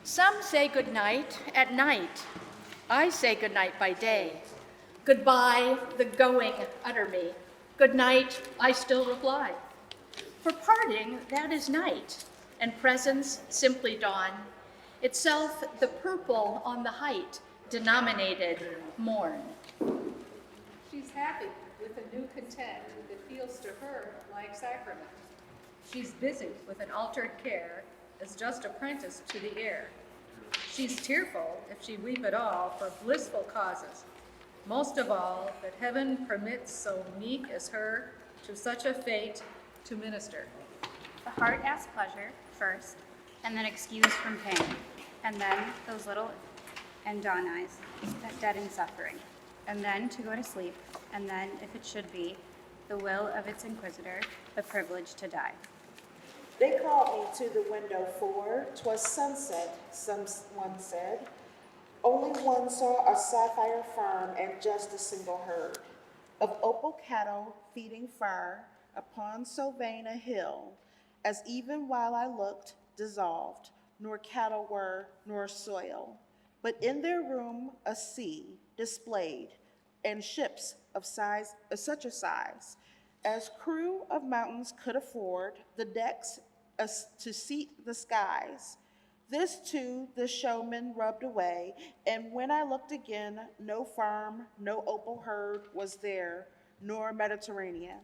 Some say good night at night. I say good night by day. Goodbye, the going utter me. Good night, I still reply. For parting, that is night, and presence simply dawn. Itself the purple on the height, denominated morn. She's happy with a new content that feels to her like sacrament. She's busy with an altered care, as just apprenticed to the air. She's tearful, if she weep at all, for blissful causes. Most of all, that heaven permits so meek as her to such a fate to minister. The heart asks pleasure first, and then excuse from pain, and then those little and dawn eyes that deaden suffering, and then to go to sleep, and then, if it should be, the will of its inquisitor, the privilege to die. They called me to the window for 'twas sunset, someone said. Only one saw a sapphire firm and just a single herd of opal cattle feeding fire upon so vain a hill, as even while I looked, dissolved, nor cattle were, nor soil, but in their room a sea displayed, and ships of such a size as crew of mountains could afford, the decks to seat the skies. This too the showman rubbed away, and when I looked again, no farm, no opal herd was there, nor Mediterranean.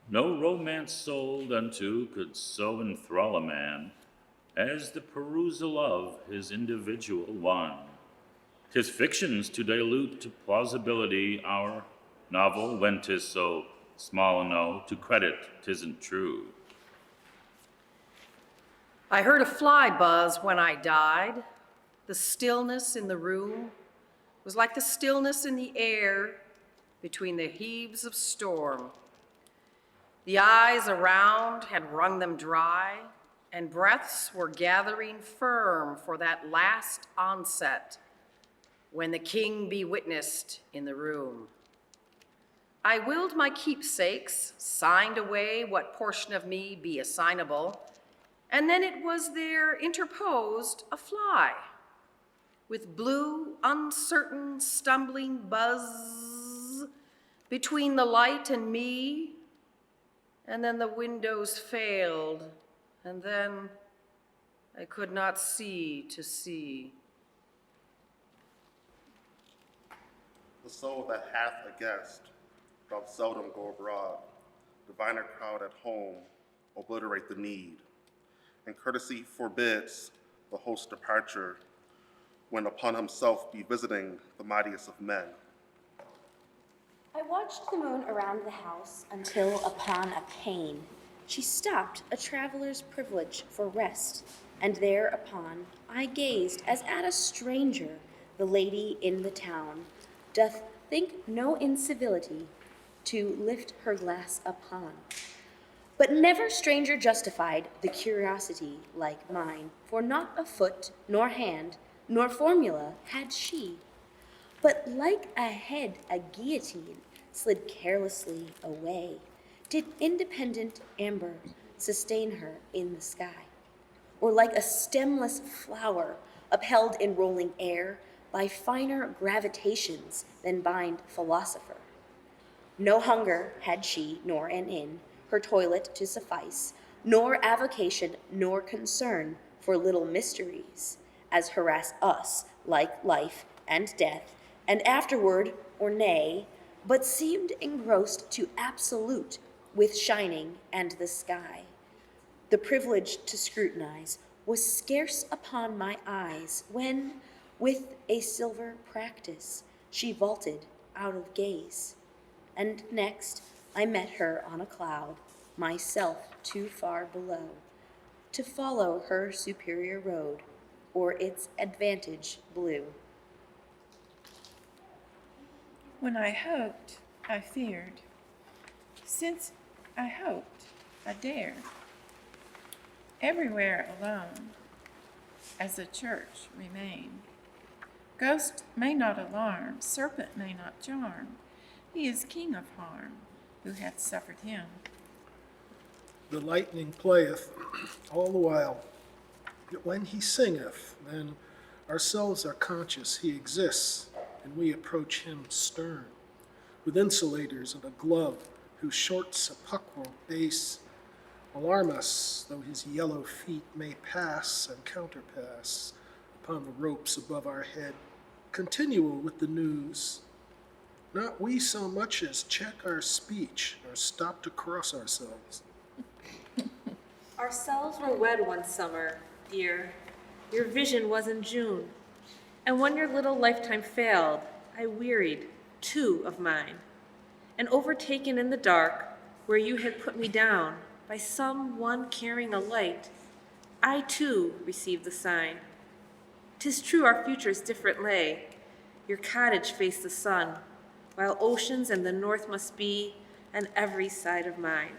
No romance sold unto could so enthrall a man as the perusal of his individual one. 'Tis fictions to dilute to plausibility our novel when 'tis so small a no to credit 'tisn't true. I heard a fly buzz when I died. The stillness in the room was like the stillness in the air between the heaves of storm. The eyes around had wrung them dry, and breaths were gathering firm for that last onset when the king be witnessed in the room. I willed my keepsakes, signed away what portion of me be assignable, and then it was there interposed a fly, with blue, uncertain, stumbling buzz between the light and me, and then the windows failed, and then I could not see to see. The soul that hath a guest doth seldom go abroad. Diviner crowd at home obliterate the need, and courtesy forbids the host's departure when upon himself be visiting the mightiest of men. I watched the moon around the house until upon a pane she stopped a traveler's privilege for rest, and thereupon I gazed as at a stranger the lady in the town doth think no incivility to lift her glass upon. But never stranger justified the curiosity like mine, for not a foot, nor hand, nor formula had she, but like a head a guillotine slid carelessly away, did independent amber sustain her in the sky, or like a stemless flower upheld in rolling air by finer gravitations than bind philosopher. No hunger had she, nor an inn, her toilet to suffice, nor avocation, nor concern for little mysteries, as harass us like life and death, and afterward, or nay, but seemed engrossed to absolute with shining and the sky. The privilege to scrutinize was scarce upon my eyes when, with a silver practice, she vaulted out of gaze. And next I met her on a cloud, myself too far below, to follow her superior road, or its advantage blue. When I hoped, I feared. Since I hoped, I dared. Everywhere alone, as the church remained. Ghost may not alarm, serpent may not charm. He is king of harm, who hath suffered him. The lightning playeth all the while. Yet when he singeth, then ourselves are conscious he exists, and we approach him stern, with insulators and a glove whose short sepulchral base alarm us, though his yellow feet may pass and counterpass upon the ropes above our head, continual with the news. Not we so much as check our speech, or stop to cross ourselves. Ourselves were wed one summer, dear. Your vision was in June. And when your little lifetime failed, I wearied, too, of mine. And overtaken in the dark, where you had put me down, by some one carrying a light, I too received the sign. 'Tis true our futures different lay. Your cottage faced the sun, while oceans and the north must be, and every side of mine.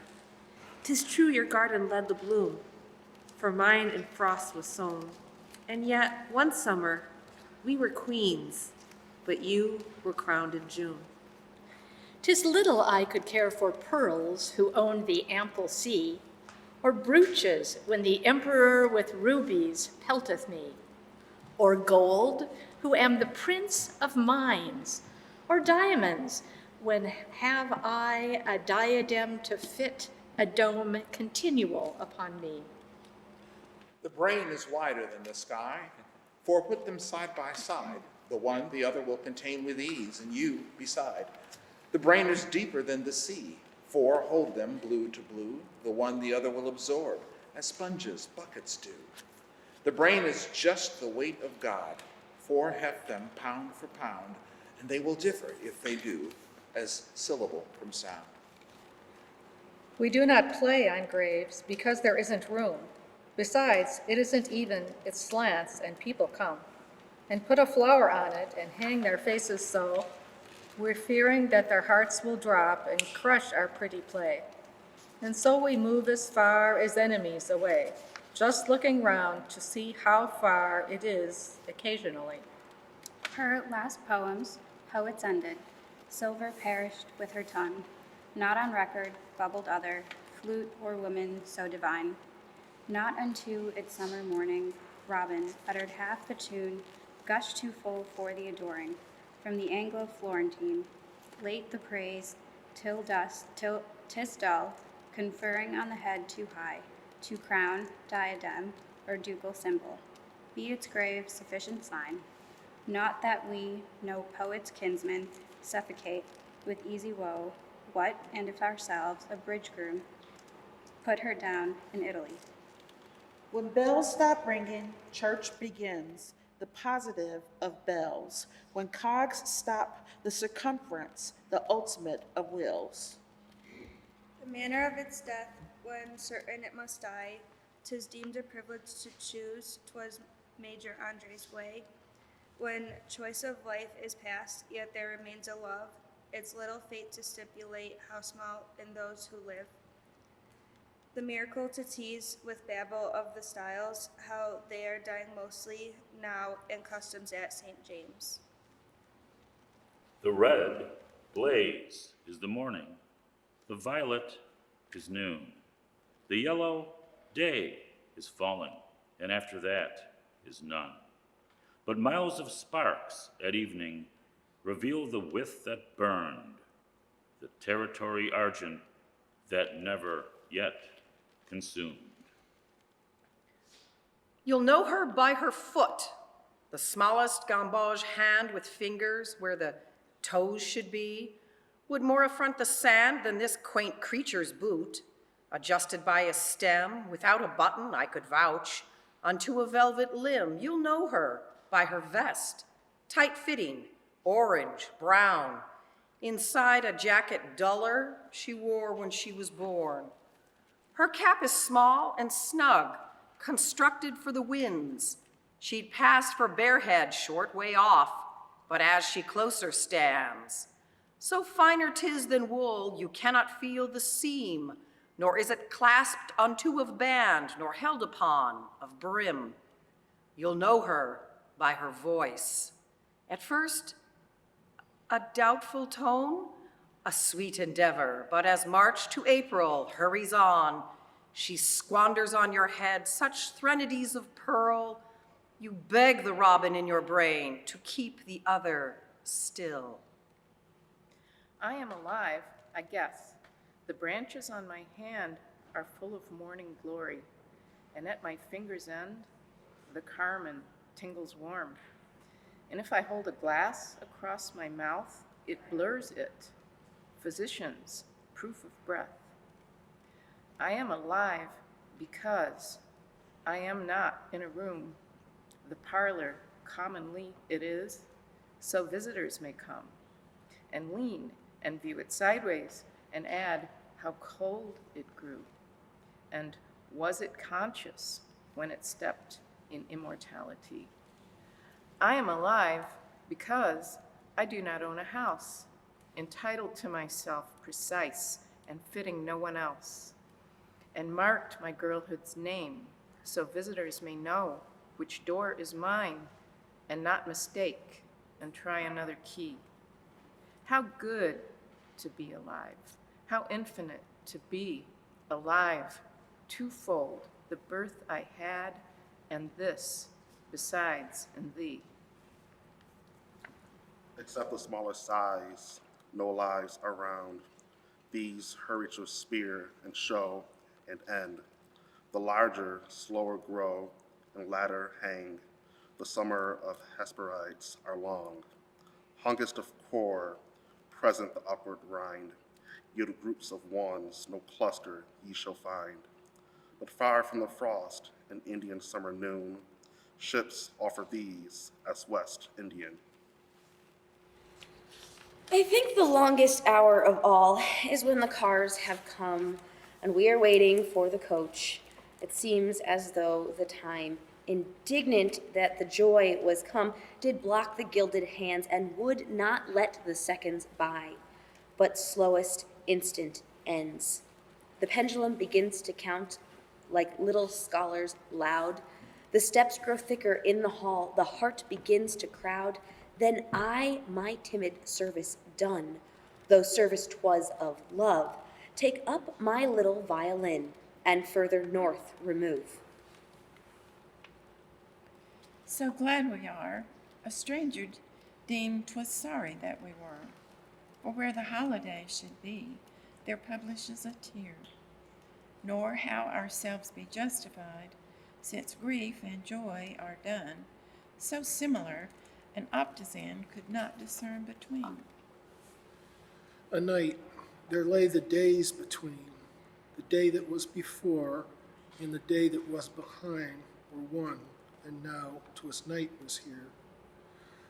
'Tis true your garden led the bloom, for mine in frost was sown. And yet, one summer, we were queens, but you were crowned in June. 'Tis little I could care for pearls who owned the ample sea, or brooches when the emperor with rubies pelteth me, or gold who am the prince of mines, or diamonds when have I a diadem to fit a dome continual upon me. The brain is wider than the sky, for put them side by side. The one the other will contain with ease, and you beside. The brain is deeper than the sea, for hold them blue to blue. The one the other will absorb, as sponges buckets do. The brain is just the weight of God, for heft them pound for pound, and they will differ, if they do, as syllable from sound. We do not play on graves because there isn't room. Besides, it isn't even, it slants and people come and put a flower on it and hang their faces so, we're fearing that their hearts will drop and crush our pretty play. And so we move as far as enemies away, just looking round to see how far it is occasionally. Her last poems, poets ended. Silver perished with her tongue. Not on record bubbled other, flute or woman so divine. Not unto its summer morning, robin uttered half the tune, gushed too full for the adoring. From the Anglo-Florentine, late the praise, till 'tis dull, conferring on the head too high, to crown, diadem, or ducal symbol. Be its grave sufficient sign. Not that we, no poet's kinsmen, suffocate with easy woe, what, and if ourselves, a bridge groom, put her down in Italy. When bells stop ringing, church begins, the positive of bells. When cogs stop the circumference, the ultimate of wills. The manner of its death, when certain it must die, 'tis deemed a privilege to choose, 'twas Major Andre's way. When choice of life is past, yet there remains a love, it's little fate to stipulate how small in those who live. The miracle to tease with babble of the styles, how they are dying mostly now in customs at St. James. The red blaze is the morning, the violet is noon, the yellow day is falling, and after that is none. But miles of sparks at evening reveal the width that burned, the territory argent that never yet consumed. You'll know her by her foot, the smallest gamboge hand with fingers where the toes should be, would more affront the sand than this quaint creature's boot, adjusted by a stem, without a button, I could vouch, unto a velvet limb. You'll know her by her vest, tight-fitting, orange, brown, inside a jacket duller she wore when she was born. Her cap is small and snug, constructed for the winds. She'd pass for barehead short way off, but as she closer stands, so finer 'tis than wool, you cannot feel the seam, nor is it clasped unto of band, nor held upon of brim. You'll know her by her voice. At first, a doubtful tone, a sweet endeavor, but as March to April hurries on, She squanders on your head such threnodies of pearl, you beg the robin in your brain to keep the other still. I am alive, I guess. The branches on my hand are full of morning glory, and at my finger's end, the carmine tingles warm. And if I hold a glass across my mouth, it blurs it. Physicians, proof of breath. I am alive because I am not in a room. The parlor, commonly it is, so visitors may come and lean and view it sideways and add how cold it grew. And was it conscious when it stepped in immortality? I am alive because I do not own a house, entitled to myself, precise and fitting no one else, and marked my girlhood's name so visitors may know which door is mine and not mistake and try another key. How good to be alive, how infinite to be alive, twofold, the birth I had and this besides in thee. Except the smaller size, no lies around. These hurry to spear and show and end. The larger, slower grow and latter hang. The summer of Hesperides are long. Hungest of core, present the upward rind. Yield groups of ones, no cluster ye shall find. But far from the frost, an Indian summer noon, ships offer these as West Indian. I think the longest hour of all is when the cars have come and we are waiting for the coach. It seems as though the time, indignant that the joy was come, did block the gilded hands and would not let the seconds by, but slowest instant ends. The pendulum begins to count like little scholars loud. The steps grow thicker in the hall, the heart begins to crowd. Then I, my timid service done, though service 'twas of love, take up my little violin and further north remove. So glad we are, a stranger deemed 'twas sorry that we were. For where the holiday should be, there publishes a tear. Nor how ourselves be justified, since grief and joy are done, so similar an optician could not discern between. A night, there lay the days between, the day that was before and the day that was behind were one, and now 'twas night was here.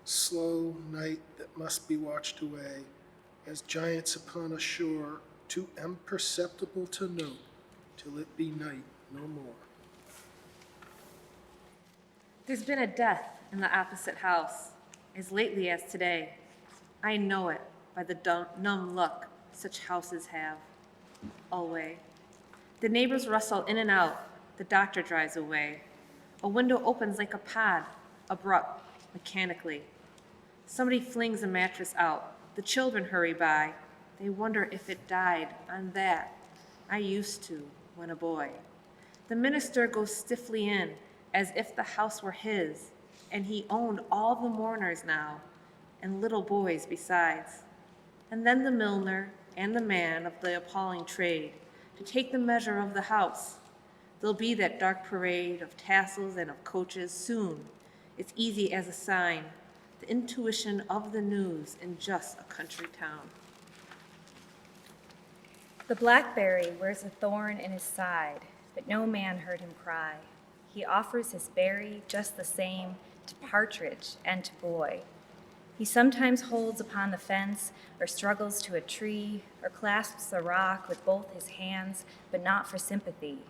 Slow night that must be watched away, as giants upon a shore, too imperceptible to note, till it be night no more. There's been a death in the opposite house, as lately as today. I know it by the numb look such houses have, always. The neighbors rustle in and out, the doctor drives away. A window opens like a pod, abrupt, mechanically. Somebody flings a mattress out, the children hurry by. They wonder if it died on that I used to when a boy. The minister goes stiffly in, as if the house were his, and he owned all the mourners now, and little boys besides. And then the milliner and the man of the appalling trade, to take the measure of the house. There'll be that dark parade of tassels and of coaches soon. It's easy as a sign, the intuition of the news in just a country town. The blackberry wears a thorn in his side, but no man heard him cry. He offers his berry just the same to partridge and to boy. He sometimes holds upon the fence, or struggles to a tree, or clasps a rock with both his hands, but not for sympathy.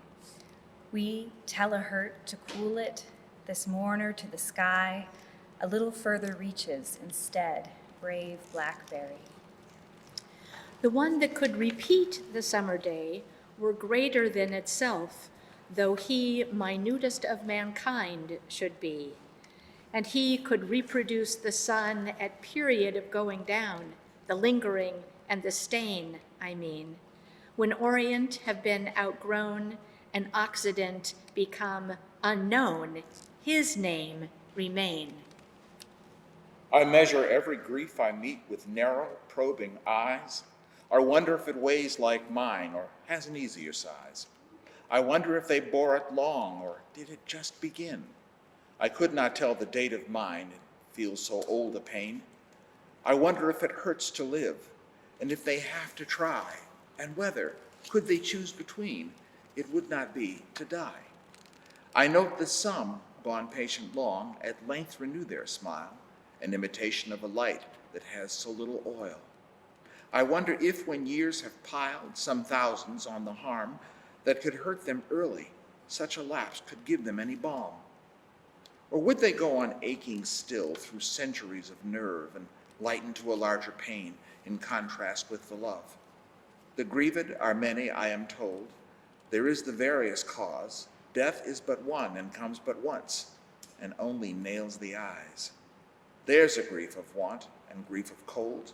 We tell a hurt to cool it, this mourner to the sky, a little further reaches instead, brave blackberry. The one that could repeat the summer day were greater than itself, though he minutest of mankind should be. And he could reproduce the sun at period of going down, the lingering and the stain, I mean, when orient have been outgrown and Occident become unknown, his name remain. I measure every grief I meet with narrow, probing eyes. I wonder if it weighs like mine or has an easier size. I wonder if they bore it long or did it just begin? I could not tell the date of mine, it feels so old a pain. I wonder if it hurts to live, and if they have to try, and whether, could they choose between, it would not be to die. I note that some, gone patient long, at length renew their smile, an imitation of a light that has so little oil. I wonder if, when years have piled some thousands on the harm that could hurt them early, such a lapse could give them any balm. Or would they go on aching still through centuries of nerve and lighten to a larger pain in contrast with the love? The grieved are many, I am told. There is the various cause. Death is but one and comes but once, and only nails the eyes. There's a grief of want and grief of cold,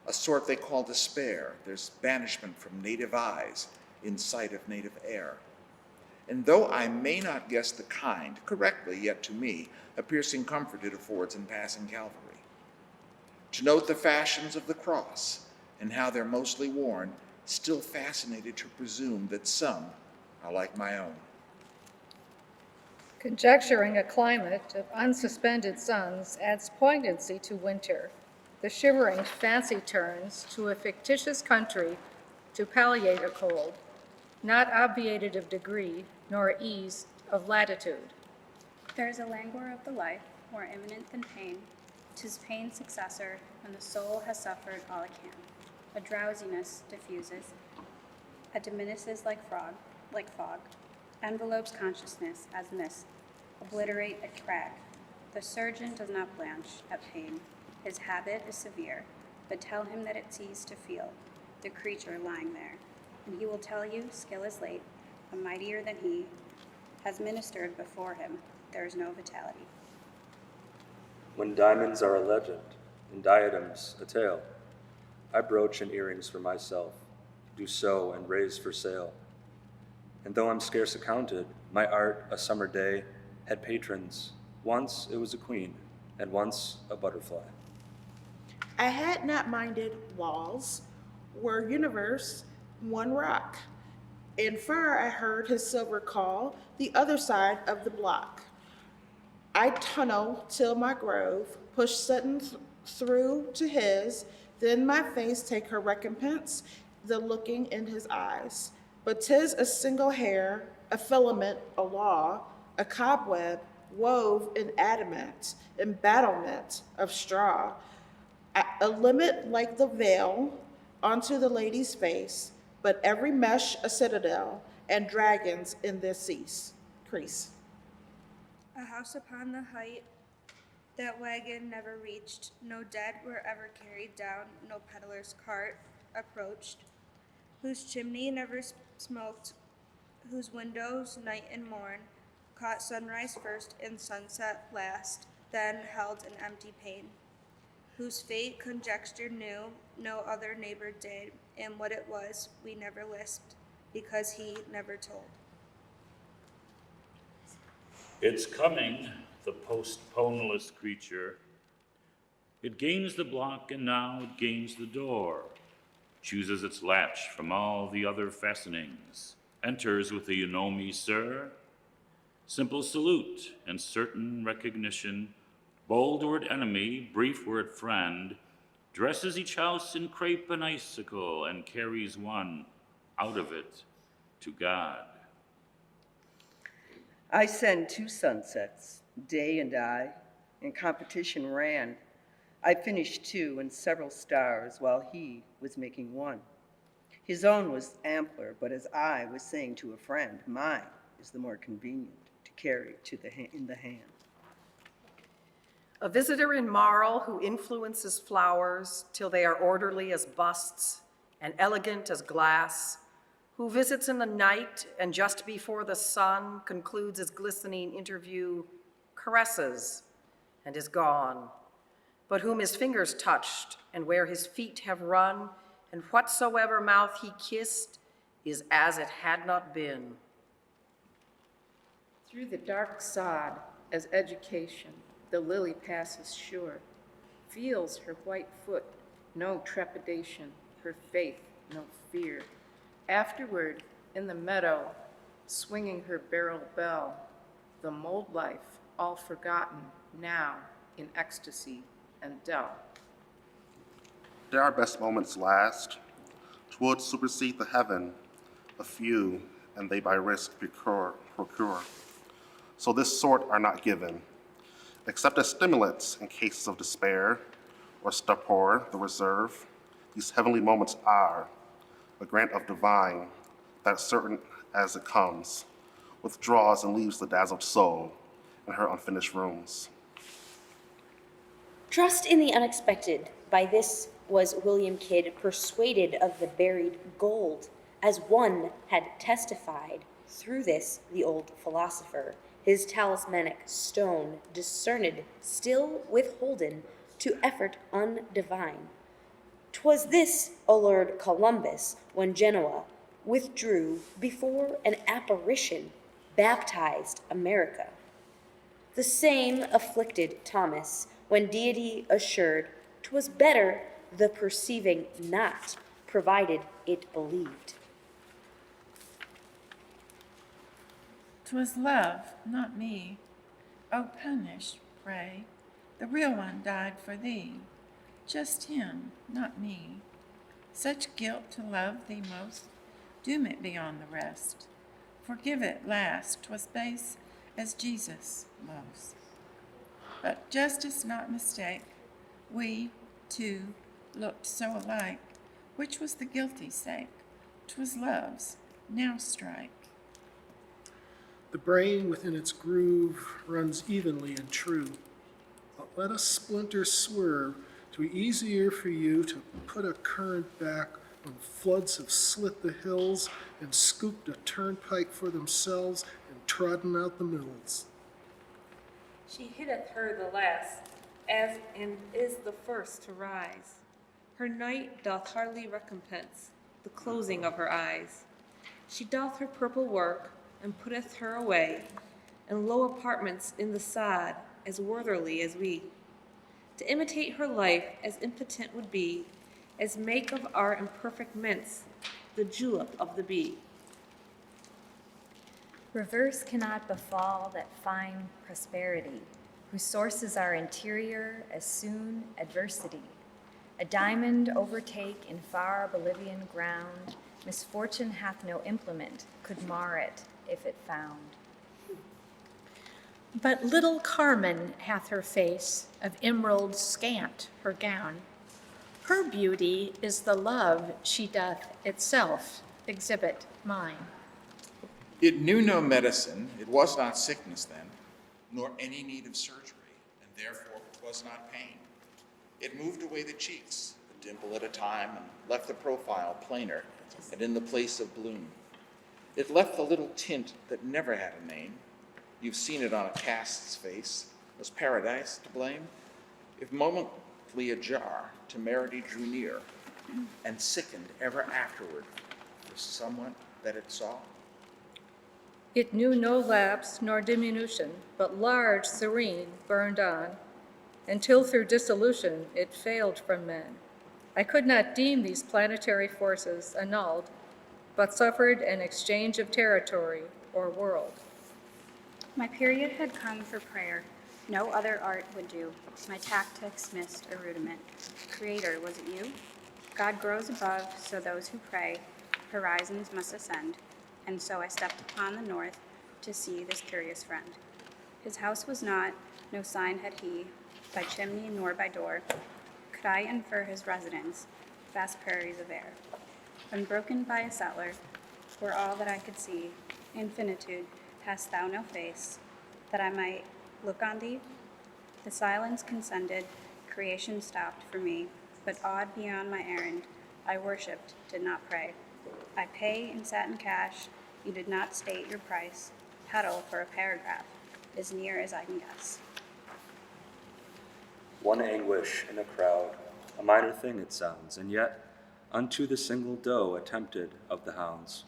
a sort they call despair. There's banishment from native eyes in sight of native air. And though I may not guess the kind correctly, yet to me a piercing comfort it affords in passing Calvary. To note the fashions of the cross and how they're mostly worn, still fascinated to presume that some are like my own. Conjecturing a climate of unsuspended suns adds poignancy to winter. The shivering fancy turns to a fictitious country to palliate a cold, not obviated of degree, nor ease of latitude. There is a languor of the life more imminent than pain. 'Tis pain's successor when the soul has suffered all it can. A drowsiness diffuses, it diminishes like fog, envelopes consciousness as mist, obliterate a crag. The surgeon does not blanch at pain. His habit is severe, but tell him that it ceased to feel the creature lying there, and he will tell you skill is late, a mightier than he has ministered before him. There is no vitality. When diamonds are a legend and diadems a tale, I broach and earrings for myself, do sew and raise for sale. And though I'm scarce accounted, my art a summer day had patrons. Once it was a queen, and once a butterfly. I had not minded walls, were universe one rock. And far I heard his silver call the other side of the block. I tunnel till my grove, push sudden through to his, then my face take her recompense, the looking in his eyes. But 'tis a single hair, a filament, a law, a cobweb wove in adamant, embattlement of straw, a limit like the veil onto the lady's face, but every mesh a citadel, and dragons in their crease. A house upon the height that wagon never reached, no dead were ever carried down, no peddler's cart approached, whose chimney never smoked, whose windows night and morn caught sunrise first and sunset last, then held an empty pane, whose fate conjecture knew, no other neighbor did, and what it was we never lisped, because he never told. It's coming, the postponeless creature. It gains the block and now it gains the door, chooses its latch from all the other fastenings, enters with a "you know me, sir," simple salute and certain recognition, bold word enemy, brief word friend, dresses each house in crape and icicle and carries one out of it to God. I send 2 sunsets, day and I, in competition ran. I finished 2 and several stars while he was making 1. His own was ampler, but as I was saying to a friend, mine is the more convenient to carry in the hand. A visitor in marl who influences flowers till they are orderly as busts and elegant as glass, who visits in the night and just before the sun concludes his glistening interview, caresses and is gone, but whom his fingers touched and where his feet have run, and whatsoever mouth he kissed is as it had not been, Through the dark sod, as education, the lily passes sure, feels her white foot, no trepidation, her faith, no fear. Afterward, in the meadow, swinging her barrel bell, the mold life, all forgotten, now in ecstasy and dell. Dare our best moments last? 'Twould supersede the heaven, a few, and they by risk procure. So this sort are not given, except as stimulants in cases of despair, or stupor, the reserve. These heavenly moments are a grant of divine, that certain as it comes, withdraws and leaves the dazzled soul in her unfinished rooms. Trust in the unexpected. By this was William Kidd persuaded of the buried gold, as one had testified. Through this, the old philosopher, his talismanic stone discerned, still withholden to effort undivine. 'Twas this allured Columbus when Genoa withdrew before an apparition baptized America. The same afflicted Thomas when deity assured 'twas better the perceiving not, provided it believed. 'Twas love, not me. Oh, punish, pray. The real one died for thee. Just him, not me. Such guilt to love thee most, doom it beyond the rest. Forgive it last, 'twas base as Jesus most. But justice not mistake, we, two, looked so alike. Which was the guilty sake? 'Twas love's, now strike. The brain within its groove runs evenly and true. But let a splinter swerve to be easier for you to put a current back when floods have slit the hills and scooped a turnpike for themselves and trodden out the mills. She hitteth her the last, as and is the first to rise. Her night doth hardly recompense the closing of her eyes. She doth her purple work, and putteth her away in low apartments in the sod, as worthily as we. To imitate her life as impotent would be, as make of our imperfect mints the julep of the bee. Reverse cannot befall that fine prosperity, whose sources are interior as soon adversity. A diamond overtake in far Bolivian ground, misfortune hath no implement could mar it if it found. But little Carmen hath her face, of emerald scant her gown. Her beauty is the love she doth itself exhibit mine. It knew no medicine, it was not sickness then, nor any need of surgery, and therefore 'twas not pain. It moved away the cheeks, a dimple at a time, and left the profile plainer, and in the place of bloom. It left the little tint that never had a name. You've seen it on a cast's face. Was paradise to blame? If momently ajar, temerity drew near, and sickened ever afterward for someone that it saw. It knew no lapse nor diminution, but large, serene, burned on, until through dissolution it failed from men. I could not deem these planetary forces annulled, but suffered an exchange of territory or world. My period had come for prayer. No other art would do. My tactics missed a rudiment. Creator, was it you? God grows above, so those who pray, horizons must ascend. And so I stepped upon the north to see this curious friend. His house was not, no sign had he, by chimney nor by door. Could I infer his residence, vast prairies of air. Unbroken by a settler, were all that I could see. Infinitude, hast thou no face, that I might look on thee? The silence consented, creation stopped for me, but awed beyond my errand, I worshipped, did not pray. I pay in satin cash, you did not state your price. Peddle for a paragraph, as near as I can guess. One anguish in a crowd, a minor thing it sounds, and yet unto the single doe attempted of the hounds.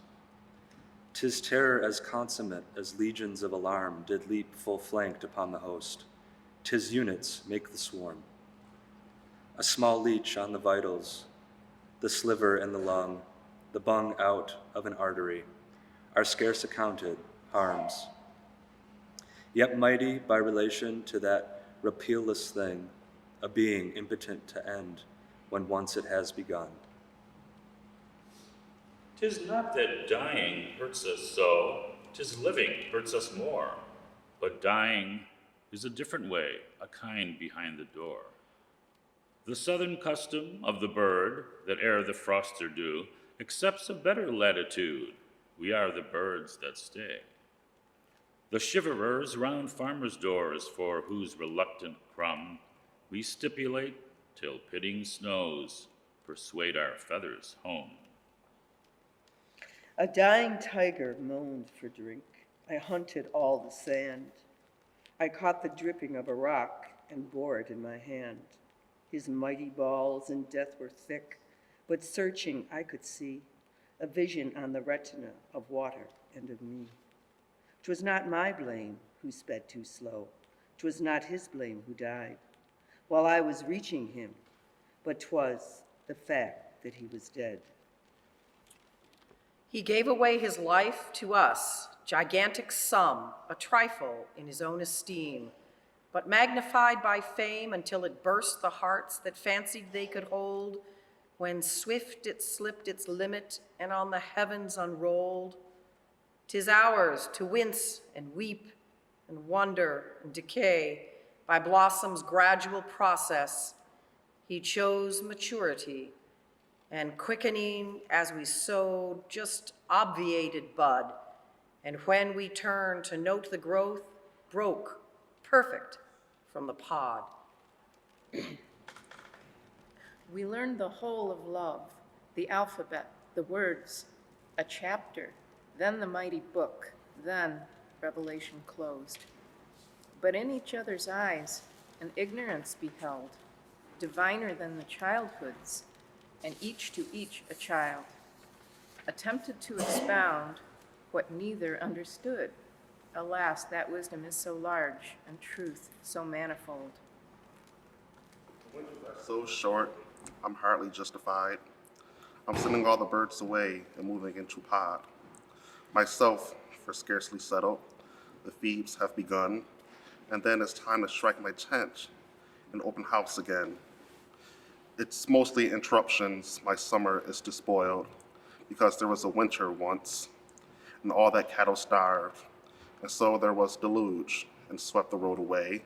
'Tis terror as consummate as legions of alarm did leap full-flanked upon the host. 'Tis units make the swarm. A small leech on the vitals, the sliver in the lung, the bung out of an artery, are scarce accounted harms. Yet mighty by relation to that repealless thing, a being impotent to end when once it has begun. 'Tis not that dying hurts us so, 'tis living hurts us more. But dying is a different way, a kind behind the door. The southern custom of the bird, that ere the frosts are due, accepts a better latitude. We are the birds that stay. The shiverers round farmers' doors, for whose reluctant crumb we stipulate till pitting snows persuade our feathers home. A dying tiger moaned for drink. I hunted all the sand. I caught the dripping of a rock and bore it in my hand. His mighty balls in death were thick, but searching I could see a vision on the retina of water and of me. 'Twas not my blame who sped too slow. 'Twas not his blame who died while I was reaching him, but 'twas the fact that he was dead. He gave away his life to us, gigantic sum, a trifle in his own esteem, but magnified by fame until it burst the hearts that fancied they could hold, when swift it slipped its limit and on the heavens unrolled. 'Tis ours to wince and weep and wonder and decay by blossom's gradual process. He chose maturity, and quickening as we sowed just obviated bud, and when we turned to note the growth, broke perfect from the pod. We learned the whole of love, the alphabet, the words, a chapter, then the mighty book, then Revelation closed. But in each other's eyes, an ignorance beheld, diviner than the childhood's, and each to each a child, attempted to expound what neither understood. Alas, that wisdom is so large and truth so manifold. Winters are so short, I'm hardly justified. I'm sending all the birds away and moving into pod. Myself, for scarcely settled, the feebs have begun, and then it's time to strike my tent and open house again. It's mostly interruptions, my summer is despoiled, because there was a winter once, and all that cattle starved, and so there was deluge, and swept the road away.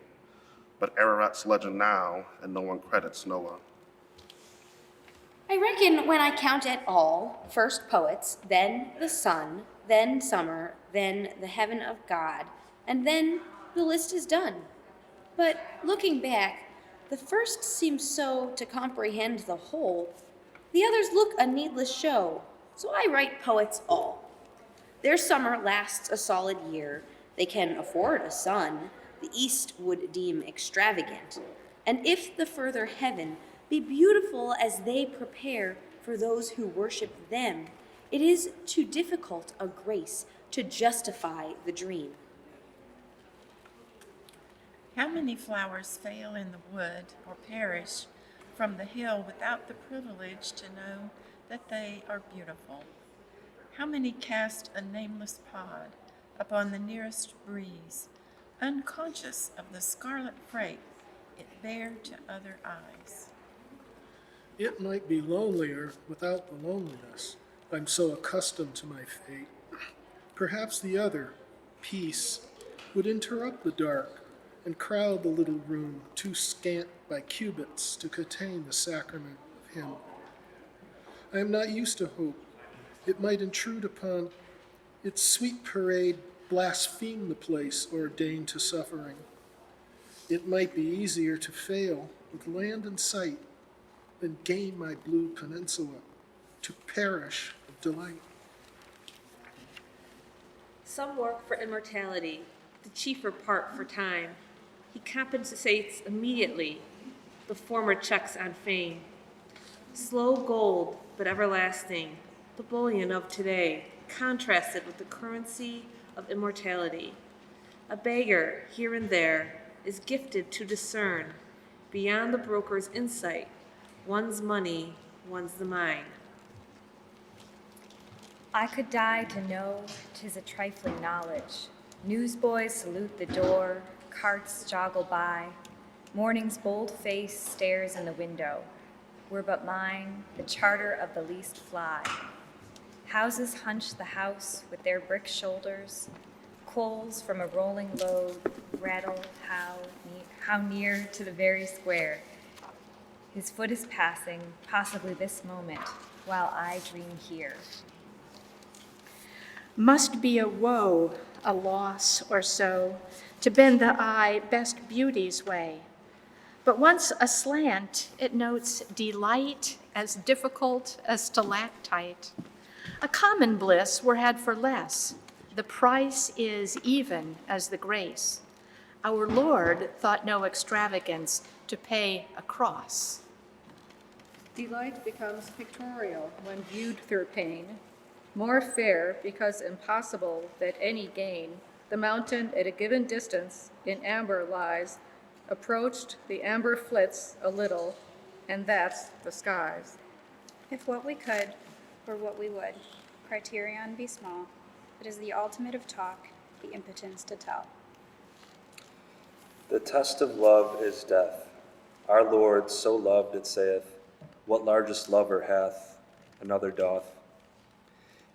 But Ararat's legend now, and no one credits Noah. I reckon when I count at all, first poets, then the sun, then summer, then the heaven of God, and then the list is done. But looking back, the first seems so to comprehend the whole, the others look a needless show, so I write poets all. Their summer lasts a solid year, they can afford a sun, the east would deem extravagant, and if the further heaven be beautiful as they prepare for those who worship them, it is too difficult a grace to justify the dream. How many flowers fail in the wood or perish from the hill without the privilege to know that they are beautiful? How many cast a nameless pod upon the nearest breeze, unconscious of the scarlet freight it bare to other eyes? It might be lonelier without the loneliness. I'm so accustomed to my fate. Perhaps the other, peace, would interrupt the dark and crowd the little room too scant by cubits to contain the sacrament of him. I am not used to hope. It might intrude upon its sweet parade, blaspheme the place ordained to suffering. It might be easier to fail with land in sight than gain my blue peninsula, to perish of delight. Some work for immortality, the chiefer part for time. He compensates immediately, the former checks on fame. Slow gold, but everlasting, the bullion of today. contrasted with the currency of immortality. A beggar here and there is gifted to discern, beyond the broker's insight, one's money, one's the mine. I could die to know 'tis a trifling knowledge. Newsboys salute the door, carts joggle by. Morning's bold face stares in the window. Were but mine the charter of the least fly. Houses hunch the house with their brick shoulders. Coals from a rolling load rattle how near to the very square. His foot is passing, possibly this moment, while I dream here. Must be a woe, a loss or so, to bend the eye best beauty's way. But once aslant, it notes delight as difficult as stalactite. A common bliss were had for less. The price is even as the grace. Our Lord thought no extravagance to pay a cross. Delight becomes pictorial when viewed through pain. More fair because impossible that any gain. The mountain at a given distance in amber lies. Approached, the amber flits a little, and that's the skies. If what we could were what we would, criterion be small, it is the ultimate of talk, the impotence to tell. The test of love is death. Our Lord so loved, it saith, what largest lover hath, another doth.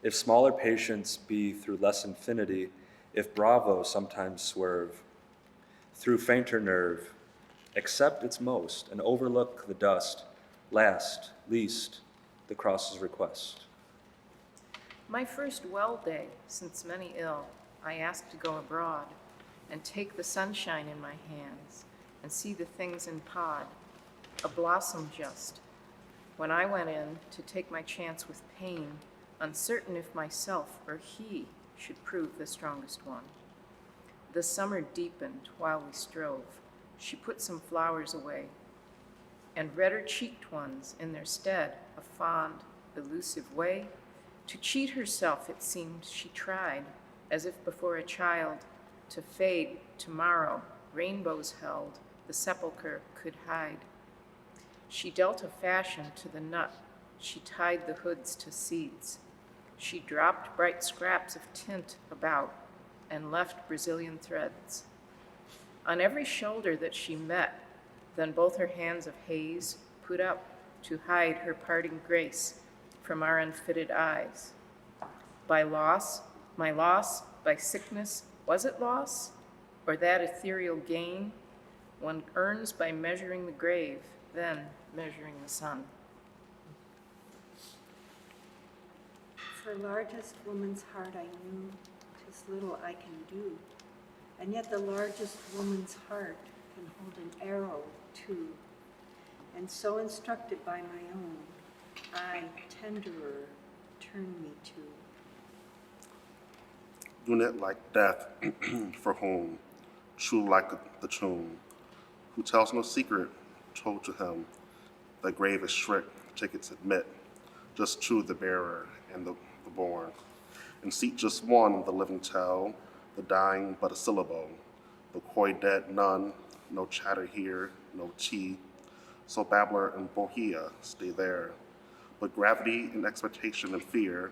If smaller patience be through less infinity, if bravo sometimes swerve, through fainter nerve, accept its most and overlook the dust, last, least, the cross's request. My first well day, since many ill, I asked to go abroad and take the sunshine in my hands and see the things in pod, a blossom just. When I went in to take my chance with pain, uncertain if myself or he should prove the strongest one. The summer deepened while we strove. She put some flowers away, and redder-cheeked ones in their stead, a fond, elusive way. To cheat herself, it seemed, she tried, as if before a child, to fade tomorrow, rainbows held, the sepulchre could hide. She dealt a fashion to the nut, she tied the hoods to seeds. She dropped bright scraps of tint about and left Brazilian threads. On every shoulder that she met, then both her hands of haze put up to hide her parting grace from our unfitted eyes. By loss, my loss, by sickness, was it loss? Or that ethereal gain one earns by measuring the grave, then measuring the sun? For largest woman's heart I knew, 'tis little I can do, and yet the largest woman's heart can hold an arrow too, and so instructed by my own, I, tenderer, turn me to. Unit like death, for whom, true like the tomb, who tells no secret told to him, the grave is strict, tickets admit, just true the bearer and the born, and seat just one, the living tell, the dying but a syllable, the coy dead none, no chatter here, no tea, so babbler and bohea stay there, but gravity and expectation and fear,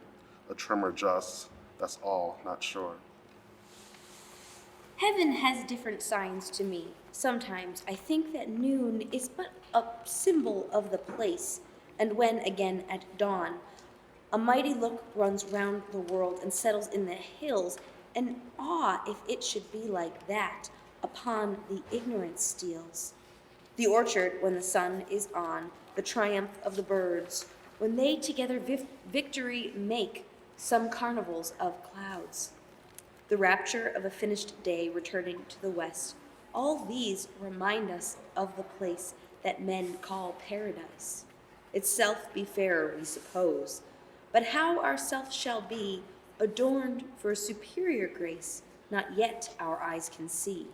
a tremor just, that's all, not sure. Heaven has different signs to me. Sometimes I think that noon is but a symbol of the place, and when again at dawn, a mighty look runs round the world and settles in the hills, and awe, if it should be like that, upon the ignorant steals. The orchard when the sun is on, the triumph of the birds, when they together victory make, some carnivals of clouds. The rapture of a finished day returning to the west, all these remind us of the place that men call paradise. Itself be fairer, we suppose, but how ourself shall be, adorned for a superior grace, not yet our eyes can see.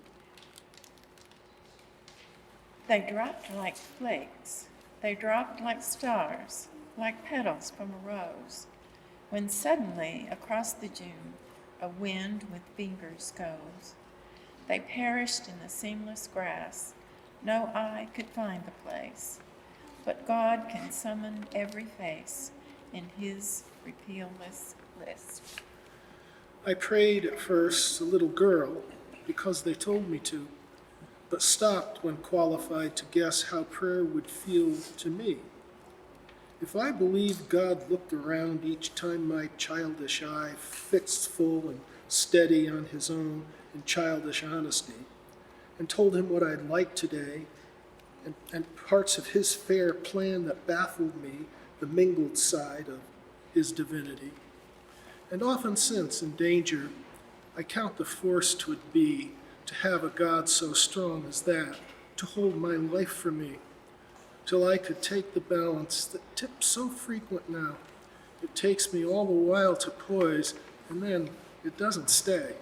They dropped like flakes. They dropped like stars, like petals from a rose. when suddenly across the June a wind with fingers goes. They perished in the seamless grass, no eye could find the place, but God can summon every face in his repealless list. I prayed at first a little girl because they told me to, but stopped when qualified to guess how prayer would feel to me. If I believed God looked around each time my childish eye fixed full and steady on his own in childish honesty, and told him what I'd like today, and parts of his fair plan that baffled me, the mingled side of his divinity. And often since, in danger, I count the force 'twould be to have a God so strong as that, to hold my life for me, till I could take the balance that tips so frequent now. It takes me all the while to poise, and then it doesn't stay.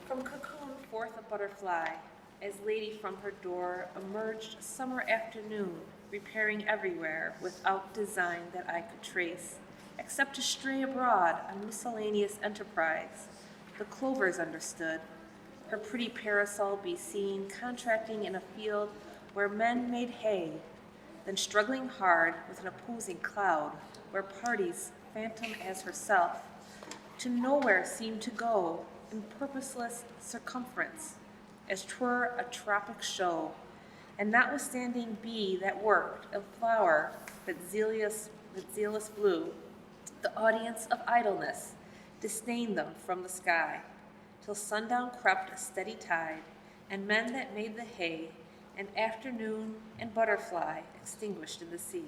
From cocoon forth a butterfly, as lady from her door emerged a summer afternoon, repairing everywhere without design that I could trace, except to stray abroad on miscellaneous enterprise. The clovers understood, her pretty parasol be seen contracting in a field where men made hay, then struggling hard with an opposing cloud, where parties, phantom as herself, to nowhere seemed to go in purposeless circumference, as 'twere a tropic show, and notwithstanding bee that worked, a flower that zealous blew, the audience of idleness disdained them from the sky, till sundown crept a steady tide, and men that made the hay, and afternoon and butterfly extinguished in the sea.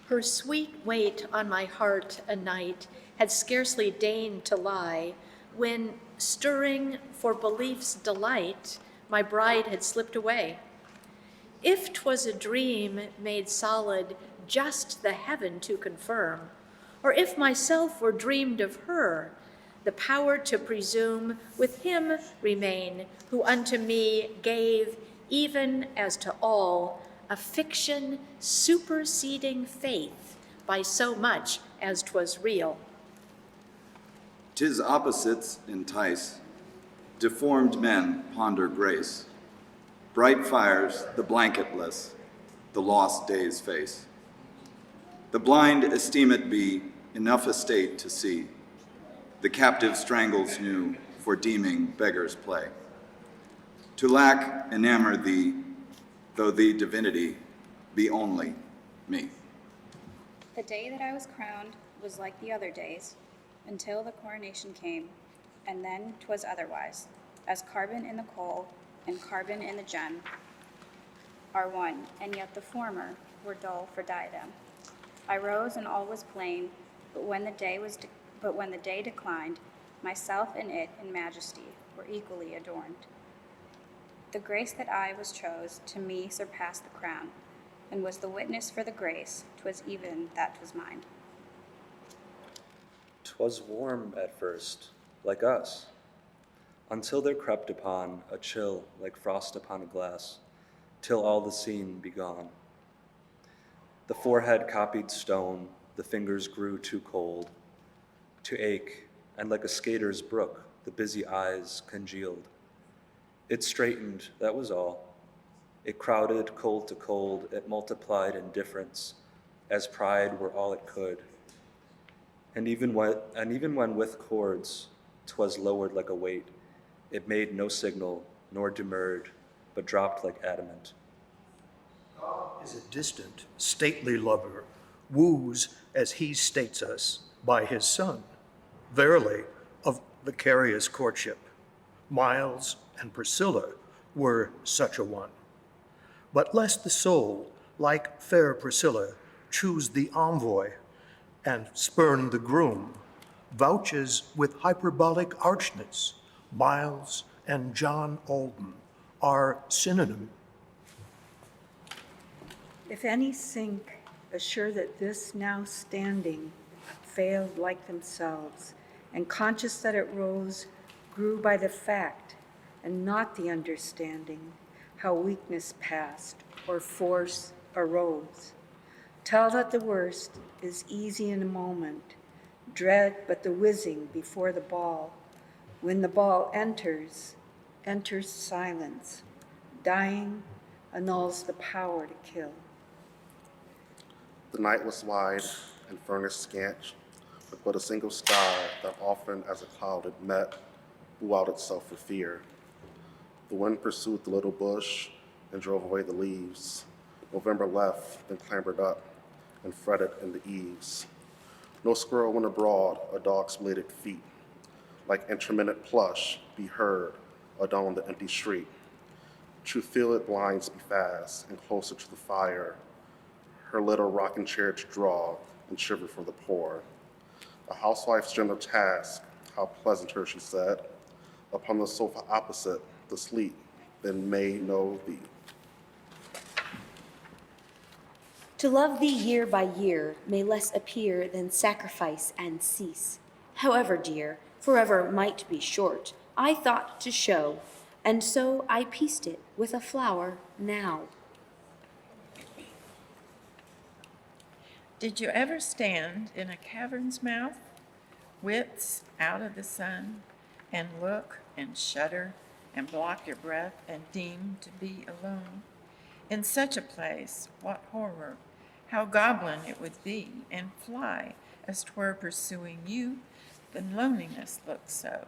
Her sweet weight on my heart a night had scarcely deigned to lie, when, stirring for belief's delight, my bride had slipped away. If 'twas a dream made solid just the heaven to confirm, or if myself were dreamed of her, the power to presume with him remain, who unto me gave, even as to all, a fiction superseding faith by so much as 'twas real. 'Tis opposites entice, deformed men ponder grace, bright fires the blanketless, the lost day's face. The blind esteem it be enough estate to see, the captive strangles new for deeming beggars play. To lack enamor thee, though thee divinity be only me. The day that I was crowned was like the other days, until the coronation came, and then 'twas otherwise, as carbon in the coal and carbon in the gem are one, and yet the former were dull for diadem. I rose and all was plain, but when the day declined, myself and it in majesty were equally adorned. The grace that I was chose to me surpassed the crown, and was the witness for the grace 'twas even that 'twas mine. 'Twas warm at first, like us, until there crept upon a chill like frost upon a glass, till all the scene be gone. The forehead copied stone, the fingers grew too cold to ache, and like a skater's brook, the busy eyes congealed. It straightened, that was all. It crowded cold to cold, it multiplied indifference, as pride were all it could. And even when with cords 'twas lowered like a weight, it made no signal, nor demurred, but dropped like adamant. God is a distant, stately lover, woos as he states us by his son. Verily, of vicarious courtship, Miles and Priscilla were such a one. But lest the soul, like fair Priscilla, choose the envoy and spurn the groom, vouches with hyperbolic archness, Miles and John Alden are synonym. If any sink, assure that this now standing failed like themselves, and conscious that it rose, grew by the fact, and not the understanding, how weakness passed or force arose. Tell that the worst is easy in a moment, dread but the whizzing before the ball. When the ball enters silence. Dying annuls the power to kill. The night was wide and furnace scant, with but a single star that often as a cloud it met, blew out itself for fear. The wind pursued the little bush and drove away the leaves. November left, then clambered up and fretted in the eaves. No squirrel went abroad, a dog's bladed feet, like intermittent plush, be heard adown the empty street. To feel it blinds be fast and closer to the fire, her little rocking chair to draw and shiver for the poor. A housewife's general task, how pleasant her, she said, upon the sofa opposite, the sleep, then may know thee. To love thee year by year may less appear than sacrifice and cease. However, dear, forever might be short, I thought to show, and so I pieced it with a flower now. Did you ever stand in a cavern's mouth, wits out of the sun, and look and shudder and block your breath and deem to be alone? In such a place, what horror, how goblin it would be, and fly as 'twere pursuing you, then loneliness looks so.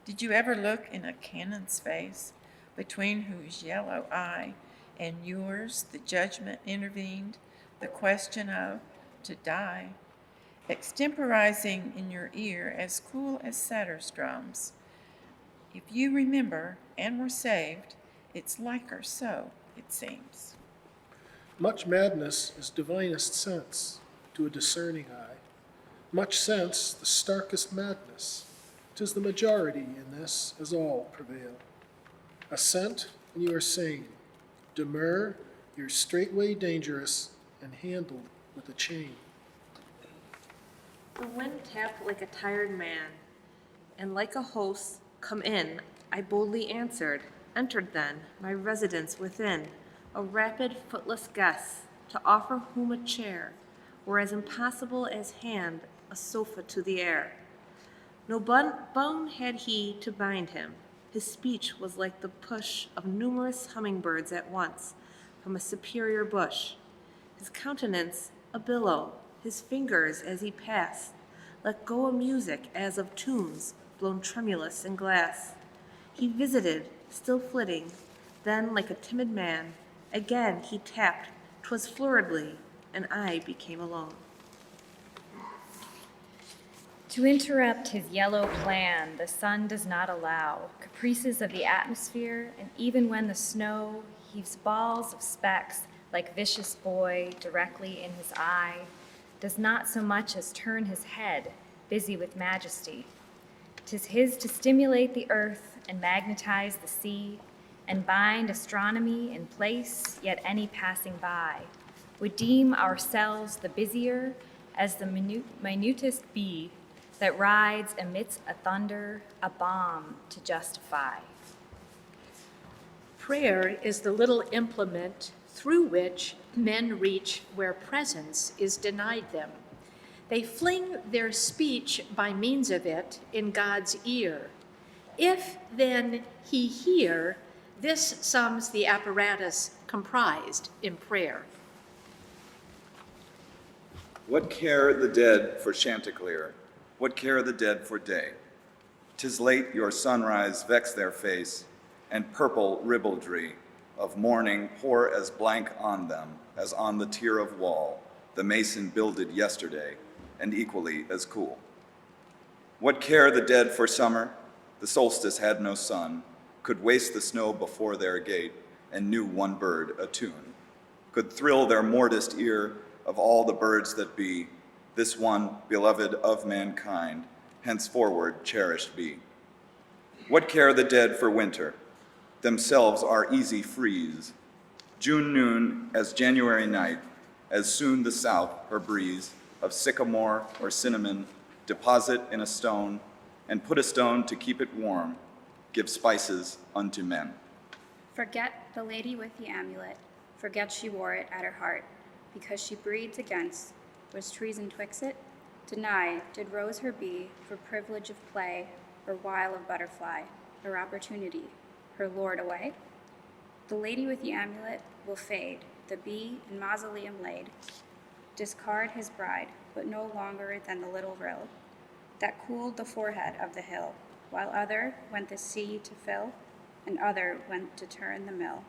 Did you ever look in a cannon's face, between whose yellow eye and yours the judgment intervened, the question of to die, extemporizing in your ear as cool as satyr strums? If you remember and were saved, it's liker so, it seems. Much madness is divinest sense to a discerning eye. Much sense, the starkest madness. 'Tis the majority in this, as all prevail. Assent, and you are sane. Demur, you're straightway dangerous and handled with a chain. The wind tapped like a tired man, and like a host, come in, I boldly answered, entered then, my residence within, a rapid, footless guest, to offer whom a chair, were as impossible as hand a sofa to the air. No bone had he to bind him. His speech was like the push of numerous hummingbirds at once from a superior bush. His countenance a billow, his fingers as he passed let go a music as of tunes blown tremulous in glass. He visited, still flitting, then like a timid man, again he tapped, 'twas flurriedly, and I became alone. To interrupt his yellow plan, the sun does not allow caprices of the atmosphere, and even when the snow heaves balls of specks like vicious boy directly in his eye, does not so much as turn his head, busy with majesty. 'Tis his to stimulate the earth and magnetize the sea, and bind astronomy in place, yet any passing by would deem ourselves the busier as the minutest bee that rides amidst a thunder, a bomb to justify. Prayer is the little implement through which men reach where presence is denied them. They fling their speech by means of it in God's ear. If then he hear, this sums the apparatus comprised in prayer. What care the dead for Chanticleer? What care the dead for day? 'Tis late your sunrise vex their face, and purple ribaldry of morning pour as blank on them as on the tier of wall the mason builded yesterday, and equally as cool. What care the dead for summer? The solstice had no sun, could waste the snow before their gate, and knew one bird a tune, could thrill their mortist ear of all the birds that be, this one beloved of mankind, henceforward cherished be. What care the dead for winter? Themselves are easy freeze. June noon as January night, as soon the south her breeze of sycamore or cinnamon deposit in a stone, and put a stone to keep it warm, give spices unto men. Forget the lady with the amulet, forget she wore it at her heart. because she breeds against, was treason twixt it? Deny, did rose her bee, for privilege of play, or wile of butterfly, her opportunity, her lord away? The lady with the amulet will fade, the bee in mausoleum laid, discard his bride, but no longer than the little rill that cooled the forehead of the hill, while other went the sea to fill, and other went to turn the mill.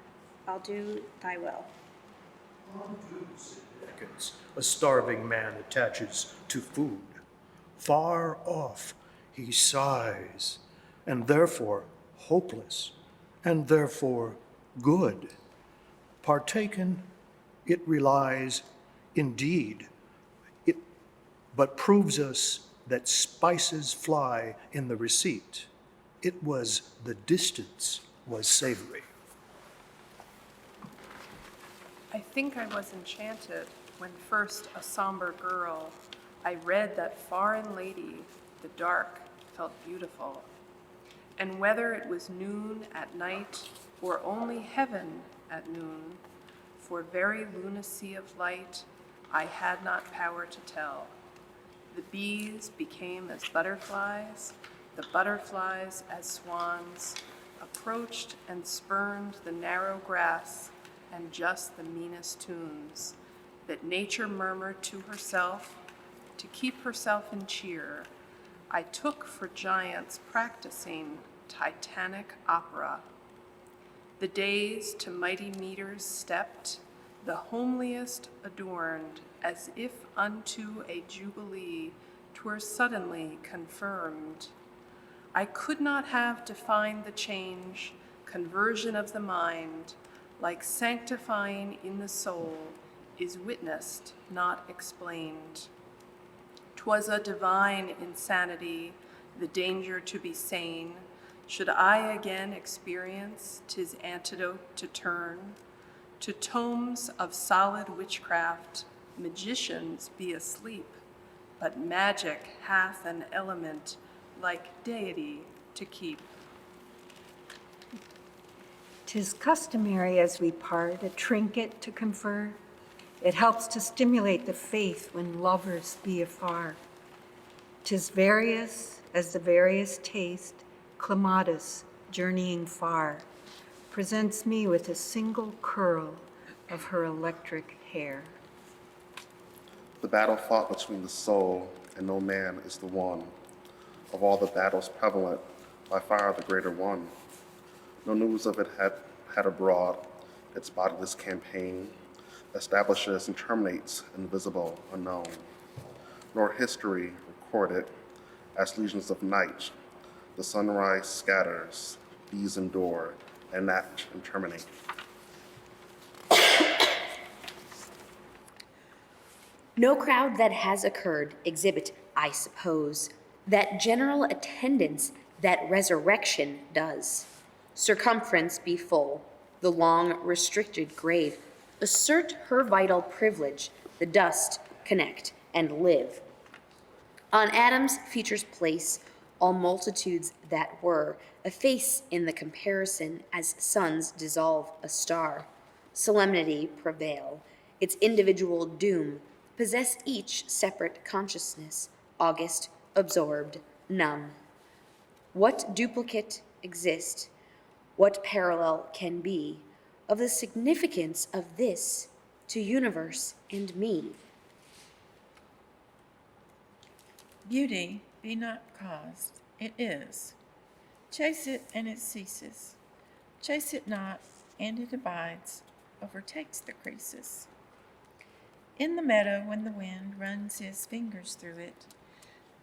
I'll do thy will. Dickens, a starving man attaches to food. Far off he sighs, and therefore hopeless, and therefore good. Partaken, it relies indeed, but proves us that spices fly in the receipt. It was the distance was savory. I think I was enchanted when first a somber girl I read that foreign lady, the dark, felt beautiful. And whether it was noon at night or only heaven at noon, for very lunacy of light I had not power to tell. The bees became as butterflies, the butterflies as swans, approached and spurned the narrow grass and just the meanest tunes that nature murmured to herself to keep herself in cheer. I took for giants practicing titanic opera. The days to mighty meters stepped, the homeliest adorned, as if unto a jubilee 'twere suddenly confirmed. I could not have defined the change, conversion of the mind, like sanctifying in the soul, is witnessed, not explained. 'Twas a divine insanity, the danger to be sane. Should I again experience 'tis antidote to turn to tomes of solid witchcraft, magicians be asleep, but magic hath an element like deity to keep. 'Tis customary as we part, a trinket to confer. It helps to stimulate the faith when lovers be afar. 'Tis various as the various taste, Clematis, journeying far, presents me with a single curl of her electric hair. The battle fought between the soul and no man is the one. Of all the battles prevalent, by far the greater one. No news of it had abroad. Its bodiless campaign establishes and terminates invisible, unknown. Nor history recorded as legions of night. The sunrise scatters, bees endure, and act and terminate. No crowd that has occurred exhibit, I suppose, that general attendance that resurrection does. Circumference be full, the long restricted grave, assert her vital privilege, the dust connect and live. On Adam's features place all multitudes that were, a face in the comparison as suns dissolve a star. Solemnity prevail, its individual doom possess each separate consciousness, august, absorbed, numb. What duplicate exist, what parallel can be of the significance of this to universe and me? Beauty be not caused, it is. Chase it and it ceases. Chase it not and it abides, overtakes the creases. In the meadow when the wind runs his fingers through it,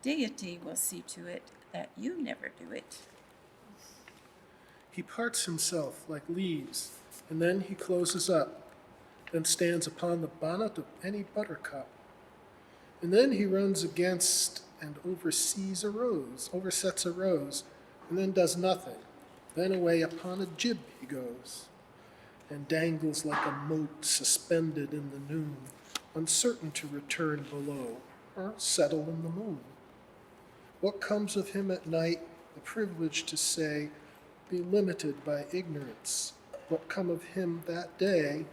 deity will see to it that you never do it. He parts himself like leaves, and then he closes up, then stands upon the bonnet of any buttercup. And then he runs against and oversets a rose, and then does nothing. Then away upon a jib he goes, and dangles like a mote suspended in the noon, uncertain to return below, or settle in the moon. What comes of him at night, the privilege to say, be limited by ignorance. What come of him that day,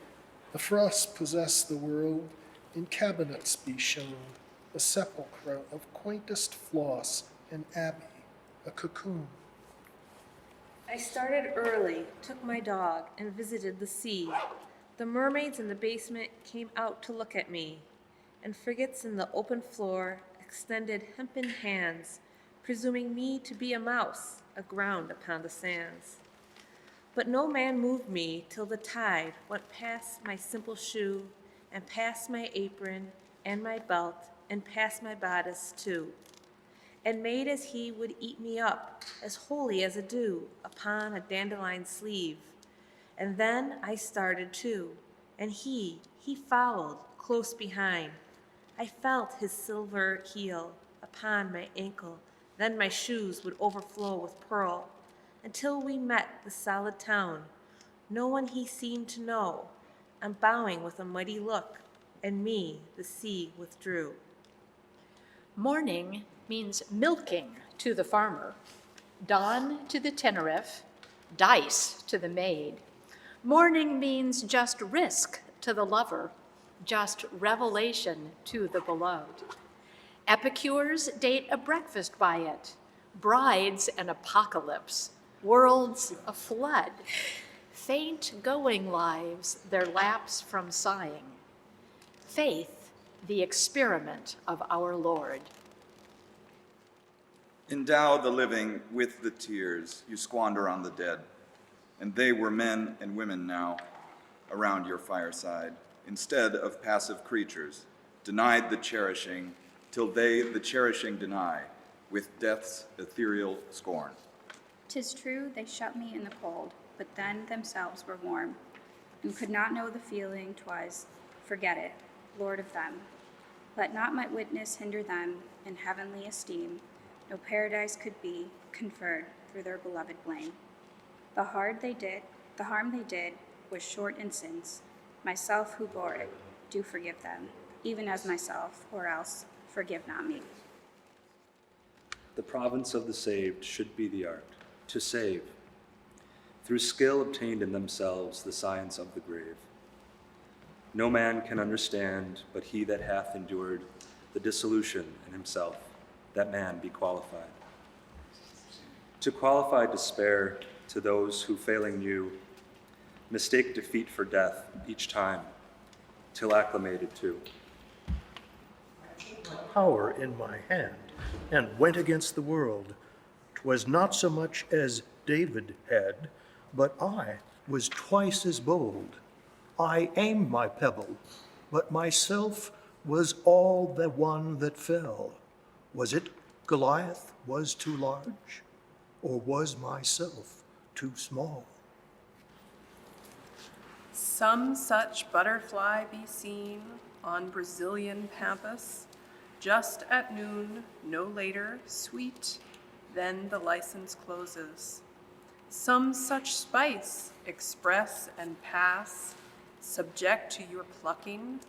the frost possess the world, in cabinets be shown a sepulchre of quaintest floss and abbey, a cocoon. I started early, took my dog, and visited the sea. The mermaids in the basement came out to look at me, and frigates in the open floor extended hempen hands, presuming me to be a mouse aground upon the sands. But no man moved me till the tide went past my simple shoe, and past my apron, and my belt, and past my bodice too, and made as he would eat me up, as holy as a dew upon a dandelion sleeve. And then I started too, and he followed close behind. I felt his silver heel upon my ankle, then my shoes would overflow with pearl, until we met the solid town. No one he seemed to know. I'm bowing with a mighty look, and me the sea withdrew. Morning means milking to the farmer, dawn to the Tenerife, dice to the maid. Morning means just risk to the lover, just revelation to the beloved. Epicures date a breakfast by it, brides an apocalypse, worlds a flood. Faint going lives their lapse from sighing. Faith, the experiment of our Lord. Endow the living with the tears you squander on the dead, and they were men and women now around your fireside, instead of passive creatures, denied the cherishing till they the cherishing deny, with death's ethereal scorn. 'Tis true they shut me in the cold, but then themselves were warm, and could not know the feeling 'twas. Forget it, Lord of them. Let not my witness hinder them in heavenly esteem. No paradise could be conferred through their beloved blame. The harm they did was short in sins. Myself who bore it, do forgive them, even as myself, or else forgive not me. The province of the saved should be the art, to save, through skill obtained in themselves the science of the grave. No man can understand but he that hath endured the dissolution in himself, that man be qualified. To qualify despair to those who failing you, mistake defeat for death each time, till acclimated to. Power in my hand, and went against the world. 'Twas not so much as David had, but I was twice as bold. I aimed my pebble, but myself was all the one that fell. Was it Goliath was too large, or was myself too small? Some such butterfly be seen on Brazilian pampas, just at noon, no later, sweet, then the license closes. Some such spice express and pass, subject to your plucking,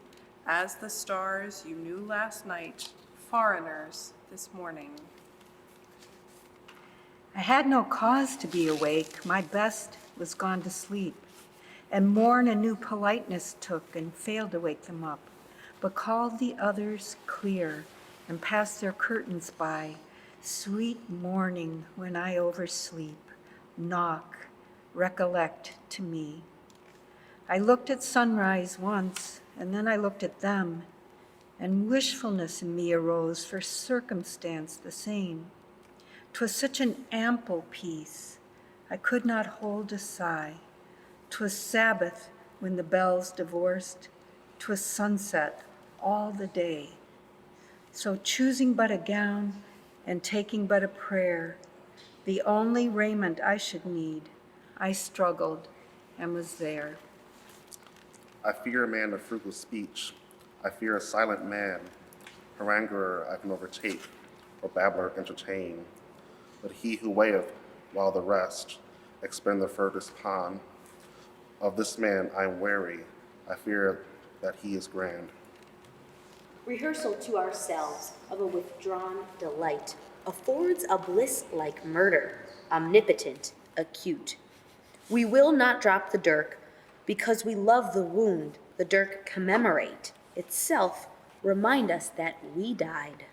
as the stars you knew last night, foreigners this morning. I had no cause to be awake, my best was gone to sleep, and morn a new politeness took and failed to wake them up, but called the others clear and passed their curtains by. Sweet morning, when I oversleep, knock, recollect to me. I looked at sunrise once, and then I looked at them, and wishfulness in me arose for circumstance the same. 'Twas such an ample peace, I could not hold a sigh. 'Twas Sabbath when the bells divorced, 'twas sunset all the day. So choosing but a gown and taking but a prayer, the only raiment I should need, I struggled and was there. I fear a man of frugal speech. I fear a silent man, haranguer I can overtake, or babbler entertain. But he who weigheth while the rest expend the furthest pond, of this man I am wary. I fear that he is grand. Rehearsal to ourselves of a withdrawn delight affords a bliss like murder, omnipotent, acute. We will not drop the dirk, because we love the wound the dirk commemorate. itself remind us that we died.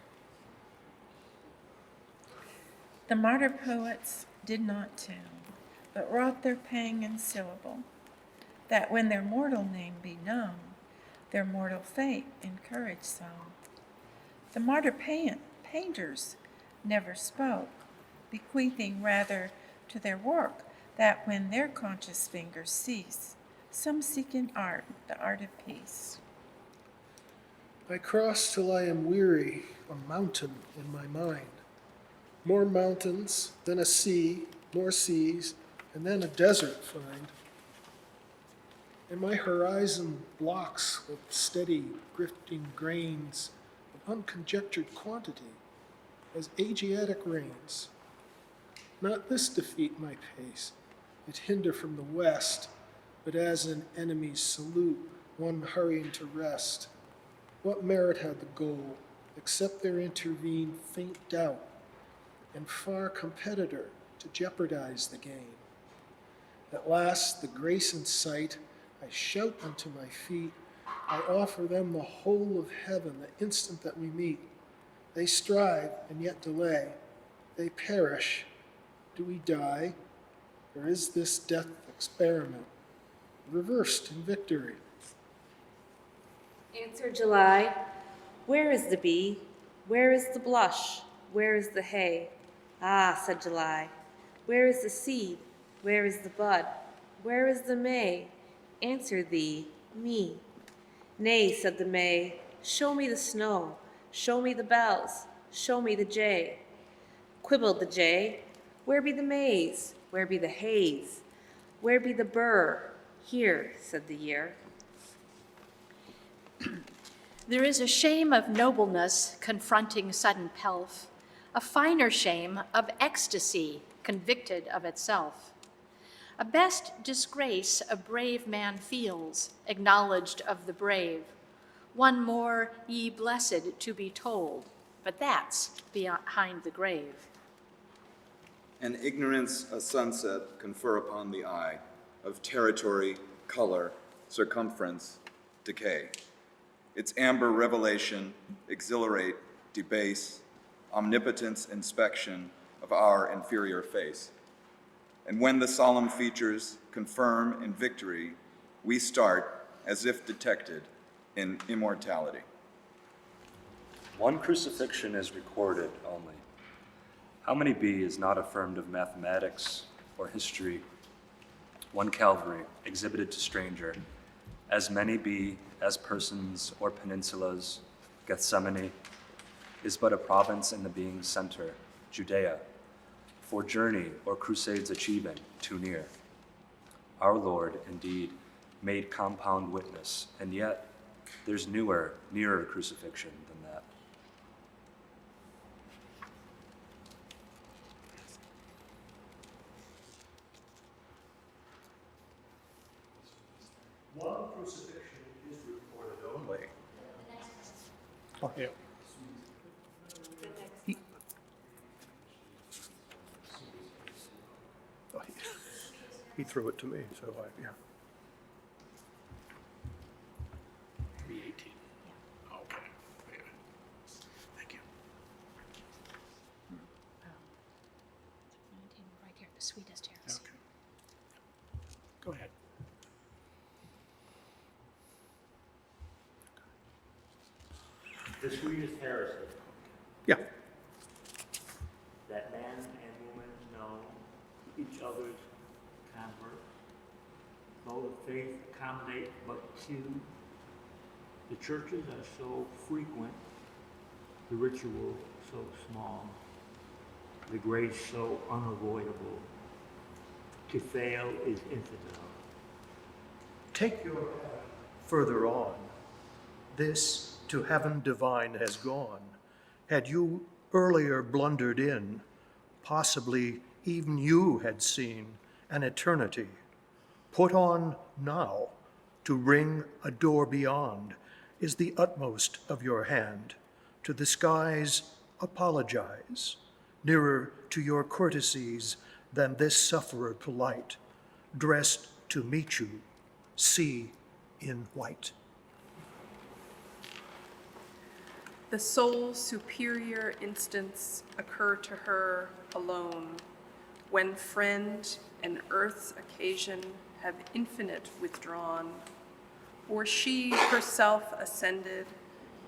The martyr poets did not tell, but wrought their pang in syllable, that when their mortal name be known, their mortal fate in courage sown. The martyr painters never spoke, bequeathing rather to their work that when their conscious fingers cease, some seek in art the art of peace. I cross till I am weary, a mountain in my mind. More mountains, then a sea, more seas, and then a desert find. And my horizon blocks with steady, drifting grains of unconjectured quantity, as Asiatic rains. Not this defeat my pace, it hinder from the west, but as an enemy's salute, one hurrying to rest. What merit had the goal, except there intervene faint doubt, and far competitor to jeopardize the gain? At last, the grace in sight, I shout unto my feet, I offer them the whole of heaven the instant that we meet. They strive and yet delay, they perish. Do we die, or is this death experiment reversed in victory? Answered July, where is the bee? Where is the blush? Where is the hay? Ah, said July, where is the seed? Where is the bud? Where is the May? Answer thee, me. Nay, said the May, show me the snow, show me the bells, show me the jay. Quibbled the jay, where be the maize? Where be the haze? Where be the burr? Here, said the year. There is a shame of nobleness confronting sudden pelf, a finer shame of ecstasy convicted of itself. A best disgrace a brave man feels, acknowledged of the brave, one more ye blessed to be told, but that's behind the grave. And ignorance a sunset confer upon the eye of territory, color, circumference, decay. Its amber revelation exhilarate, debase, omnipotence inspection of our inferior face. And when the solemn features confirm in victory, we start as if detected in immortality. One crucifixion is recorded only. How many be is not affirmed of mathematics or history? One Calvary exhibited to stranger, as many be as persons or peninsulas. Gethsemane is but a province in the being's center, Judea, for journey or crusades achieving too near. Our Lord, indeed, made compound witness, and yet there's nearer crucifixion than that. One crucifixion is recorded only. Oh, yeah. He threw it to me, so yeah. 318. Okay. Yeah. Thank you. Right here, the sweetest hairs. Okay. Go ahead. The sweetest heresy. Yeah. That man and woman know each other's converse. Though the faith accommodate but few, the churches are so frequent, the ritual so small, the grace so unavoidable. To fail is infidel. Take your path further on. This to heaven divine has gone. Had you earlier blundered in, possibly even you had seen an eternity. Put on now to ring a door beyond is the utmost of your hand. To the skies apologize, nearer to your courtesies than this sufferer polite, dressed to meet you, see in white. The sole superior instants occur to her alone, when friend and earth's occasion have infinite withdrawn, or she herself ascended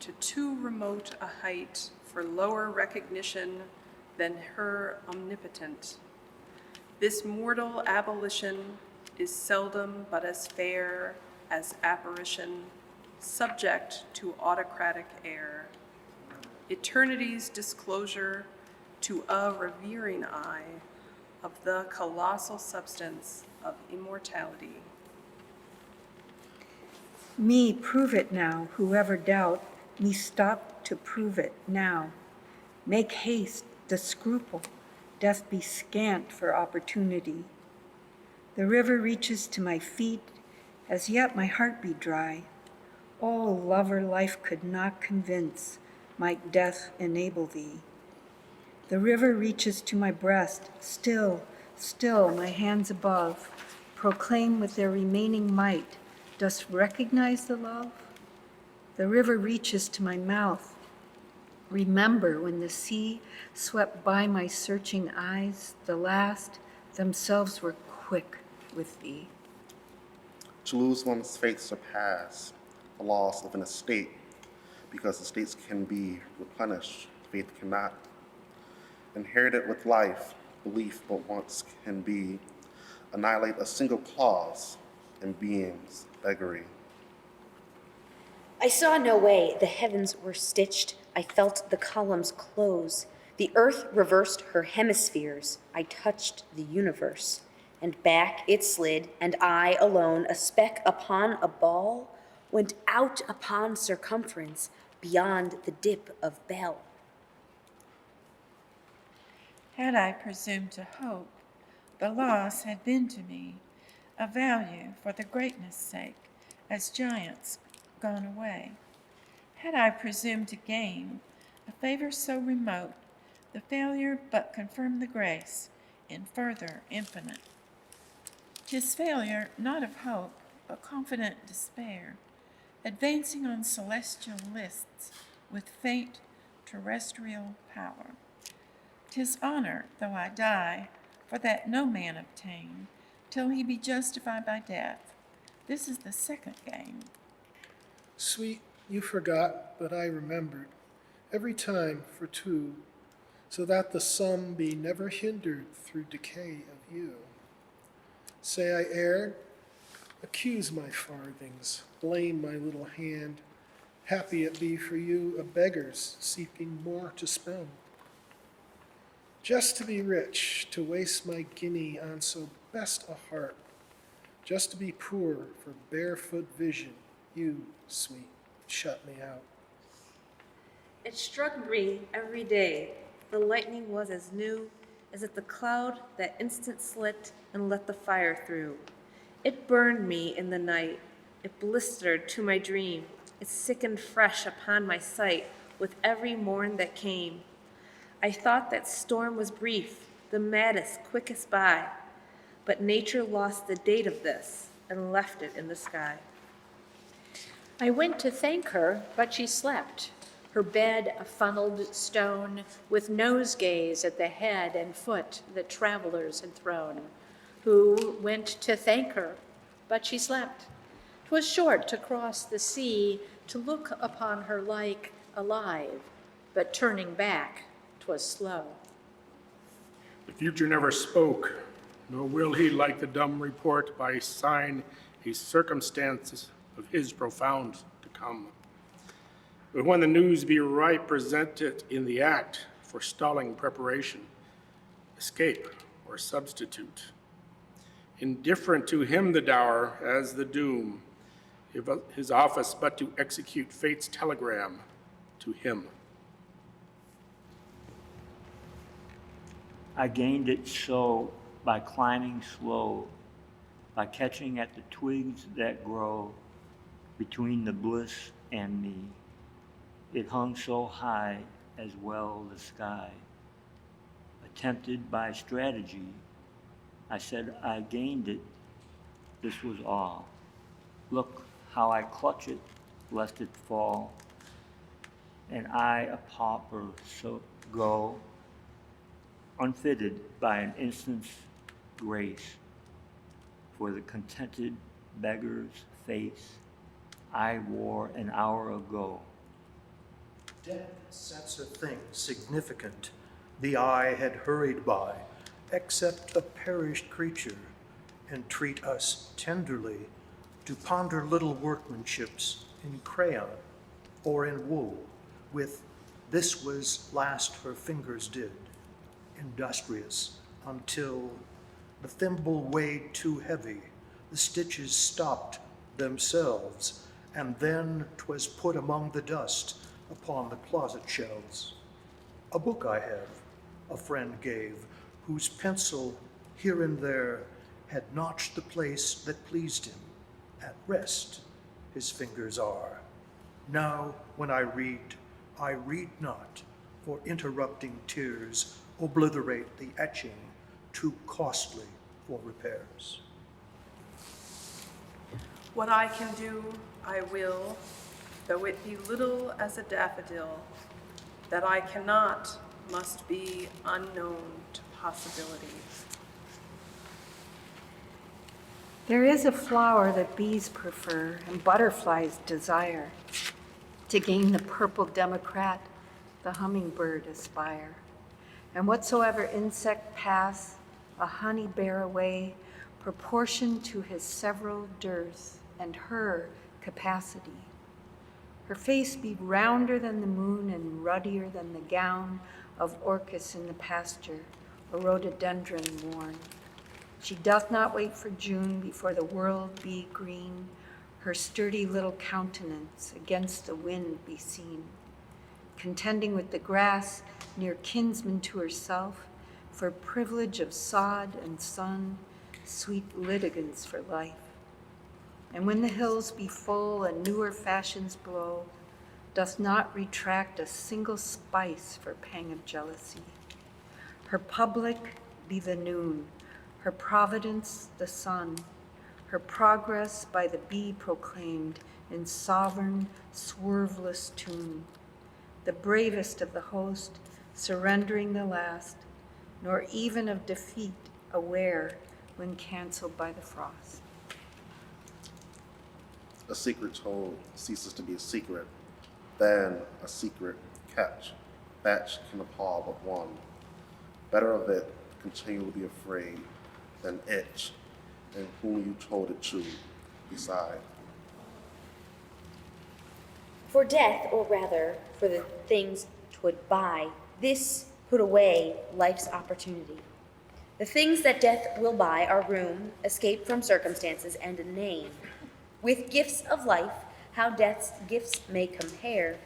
to too remote a height for lower recognition than her omnipotent. This mortal abolition is seldom but as fair as apparition, subject to autocratic air. Eternity's disclosure to a revering eye of the colossal substance of immortality. Me, prove it now, whoever doubt, me stop to prove it now. Make haste, the scruple, death be scant for opportunity. The river reaches to my feet, as yet my heart be dry. Oh, lover life could not convince, might death enable thee. The river reaches to my breast, still, still, my hands above, proclaim with their remaining might, dost recognize the love? The river reaches to my mouth. Remember when the sea swept by my searching eyes, the last themselves were quick with thee. To lose one's faith surpass the loss of an estate, because estates can be replenished, faith cannot. Inherited with life, belief but once can be, annihilate a single clause in being's beggary. I saw no way the heavens were stitched. I felt the columns close. The earth reversed her hemispheres. I touched the universe. And back it slid, and I alone, a speck upon a ball, went out upon circumference beyond the dip of bell. Had I presumed to hope, the loss had been to me a value for the greatness' sake, as giants gone away. Had I presumed to gain a favor so remote, the failure but confirmed the grace in further infinite. 'Tis failure not of hope, but confident despair, advancing on celestial lists with faint terrestrial power. 'Tis honor, though I die, for that no man obtain, till he be justified by death. This is the second gain. Sweet, you forgot, but I remembered, every time for two, so that the sum be never hindered through decay of you. Say I erred, accuse my farthings, blame my little hand, happy it be for you, a beggar's seeking more to spend. Just to be rich, to waste my guinea on so best a heart, just to be poor for barefoot vision, you, sweet, shut me out. It struck me every day. The lightning was as new as if the cloud that instant slit and let the fire through. It burned me in the night. It blistered to my dream. It sickened fresh upon my sight with every morn that came. I thought that storm was brief, the maddest, quickest by, but nature lost the date of this and left it in the sky. I went to thank her, but she slept, her bed a funneled stone, with nosegays at the head and foot that travelers had thrown. Who went to thank her, but she slept. 'Twas short to cross the sea, to look upon her like alive, but turning back, 'twas slow. The future never spoke, nor will he, like the dumb report, by sign a circumstance of his profound to come. But when the news be ripe, present it in the act, forestalling preparation, escape or substitute. Indifferent to him the dower as the doom, his office but to execute fate's telegram to him. I gained it so by climbing slow, by catching at the twigs that grow between the bliss and me. It hung so high as well the sky. Attempted by strategy, I said I gained it, this was all. Look how I clutch it, lest it fall. and I a pauper, so go, unfitted by an instant's grace, for the contented beggar's face I wore an hour ago. Death sets a thing significant the eye had hurried by, except a perished creature, and treat us tenderly to ponder little workmanships in crayon or in wool, with "this was last her fingers did," industrious until the thimble weighed too heavy, the stitches stopped themselves, and then 'twas put among the dust upon the closet shelves. A book I have, a friend gave, whose pencil here and there had notched the place that pleased him. At rest his fingers are. Now when I read not, for interrupting tears obliterate the etching, too costly for repairs. What I can do, I will, though it be little as a daffodil. That I cannot must be unknown to possibility. There is a flower that bees prefer and butterflies desire. To gain the purple democrat, the hummingbird aspire. And whatsoever insect pass, a honey bear away, proportioned to his several dearth and her capacity. Her face be rounder than the moon and ruddier than the gown of orchis in the pasture, or rhododendron worn. She doth not wait for June before the world be green, her sturdy little countenance against the wind be seen, contending with the grass, near kinsman to herself, for privilege of sod and sun, sweet litigants for life. And when the hills be full and newer fashions blow, doth not retract a single spice for pang of jealousy. Her public be the noon, her providence the sun, her progress by the bee proclaimed in sovereign, swerveless tune, the bravest of the host, surrendering the last, nor even of defeat aware when canceled by the frost. A secret told ceases to be a secret, then a secret catch. Batch can appall but one. Better of it continue to be afraid than itch, and whom you told it to beside. For death, or rather for the things 'twould buy, this put away life's opportunity. The things that death will buy are room, escape from circumstances, and a name. With gifts of life, how death's gifts may compare,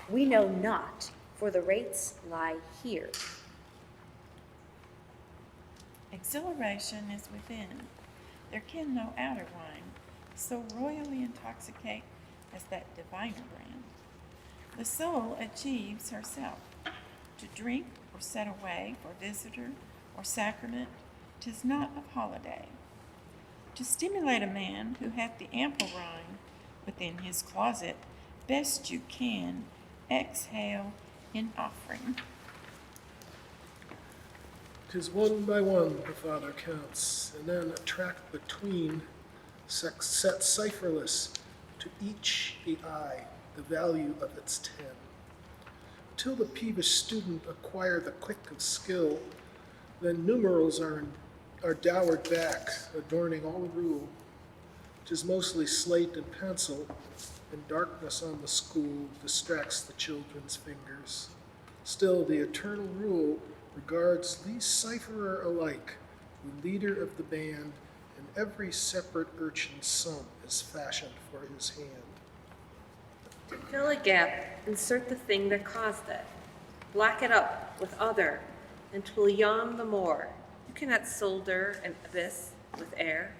we know not, for the rates lie here. Exhilaration is within. There can no outer wine so royally intoxicate as that diviner brand. The soul achieves herself. To drink or set away for visitor or sacrament, 'tis not of holiday. To stimulate a man who hath the ample wine within his closet, best you can exhale in offering. 'Tis one by one the Father counts, and then a tract between set cipherless to each the eye, the value of its 10. Till the peevish student acquire the quick of skill, then numerals are dowered back, adorning all rule. 'Tis mostly slate and pencil, and darkness on the school distracts the children's fingers. Still, the eternal rule regards least cipherer alike, the leader of the band, and every separate urchin's sum is fashioned for his hand. To fill a gap, insert the thing that caused it. Block it up with other, and 'twill yawn the more. You cannot solder an abyss with air.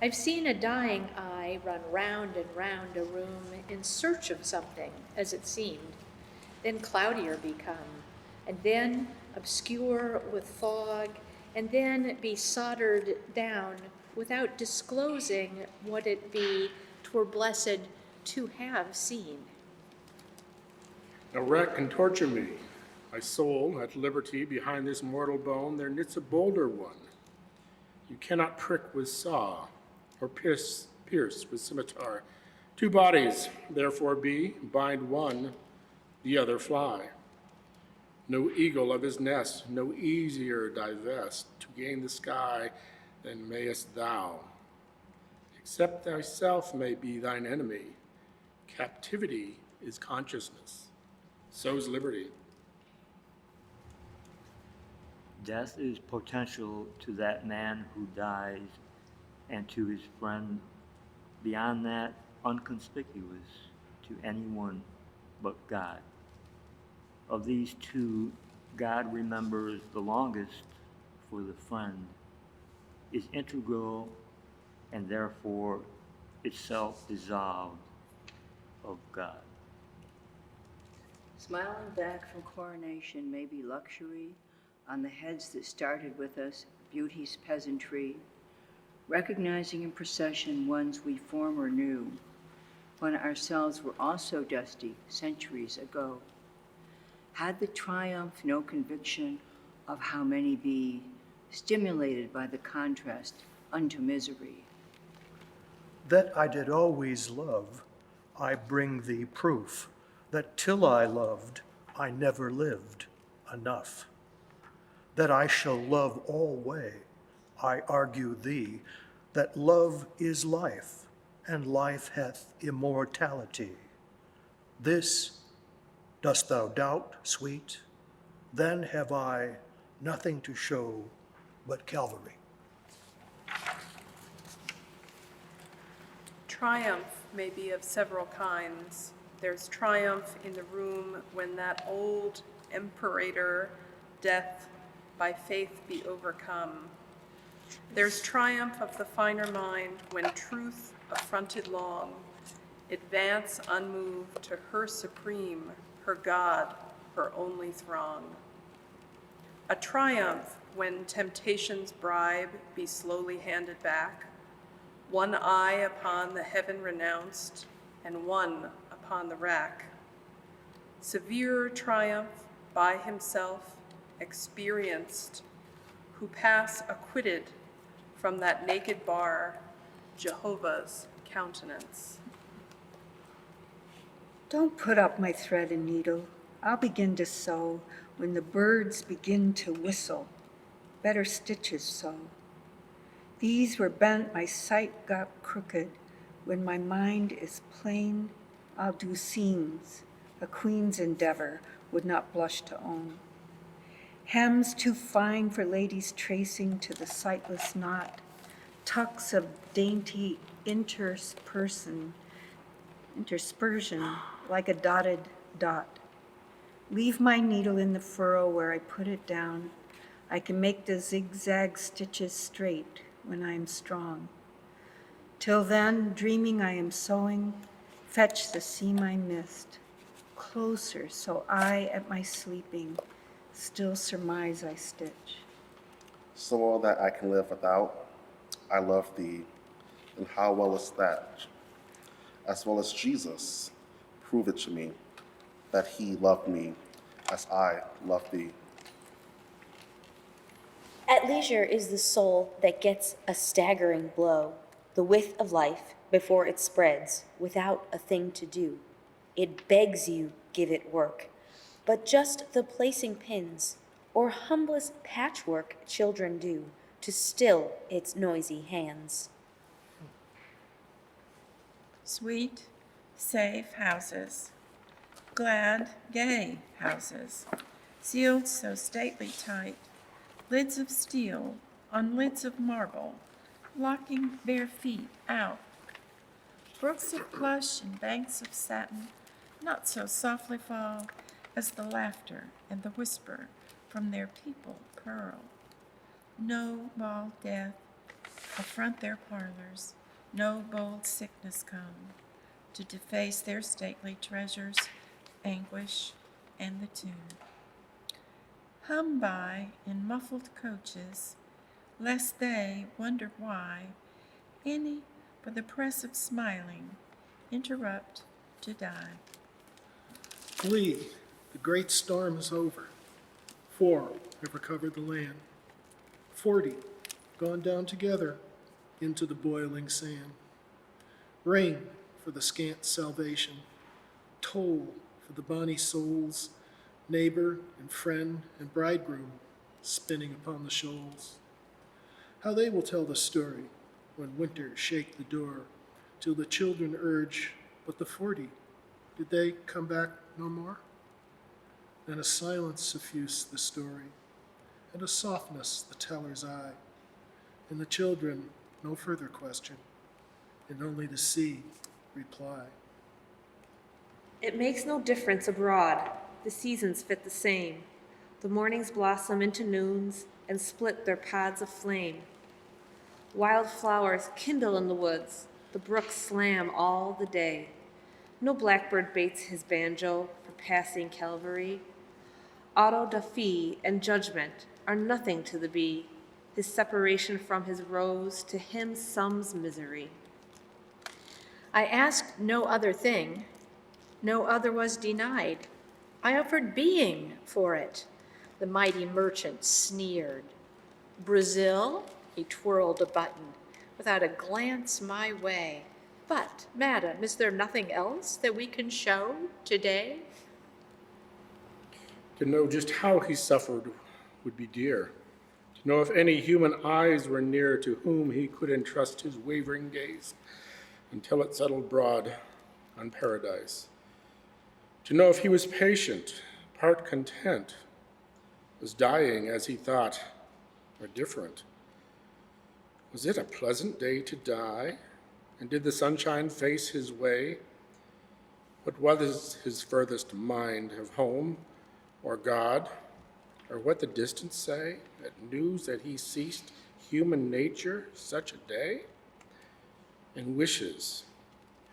I've seen a dying eye run round and round a room in search of something, as it seemed, then cloudier become, and then obscure with fog, and then be soldered down without disclosing what it be 'twere blessed to have seen. Now rack can torture me. My soul at liberty behind this mortal bone, there knits a bolder one. You cannot prick with saw, or pierce with scimitar. Two bodies, therefore, be, bind one, the other fly. No eagle of his nest, no easier divest to gain the sky than mayest thou. Except thyself may be thine enemy. Captivity is consciousness. So's liberty. Death is potential to that man who dies and to his friend. Beyond that, unconspicuous to anyone but God. Of these two, God remembers the longest, for the friend is integral and therefore itself dissolved of God. Smiling back from coronation may be luxury on the heads that started with us, beauty's peasantry, recognizing in procession ones we former knew, when ourselves were also dusty centuries ago. Had the triumph no conviction of how many be, stimulated by the contrast unto misery? That I did always love, I bring thee proof, that till I loved, I never lived enough. That I shall love alway, I argue thee, that love is life, and life hath immortality. This dost thou doubt, sweet? Then have I nothing to show but Calvary. Triumph may be of several kinds. There's triumph in the room when that old imperator, death, by faith be overcome. There's triumph of the finer mind when truth, affronted long, advance unmoved to her supreme, her God, her only throng. A triumph when temptation's bribe be slowly handed back, one eye upon the heaven renounced, and one upon the rack. Severe triumph by himself experienced, who pass acquitted from that naked bar, Jehovah's countenance. Don't put up my thread and needle. I'll begin to sew when the birds begin to whistle. Better stitches so. These were bent, my sight got crooked. When my mind is plain, I'll do seams a queen's endeavor would not blush to own. Hems too fine for ladies tracing to the sightless knot, tucks of dainty interspersion like a dotted dot. Leave my needle in the furrow where I put it down. I can make the zigzag stitches straight when I am strong. Till then, dreaming I am sewing, fetch the seam I missed. Closer, so I at my sleeping still surmise I stitch. So all that I can live without, I love thee, and how well is that? As well as Jesus, prove it to me, that he loved me as I love thee. At leisure is the soul that gets a staggering blow, the width of life before it spreads without a thing to do. It begs you give it work, but just the placing pins or humblest patchwork children do to still its noisy hands. Sweet, safe houses, glad, gay houses, sealed so stately tight, lids of steel on lids of marble, locking bare feet out. Brooks of plush and banks of satin, not so softly fall as the laughter and the whisper from their people purl. No bald death affront their parlors, no bold sickness come to deface their stately treasures, anguish and the tomb. Hum by in muffled coaches, lest they wonder why any but the press of smiling interrupt to die. Flee, the great storm is over. 4 have recovered the land. 40 gone down together into the boiling sand. Rain for the scant salvation. Toll for the bonny souls, neighbor and friend and bridegroom spinning upon the shoals. How they will tell the story when winter shake the door, till the children urge, but the 40, did they come back no more? Then a silence suffuse the story, and a softness the teller's eye, and the children no further question, and only the sea reply. It makes no difference abroad, the seasons fit the same. The mornings blossom into noons and split their pods of flame. Wild flowers kindle in the woods, the brooks slam all the day. No blackbird baits his banjo for passing Calvary. Auto da fe and judgment are nothing to the bee. His separation from his rose to him sums misery. I asked no other thing, no other was denied. I offered being for it. The mighty merchant sneered. Brazil, he twirled a button, without a glance my way. But, madam, is there nothing else that we can show today? To know just how he suffered would be dear. To know if any human eyes were near to whom he could entrust his wavering gaze until it settled broad on paradise. To know if he was patient, part content, was dying as he thought, or different. Was it a pleasant day to die? And did the sunshine face his way? What was his furthest mind of home, or God, or what the distance say, that news that he ceased human nature such a day? And wishes,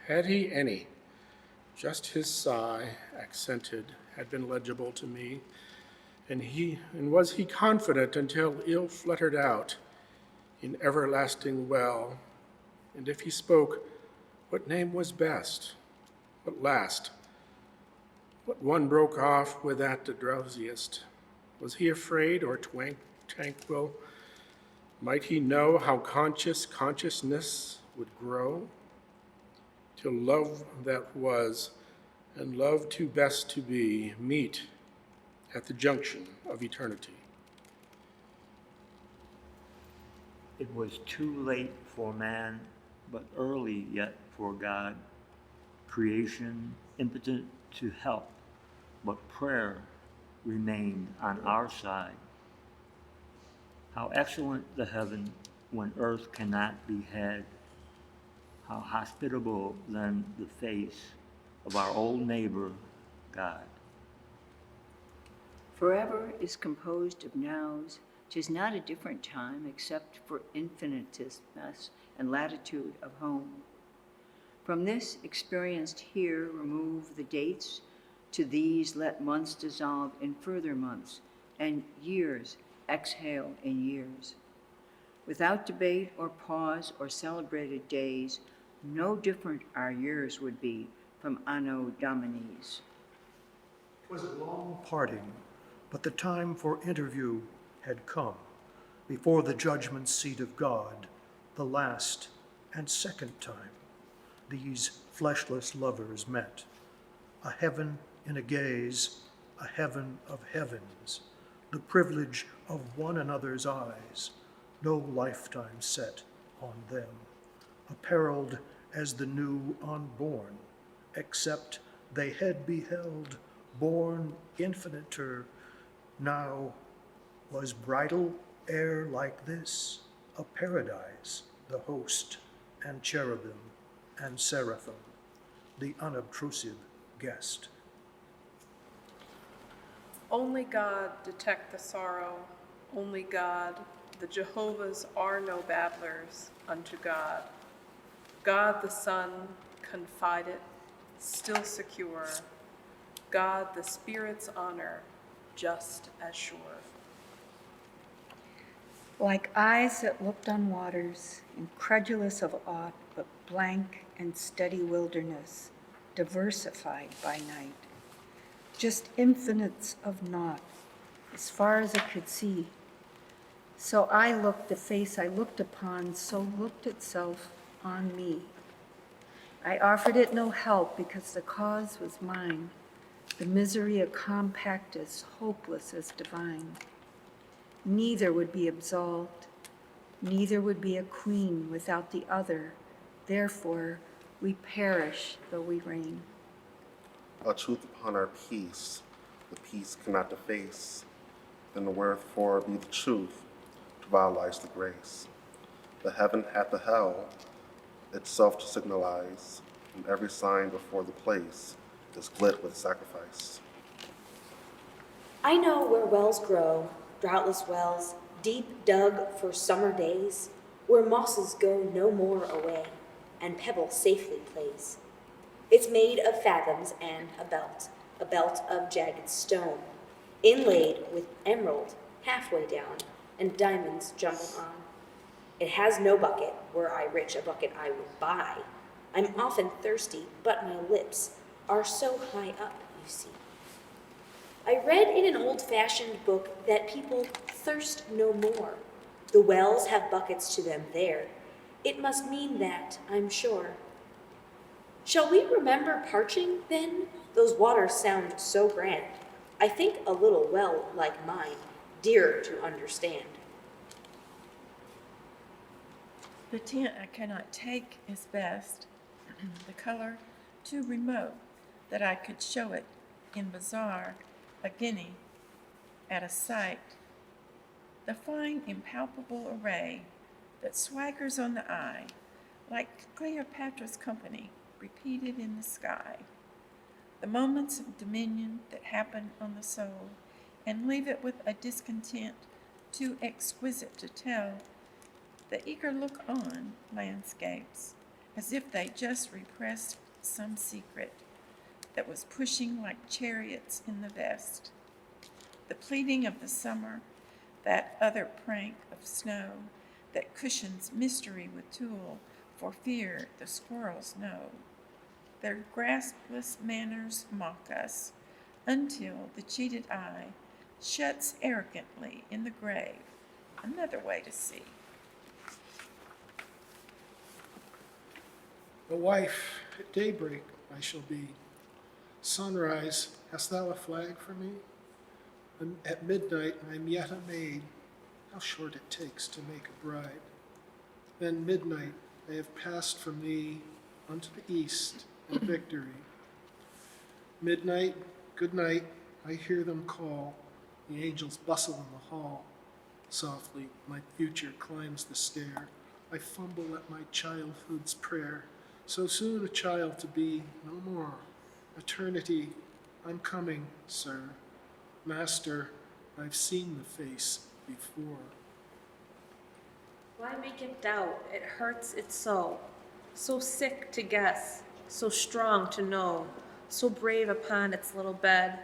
had he any? Just his sigh, accented, had been legible to me, and was he confident until ill fluttered out in everlasting well? And if he spoke, what name was best? What last? What one broke off with at the drowsiest? Was he afraid or tranquil? Might he know how consciousness would grow? Till love that was, and love too best to be, meet at the junction of eternity. It was too late for man, but early yet for God. Creation impotent to help, but prayer remained on our side. How excellent the heaven when earth cannot be had. How hospitable then the face of our old neighbor, God. Forever is composed of nows. 'Tis not a different time except for infiniteness and latitude of home. From this experienced here remove the dates, to these let months dissolve in further months, and years exhale in years. Without debate or pause or celebrated days, no different our years would be from Anno Dominis. 'Twas a long parting, but the time for interview had come, before the judgment seat of God, the last and second time these fleshless lovers met. A heaven in a gaze, a heaven of heavens, the privilege of one another's eyes, no lifetime set on them, apparelled as the new unborn, except they had beheld, born infiniter, now was bridal air like this, a paradise, the host, and cherubim, and seraphim, the unobtrusive guest. Only God detect the sorrow, only God, the Jehovahs are no babblers unto God. God the Son, confided, still secure. God the Spirit's honor, just as sure. Like eyes that looked on waters, incredulous of aught but blank and steady wilderness, diversified by night. just infinites of naught, as far as I could see. So I looked, the face I looked upon, so looked itself on me. I offered it no help because the cause was mine, the misery a compact as hopeless as divine. Neither would be absolved, neither would be a queen without the other, therefore we perish though we reign. A truth upon our peace, the peace cannot deface, then wherefore be the truth, to violize the grace. The heaven hath the hell, itself to signalize, and every sign before the place is glit with sacrifice. I know where wells grow, droughtless wells, deep dug for summer days, where mosses go no more away, and pebble safely plays. It's made of fathoms and a belt of jagged stone, inlaid with emerald halfway down, and diamonds jumbled on. It has no bucket, were I rich a bucket I would buy. I'm often thirsty, but my lips are so high up, you see. I read in an old-fashioned book that people thirst no more. The wells have buckets to them there. It must mean that, I'm sure. Shall we remember parching, then? Those waters sound so grand. I think a little well like mine, dearer to understand. The tint I cannot take is best, the color too remote that I could show it in bazaar, a guinea, at a sight. The fine impalpable array that swaggers on the eye, like Cleopatra's company, repeated in the sky. The moments of dominion that happen on the soul and leave it with a discontent too exquisite to tell. The eager look on landscapes as if they just repressed some secret that was pushing like chariots in the vest. The pleading of the summer, that other prank of snow that cushions mystery with tulle for fear the squirrels know. Their graspless manners mock us until the cheated eye shuts arrogantly in the grave. Another way to see. A wife at daybreak I shall be. Sunrise, hast thou a flag for me? And at midnight I am yet a maid. How short it takes to make a bride. Then midnight I have passed from thee unto the east and victory. Midnight, good night, I hear them call. The angels bustle in the hall. Softly my future climbs the stair. I fumble at my childhood's prayer. So soon a child to be, no more. Eternity, I'm coming, sir. Master, I've seen the face before. Why make it doubt? It hurts it so. So sick to guess, so strong to know, so brave upon its little bed,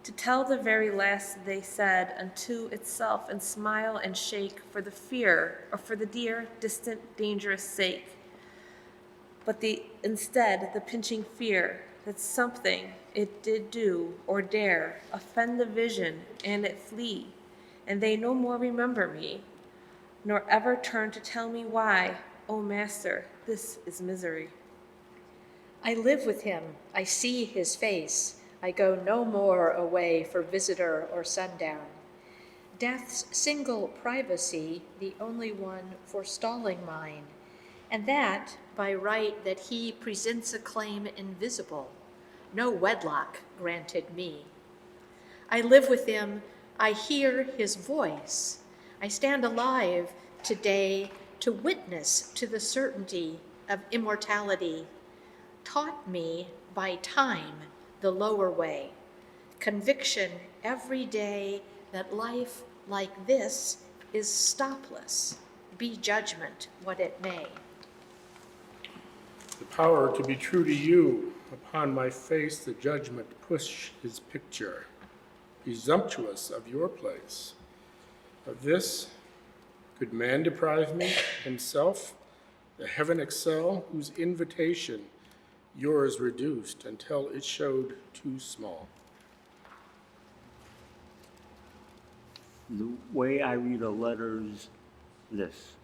to tell the very last they said unto itself and smile and shake for the fear or for the dear, distant, dangerous sake. But instead, the pinching fear that something it did do or dare offend the vision and it flee, and they no more remember me, nor ever turn to tell me why, O Master, this is misery. I live with him, I see his face, I go no more away for visitor or sundown. Death's single privacy, the only one forestalling mine, and that by right that he presents a claim invisible, no wedlock granted me. I live with him, I hear his voice, I stand alive today to witness to the certainty of immortality, taught me by time the lower way, conviction every day that life like this is stopless, be judgment what it may. The power to be true to you, upon my face the judgment push his picture, presumptuous of your place. Of this could man deprive me himself, the heaven excel, whose invitation yours reduced until it showed too small. The way I read a letter is this.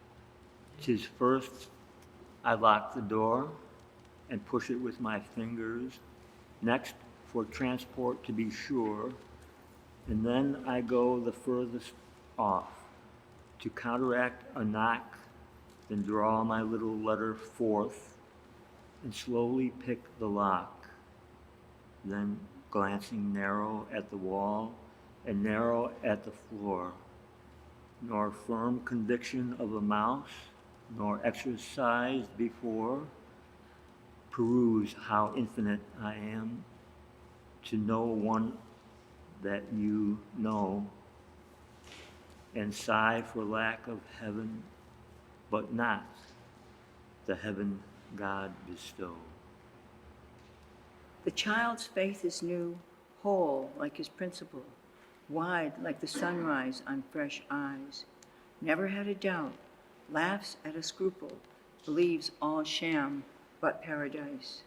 'Tis first I lock the door and push it with my fingers. Next, for transport to be sure. And then I go the furthest off to counteract a knock, then draw my little letter forth and slowly pick the lock. Then glancing narrow at the wall and narrow at the floor, nor firm conviction of a mouse, nor exercised before, peruse how infinite I am, to know one that you know, and sigh for lack of heaven, but not the heaven God bestow. The child's faith is new, whole like his principle, wide like the sunrise on fresh eyes. Never had a doubt, laughs at a scruple, believes all sham but paradise.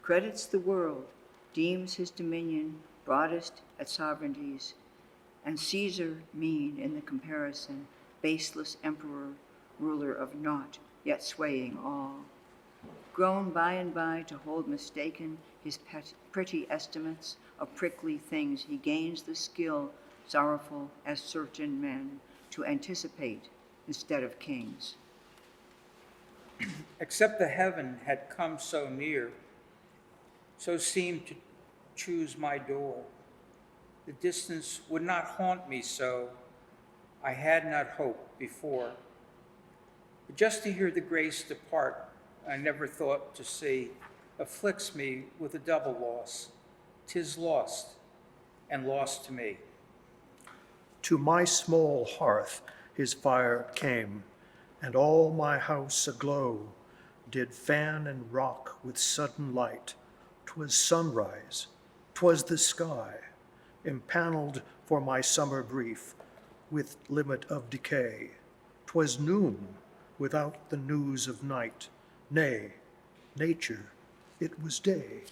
Credits the world, deems his dominion broadest at sovereignties, and Caesar mean in the comparison, baseless emperor, ruler of naught, yet swaying all. Grown by and by to hold mistaken his pretty estimates of prickly things, he gains the skill, sorrowful as certain men, to anticipate instead of kings. Except the heaven had come so near, so seemed to choose my door. The distance would not haunt me so, I had not hoped before. But just to hear the grace depart, I never thought to see, afflicts me with a double loss. 'Tis lost, and lost to me. To my small hearth his fire came, and all my house aglow did fan and rock with sudden light. 'Twas sunrise, 'twas the sky, empaneled for my summer grief with limit of decay. 'Twas noon without the news of night, nay, nature, it was day.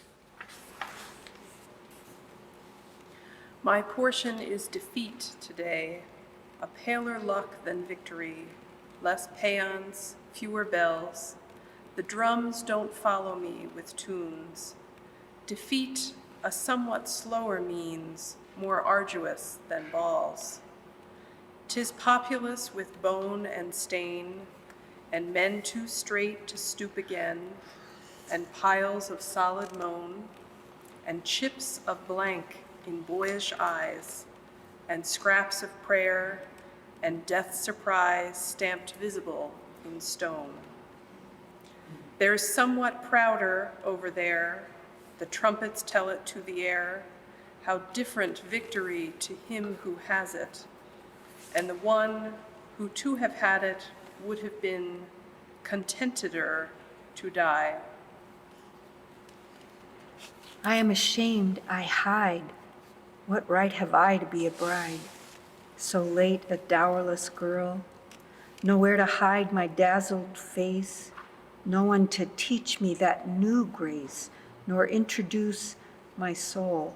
My portion is defeat today, a paler luck than victory, less paeans, fewer bells. The drums don't follow me with tunes. Defeat, a somewhat slower means, more arduous than balls. 'Tis populous with bone and stain, and men too straight to stoop again, and piles of solid moan, and chips of blank in boyish eyes, and scraps of prayer, and death's surprise stamped visible in stone. There's somewhat prouder over there, the trumpets tell it to the air, how different victory to him who has it, and the one who to have had it would have been contenteder to die. I am ashamed, I hide. What right have I to be a bride? So late a dowerless girl, nowhere to hide my dazzled face, no one to teach me that new grace, nor introduce my soul.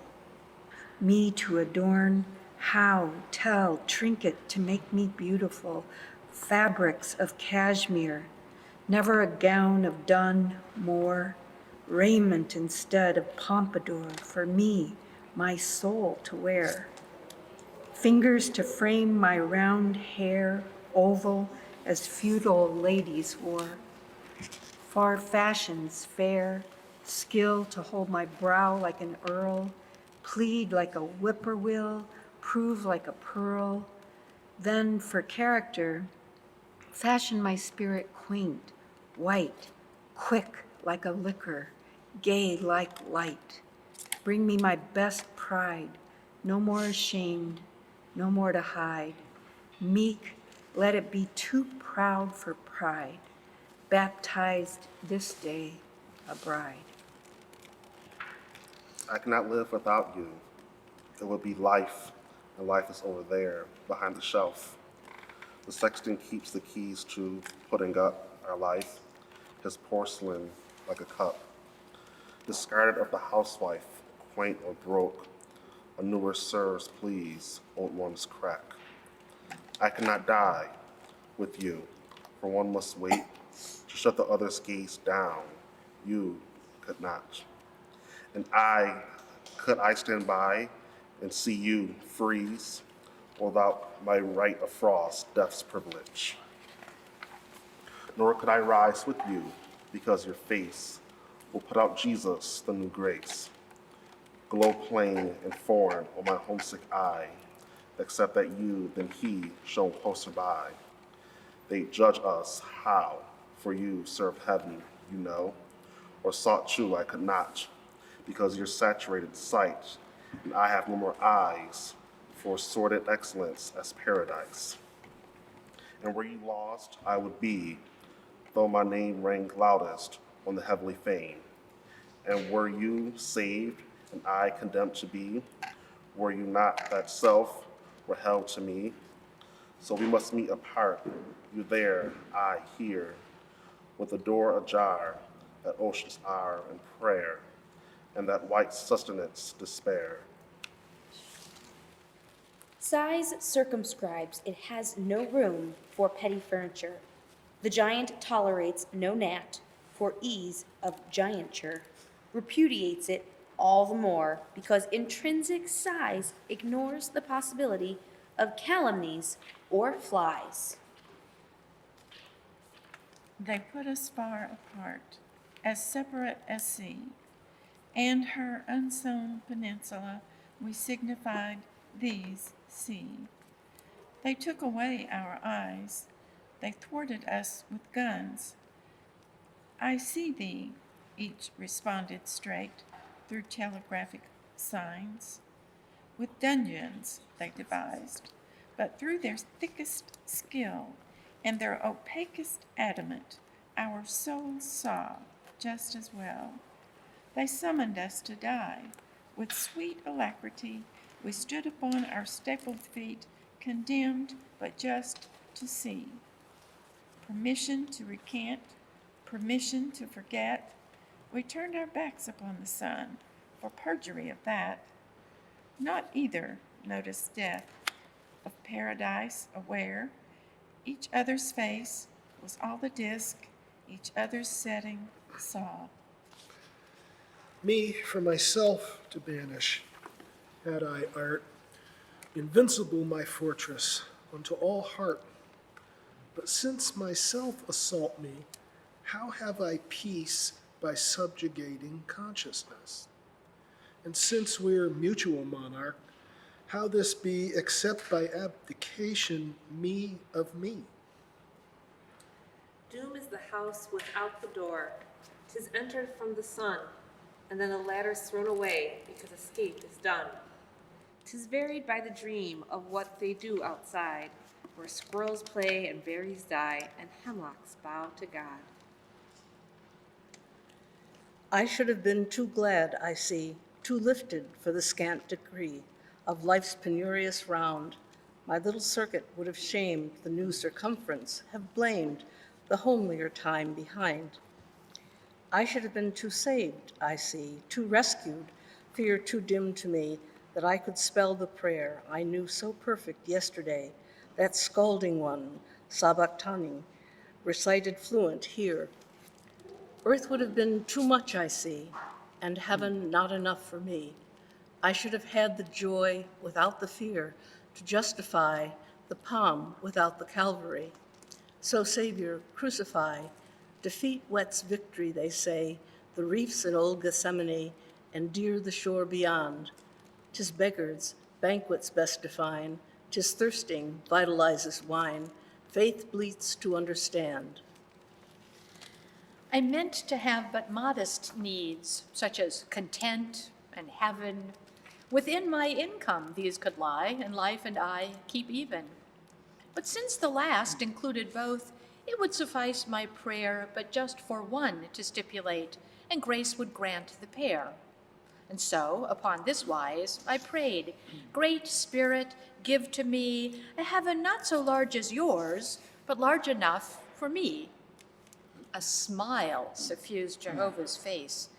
Me to adorn, how, tell, trinket to make me beautiful, fabrics of cashmere, never a gown of dun more, raiment instead of pompadour for me, my soul to wear. Fingers to frame my round hair, oval as feudal ladies wore. Far fashions fair, skill to hold my brow like an earl, plead like a whippoorwill, prove like a pearl. Then for character, fashion my spirit quaint, white, quick like a liquor, gay like light. Bring me my best pride, no more ashamed, no more to hide. Meek, let it be too proud for pride. Baptized this day a bride. I cannot live without you. It would be life, and life is over there, behind the shelf. The sexton keeps the keys to putting up our life, his porcelain like a cup. Discarded of the housewife, quaint or broke, a newer serves please, old ones crack. I cannot die with you, for one must wait to shut the other's gaze down. You could not. And could I stand by and see you freeze without my right of frost, death's privilege? Nor could I rise with you, because your face will put out Jesus, the new grace, glow plain and foreign on my homesick eye, except that you, then he, shone closer by. They judge us how, for you served heaven, you know, or sought true I could not, because your saturated sight, and I have no more eyes for sordid excellence as paradise. And were you lost, I would be, though my name rang loudest on the heavenly fame. And were you saved, and I condemned to be, were you not that self were held to me? So we must meet apart, you there, I here, with the door ajar, that ocean's hour and prayer, and that white sustenance despair. Size circumscribes, it has no room for petty furniture. The giant tolerates no gnat for ease of gianture, repudiates it all the more because intrinsic size ignores the possibility of calumnies or flies. They put us far apart, as separate as sea, and her unsown peninsula we signified these see. They took away our eyes, they thwarted us with guns. I see thee, each responded straight through telegraphic signs. With dungeons they devised, but through their thickest skill and their opacest adamant, our souls saw just as well. They summoned us to die. With sweet alacrity, we stood upon our stapled feet, condemned but just to see. Permission to recant, permission to forget. We turned our backs upon the sun, for perjury of that. Not either noticed death. Of paradise aware, each other's face was all the disk, each other's setting saw. Me for myself to banish, had I art, invincible my fortress unto all heart. But since myself assault me, how have I peace by subjugating consciousness? And since we're mutual monarch, how this be except by abdication me of me? Doom is the house without the door. 'Tis entered from the sun, and then the ladder's thrown away because escape is done. 'Tis varied by the dream of what they do outside, where squirrels play and berries die, and hemlocks bow to God. I should have been too glad, I see, too lifted for the scant decree of life's penurious round. My little circuit would have shamed the new circumference, have blamed the homelier time behind. I should have been too saved, I see, too rescued, fear too dim to me, that I could spell the prayer I knew so perfect yesterday, that scalding one, sabachthani, recited fluent here. Earth would have been too much, I see, and heaven not enough for me. I should have had the joy without the fear to justify the palm without the Calvary. So, Savior, crucify. Defeat wets victory, they say, the reefs in old Gethsemane, and dear the shore beyond. 'Tis beggars, banquets best define. 'Tis thirsting, vitalizes wine. Faith bleats to understand. I meant to have but modest needs, such as content and heaven. Within my income these could lie, and life and I keep even. But since the last included both, it would suffice my prayer but just for one to stipulate, and grace would grant the pair. And so, upon this wise, I prayed, Great Spirit, give to me a heaven not so large as yours, but large enough for me. A smile suffused Jehovah's face.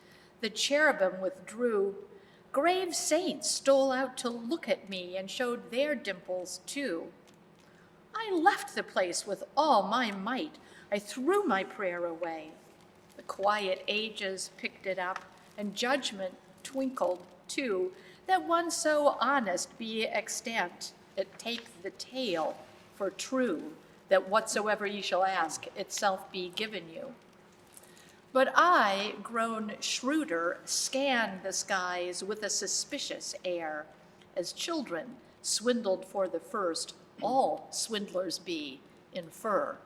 The cherubim withdrew. Grave saints stole out to look at me and showed their dimples too. I left the place with all my might. I threw my prayer away. The quiet ages picked it up, and judgment twinkled too, that one so honest be extant, it take the tale for true, that whatsoever ye shall ask, itself be given you. But I, grown shrewder, scan the skies with a suspicious air. As children, swindled for the first, all swindlers be, infer.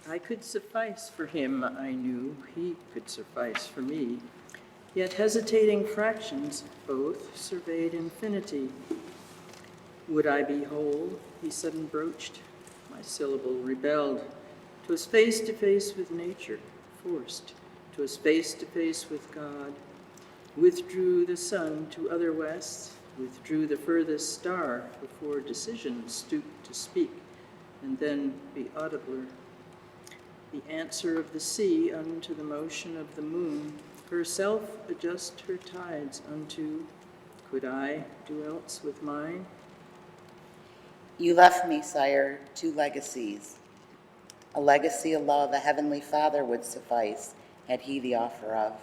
I could suffice for him, I knew, he could suffice for me. Yet hesitating fractions both surveyed infinity. Would I be whole, he sudden broached. My syllable rebelled. 'Twas face to face with nature, forced. 'Twas face to face with God. Withdrew the sun to other wests, withdrew the furthest star before decision stooped to speak, and then be audibler. The answer of the sea unto the motion of the moon, herself adjust her tides unto, could I do else with mine? You left me, sire, 2 legacies. A legacy of love a heavenly Father would suffice, had he the offer of.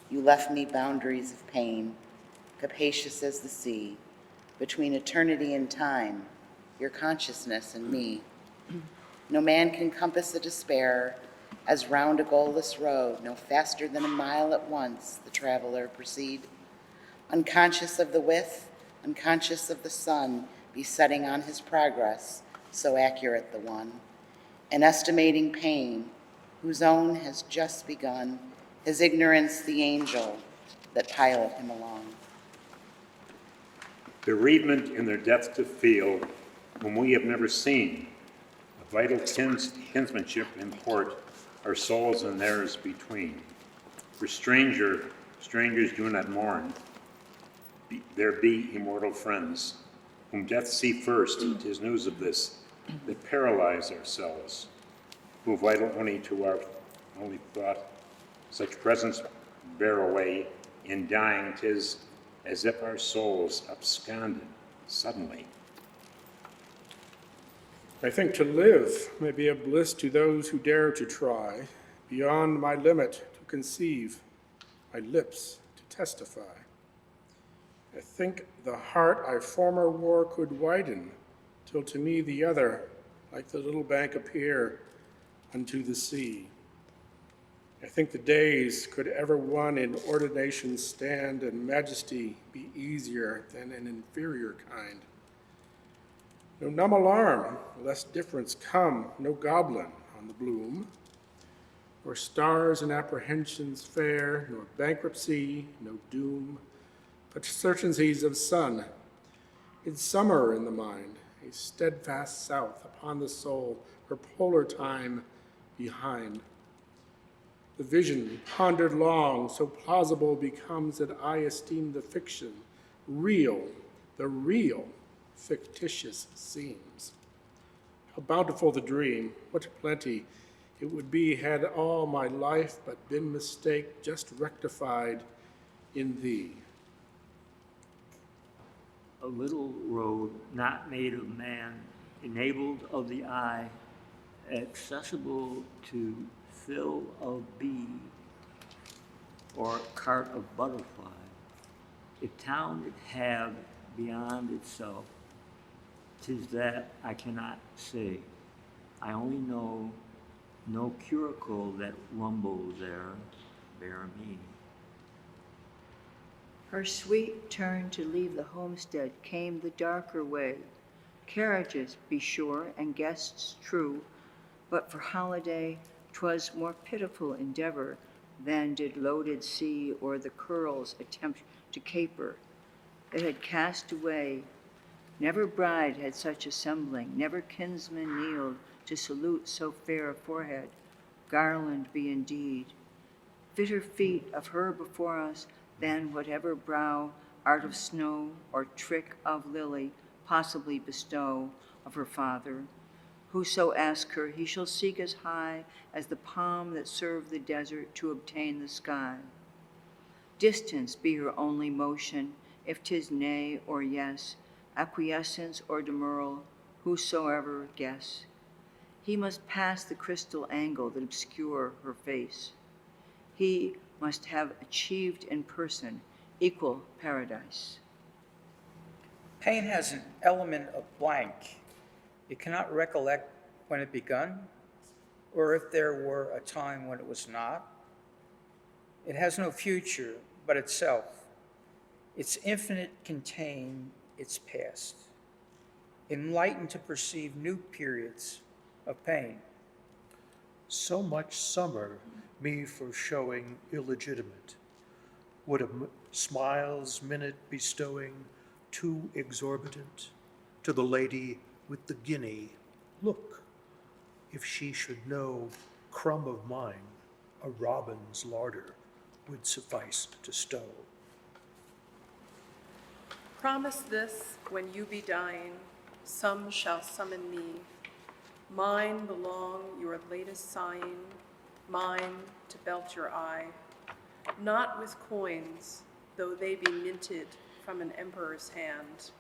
You left me boundaries of pain, capacious as the sea, between eternity and time, your consciousness and me. No man can compass the despair, as round a goalless road, no faster than a mile at once the traveler proceed. Unconscious of the width, unconscious of the sun besetting on his progress, so accurate the one, and estimating pain, whose own has just begun, his ignorance the angel that pilot him along. Bereavement in their death to feel, whom we have never seen, a vital kinsmanship import, our souls and theirs between. For strangers do not mourn, there be immortal friends, whom death see first, 'tis news of this, that paralyze ourselves, who vital only to our only thought, such presence bear away, in dying 'tis as if our souls absconded suddenly. I think to live may be a bliss to those who dare to try, beyond my limit to conceive, my lips to testify. I think the heart I former wore could widen, till to me the other, like the little bank appear unto the sea. I think the days could ever one in ordination stand, and majesty be easier than an inferior kind. No numb alarm, lest difference come, no goblin on the bloom, nor stars and apprehensions fair, nor bankruptcy, no doom, but certainties of sun, in summer in the mind, a steadfast south upon the soul, her polar time behind. The vision, pondered long, so plausible becomes that I esteem the fiction real, the real fictitious seems. How bountiful the dream, what plenty it would be had all my life but been mistake just rectified in thee. A little road not made of man, enabled of the eye, accessible to fill of bee or cart of butterfly. If town it have beyond itself, 'tis that I cannot say. I only know no curricle that rumbles there, bear me. Her sweet turn to leave the homestead came the darker way. Carriages, be sure, and guests true, but for holiday 'twas more pitiful endeavor than did loaded sea or the curls attempt to caper. It had cast away. Never bride had such assembling, never kinsman kneeled to salute so fair a forehead. Garland be indeed. Fitter feet of her before us than whatever brow, art of snow, or trick of lily possibly bestow of her father. Whoso ask her, he shall seek as high as the palm that served the desert to obtain the sky. Distance be her only motion, if 'tis nay or yes, acquiescence or demurral, whosoever guess. He must pass the crystal angle that obscure her face. He must have achieved in person equal paradise. Pain has an element of blank. It cannot recollect when it begun, or if there were a time when it was not. It has no future but itself. Its infinite contain its past. Enlightened to perceive new periods of pain. So much summer me for showing illegitimate. Would a smile's minute bestowing too exorbitant? To the lady with the guinea, look, if she should know crumb of mine, a robin's larder would suffice to stow. Promise this when you be dying, some shall summon me. Mine belong your latest sighing, mine to belt your eye. Not with coins, though they be minted from an emperor's hand.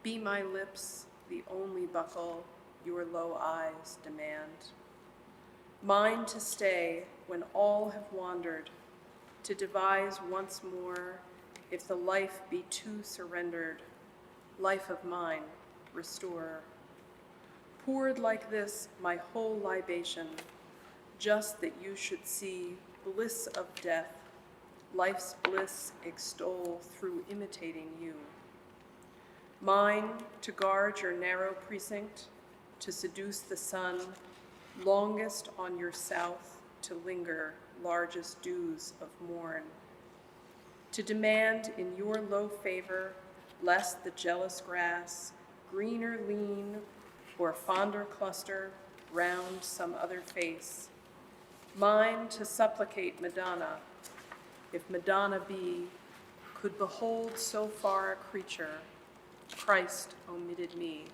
Be my lips the only buckle your low eyes demand. Mine to stay when all have wandered, to devise once more if the life be too surrendered, life of mine, restore. Poured like this my whole libation, just that you should see bliss of death, life's bliss extol through imitating you. Mine to guard your narrow precinct, to seduce the sun, longest on your south to linger largest dews of morn. To demand in your low favor, lest the jealous grass, greener lean, or fonder cluster round some other face. Mine to supplicate Madonna, if Madonna be, could behold so far a creature, Christ omitted me.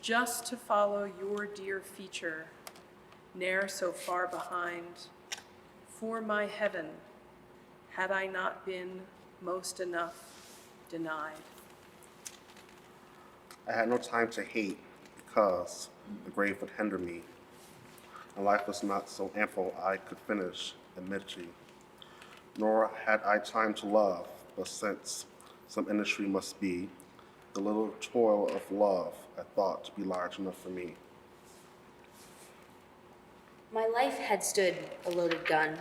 Just to follow your dear feature, ne'er so far behind, for my heaven, had I not been most enough denied. I had no time to hate because the grave would hinder me, and life was not so ample I could finish amid ye. Nor had I time to love, but since some industry must be, the little toil of love I thought to be large enough for me. My life had stood a loaded gun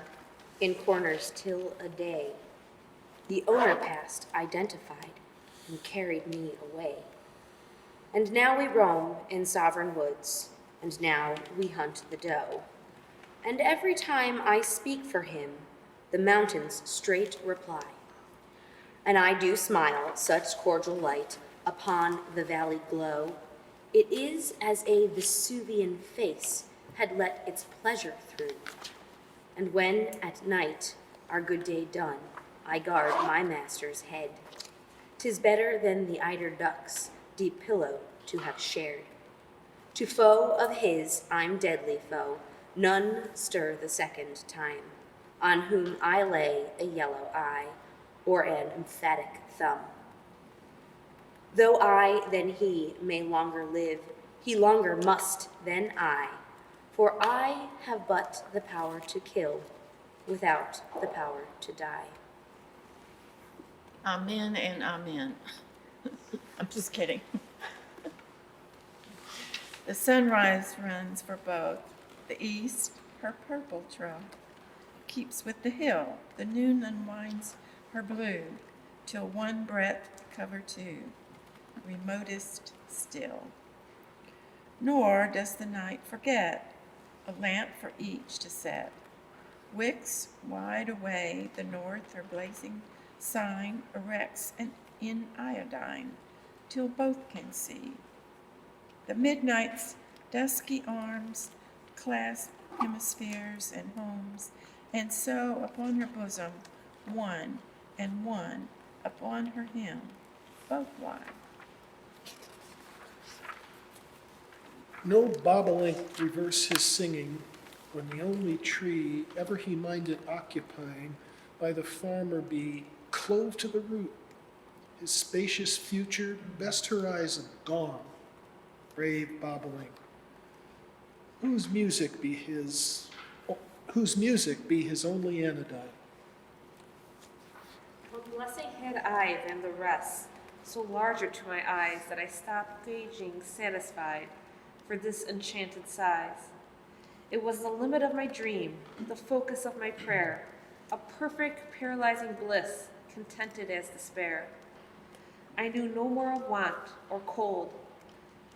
in corners till a day. The owner passed, identified, and carried me away. And now we roam in sovereign woods, and now we hunt the doe. And every time I speak for him, the mountains straight reply. And I do smile such cordial light upon the valley glow. It is as a Vesuvian face had let its pleasure through. And when at night, our good day done, I guard my master's head, 'tis better than the eider duck's deep pillow to have shared. To foe of his I'm deadly foe, none stir the second time, on whom I lay a yellow eye, or an emphatic thumb. Though I than he may longer live, he longer must than I, for I have but the power to kill, without the power to die. Amen and amen. I'm just kidding. The sunrise runs for both. The east, her purple trail, keeps with the hill. The noon unwinds her blue, till one breadth cover two, remotest still. Nor does the night forget a lamp for each to set. Wicks wide away the north her blazing sign erects in iodine, till both can see. The midnight's dusky arms clasp hemispheres and homes, and so upon her bosom one, and one upon her hem, both lie. No bobolink reverse his singing when the only tree ever he minded occupying by the farmer bee clove to the root, his spacious future, best horizon gone, brave bobbling. Whose music be his only anodyne? What blessing had I than the rest, so larger to my eyes that I stopped gauging satisfied for this enchanted size? It was the limit of my dream, the focus of my prayer, a perfect paralyzing bliss, contented as despair. I knew no more of want or cold,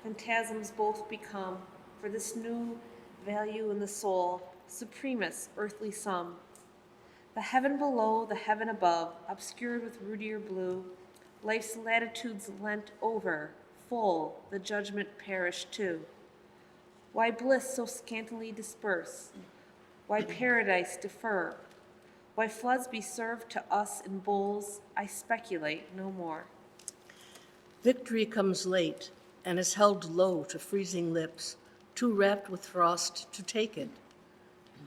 phantasms both become, for this new value in the soul, supremest earthly sum. The heaven below, the heaven above, obscured with ruddier blue, life's latitudes lent over, full, the judgment perished too. Why bliss so scantily disperse? Why paradise defer? Why floods be served to us in bowls? I speculate no more. Victory comes late and is held low to freezing lips, too wrapped with frost to take it.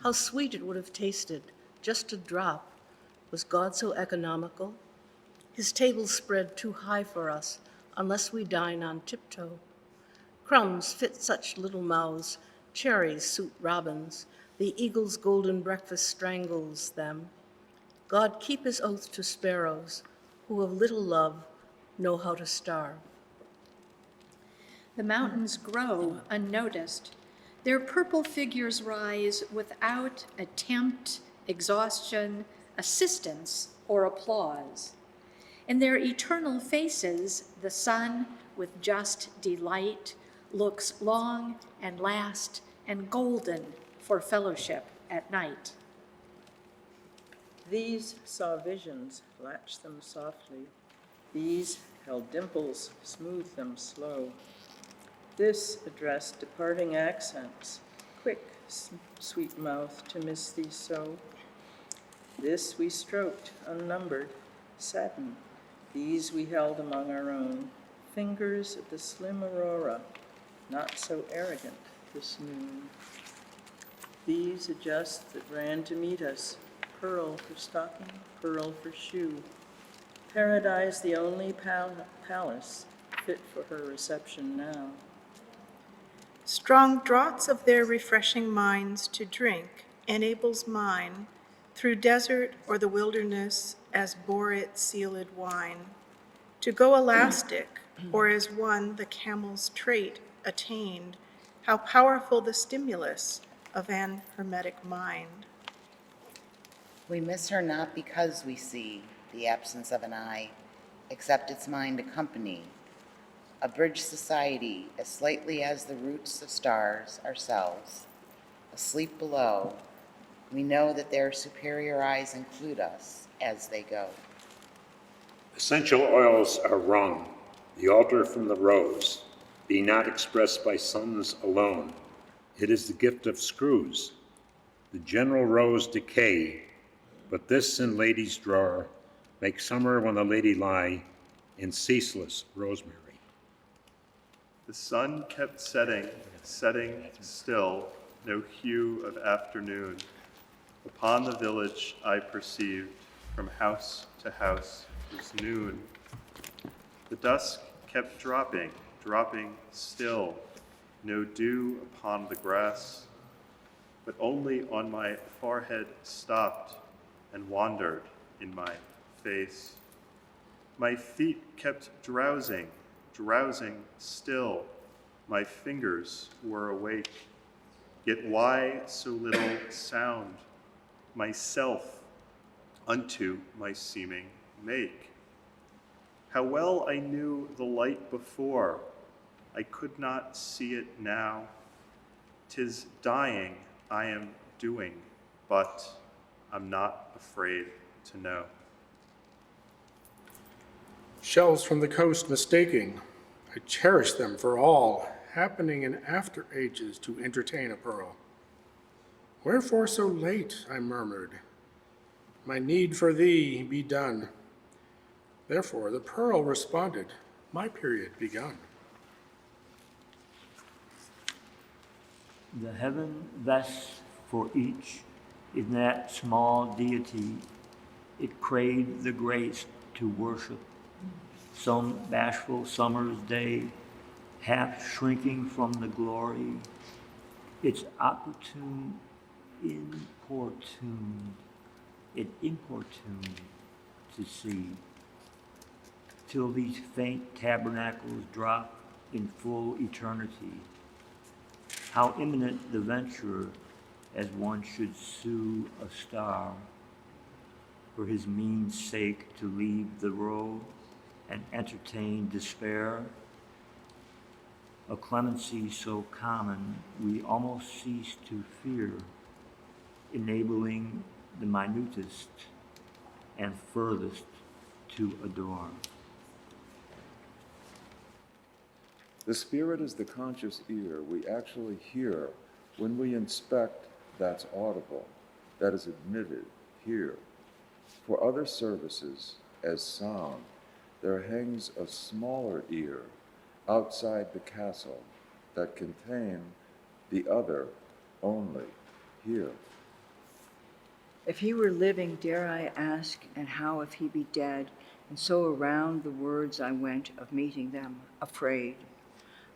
How sweet it would have tasted, just a drop. Was God so economical? His table spread too high for us, unless we dine on tiptoe. Crumbs fit such little mouths, cherries suit robins, the eagle's golden breakfast strangles them. God keep his oath to sparrows, who of little love know how to starve. The mountains grow unnoticed. Their purple figures rise without attempt, exhaustion, assistance, or applause. In their eternal faces, the sun, with just delight, looks long and last and golden for fellowship at night. These saw visions, latched them softly. These held dimples, smoothed them slow. This addressed departing accents, quick, sweet mouth to miss thee so. This we stroked, unnumbered, satin. These we held among our own. Fingers of the slim aurora, not so arrogant this noon. These adjust that ran to meet us, pearl for stocking, pearl for shoe. Paradise the only palace fit for her reception now. Strong draughts of their refreshing minds to drink enables mine through desert or the wilderness as bore it sealed wine, to go elastic or as one the camel's trait attained, how powerful the stimulus of an hermetic mind. We miss her not because we see the absence of an eye, except its mind accompany. A bridge society as slightly as the roots of stars ourselves. Asleep below, we know that their superior eyes include us as they go. Essential oils are wrung, the altar from the rose, be not expressed by suns alone. It is the gift of screws. The general rose decay, but this in lady's drawer makes summer when the lady lie in ceaseless rosemary. The sun kept setting, setting still, no hue of afternoon. Upon the village I perceived, from house to house was noon. The dusk kept dropping, dropping still, no dew upon the grass, but only on my forehead stopped and wandered in my face. My feet kept drowsing, drowsing still, my fingers were awake. Yet why so little sound? Myself unto my seeming make. How well I knew the light before, I could not see it now. 'Tis dying I am doing, but I'm not afraid to know. Shells from the coast mistaking, I cherish them for all, happening in after ages to entertain a pearl. Wherefore so late, I murmured, my need for thee be done. Therefore the pearl responded, my period begun. The heaven vests for each in that small deity it craved the grace to worship. some bashful summer's day, half shrinking from the glory, its opportune importune to see, till these faint tabernacles drop in full eternity. How imminent the venture, as one should sue a star for his mean's sake to leave the row and entertain despair. A clemency so common we almost cease to fear, enabling the minutest and furthest to adore. The spirit is the conscious ear we actually hear when we inspect that's audible, that is admitted here. For other services, as sound, there hangs a smaller ear outside the castle that contain the other only here. If he were living, dare I ask, and how if he be dead? And so around the words I went of meeting them, afraid.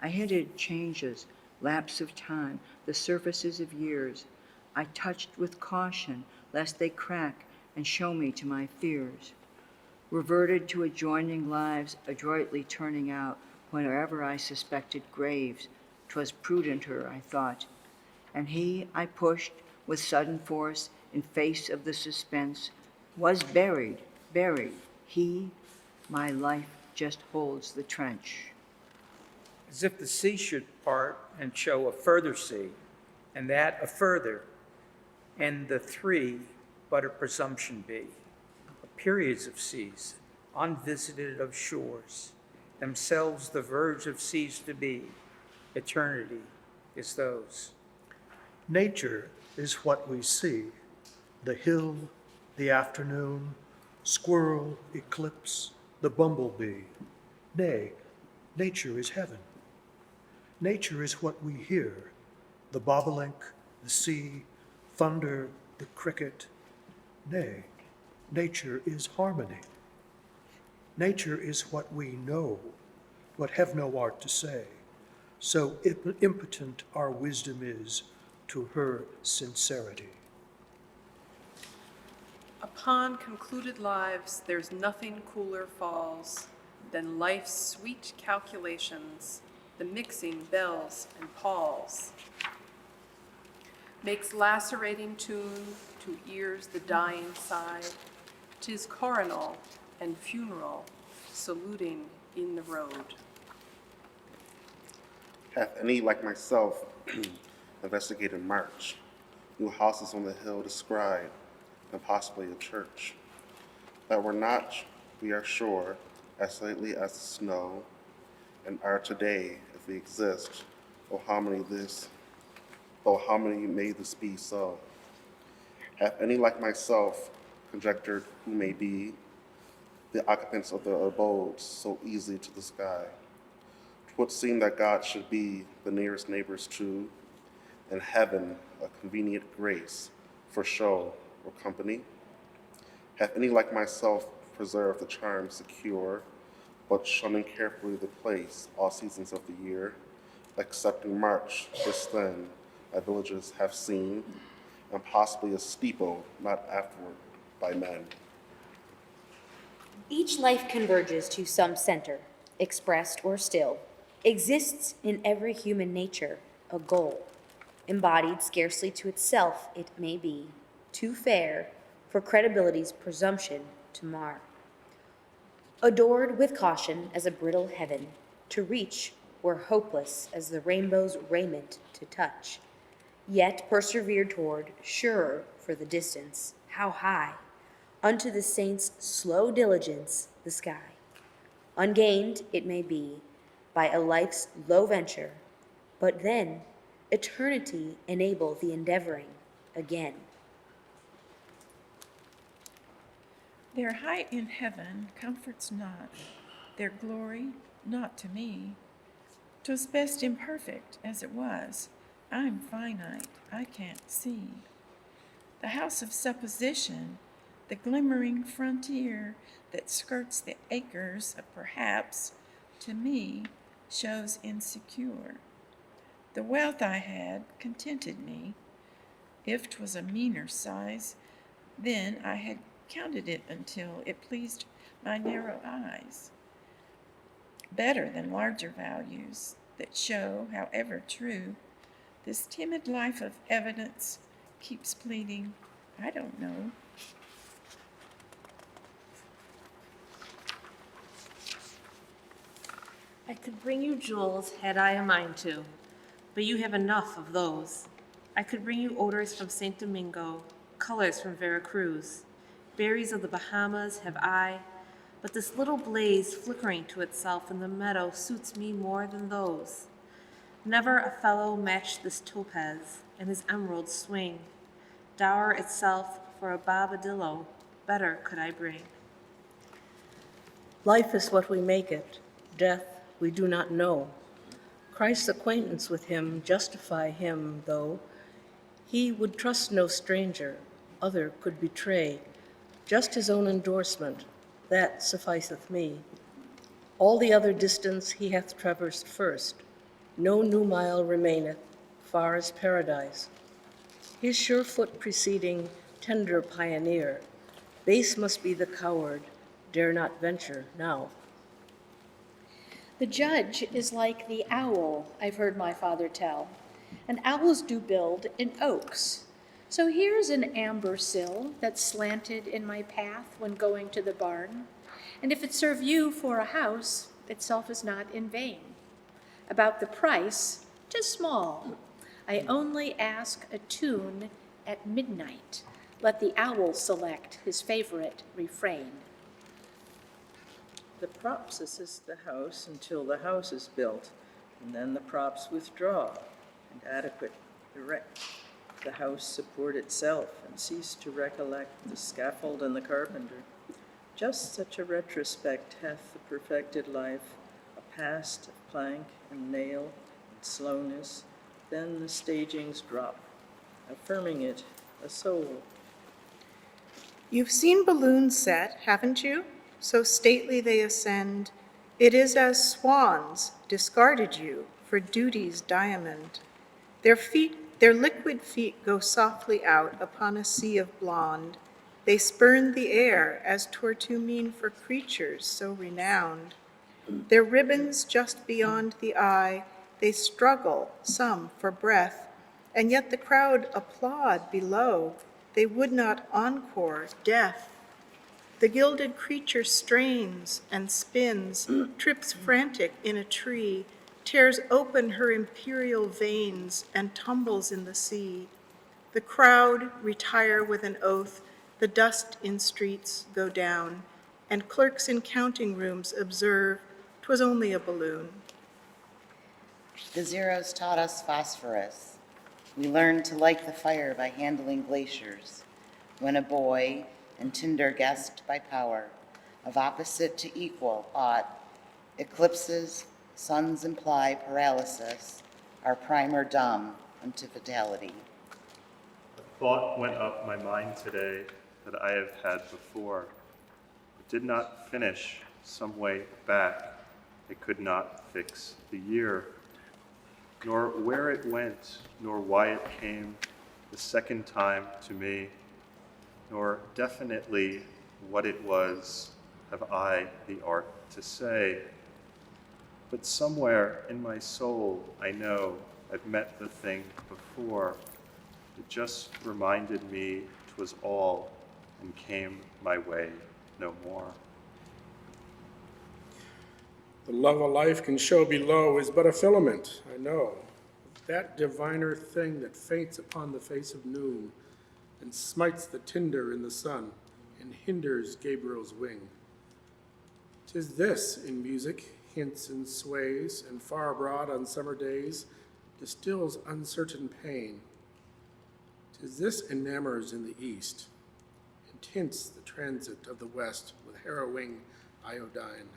I hinted changes, lapse of time, the surfaces of years. I touched with caution, lest they crack and show me to my fears. Reverted to adjoining lives, adroitly turning out wherever I suspected graves. 'Twas prudenter, I thought. And he I pushed with sudden force in face of the suspense, was buried. He, my life just holds the trench. As if the sea should part and show a further sea, and that a further, and the three but a presumption be, periods of seas, unvisited of shores, themselves the verge of seas to be, eternity is those. Nature is what we see, the hill, the afternoon, squirrel, eclipse, the bumblebee. Nay, nature is heaven. Nature is what we hear, the bobolink, the sea, thunder, the cricket. Nay, nature is harmony. Nature is what we know, but have no art to say. So impotent our wisdom is to her sincerity. Upon concluded lives, there's nothing cooler falls than life's sweet calculations, the mixing bells and palls. Makes lacerating tune to ears the dying side. 'Tis coronal and funeral, saluting in the road. Hath any like myself investigated March, new houses on the hill descried, and possibly a church, that were not, we are sure, as lately as the snow, and are today, if they exist, oh how many may this be so? Hath any like myself conjectured who may be the occupants of the abodes so easily to the sky? 'Twould seem that God should be the nearest neighbors true, and heaven a convenient grace for show or company. Hath any like myself preserved the charm secure, but shunning carefully the place all seasons of the year, excepting March, this then my villages have seen, and possibly a steeple not afterward by men. Each life converges to some center, expressed or still, exists in every human nature, a goal, embodied scarcely to itself, it may be, too fair for credibility's presumption to mar. Adored with caution as a brittle heaven, to reach were hopeless as the rainbow's raiment to touch, yet persevered toward, surer for the distance, how high, unto the saints' slow diligence, the sky. Ungained, it may be, by a life's low venture, but then eternity enable the endeavoring again. Their height in heaven comforts not, their glory not to me. 'Twas best imperfect as it was. I'm finite, I can't see. The house of supposition, the glimmering frontier that skirts the acres of perhaps, to me, shows insecure. The wealth I had contented me. If 'twas a meaner size, then I had counted it until it pleased my narrow eyes. Better than larger values that show, however true, this timid life of evidence keeps pleading, I don't know. I could bring you jewels had I a mind to, but you have enough of those. I could bring you odors from St. Domingo, colors from Veracruz. Berries of the Bahamas have I, but this little blaze flickering to itself in the meadow suits me more than those. Never a fellow matched this topaz, and his emeralds swing. Dower itself for a bobadillo, better could I bring. Life is what we make it. Death we do not know. Christ's acquaintance with him justify him, though he would trust no stranger, other could betray. Just his own endorsement, that sufficeth me. All the other distance he hath traversed first. No new mile remaineth, far as paradise. His sure foot preceding, tender pioneer. Base must be the coward, dare not venture now. The judge is like the owl, I've heard my father tell, and owls do build in oaks. So here's an amber sill that's slanted in my path when going to the barn, and if it serve you for a house, itself is not in vain. About the price, 'tis small. I only ask a tune at midnight. Let the owl select his favorite refrain. The props assist the house until the house is built, and then the props withdraw and adequate erect. The house support itself and cease to recollect the scaffold and the carpenter. Just such a retrospect hath the perfected life, a past of plank and nail and slowness, then the stagings drop, affirming it a soul. You've seen balloons set, haven't you? So stately they ascend. It is as swans discarded you for duty's diamond. Their liquid feet go softly out upon a sea of blonde. They spurn the air as 'twere too mean for creatures so renowned. Their ribbons just beyond the eye, they struggle, some for breath, and yet the crowd applaud below. They would not encore death. The gilded creature strains and spins, trips frantic in a tree, tears open her imperial veins and tumbles in the sea. The crowd retire with an oath, the dust in streets go down, and clerks in counting rooms observe 'twas only a balloon. The zeros taught us phosphorus. We learned to like the fire by handling glaciers. When a boy, and tinder guessed by power, of opposite to equal ought, eclipses, suns imply paralysis, our primer dumb unto fatality. A thought went up my mind today that I have had before. It did not finish some way back. I could not fix the year, nor where it went, nor why it came the second time to me, nor definitely what it was have I the art to say. But somewhere in my soul, I know I've met the thing before. It just reminded me 'twas all and came my way no more. The love of life can show below is but a filament, I know, that diviner thing that faints upon the face of noon and smites the tinder in the sun and hinders Gabriel's wing. 'Tis this in music hints and sways, and far abroad on summer days distills uncertain pain. 'Tis this enamors in the east and tints the transit of the west with harrowing iodine.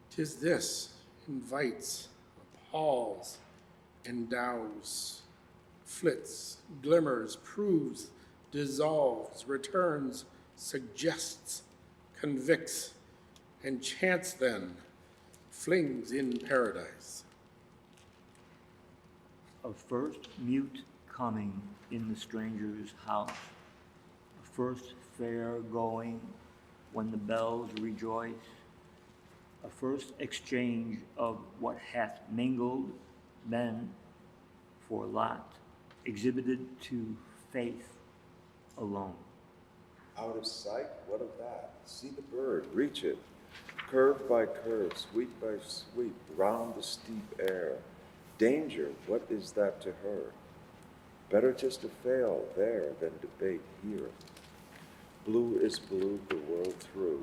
'Tis this invites, appalls, endows, flits, glimmers, proves dissolves, returns, suggests, convicts, and chance then flings in paradise. A first mute coming in the stranger's house, a first fair going when the bells rejoice, a first exchange of what hath mingled been for lot, exhibited to faith alone. Out of sight, what of that? See the bird, reach it. Curve by curve, sweep by sweep, round the steep air. Danger, what is that to her? Better just to fail there than debate here. Blue is blue the world through.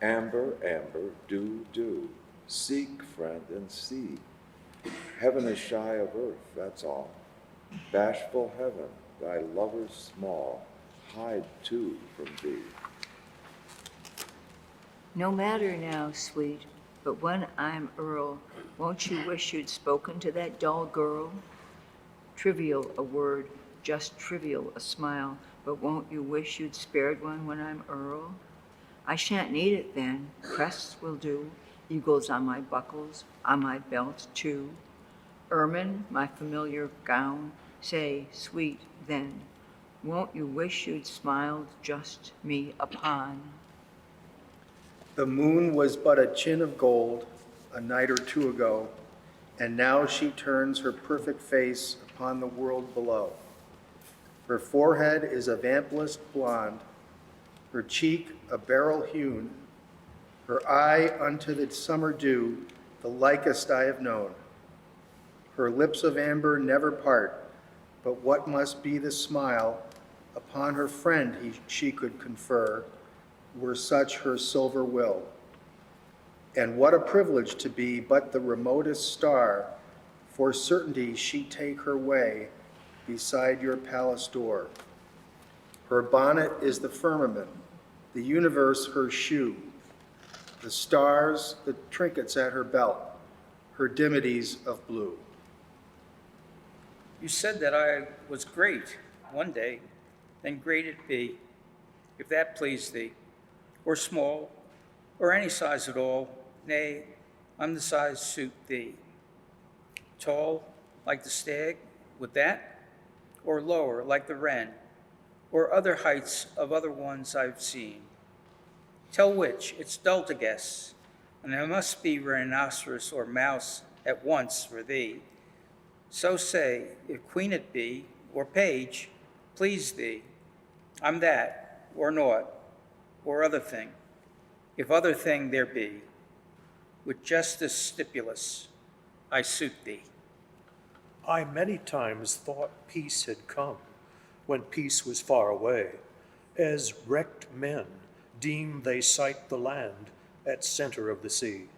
Amber, amber, do. Seek, friend, and see. Heaven is shy of earth, that's all. Bashful heaven, thy lovers small, hide too from thee. No matter now, sweet, but when I'm Earl, won't you wish you'd spoken to that dull girl? Trivial a word, just trivial a smile, but won't you wish you'd spared one when I'm Earl? I shan't need it then, crests will do, eagles on my buckles, on my belt too. Ermine, my familiar gown, say, sweet, then, won't you wish you'd smiled just me upon? The moon was but a chin of gold a night or two ago, and now she turns her perfect face upon the world below. Her forehead is of amplest blonde, her cheek a beryl hewn, her eye unto the summer dew, the likest I have known. Her lips of amber never part, but what must be the smile upon her friend she could confer, were such her silver will. And what a privilege to be but the remotest star, for certainty she take her way beside your palace door. Her bonnet is the firmament, the universe her shoe, the stars, the trinkets at her belt, her dimities of blue. You said that I was great one day, then great it be, if that please thee, or small, or any size at all, nay, I'm the size suit thee. Tall, like the stag, with that, or lower, like the wren, or other heights of other ones I've seen. Tell which, it's dull to guess, and I must be rhinoceros or mouse at once for thee. So say, if queen it be, or page, please thee, I'm that, or naught, or other thing, if other thing there be. With justice stipulous, I suit thee. I many times thought peace had come, when peace was far away, as wrecked men deem they sight the land at center of the sea,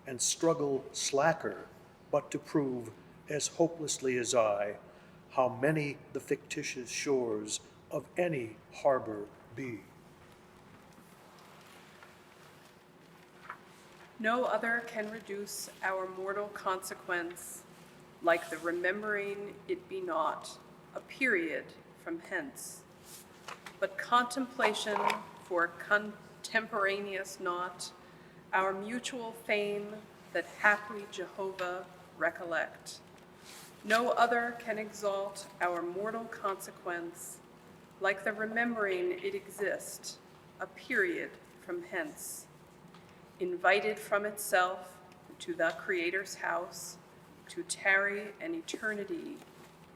and struggle slacker, but to prove as hopelessly as I, how many the fictitious shores of any harbor be. No other can reduce our mortal consequence, like the remembering it be not, a period from hence, but contemplation for contemporaneous naught, our mutual fame that haply Jehovah recollect. No other can exalt our mortal consequence, like the remembering it exist, a period from hence, invited from itself to the Creator's house, to tarry an eternity,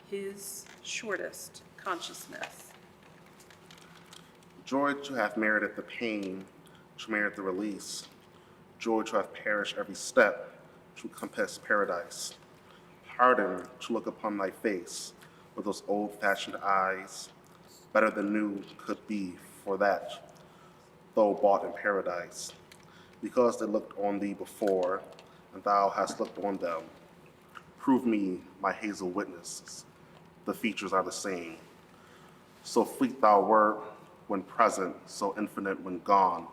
his shortest consciousness. Joy to have merited the pain, to merit the release. Joy to have perished every step, to compass paradise. Pardon to look upon thy face with those old-fashioned eyes, better than new could be for that, though bought in paradise. Because they looked on thee before, and thou hast looked on them. Prove me my hazel witnesses, the features are the same. So fleet thou wert when present, so infinite when gone,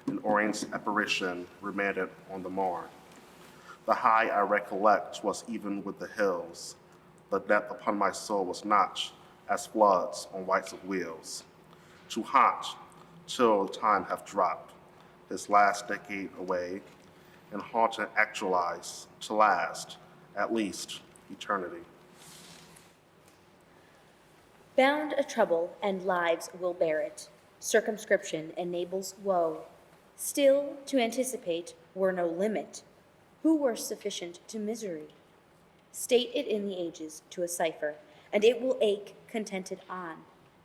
an Orient's apparition remanded on the morn. The high I recollect was even with the hills, the depth upon my soul was notched as floods on whites of wheels. Too hot, till time have dropped, his last decade away, and haunt and actualize to last, at least, eternity. Bound a trouble, and lives will bear it. Circumscription enables woe. Still, to anticipate were no limit. Who were sufficient to misery? State it in the ages to a cipher, and it will ache contented on.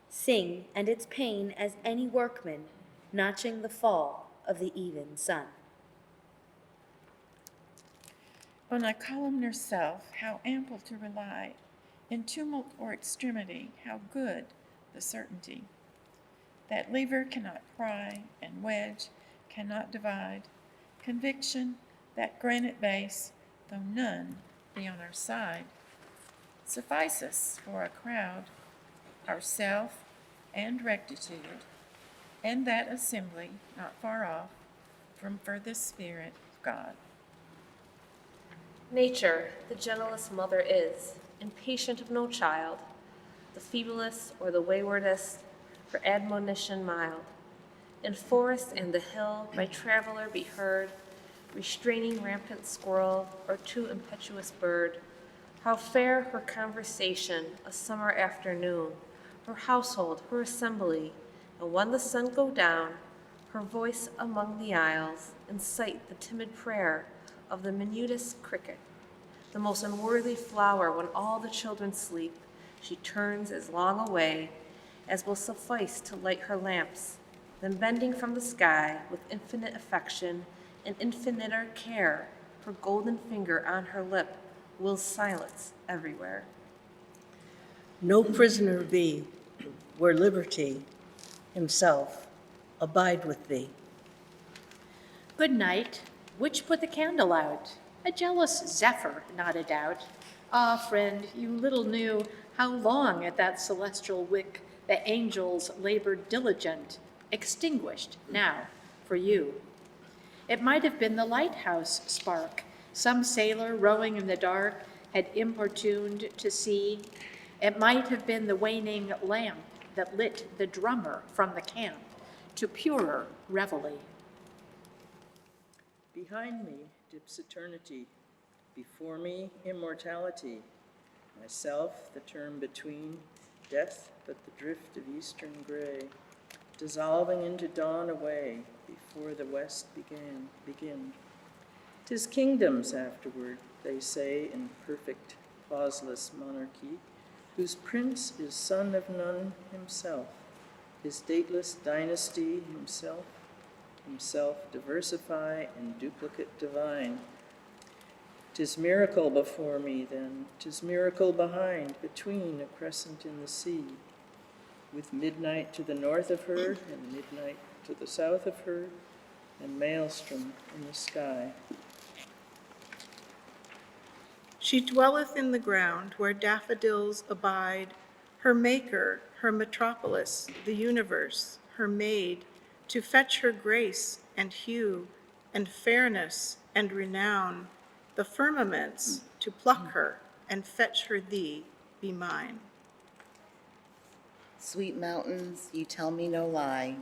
Sing, and its pain as any workman, notching the fall of the even sun. On a columnar self, how ample to rely. In tumult or extremity, how good the certainty. That lever cannot pry, and wedge cannot divide. Conviction, that granite base, though none be on our side. Suffice us for a crowd, ourself and rectitude, and that assembly not far off from furthest spirit of God. Nature, the gentlest mother is, impatient of no child, the feeblest or the waywardest, for admonition mild. In forest and the hill by traveler be heard, restraining rampant squirrel or too impetuous bird. How fair her conversation a summer afternoon, her household, her assembly, and when the sun go down, her voice among the aisles incite the timid prayer of the minutest cricket. The most unworthy flower, when all the children sleep, she turns as long away as will suffice to light her lamps. Then bending from the sky with infinite affection and infiniter care, her golden finger on her lip wills silence everywhere. No prisoner be, where liberty himself abide with thee. Good night. Which put the candle out? A jealous zephyr, not a doubt. Ah, friend, you little knew how long at that celestial wick the angels labored diligent, extinguished now for you. It might have been the lighthouse spark some sailor rowing in the dark had importuned to see. It might have been the waning lamp that lit the drummer from the camp to purer reveille. Behind me dips eternity, before me immortality, myself the term between, death but the drift of eastern gray, dissolving into dawn away before the west begin. 'Tis kingdoms afterward, they say, in perfect pauseless monarchy, whose prince is son of none himself, his dateless dynasty himself diversify and duplicate divine. 'Tis miracle before me then, 'tis miracle behind, between a crescent in the sea, with midnight to the north of her, and midnight to the south of her, and maelstrom in the sky. She dwelleth in the ground where daffodils abide, her maker, her metropolis, the universe, her maid, to fetch her grace and hue and fairness and renown, the firmaments to pluck her and fetch her thee, be mine. Sweet mountains, you tell me no lie,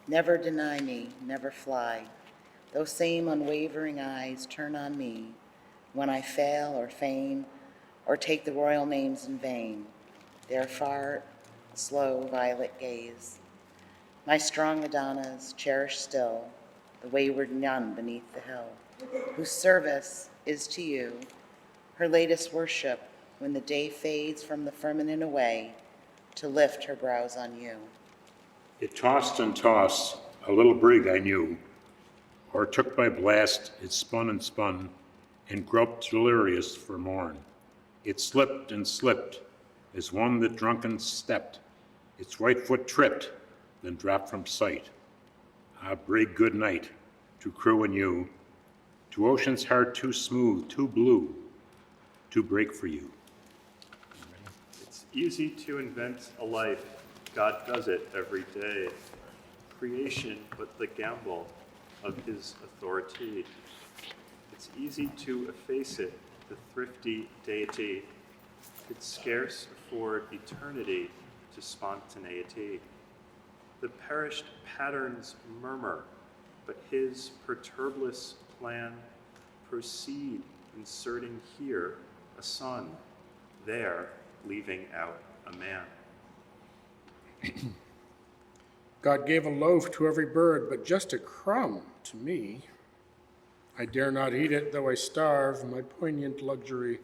never deny me, never fly. Those same unwavering eyes turn on me when I fail or feign or take the royal names in vain. Their far, slow, violet gaze. My strong Madonnas cherish still the wayward nun beneath the hill, whose service is to you her latest worship when the day fades from the firmament away to lift her brows on you. It tossed and tossed, a little brig I knew, o'ertook by blast, it spun and groped delirious for morn. It slipped and slipped, as one that drunken stepped, its right foot tripped, then dropped from sight. Ah, brig, good night, to crew and you, to ocean's heart too smooth, too blue, to break for you. It's easy to invent a life. God does it every day. Creation but the gamble of his authority. It's easy to efface it, the thrifty deity could scarce for eternity to spontaneity. The perished patterns murmur, but his perturbless plan proceed, inserting here a son, there leaving out a man. God gave a loaf to every bird, but just a crumb to me. I dare not eat it, though I starve, my poignant luxury.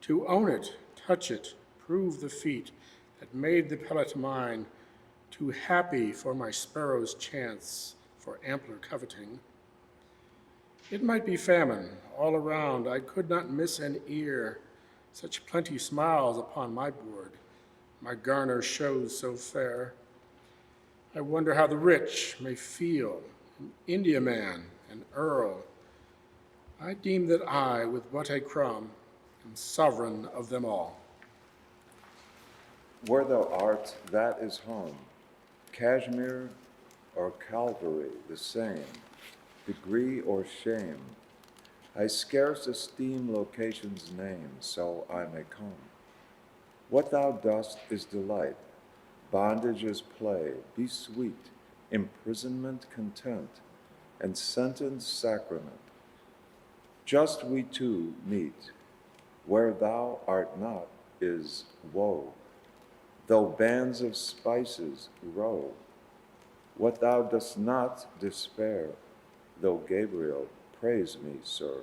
To own it, touch it, prove the feat that made the pellet mine, too happy for my sparrow's chance for ampler coveting. It might be famine all around, I could not miss an ear, such plenty smiles upon my board, my garner shows so fair. I wonder how the rich may feel, an Indiaman, an earl. I deem that I, with but a crumb, am sovereign of them all. Where thou art, that is home. Cashmere or Calvary, the same. Degree or shame. I scarce esteem location's name, so I may come. What thou dost is delight. Bondage is play, be sweet. Imprisonment content, and sentence sacrament. Just we two meet. Where thou art not is woe, though bands of spices row. What thou dost not despair, though Gabriel praise me, sir.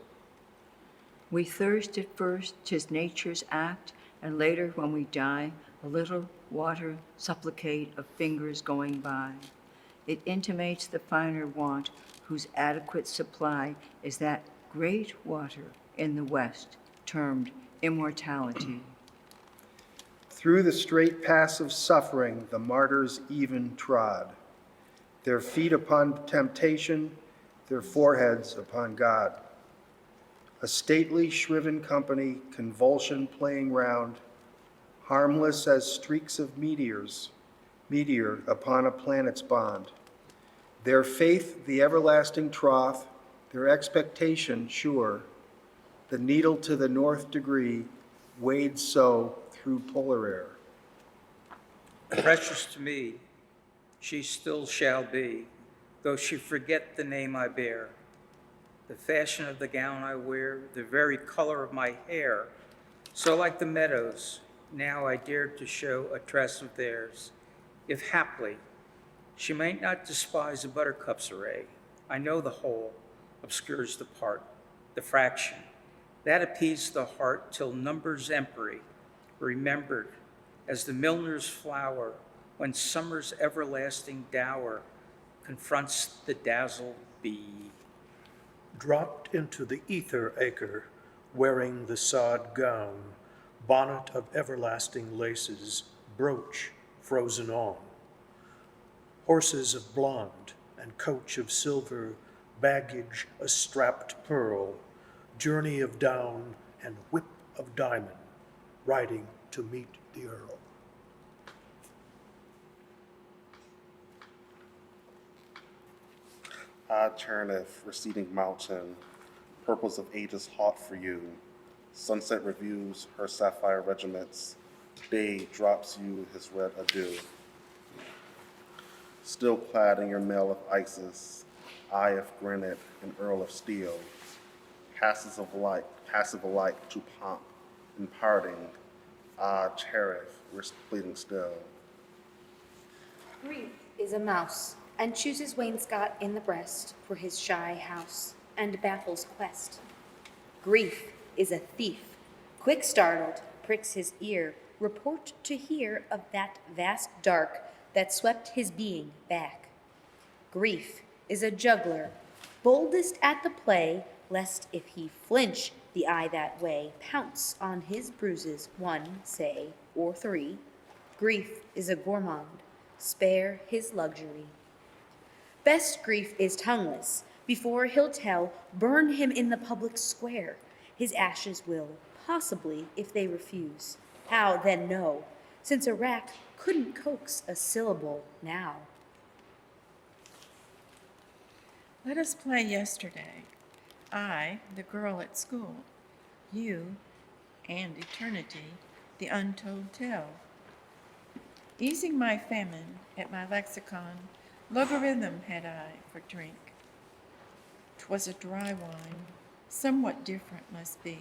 We thirst at first, 'tis nature's act, and later when we die, a little water supplicate of fingers going by. It intimates the finer want, whose adequate supply is that great water in the west, termed immortality. Through the straight paths of suffering, the martyrs even trod, their feet upon temptation, their foreheads upon God. A stately shriven company, convulsion playing round, harmless as streaks of meteor upon a planet's bond. Their faith the everlasting troth, their expectation sure, the needle to the north degree, wades so through polar air. Precious to me, she still shall be, though she forget the name I bear. The fashion of the gown I wear, the very color of my hair, so like the meadows, now I dare to show a tress of theirs. If haply she might not despise a buttercup's array, I know the whole obscures the part, the fraction, that appeased the heart till number's empery, remembered as the milliner's flower when summer's everlasting dower confronts the dazzled bee. Dropped into the ether acre, wearing the sod gown, bonnet of everlasting laces, brooch frozen on. Horses of blonde and coach of silver, baggage a strapped pearl, journey of down and whip of diamond, riding to meet the earl. I turneth, receding mountain, purples of ages haught for you. Sunset reviews her sapphire regiments. Day drops you his red adieu. Still clad in your mail of Isis, eye of granite and earl of steel, passive alike to pomp and parting, cherith, wrist bleeding still. Grief is a mouse, and chooses wainscot in the breast for his shy house, and baffles quest. Grief is a thief, quick startled, pricks his ear, report to hear of that vast dark that swept his being back. Grief is a juggler, boldest at the play, lest if he flinch the eye that way, pounce on his bruises, one, say, or three. Grief is a gourmand, spare his luxury. Best grief is tongueless, before he'll tell, burn him in the public square. His ashes will, possibly, if they refuse. How then know, since a rack couldn't coax a syllable now. Let us play yesterday. I, the girl at school, you, and eternity, the untold tale. Easing my famine at my lexicon, logarithm had I for drink. 'Twas a dry wine, somewhat different must be.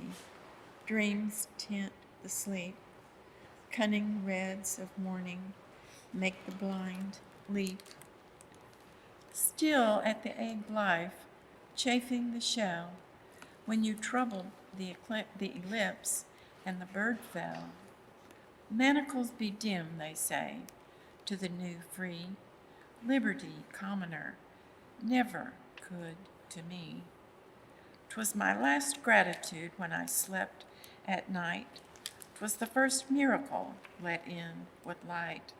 Dreams tint the sleep, cunning reds of morning make the blind leap. Still at the egg life, chafing the shell, when you troubled the ellipse and the bird fell. Manacles be dim, they say, to the new free. Liberty, commoner, never could to me. 'Twas my last gratitude when I slept at night. 'Twas the first miracle let in with light.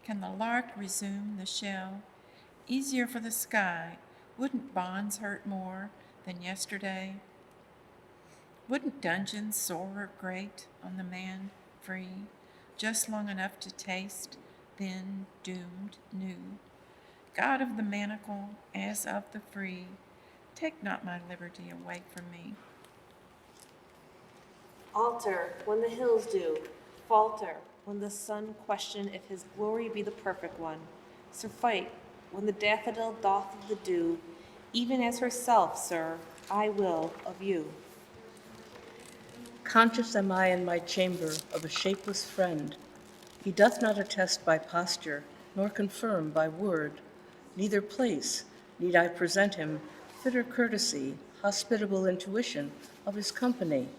Can the lark resume the shell? Easier for the sky. Wouldn't bonds hurt more than yesterday? Wouldn't dungeons sorer grate on the man free, just long enough to taste, then doomed new? God of the manacle, as of the free, take not my liberty away from me. Alter when the hills do, falter when the sun question if his glory be the perfect one. Surfeit when the daffodil doth of the dew, even as herself, sir, I will of you. Conscious am I in my chamber of a shapeless friend. He doth not attest by posture, nor confirm by word. Neither place need I present him fitter courtesy, hospitable intuition of his company.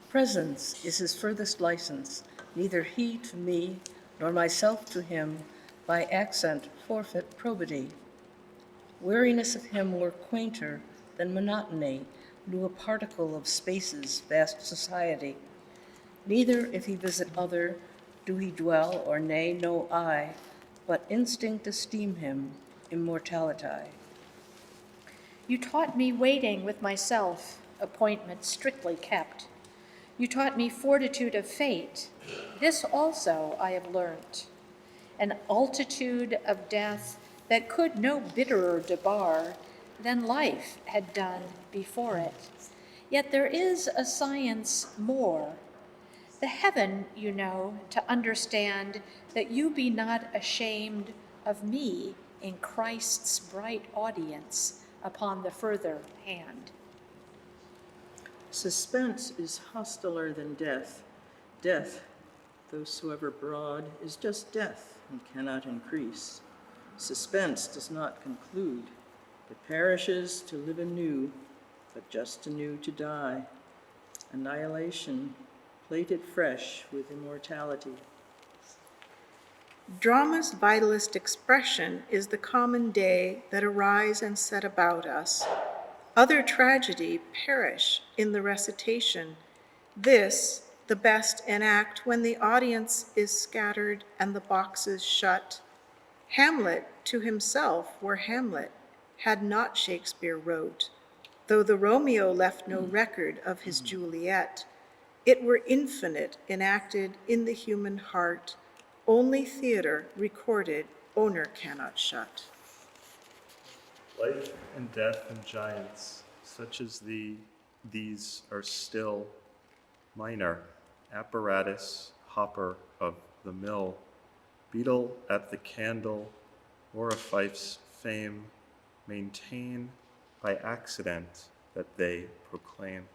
Presence is his furthest license, neither he to me, nor myself to him, by accent forfeit probity. Weariness of him were quainter than monotony, knew a particle of space's vast society. Neither, if he visit other, do he dwell, or nay, know I, but instinct esteem him immortality. You taught me waiting with myself, appointment strictly kept. You taught me fortitude of fate. This also I have learnt. An altitude of death that could no bitterer debar than life had done before it. Yet there is a science more. The heaven, you know, to understand that you be not ashamed of me in Christ's bright audience upon the further hand. Suspense is hostiler than death. Death, though soever broad, is just death and cannot increase. Suspense does not conclude. It perishes to live anew, but just anew to die. Annihilation, plated fresh with immortality. Drama's vitalist expression is the common day that arise and set about us. Other tragedy perish in the recitation. This, the best enact when the audience is scattered and the boxes shut. Hamlet to himself were Hamlet, had not Shakespeare wrote. Though the Romeo left no record of his Juliet, it were infinite enacted in the human heart. Only theater recorded owner cannot shut. Life and death and giants, such as these are still minor. Apparatus, hopper of the mill, beetle at the candle, or a fife's fame, maintain by accident that they proclaim.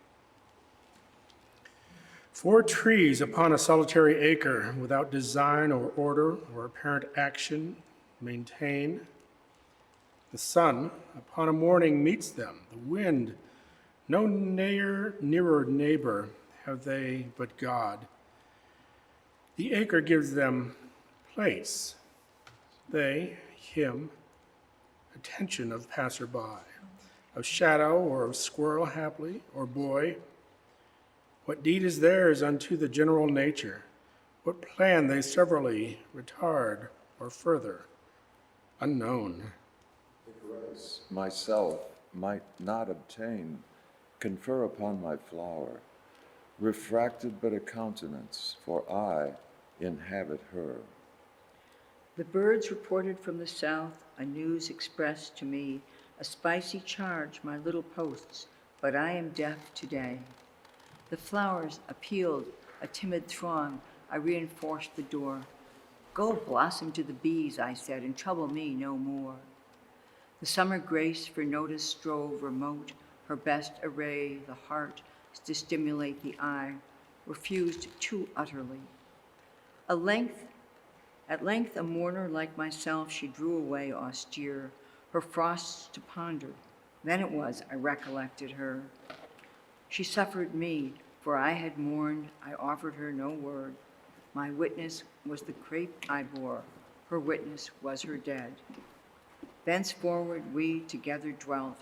4 trees upon a solitary acre, without design or order or apparent action, maintain. The sun upon a morning meets them, the wind, no nearer neighbor have they but God. The acre gives them place, they, him, attention of passerby, of shadow or of squirrel haply, or boy. What deed is theirs unto the general nature? What plan they severally retard or further? Unknown. Grace myself might not obtain, confer upon my flower, refracted but a countenance, for I inhabit her. The birds reported from the south, a news expressed to me, a spicy charge my little posts, but I am deaf today. The flowers appealed A timid throng, I reinforced the door. Go blossom to the bees, I said, and trouble me no more. The summer grace for notice strove remote, her best array, the heart, to stimulate the eye, refused too utterly. At length, a mourner like myself, she drew away austere, her frosts to ponder. Then it was I recollected her. She suffered me, for I had mourned, I offered her no word. My witness was the crape I bore, her witness was her dead. Thenceforward we together dwelt,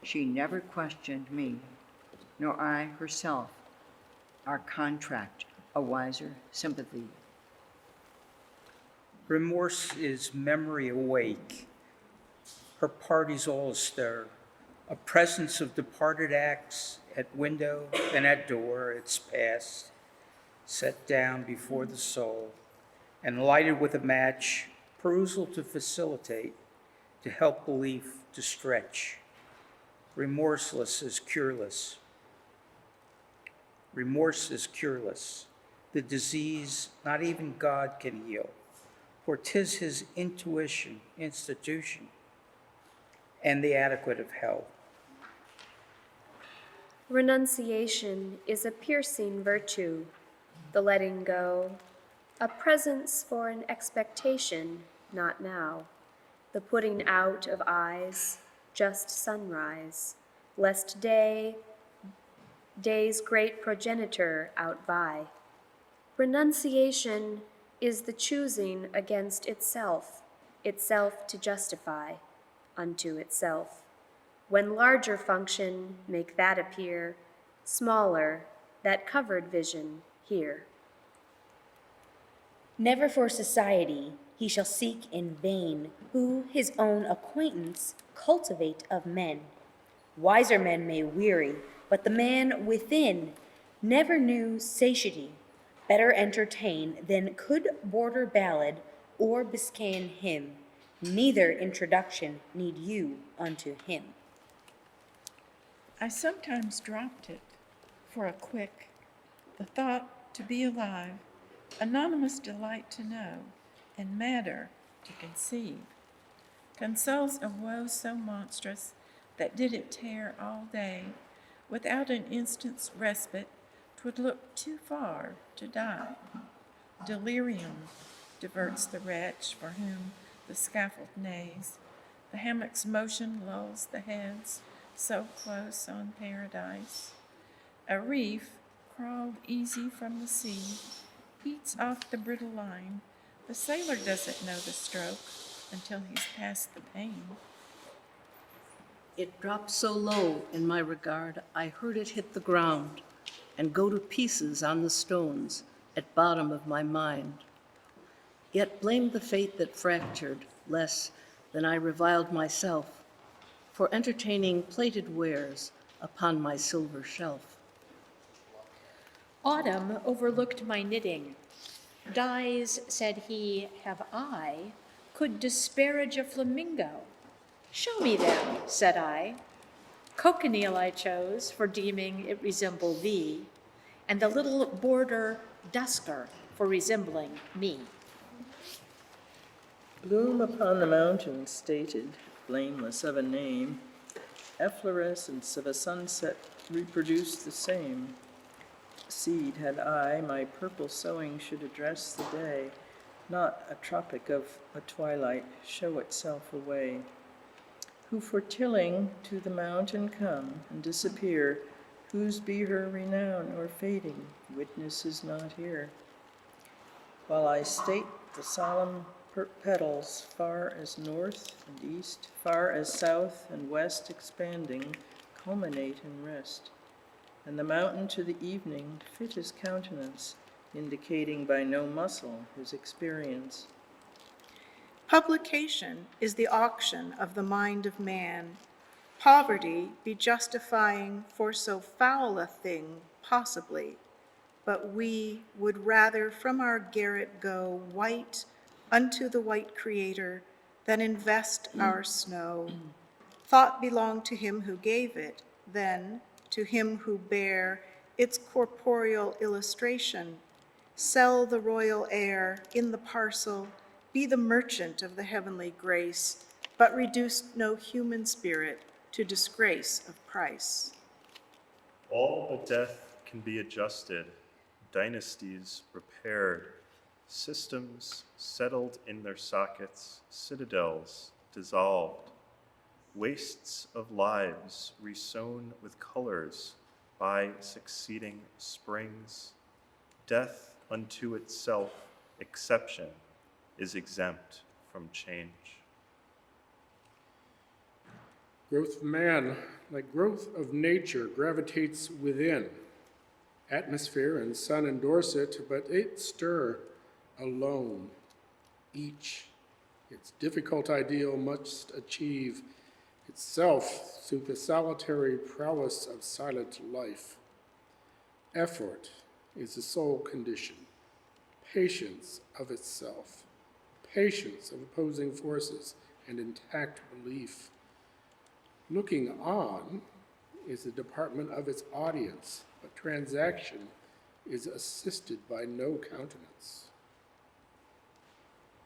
she never questioned me, nor I herself, our contract, a wiser sympathy. Remorse is memory awake, her parties all astir, a presence of departed acts at window and at door, its past, set down before the soul, and lighted with a match, perusal to facilitate, to help belief to stretch. Remorseless is cureless. Remorse is cureless, the disease not even God can heal, for 'tis his intuition, institution, and the adequate of health. Renunciation is a piercing virtue, the letting go, a presence for an expectation, not now, the putting out of eyes, just sunrise, lest day's great progenitor outvie. Renunciation is the choosing against itself, itself to justify unto itself. When larger function make that appear, smaller, that covered vision here. Never for society he shall seek in vain, who his own acquaintance cultivate of men. Wiser men may weary, but the man within never knew satiety, better entertain than could border ballad or Biscayan hymn. Neither introduction need you unto him. I sometimes dropped it for a quick, the thought to be alive, anonymous delight to know, and matter to conceive, consoles a woe so monstrous that did it tear all day, without an instant's respite, 'twould look too far to die. Delirium diverts the wretch for whom the scaffold neighs, the hammock's motion lulls the heads, so close on paradise. A reef, crawled easy from the sea, eats off the brittle line. The sailor doesn't know the stroke until he's past the pain. It dropped so low in my regard, I heard it hit the ground and go to pieces on the stones at bottom of my mind. Yet blamed the fate that fractured less than I reviled myself for entertaining plated wares upon my silver shelf. Autumn overlooked my knitting. Dyes, said he, have I, could disparage a flamingo. Show me them, said I. Cochineal I chose, for deeming it resemble thee, and the little border dusker for resembling me. Bloom upon the mountain stated, blameless of a name, efflorescence of a sunset reproduced the same. Seed had I, my purple sowing should address the day, not a tropic of a twilight show itself away. Who for tilling to the mountain come and disappear, whose be her renown or fading, witness is not here. While I state the solemn petals far as north and east, far as south and west expanding, culminate in rest. And the mountain to the evening fit his countenance, indicating by no muscle his experience. Publication is the auction of the mind of man. Poverty be justifying for so foul a thing, possibly, but we would rather from our garret go white unto the white Creator than invest our snow. Thought belonged to him who gave it, then to him who bare its corporeal illustration. Sell the royal air in the parcel, be the merchant of the heavenly grace, but reduce no human spirit to disgrace of price. All but death can be adjusted, dynasties repaired, systems settled in their sockets, citadels dissolved, wastes of lives resown with colors by succeeding springs. Death unto itself, exception, is exempt from change. Growth of man, like growth of nature, gravitates within. Atmosphere and sun endorse it, but it stir alone. Each, its difficult ideal, must achieve itself through the solitary prowess of silent life. Effort is the soul condition, patience of itself, patience of opposing forces, and intact belief. Looking on is the department of its audience, but transaction is assisted by no countenance.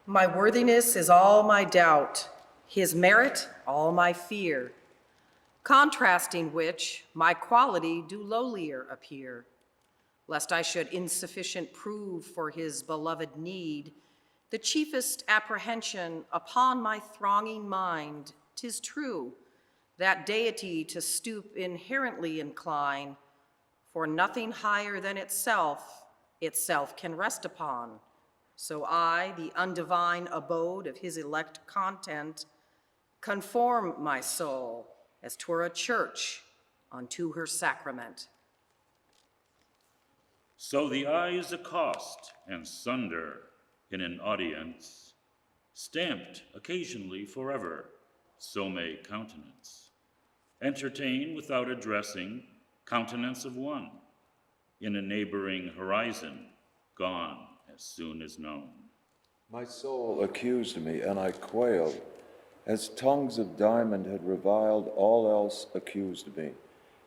My worthiness is all my doubt, his merit all my fear, contrasting which my quality do lowlier appear, lest I should insufficient prove for his beloved need, the chiefest apprehension upon my thronging mind. 'Tis true, that deity to stoop inherently incline, for nothing higher than itself can rest upon. So I, the undivine abode of his elect content, conform my soul, as 'twere a church, unto her sacrament. So the eyes accost and sunder in an audience, stamped occasionally forever, so may countenance. Entertain without addressing countenance of one, in a neighboring horizon, gone as soon as known. My soul accused me, and I quailed, as tongues of diamond had reviled, all else accused me,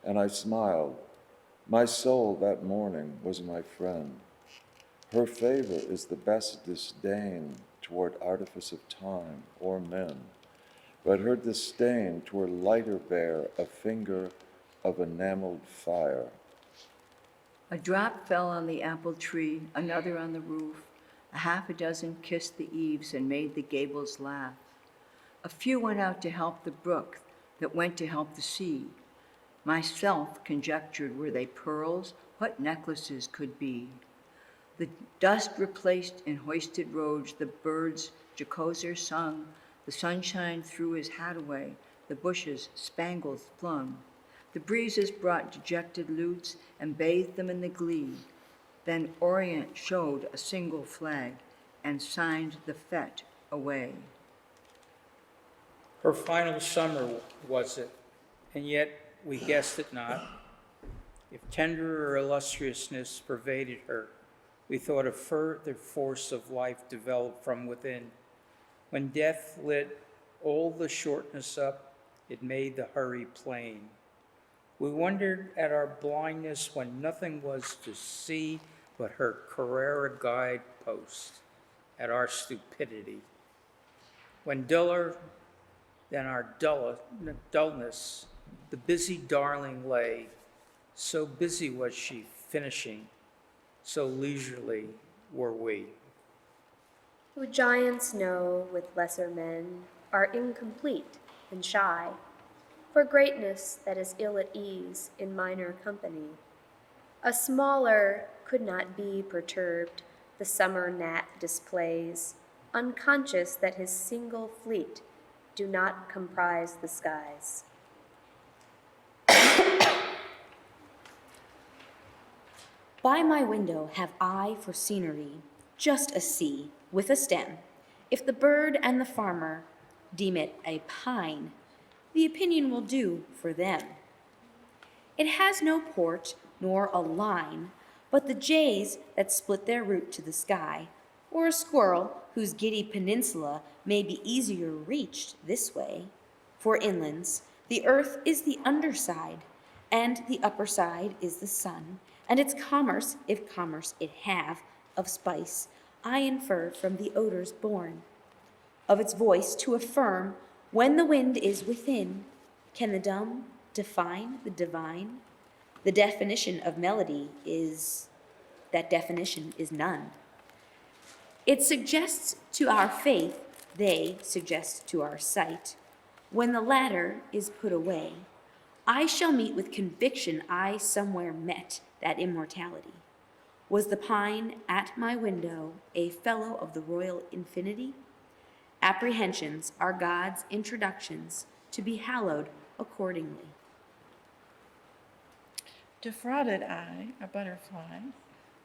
and I smiled. My soul that morning was my friend. Her favor is the best disdain toward artifice of time or men, but her disdain twere lighter bear a finger of enameled fire. A drop fell on the apple tree, another on the roof. A half a dozen kissed the eaves and made the gables laugh. A few went out to help the brook that went to help the sea. Myself conjectured, were they pearls, what necklaces could be? The dust replaced in hoisted roads, the birds jocoser sung, the sunshine threw his hat away, the bushes spangles flung. The breezes brought dejected lutes and bathed them in the glee. Then Orient showed a single flag and signed the fete away. Her final summer was it, and yet we guessed it not. If tender or illustriousness pervaded her, we thought a further force of life developed from within. When death lit all the shortness up, it made the hurry plain. We wondered at our blindness when nothing was to see but her Carrera guidepost, at our stupidity. When duller than our dullness, the busy darling lay. So busy was she finishing, so leisurely were we. Who giants know with lesser men are incomplete and shy, for greatness that is ill at ease in minor company. A smaller could not be perturbed, the summer gnat displays, unconscious that his single fleet do not comprise the skies. By my window have I for scenery just a sea with a stem. If the bird and the farmer deem it a pine, the opinion will do for them. It has no port nor a line, but the jays that split their route to the sky, or a squirrel whose giddy peninsula may be easier reached this way. For inlands, the earth is the underside, and the upper side is the sun, And its commerce, if commerce it have, of spice, I infer from the odors born. Of its voice to affirm, when the wind is within, can the dumb define the divine? The definition of melody is, that definition is none. It suggests to our faith, they suggest to our sight. When the latter is put away, I shall meet with conviction I somewhere met that immortality. Was the pine at my window a fellow of the royal infinity? Apprehensions are God's introductions to be hallowed accordingly. Defrauded I, a butterfly,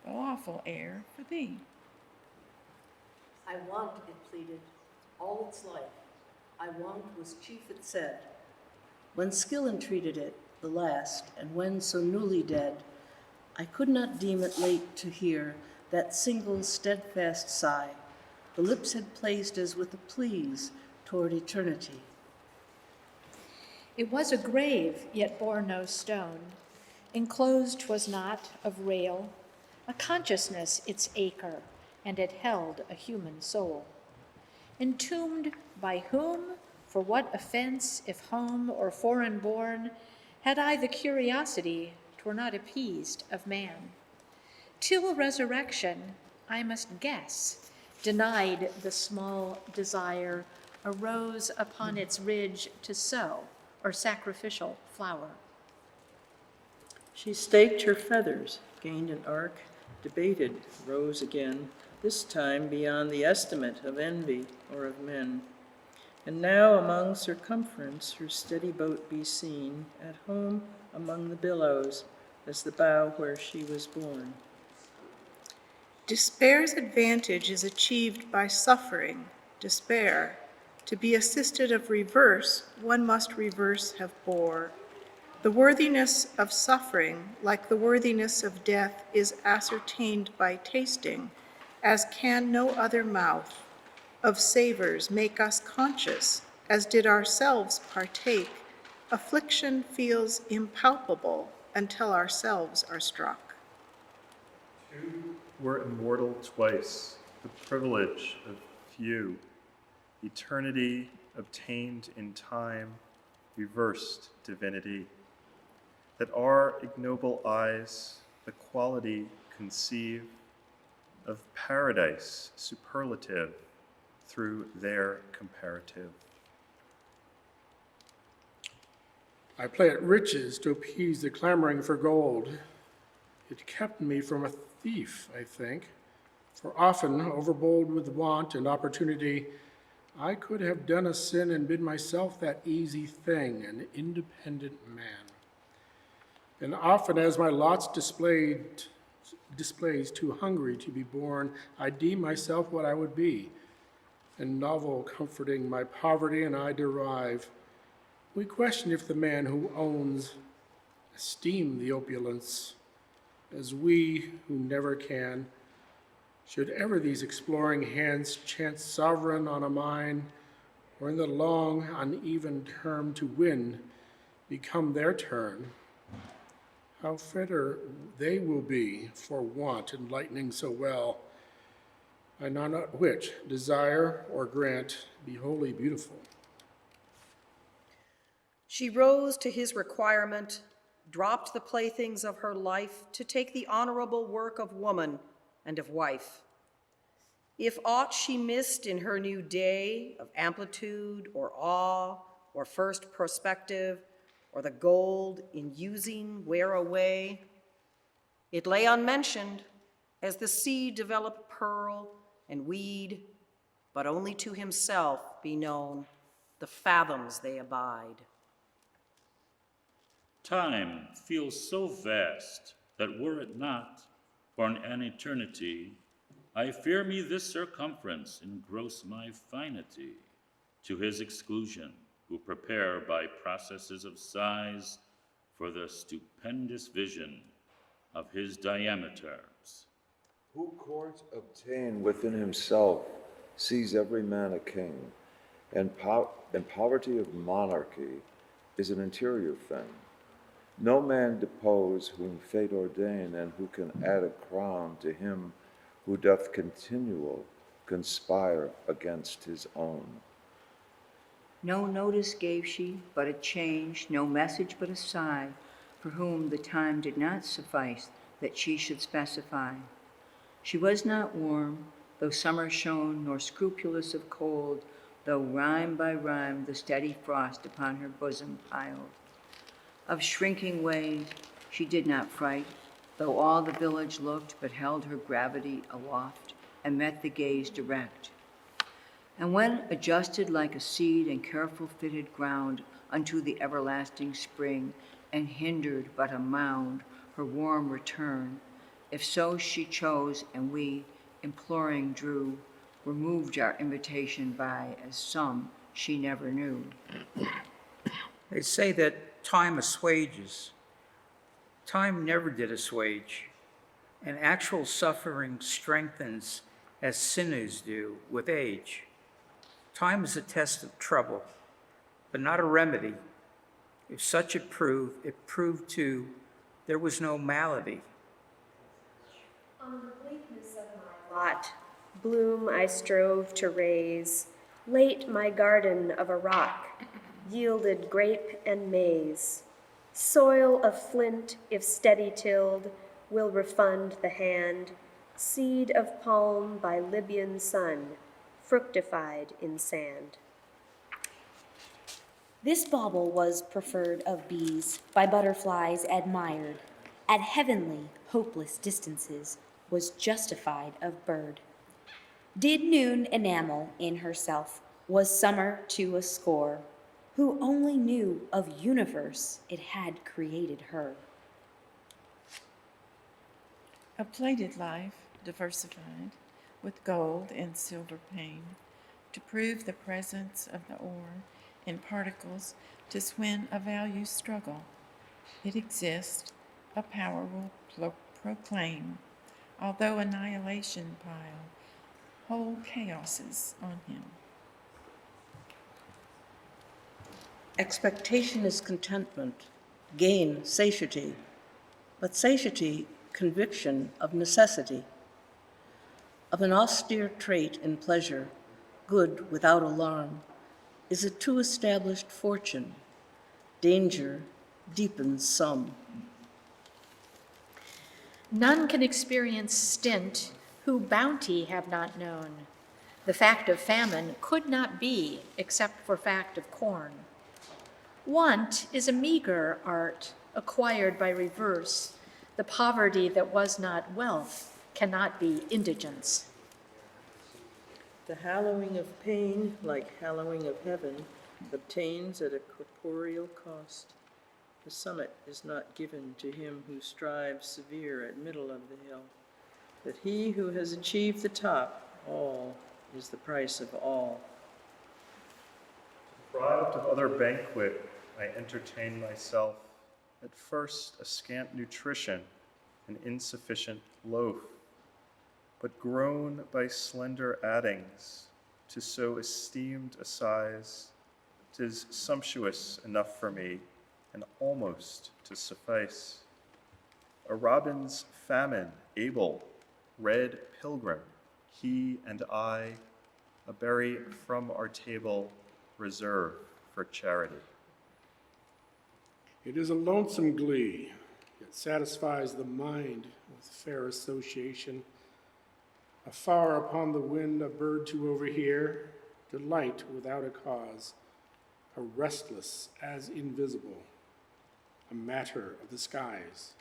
the lawful air for thee. I want, it pleaded, all its life. I want was chief it said. When skill entreated it, the last, and when so newly dead, I could not deem it late to hear that single steadfast sigh the lips had placed as with a pleas toward eternity. It was a grave, yet bore no stone. Enclosed 'twas not of rail, a consciousness its acre, and it held a human soul. Entombed by whom, for what offense, if home or foreign born, had I the curiosity 'twere not appeased of man? Till resurrection, I must guess, denied the small desire arose upon its ridge to sow or sacrificial flower. She staked her feathers, gained an arc, debated, rose again, this time beyond the estimate of envy or of men. And now among circumference her steady boat be seen, at home among the billows, as the bow where she was born. Despair's advantage is achieved by suffering, despair. To be assisted of reverse, one must reverse have bore. The worthiness of suffering, like the worthiness of death, is ascertained by tasting, as can no other mouth. Of savors make us conscious, as did ourselves partake. Affliction feels impalpable until ourselves are struck. Two were immortal twice, the privilege of few. Eternity obtained in time, reversed divinity. That our ignoble eyes the quality conceive of paradise superlative through their comparative. I play at riches to appease the clamoring for gold. It kept me from a thief, I think, for often, overbold with want and opportunity, I could have done a sin and been myself that easy thing, an independent man. And often as my lot's displays too hungry to be born, I deem myself what I would be, and novel comforting my poverty and I derive. We question if the man who owns esteem the opulence, as we who never can. Should ever these exploring hands chance sovereign on a mine, or in the long, uneven term to win become their turn, how fitter they will be for want enlightening so well. I know not which, desire or grant, be wholly beautiful. She rose to his requirement, dropped the playthings of her life to take the honorable work of woman and of wife. If aught she missed in her new day of amplitude or awe or first perspective, or the gold in using wear away, it lay unmentioned as the sea developed pearl and weed, but only to himself be known the fathoms they abide. Time feels so vast that were it not for an eternity, I fear me this circumference engross my finity, to his exclusion, who prepare by processes of size for the stupendous vision of his diameters. Who courts obtain within himself, sees every man a king, and poverty of monarchy is an interior thing. No man depose whom fate ordain, and who can add a crown to him who doth continual conspire against his own. No notice gave she, but a change, no message but a sigh, for whom the time did not suffice that she should specify. She was not warm, though summer shone, nor scrupulous of cold, though rime by rime the steady frost upon her bosom piled. Of shrinking ways she did not fright, though all the village looked, but held her gravity aloft, and met the gaze direct. And when adjusted like a seed in careful fitted ground unto the everlasting spring, and hindered but a mound her warm return, if so she chose, and we, imploring drew, removed our invitation by, as some she never knew. They say that time assuages. Time never did assuage, and actual suffering strengthens as sinews do with age. Time is a test of trouble, but not a remedy. If such it proved too there was no malady. On the bleakness of my lot, bloom I strove to raise. Late my garden of a rock yielded grape and maize. Soil of flint, if steady tilled, will refund the hand. Seed of palm by Libyan sun, fructified in sand. This bauble was preferred of bees, by butterflies admired, at heavenly, hopeless distances was justified of bird. Did noon enamel in herself, was summer to a score, who only knew of universe it had created her. A plated life, diversified, with gold and silver pane, to prove the presence of the ore in particles to swin a value struggle. It exists, a power will proclaim, although annihilation pile whole chaoses on him. Expectation is contentment, gain satiety, but satiety conviction of necessity, of an austere trait in pleasure, good without alarm, is a too established fortune. Danger deepens some. None can experience stint who bounty have not known. The fact of famine could not be except for fact of corn. Want is a meager art acquired by reverse. The poverty that was not wealth cannot be indigence. The hallowing of pain, like hallowing of heaven, obtains at a corporeal cost. The summit is not given to him who strives severe at middle of the hill, but he who has achieved the top, all is the price of all. Deprived of other banquet, I entertain myself, at first a scant nutrition, an insufficient loaf, but grown by slender addings to so esteemed a size, 'tis sumptuous enough for me, and almost to suffice. A robin's famine, able, red pilgrim, he and I, a berry from our table, reserve for charity. It is a lonesome glee, yet satisfies the mind with fair association. Afar upon the wind, a bird to overhear, delight without a cause, a restless as invisible, a matter of the skies.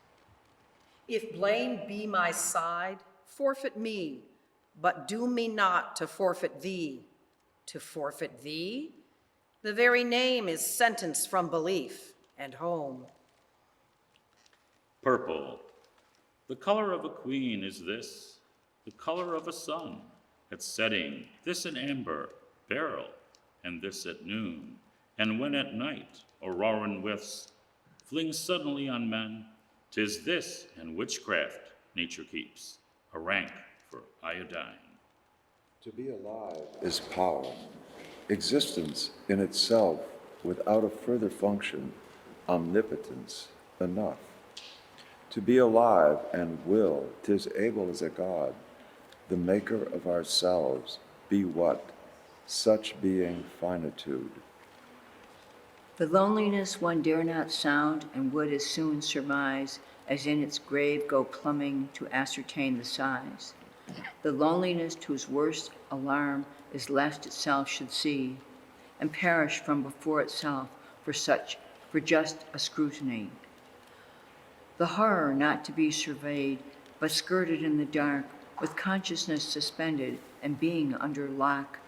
If blame be my side, forfeit me, but doom me not to forfeit thee. To forfeit thee? The very name is sentence from belief and home. Purple. The color of a queen is this, the color of a sun, at setting, this in amber, beryl, and this at noon, and when at night auroran whiffs fling suddenly on men, 'tis this and witchcraft nature keeps, a rank for iodine. To be alive is power, existence in itself without a further function, omnipotence enough. To be alive and will, 'tis able as a God, the maker of ourselves, be what? Such being finitude. The loneliness one dare not sound and would as soon surmise as in its grave go plumbing to ascertain the size. The loneliness whose worst alarm is lest itself should see and perish from before itself for just a scrutiny. The horror not to be surveyed, but skirted in the dark, with consciousness suspended and being under lock.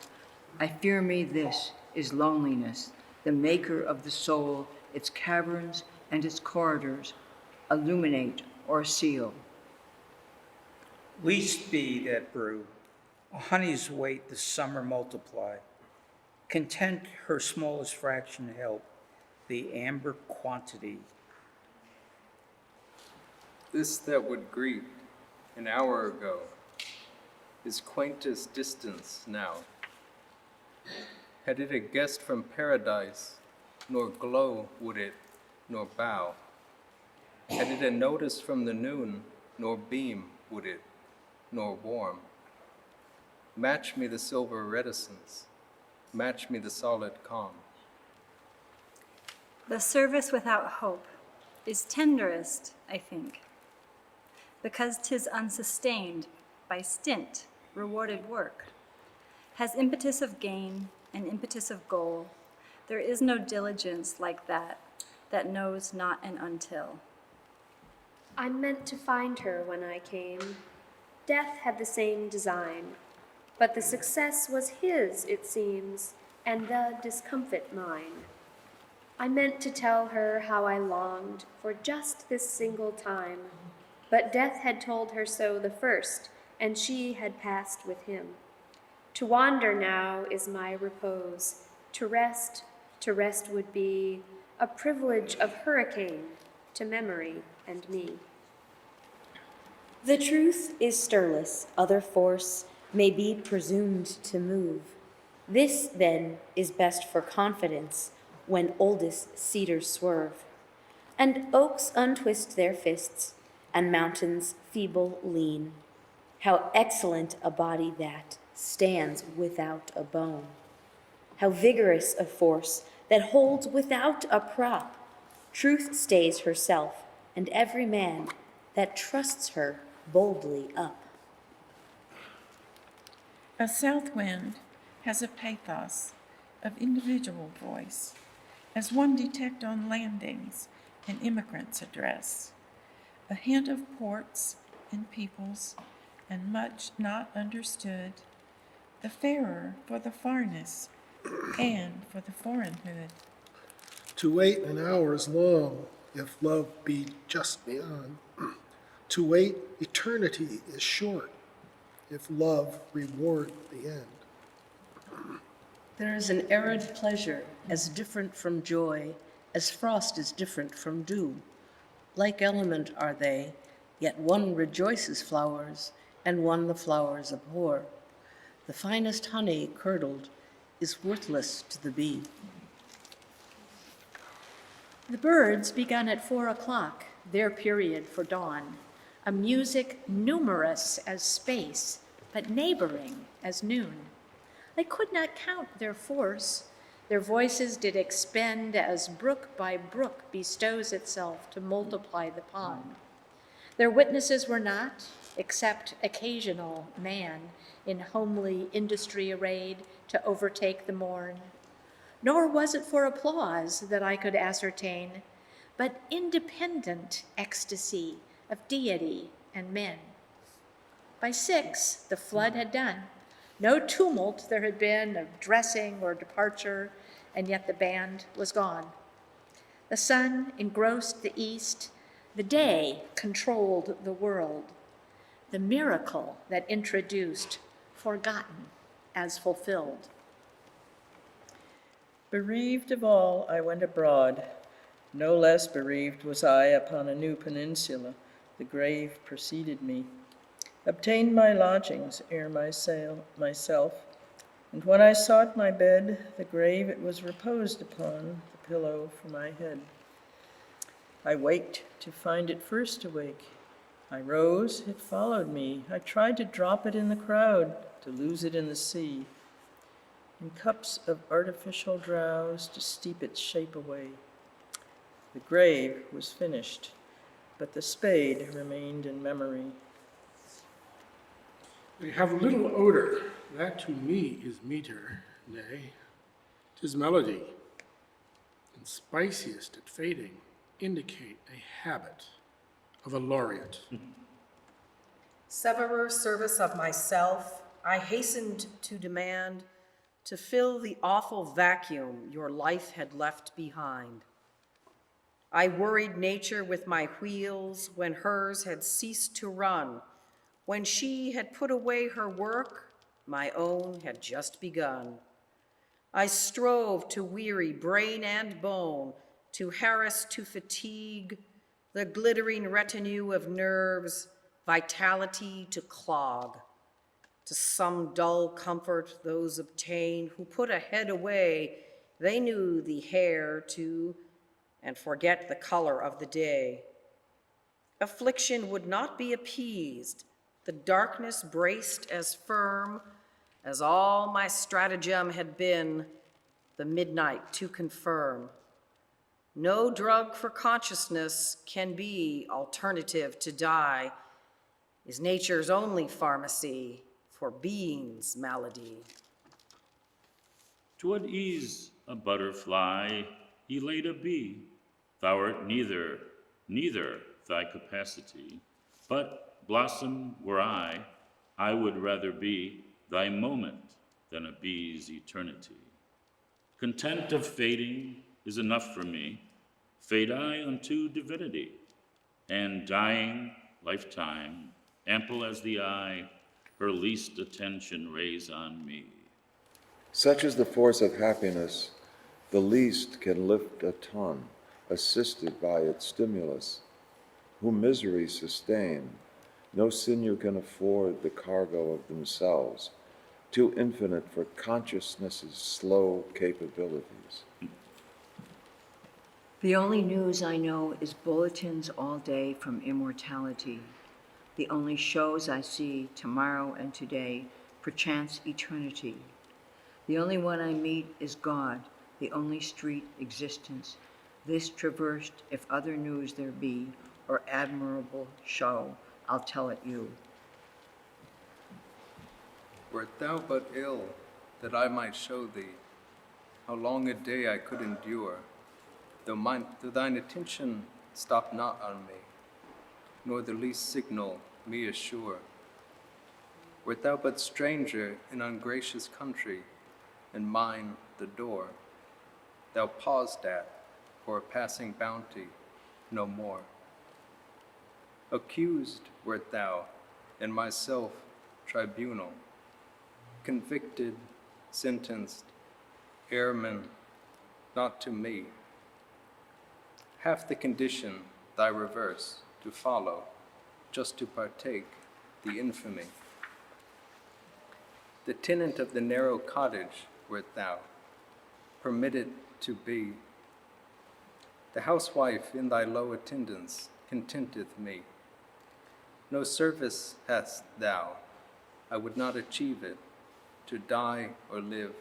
I fear me this is loneliness, the maker of the soul, its caverns and its corridors, illuminate or seal. Least be that brew, a honey's weight the summer multiply. Content her smallest fraction help, the amber quantity. This that would greet an hour ago is quaintest distance now. Had it a guest from paradise, nor glow would it, nor bow. Had it a notice from the noon, nor beam would it, nor warm. Match me the silver reticence, match me the solid calm. The service without hope is tenderest, I think, because 'tis unsustained by stint, rewarded work, has impetus of gain and impetus of goal. There is no diligence like that knows not an until. I meant to find her when I came. Death had the same design, but the success was his, it seems, and the discomfit mine. I meant to tell her how I longed for just this single time, but death had told her so the first, and she had passed with him. To wander now is my repose. To rest would be a privilege of hurricane to memory and me. The truth is stirless, other force may be presumed to move. This, then, is best for confidence when oldest cedars swerve, and oaks untwist their fists, and mountains feeble lean. How excellent a body that stands without a bone. How vigorous a force that holds without a prop. Truth stays herself, and every man that trusts her boldly up. A south wind has a pathos of individual voice, as one detect on landings and immigrants' address, a hint of ports and peoples, and much not understood, the fairer for the farness and for the foreignhood. To wait an hour is long, if love be just beyond. To wait eternity is short, if love reward the end. There is an arid pleasure as different from joy as frost is different from dew. Like element are they, yet one rejoices flowers, and one the flowers abhor. The finest honey curdled is worthless to the bee. The birds begun at 4 o'clock, their period for dawn, a music numerous as space, but neighboring as noon. I could not count their force. Their voices did expend as brook by brook bestows itself to multiply the pond. Their witnesses were not, except occasional man in homely industry arrayed to overtake the morn. Nor was it for applause that I could ascertain, but independent ecstasy of deity and men. By 6, the flood had done. No tumult there had been of dressing or departure, and yet the band was gone. The sun engrossed the east. The day controlled the world. The miracle that introduced, forgotten as fulfilled. Bereaved of all, I went abroad. No less bereaved was I upon a new peninsula. The grave preceded me. Obtained my lodgings ere myself, and when I sought my bed, the grave it was reposed upon, the pillow for my head. I waked to find it first awake. I rose, it followed me. I tried to drop it in the crowd, to lose it in the sea. In cups of artificial drowse, to steep its shape away. The grave was finished, but the spade remained in memory. They have little odor, that to me is meter, nay, 'tis melody, and spiciest at fading, indicate a habit of a laureate. Severer service of myself, I hastened to demand to fill the awful vacuum your life had left behind. I worried nature with my wheels when hers had ceased to run. When she had put away her work, my own had just begun. I strove to weary brain and bone, to harass to fatigue the glittering retinue of nerves, vitality to clog. To some dull comfort those obtain who put a head away, they knew the hair to, and forget the color of the day. Affliction would not be appeased, the darkness braced as firm as all my stratagem had been, the midnight to confirm. No drug for consciousness can be alternative to die, is nature's only pharmacy for being's malady. 'Twould ease a butterfly, elate a bee. Thou'rt neither thy capacity. But blossom were I would rather be thy moment than a bee's eternity. Content of fading is enough for me. Fade I unto divinity, and dying lifetime, ample as the eye, her least attention raise on me. Such is the force of happiness, the least can lift a ton, assisted by its stimulus. Whom misery sustain, no sinew can afford the cargo of themselves, too infinite for consciousness's slow capabilities. The only news I know is bulletins all day from immortality. The only shows I see tomorrow and today, perchance eternity. The only one I meet is God, the only street existence. This traversed, if other news there be, or admirable show, I'll tell it you. Wert thou but ill, that I might show thee how long a day I could endure, though thine attention stop not on me, nor the least signal me assure. Wert thou but stranger in ungracious country, and mine the door, thou paused at for a passing bounty, no more. Accused wert thou, and myself tribunal, convicted, sentenced, airman, not to me. Half the condition thy reverse to follow, just to partake the infamy. The tenant of the narrow cottage wert thou, permitted to be. The housewife in thy low attendance contenteth me. No service hast thou, I would not achieve it, to die or live.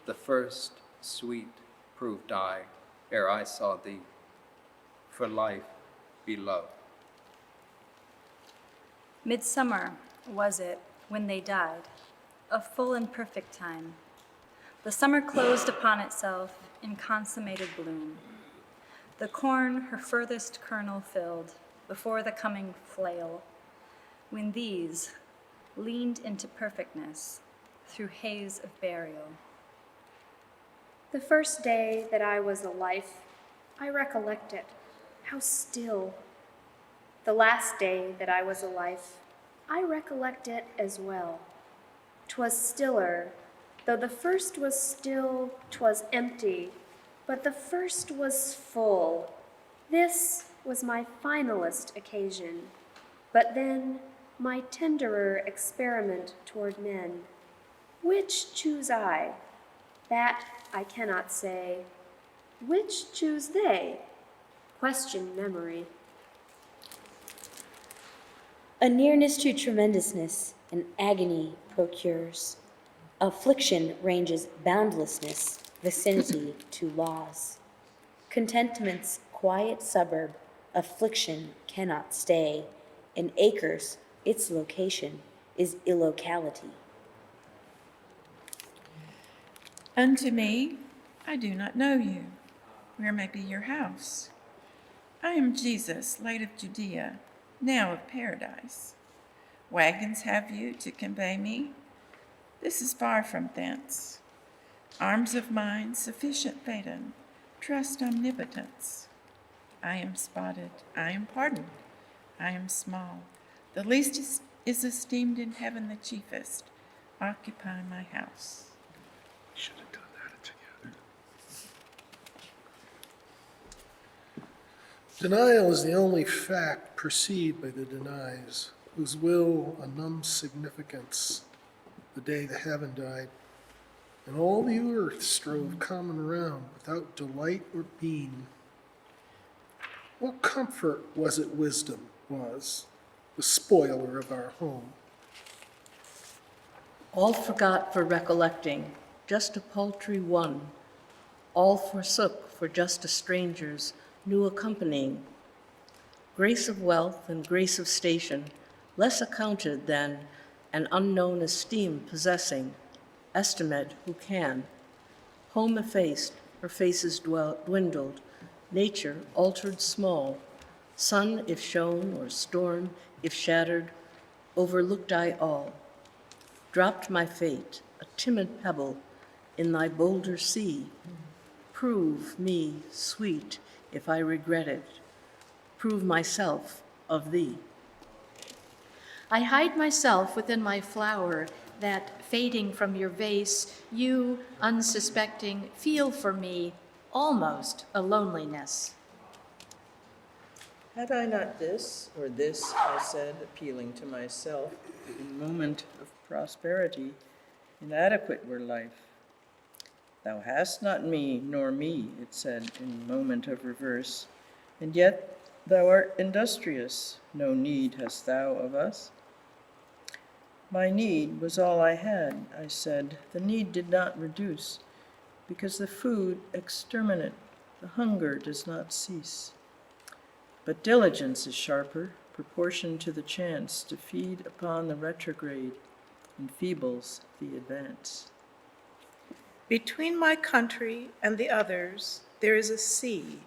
The first sweet proved I, ere I saw thee, for life be love. Midsummer was it when they died, a full and perfect time. The summer closed upon itself in consummated bloom. The corn her furthest kernel filled before the coming flail, when these leaned into perfectness through haze of burial. The first day that I was a life, I recollect it, how still. The last day that I was a life, I recollect it as well. 'Twas stiller, though the first was still, 'twas empty, but the first was full. This was my finalist occasion, but then my tenderer experiment toward men. Which choose I? That I cannot say. Which choose they? question memory. A nearness to tremendousness an agony procures. Affliction ranges boundlessness, vicinity to laws. Contentment's quiet suburb, affliction cannot stay. In acres, its location is illocality. Unto me, I do not know you. Where may be your house? I am Jesus, late of Judea, now of paradise. Wagons have you to convey me? This is far from thence. Arms of mine, sufficient Phaeton, trust omnipotence. I am spotted, I am pardoned, I am small. The least is esteemed in heaven the chiefest. Occupy my house. Should have done that together. Denial is the only fact perceived by the denies, whose will a numb significance the day the heaven died. And all the earth strove common round without delight or beam. What comfort was it wisdom was, the spoiler of our home? All forgot for recollecting, just a paltry one. All forsook for just a stranger's new accompanying. Grace of wealth and grace of station, less accounted than an unknown esteem possessing, estimate who can. Home effaced, her faces dwindled, nature altered small. Sun if shone, or storm if shattered, overlooked I all. Dropped my fate, a timid pebble, in thy bolder sea. Prove me sweet if I regret it. Prove myself of thee. I hide myself within my flower, that, fading from your vase, you, unsuspecting, feel for me almost a loneliness. Had I not this, or this, I said, appealing to myself, in moment of prosperity, inadequate were life. Thou hast not me, nor me, it said, in moment of reverse, and yet thou art industrious, no need hast thou of us. My need was all I had, I said. The need did not reduce, because the food exterminate, the hunger does not cease. But diligence is sharper, proportioned to the chance to feed upon the retrograde, enfeebles the advance. Between my country and the others, there is a sea,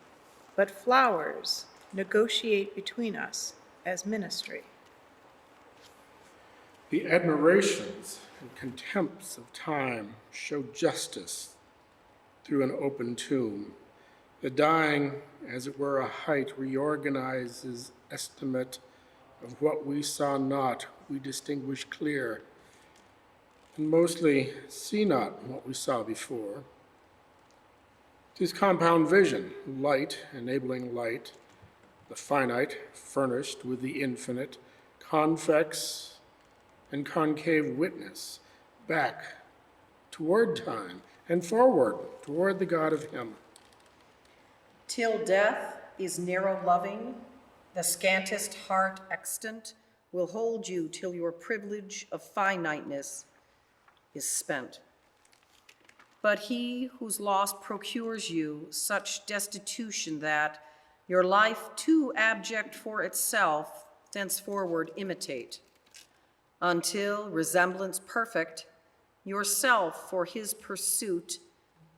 but flowers negotiate between us as ministry. The admirations and contempts of time show justice through an open tomb. The dying, as it were a height, reorganizes estimate of what we saw not, we distinguish clear, and mostly see not what we saw before. 'Tis compound vision, light enabling light, the finite furnished with the infinite, convex and concave witness, back toward time and forward toward the God of him. Till death is narrow loving, the scantest heart extant will hold you till your privilege of finiteness is spent. But he whose loss procures you such destitution that your life too abject for itself thenceforward imitate, until resemblance perfect, yourself for his pursuit,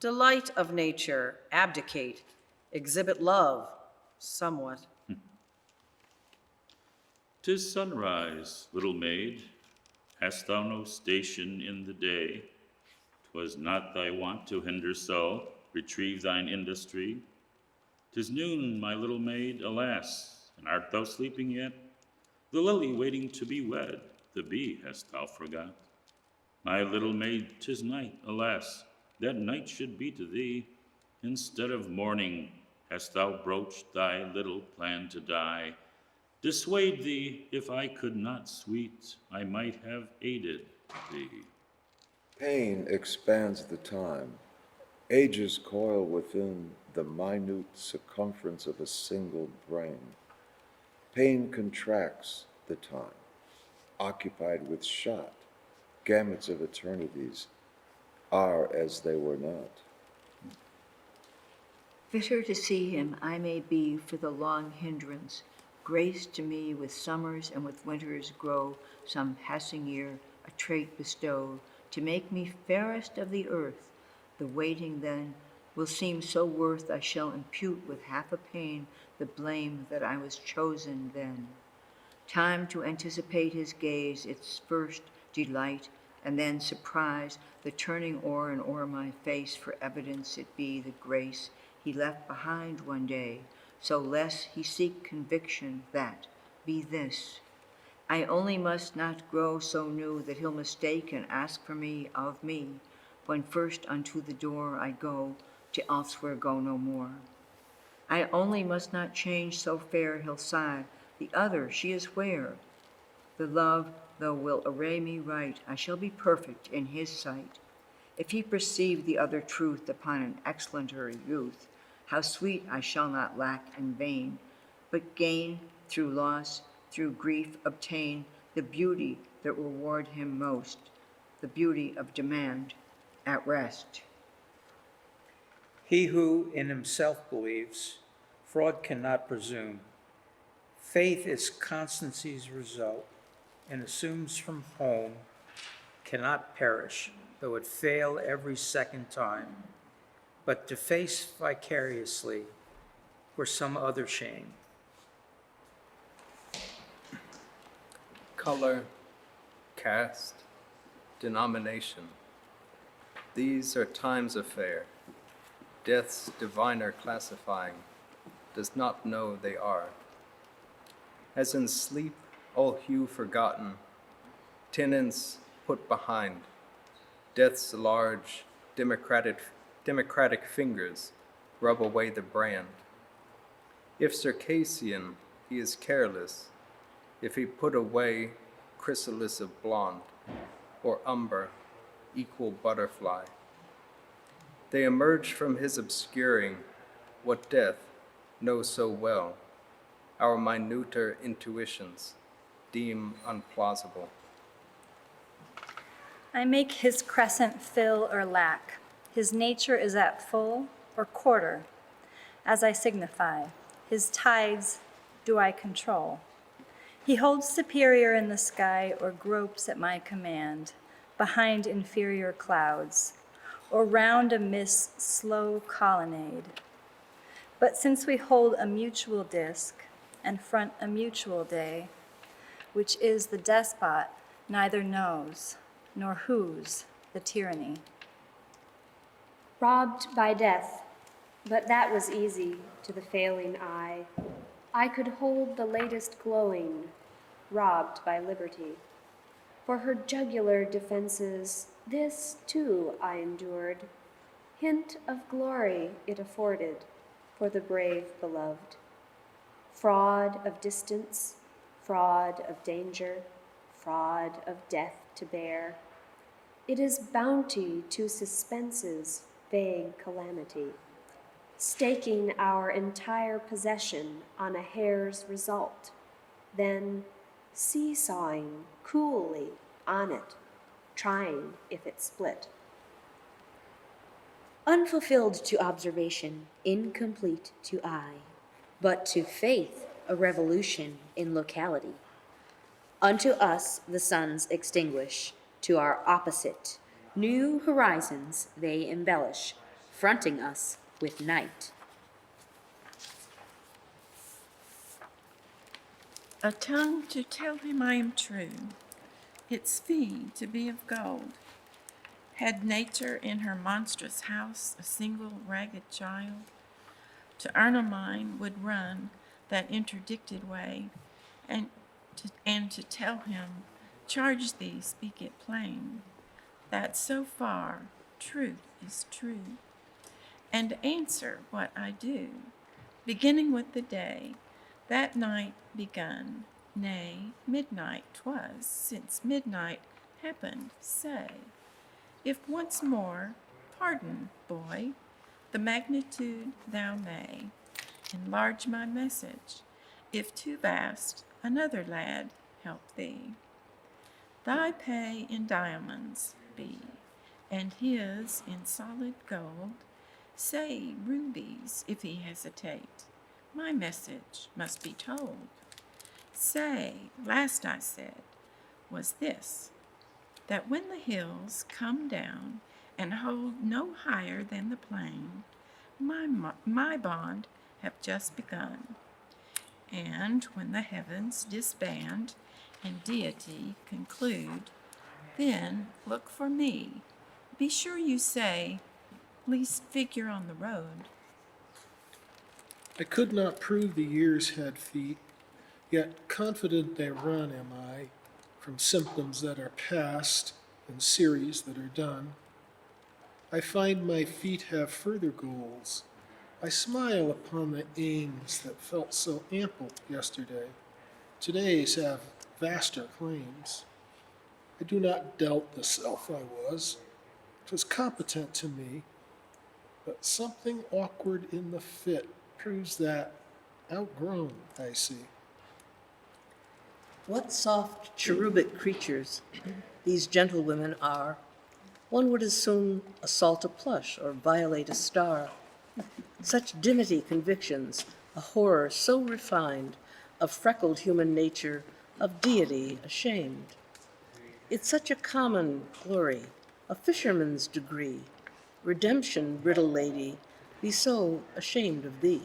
delight of nature, abdicate, exhibit love somewhat. 'Tis sunrise, little maid. Hast thou no station in the day? 'Twas not thy wont to hinder so, retrieve thine industry. 'Tis noon, my little maid, alas, and art thou sleeping yet? The lily waiting to be wed, the bee hast thou forgot. My little maid, 'tis night, alas, that night should be to thee. Instead of morning, hast thou broached thy little plan to die? Dissuade thee, if I could not, sweet, I might have aided thee. Pain expands the time, Ages coil within the minute circumference of a single brain. Pain contracts the time, occupied with shot, gamuts of eternities are as they were not. Fitter to see him I may be for the long hindrance, grace to me with summers and with winters grow some passing year, a trait bestowed, to make me fairest of the earth. The waiting then will seem so worth I shall impute with half a pain the blame that I was chosen then. Time to anticipate his gaze, its first delight, and then surprise, the turning o'er and o'er my face, for evidence it be the grace he left behind one day, so less he seek conviction that, be this, I only must not grow so new that he'll mistake and ask for me of me, when first unto the door I go, to elsewhere go no more. I only must not change so fair he'll sigh, the other, she is where? The love, though will array me right, I shall be perfect in his sight. If he perceive the other truth upon an excellenter youth, how sweet I shall not lack and vain, but gain through loss, through grief obtain the beauty that reward him most, the beauty of demand at rest. He who in himself believes, fraud cannot presume. Faith is constancy's result, and assumes from home, cannot perish, though it fail every second time, but to face vicariously were some other shame. Color, caste, denomination. These are time's affair. Death's diviner classifying does not know they are. As in sleep, all hue forgotten, tenants put behind, death's large democratic fingers rub away the brand. If Circassian, he is careless, if he put away chrysalis of blonde, or umber, equal butterfly. They emerge from his obscuring what death knows so well, our minuter intuitions deem unplausible. I make his crescent fill or lack. His nature is at full or quarter, as I signify. His tides do I control. He holds superior in the sky or gropes at my command, behind inferior clouds, or round a mist's slow colonnade. But since we hold a mutual disk and front a mutual day, which is the despot neither knows, nor whose the tyranny. Robbed by death, but that was easy to the failing eye. I could hold the latest glowing, robbed by liberty. For her jugular defenses, this too I endured. Hint of glory it afforded for the brave beloved. Fraud of distance, fraud of danger, fraud of death to bear. It is bounty to suspense's vague calamity, staking our entire possession on a hair's result, then seesawing coolly on it, trying if it split. Unfulfilled to observation, incomplete to eye, but to faith a revolution in locality. Unto us the suns extinguish, to our opposite, new horizons they embellish, fronting us with night. A tongue to tell him I am true, its fee to be of gold. Had nature in her monstrous house a single ragged child, to earn a mine would run that interdicted way, and to tell him, charge thee, speak it plain, that so far truth is true, and answer what I do, beginning with the day, that night begun, nay, midnight 'twas, since midnight happened, say, if once more Pardon, boy, the magnitude thou may. Enlarge my message, if too vast, another lad help thee. Thy pay in diamonds be, and his in solid gold. Say rubies, if he hesitate, my message must be told. Say, last I said, was this, that when the hills come down and hold no higher than the plain, my bond have just begun. And when the heavens disband and deity conclude, then look for me. Be sure you say, least figure on the road. I could not prove the years had feet, yet confident they run am I, from symptoms that are past and series that are done. I find my feet have further goals. I smile upon the aims that felt so ample yesterday. Today's have vaster claims. I do not doubt the self I was. 'Twas competent to me, but something awkward in the fit proves that outgrown I see. What soft cherubic creatures these gentlewomen are. One would as soon assault a plush or violate a star. Such dimity convictions, a horror so refined of freckled human nature, of deity ashamed. It's such a common glory, a fisherman's degree. Redemption, brittle lady, be so ashamed of thee.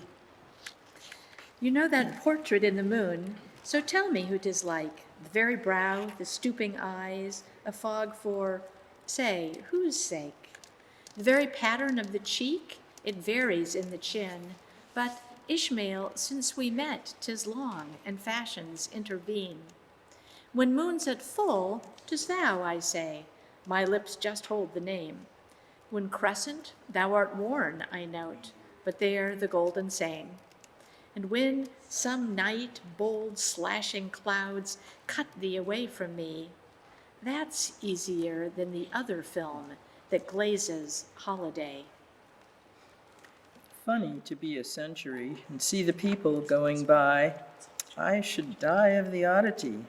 You know that portrait in the moon, so tell me who 'tis like. The very brow, the stooping eyes, a fog for, say, whose sake? The very pattern of the cheek, it varies in the chin, but Ishmael, since we met, 'tis long, and fashions intervene. When moon's at full, 'tis thou, I say, my lips just hold the name. When crescent, thou art worn, I note, but there the golden same. And when some night bold slashing clouds cut thee away from me, that's easier than the other film that glazes holiday. Funny to be a century and see the people going by. I should die of the oddity,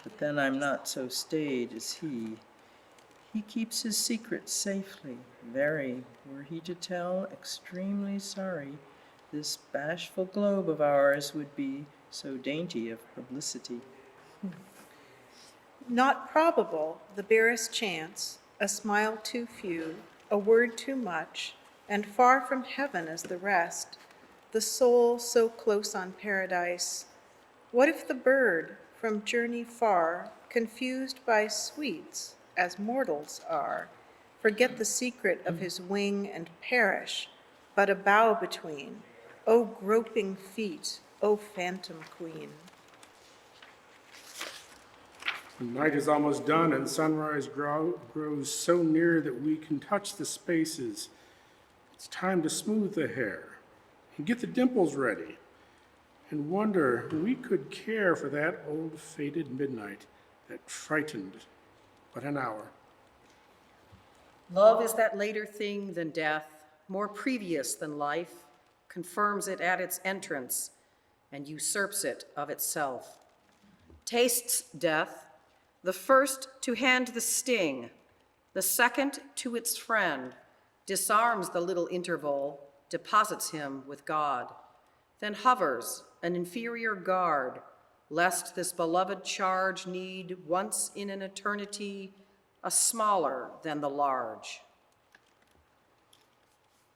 but then I'm not so staid as he. He keeps his secret safely, very, were he to tell, extremely sorry. This bashful globe of ours would be so dainty of publicity. Not probable, the barest chance, a smile too few, a word too much, and far from heaven as the rest, the soul so close on paradise. What if the bird, from journey far, confused by sweets, as mortals are, forget the secret of his wing and perish, but a bough between, O groping feet, O phantom queen. The night is almost done and sunrise grows so near that we can touch the spaces. It's time to smooth the hair and get the dimples ready and wonder we could care for that old faded midnight that frightened but an hour. Love is that later thing than death, more previous than life, confirms it at its entrance and usurps it of itself. Tastes death, the first to hand the sting, the second to its friend, disarms the little interval, deposits him with God, then hovers an inferior guard, lest this beloved charge need once in an eternity a smaller than the large.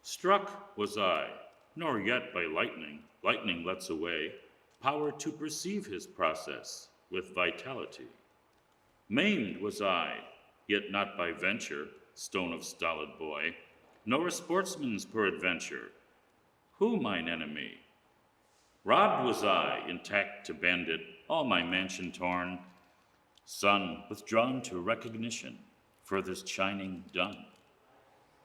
Struck was I, nor yet by lightning. Lightning lets away power to perceive his process with vitality. Maimed was I, yet not by venture, stone of stolid boy, nor a sportsman's peradventure. Who mine enemy? Robbed was I, intact to bandit, all my mansion torn. Sun withdrawn to recognition, furthest shining done.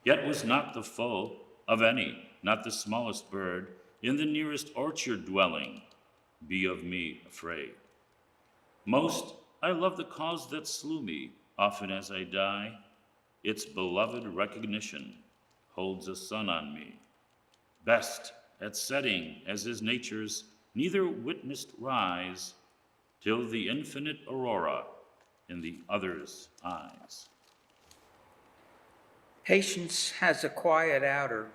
Yet was not the foe of any, not the smallest bird, in the nearest orchard dwelling, be of me afraid. Most I love the cause that slew me, often as I die, its beloved recognition, holds a sun on me, best at setting as his nature's neither witnessed rise, till the infinite aurora in the other's eyes. Patience has a quiet outer.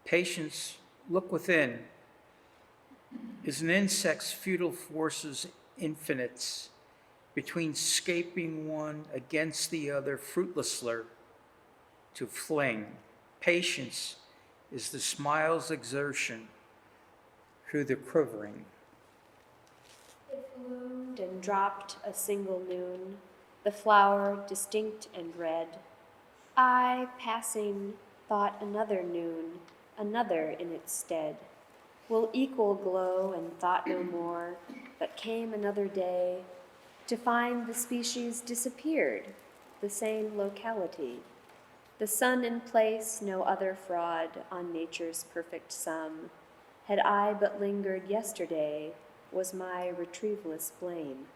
Patience, look within, is an insect's futile forces infinites, between scaping one against the other fruitlessly to fling. Patience is the smile's exertion through the quivering. It bloomed and dropped a single noon, the flower distinct and red. I, passing, thought another noon, another in its stead, will equal glow and thought no more, but came another day, to find the species disappeared, the same locality, the sun in place, no other fraud on nature's perfect sum. Had I but lingered yesterday, was my retrieveless blame.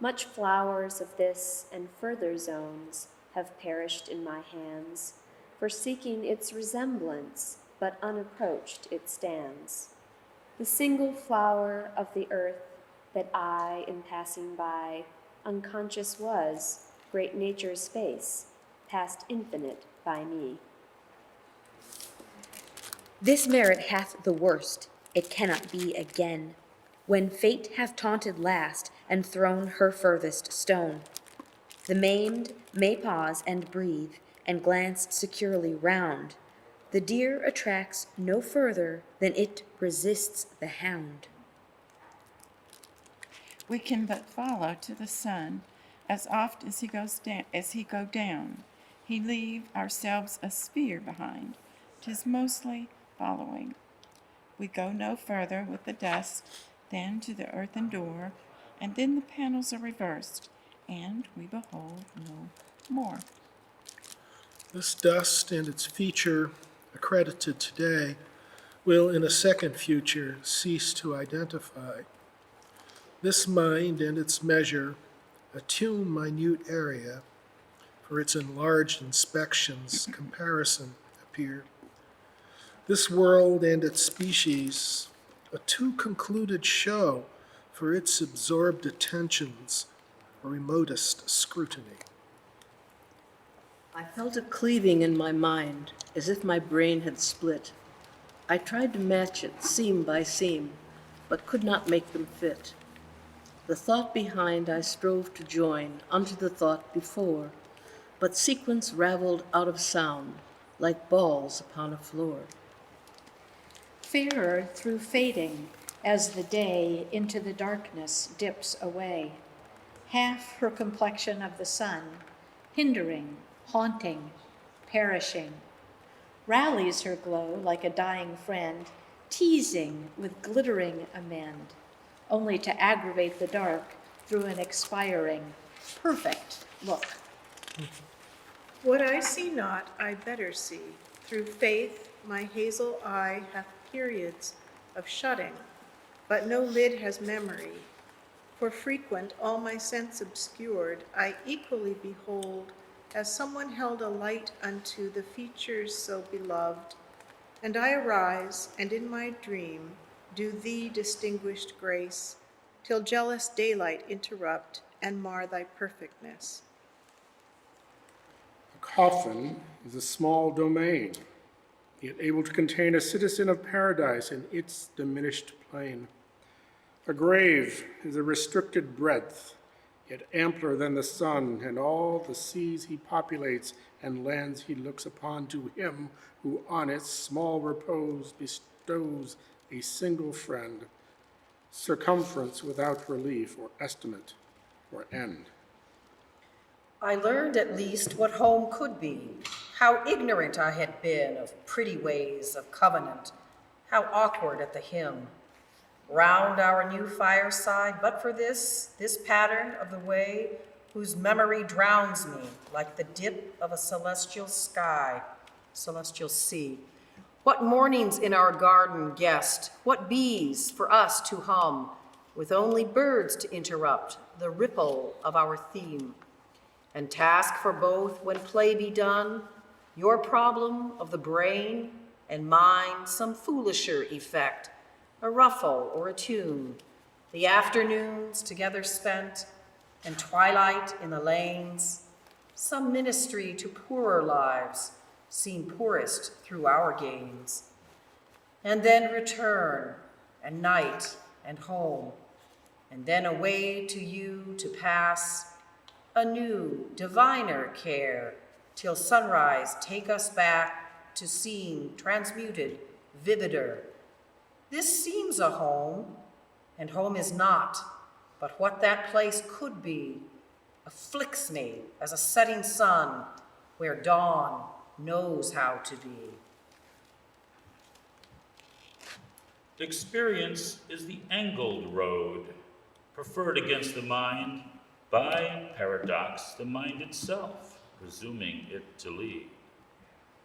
Much flowers of this and further zones have perished in my hands, for seeking its resemblance, but unapproached it stands. The single flower of the earth that I, in passing by, unconscious was, great nature's face, passed infinite by me. This merit hath the worst, it cannot be again, when fate hath taunted last and thrown her furthest stone. The maimed may pause and breathe and glance securely round. The deer attracts no further than it resists the hound. We can but follow to the sun as oft as he go down. He leave ourselves a sphere behind. 'Tis mostly following. We go no further with the dust than to the earthen door, and then the panels are reversed, and we behold no more. This dust and its feature, accredited today, will in a second future cease to identify. This mind and its measure attune minute area, for its enlarged inspections comparison appear. This world and its species, a too concluded show for its absorbed attentions, or remotest scrutiny. I felt a cleaving in my mind, as if my brain had split. I tried to match it seam by seam, but could not make them fit. The thought behind I strove to join unto the thought before, but sequence raveled out of sound, like balls upon a floor. Fairer through fading, as the day into the darkness dips away, half her complexion of the sun, hindering, haunting, perishing, rallies her glow like a dying friend, teasing with glittering amend, only to aggravate the dark through an expiring, perfect look. What I see not, I better see. Through faith, my hazel eye hath periods of shutting, but no lid has memory. For frequent, all my sense obscured, I equally behold, as someone held a light unto the features so beloved. And I arise, and in my dream do thee distinguished grace, till jealous daylight interrupt and mar thy perfectness. A coffin is a small domain, yet able to contain a citizen of paradise in its diminished plane. A grave is a restricted breadth, yet ampler than the sun and all the seas he populates and lands he looks upon, to him who on its small repose bestows a single friend, circumference without relief or estimate or end. I learned at least what home could be, how ignorant I had been of pretty ways of covenant, how awkward at the hymn. Round our new fireside, but for this pattern of the way whose memory drowns me like the dip of a celestial sky, celestial sea. What mornings in our garden guessed, what bees for us to hum, with only birds to interrupt the ripple of our theme. And task for both when play be done, Your problem of the brain and mine some foolisher effect, a ruffle or a tune, the afternoons together spent, and twilight in the lanes, some ministry to poorer lives, seen poorest through our gains. And then return, and night, and home, and then away to you to pass a new, diviner care, till sunrise take us back to seeing transmuted, vivider. This seems a home, and home is not, but what that place could be, afflicts me as a setting sun where dawn knows how to be. Experience is the angled road, preferred against the mind by paradox, the mind itself, presuming it to lead.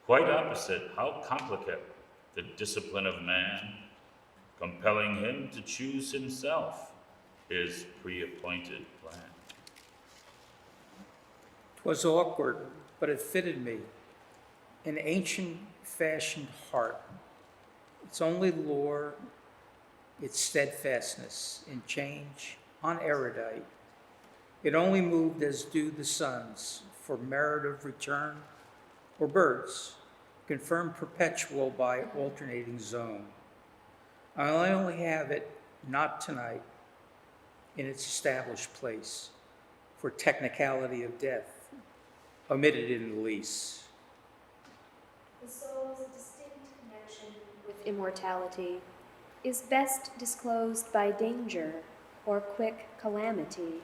Quite opposite, how complicate the discipline of man, compelling him to choose himself his pre-appointed plan. 'Twas awkward, but it fitted me, an ancient-fashioned heart. Its only lore, its steadfastness in change, unerudite. It only moved as do the suns, for merit of return, or birds, confirmed perpetual by alternating zone. I only have it, not tonight, in its established place, for technicality of death, omitted in the lease. The soul's distinct connection with immortality is best disclosed by danger or quick calamity,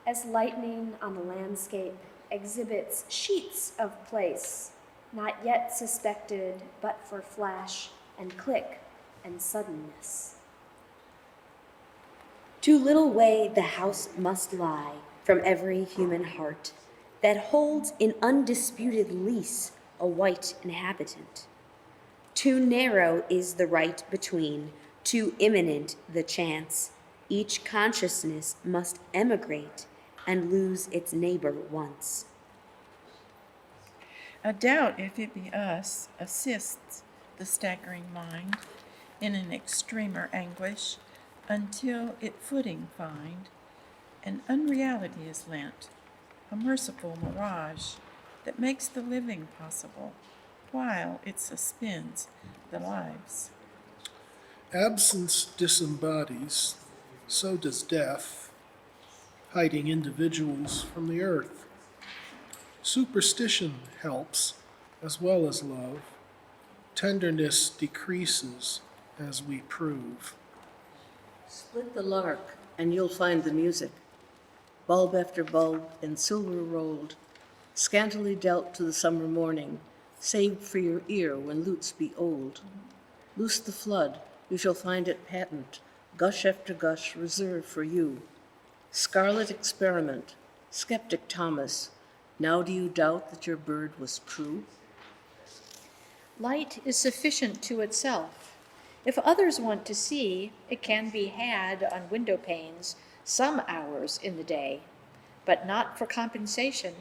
as lightning on the landscape exhibits sheets of place, not yet suspected but for flash and click and suddenness. Too little way the house must lie from every human heart that holds in undisputed lease a white inhabitant. Too narrow is the right between, too imminent the chance. Each consciousness must emigrate and lose its neighbor once. A doubt if it be us assists the staggering mind in an extremer anguish until it footing find. An unreality is lent, a merciful mirage that makes the living possible while it suspends the lives. Absence disembodies, so does death, hiding individuals from the earth. Superstition helps, as well as love. Tenderness decreases as we prove. Split the lark, and you'll find the music. Bulb after bulb in silver rolled, scantily dealt to the summer morning, saved for your ear when lutes be old. Loose the flood, you shall find it patent, gush after gush reserved for you. Scarlet experiment, skeptic Thomas, now do you doubt that your bird was true? Light is sufficient to itself. If others want to see, it can be had on window panes some hours in the day, but not for compensation.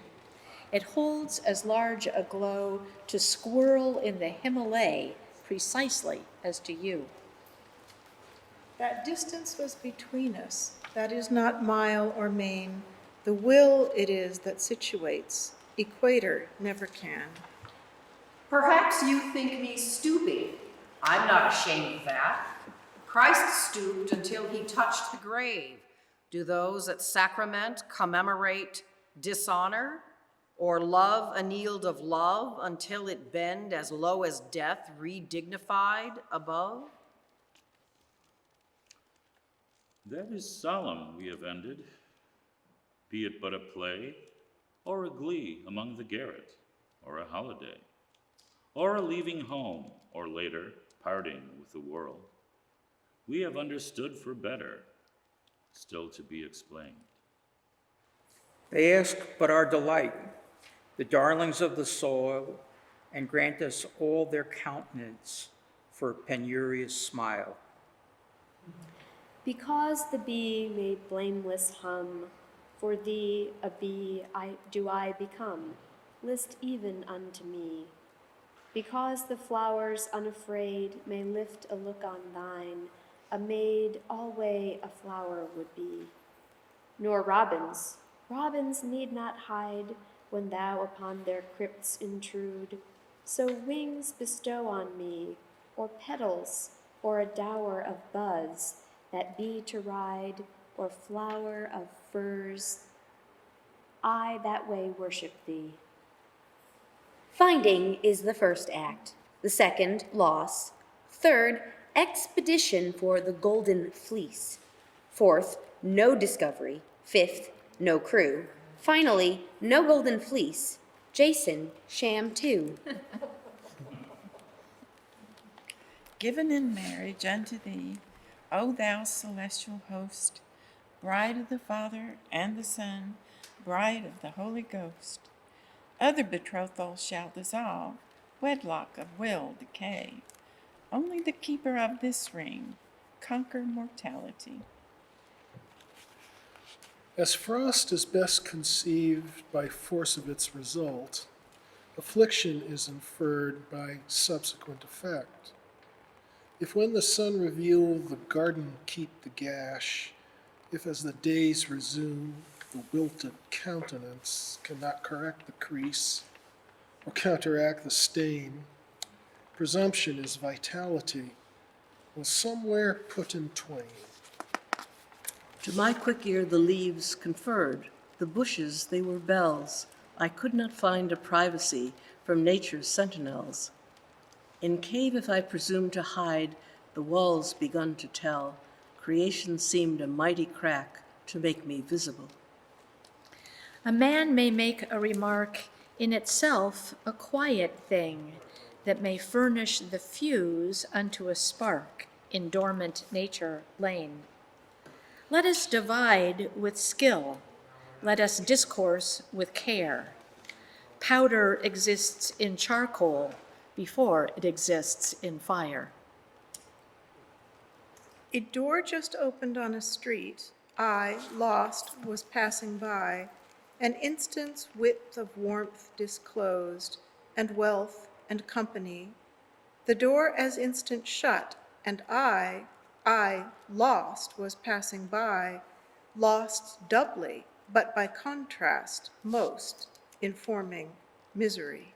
It holds as large a glow to squirrel in the Himalaya precisely as to you. That distance was between us, that is not mile or main. The will it is that situates, equator never can. Perhaps you think me stooping. I'm not ashamed of that. Christ stooped until he touched the grave. Do those at sacrament commemorate dishonor? Or love annealed of love until it bend as low as death redignified above? That is solemn we have ended, be it but a play, or a glee among the garret, or a holiday, or a leaving home, or later, parting with the world. We have understood for better, still to be explained. They ask but our delight, the darlings of the soil, and grant us all their countenance for a penurious smile. Because the bee may blameless hum, for thee a bee do I become. list even unto me. Because the flowers unafraid may lift a look on thine, a maid alway a flower would be. Nor robins, robins need not hide when thou upon their crypts intrude. So wings bestow on me, or petals, or a dower of buzz, that be to ride, or flower of furs. I that way worship thee. Finding is the first act. The second, loss. Third, expedition for the golden fleece. Fourth, no discovery. Fifth, no crew. Finally, no golden fleece. Jason, sham 2. Given in marriage unto thee, O thou celestial host, bride of the Father and the Son, bride of the Holy Ghost. Other betrothals shall dissolve, wedlock of will decay. Only the keeper of this ring conquer mortality. As frost is best conceived by force of its result, affliction is inferred by subsequent effect. If when the sun reveal the garden keep the gash, if as the days resume the wilted countenance cannot correct the crease or counteract the stain, presumption is vitality, was somewhere put in twain. To my quick ear the leaves conferred, the bushes they were bells. I could not find a privacy from nature's sentinels. In cave if I presumed to hide, the walls begun to tell. Creation seemed a mighty crack to make me visible. A man may make a remark in itself a quiet thing that may furnish the fuse unto a spark in dormant nature lain. Let us divide with skill. Let us discourse with care. Powder exists in charcoal before it exists in fire. A door just opened on a street. I, lost, was passing by. An instant's width of warmth disclosed, and wealth and company. The door as instant shut, and I, lost, was passing by, lost doubly, but by contrast most, informing misery.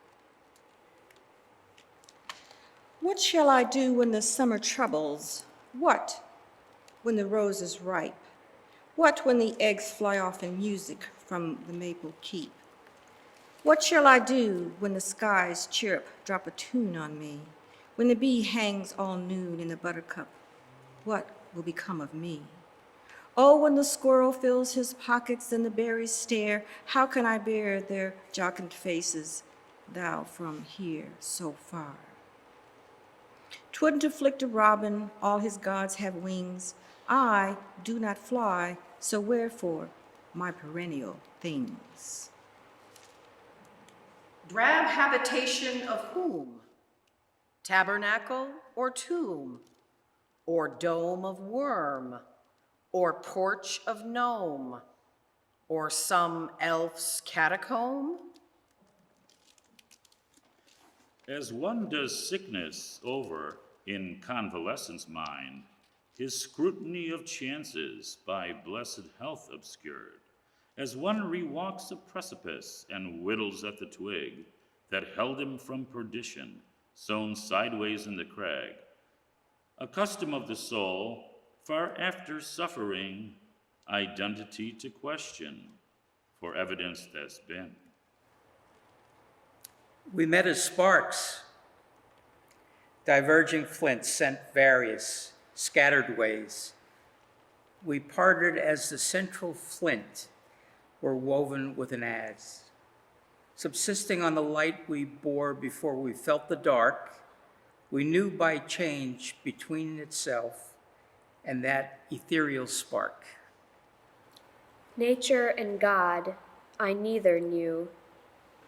What shall I do when the summer troubles? What when the rose is ripe? What when the eggs fly off in music from the maple keep? What shall I do when the skies chirp, drop a tune on me? When the bee hangs all noon in the buttercup? What will become of me? Oh, when the squirrel fills his pockets and the berries stare, how can I bear their jocund faces, thou from here so far? 'Twouldn't afflict a robin, all his gods have wings. I do not fly, so wherefore my perennial things? Drab habitation of whom? Tabernacle or tomb? Or dome of worm? Or porch of gnome? Or some elf's catacomb? As one does sickness over in convalescence mind, his scrutiny of chances by blessed health obscured, as one rewalks a precipice and whittles at the twig that held him from perdition, sown sideways in the crag, a custom of the soul, far after suffering, identity to question, for evidence that's been. We met as sparks. Diverging flints sent various, scattered ways. We parted as the central flint were woven with an adze. Subsisting on the light we bore before we felt the dark, we knew by change between itself and that ethereal spark. Nature and God I neither knew,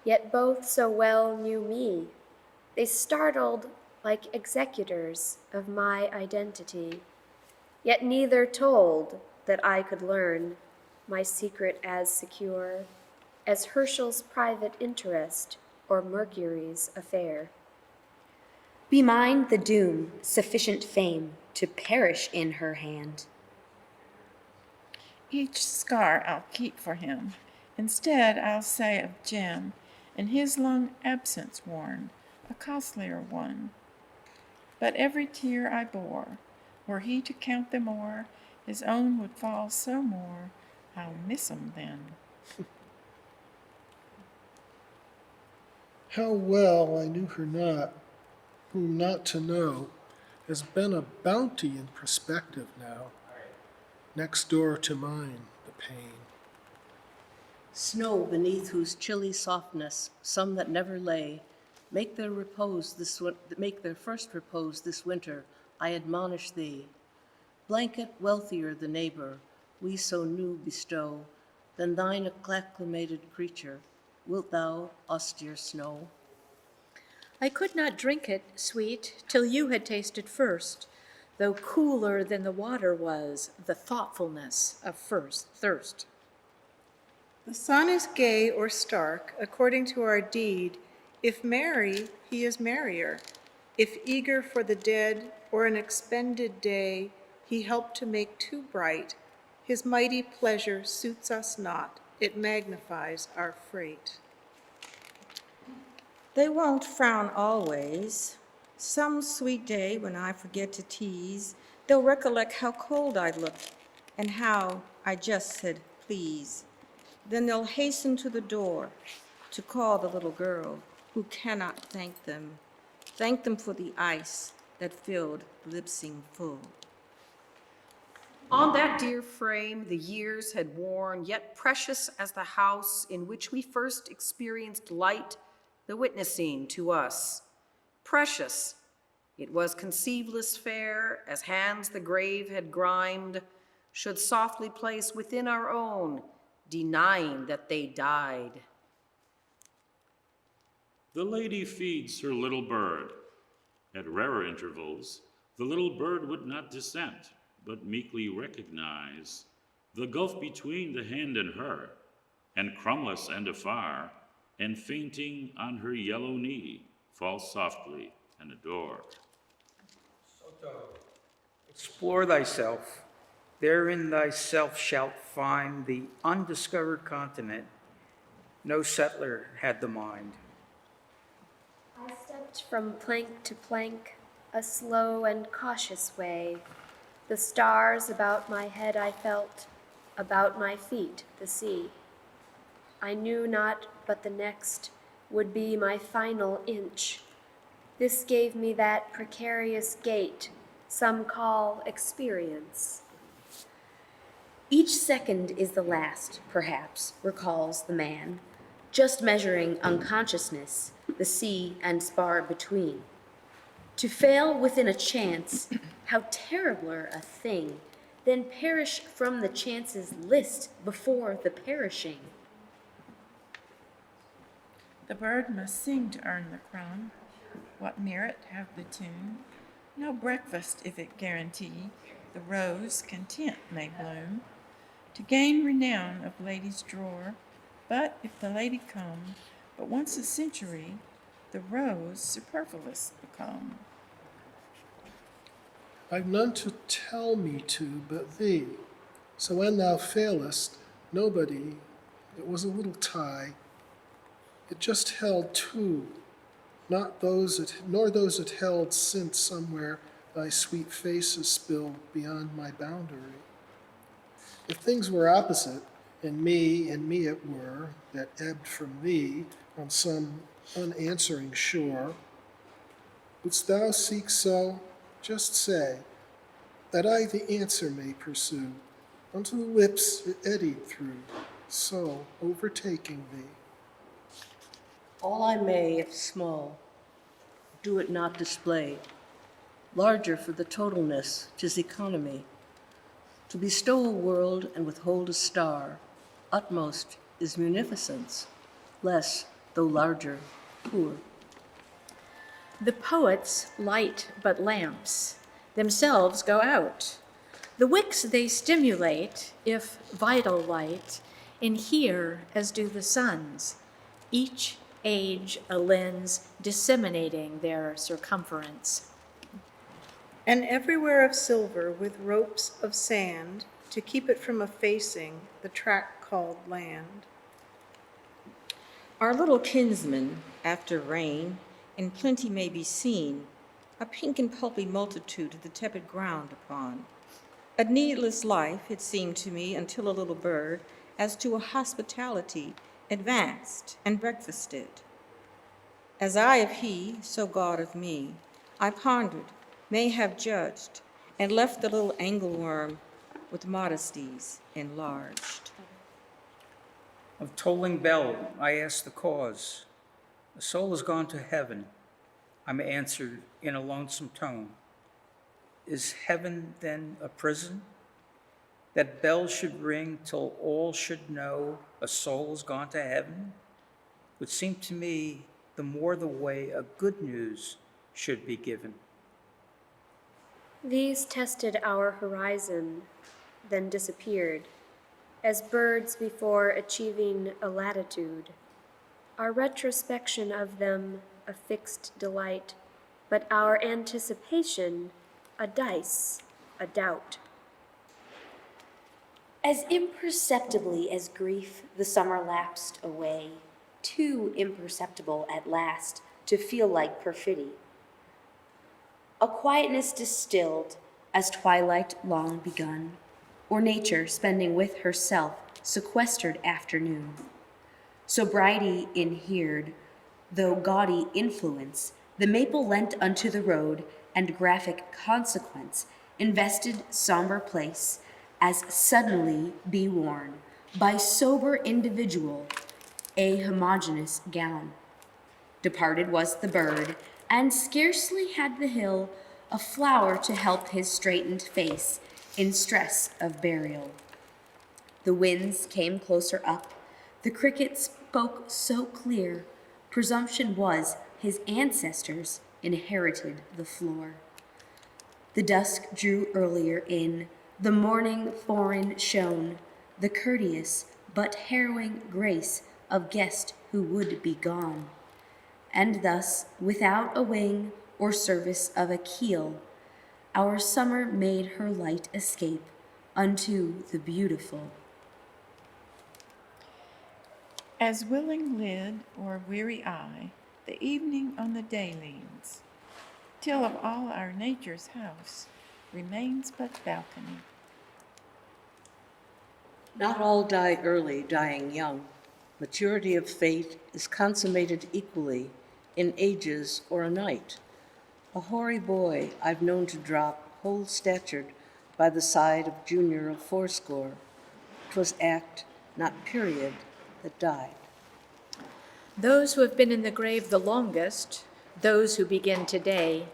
yet both so well knew me. They startled like executors of my identity, yet neither told that I could learn my secret as secure. as Herschel's private interest or Mercury's affair. Be mine the doom, sufficient fame to perish in her hand. Each scar I'll keep for him. Instead, I'll say of Jim, in his long absence worn, a costlier one. But every tear I bore, were he to count them o'er, his own would fall so more, I'll miss 'em then. How well I knew her not, whom not to know has been a bounty in perspective now. Next door to mine, the pain. Snow beneath whose chilly softness some that never lay make their first repose this winter, I admonish thee. Blanket wealthier the neighbor we so new bestow than thine acclimated creature. Wilt thou, austere snow? I could not drink it, sweet, till you had tasted first, though cooler than the water was the thoughtfulness of first thirst. The sun is gay or stark, according to our deed. If merry, he is merrier. If eager for the dead or an expended day, he helped to make too bright. His mighty pleasure suits us not, it magnifies our freight. They won't frown always. Some sweet day when I forget to tease, they'll recollect how cold I looked and how I just said please. Then they'll hasten to the door to call the little girl who cannot thank them for the ice that filled Lipsing full. On that dear frame the years had worn, yet precious as the house in which we first experienced light, the witnessing to us. Precious, it was conceiveless fair, as hands the grave had grimed, should softly place within our own, denying that they died. The lady feeds her little bird. At rarer intervals, the little bird would not dissent, but meekly recognize the gulf between the hand and her, and crumbless and afar, and fainting on her yellow knee, fall softly and adore. Soto, explore thyself. Therein thyself shalt find the undiscovered continent. No settler had the mind. I stepped from plank to plank, a slow and cautious way. The stars about my head I felt, about my feet the sea. I knew not but the next would be my final inch. This gave me that precarious gait some call experience. Each second is the last, perhaps, recalls the man, just measuring unconsciousness, the sea and spar between. To fail within a chance, how terribler a thing, than perish from the chance's list before the perishing. The bird must sing to earn the crumb. What merit have the tune? No breakfast if it guarantee the rose content may bloom. To gain renown of lady's drawer, but if the lady come but once a century, the rose superfluous become. I've none to tell me to but thee. So when thou failest, nobody, it was a little tie. It just held two, nor those it held since somewhere thy sweet face is spilled beyond my boundary. If things were opposite, and me it were, that ebbed from thee on some unanswering shore, wouldst thou seek so? Just say, that I the answer may pursue, unto the lips it eddied through, so overtaking thee. All I may, if small, do it not display. Larger for the totalness, 'tis economy. To bestow a world and withhold a star, utmost is munificence, less, though larger, poor. The poets light but lamps, themselves go out. The wicks they stimulate, if vital light, and here as do the suns, each age a lens disseminating their circumference. And everywhere of silver with ropes of sand to keep it from effacing the track called land. Our little kinsman, after rain, in plenty may be seen, a pink and pulpy multitude of the tepid ground upon. A needless life, it seemed to me, until a little bird, as to a hospitality, advanced and breakfasted. As I of he, so God of me, I pondered, may have judged, and left the little angleworm with modesties enlarged. Of tolling bell, I ask the cause. A soul has gone to heaven. I'm answered in a lonesome tone. Is heaven then a prison? That bell should ring till all should know a soul has gone to heaven? Would seem to me the more the way of good news should be given. These tested our horizon, then disappeared, as birds before achieving a latitude. Our retrospection of them a fixed delight, but our anticipation a dice, a doubt. As imperceptibly as grief the summer lapsed away, too imperceptible at last to feel like perfidy. A quietness distilled as twilight long begun, or nature spending with herself sequestered afternoon. Sobriety inhered, though gaudy influence, the maple lent unto the road, and graphic consequence invested somber place, as suddenly be worn by sober individual a homogeneous gown. Departed was the bird, and scarcely had the hill a flower to help his straitened face in stress of burial. The winds came closer up, the cricket spoke so clear, presumption was his ancestors inherited the floor. The dusk drew earlier in, the morning foreign shone, the courteous but harrowing grace of guest who would be gone. And thus, without a wing or service of a keel, our summer made her light escape unto the beautiful. As willing lid or weary eye, the evening on the day leans, till of all our nature's house remains but balcony. Not all die early, dying young. Maturity of fate is consummated equally in ages or a night. A hoary boy I've known to drop, whole statured, by the side of junior of fourscore. 'Twas act, not period, that died. Those who have been in the grave the longest, those who begin today,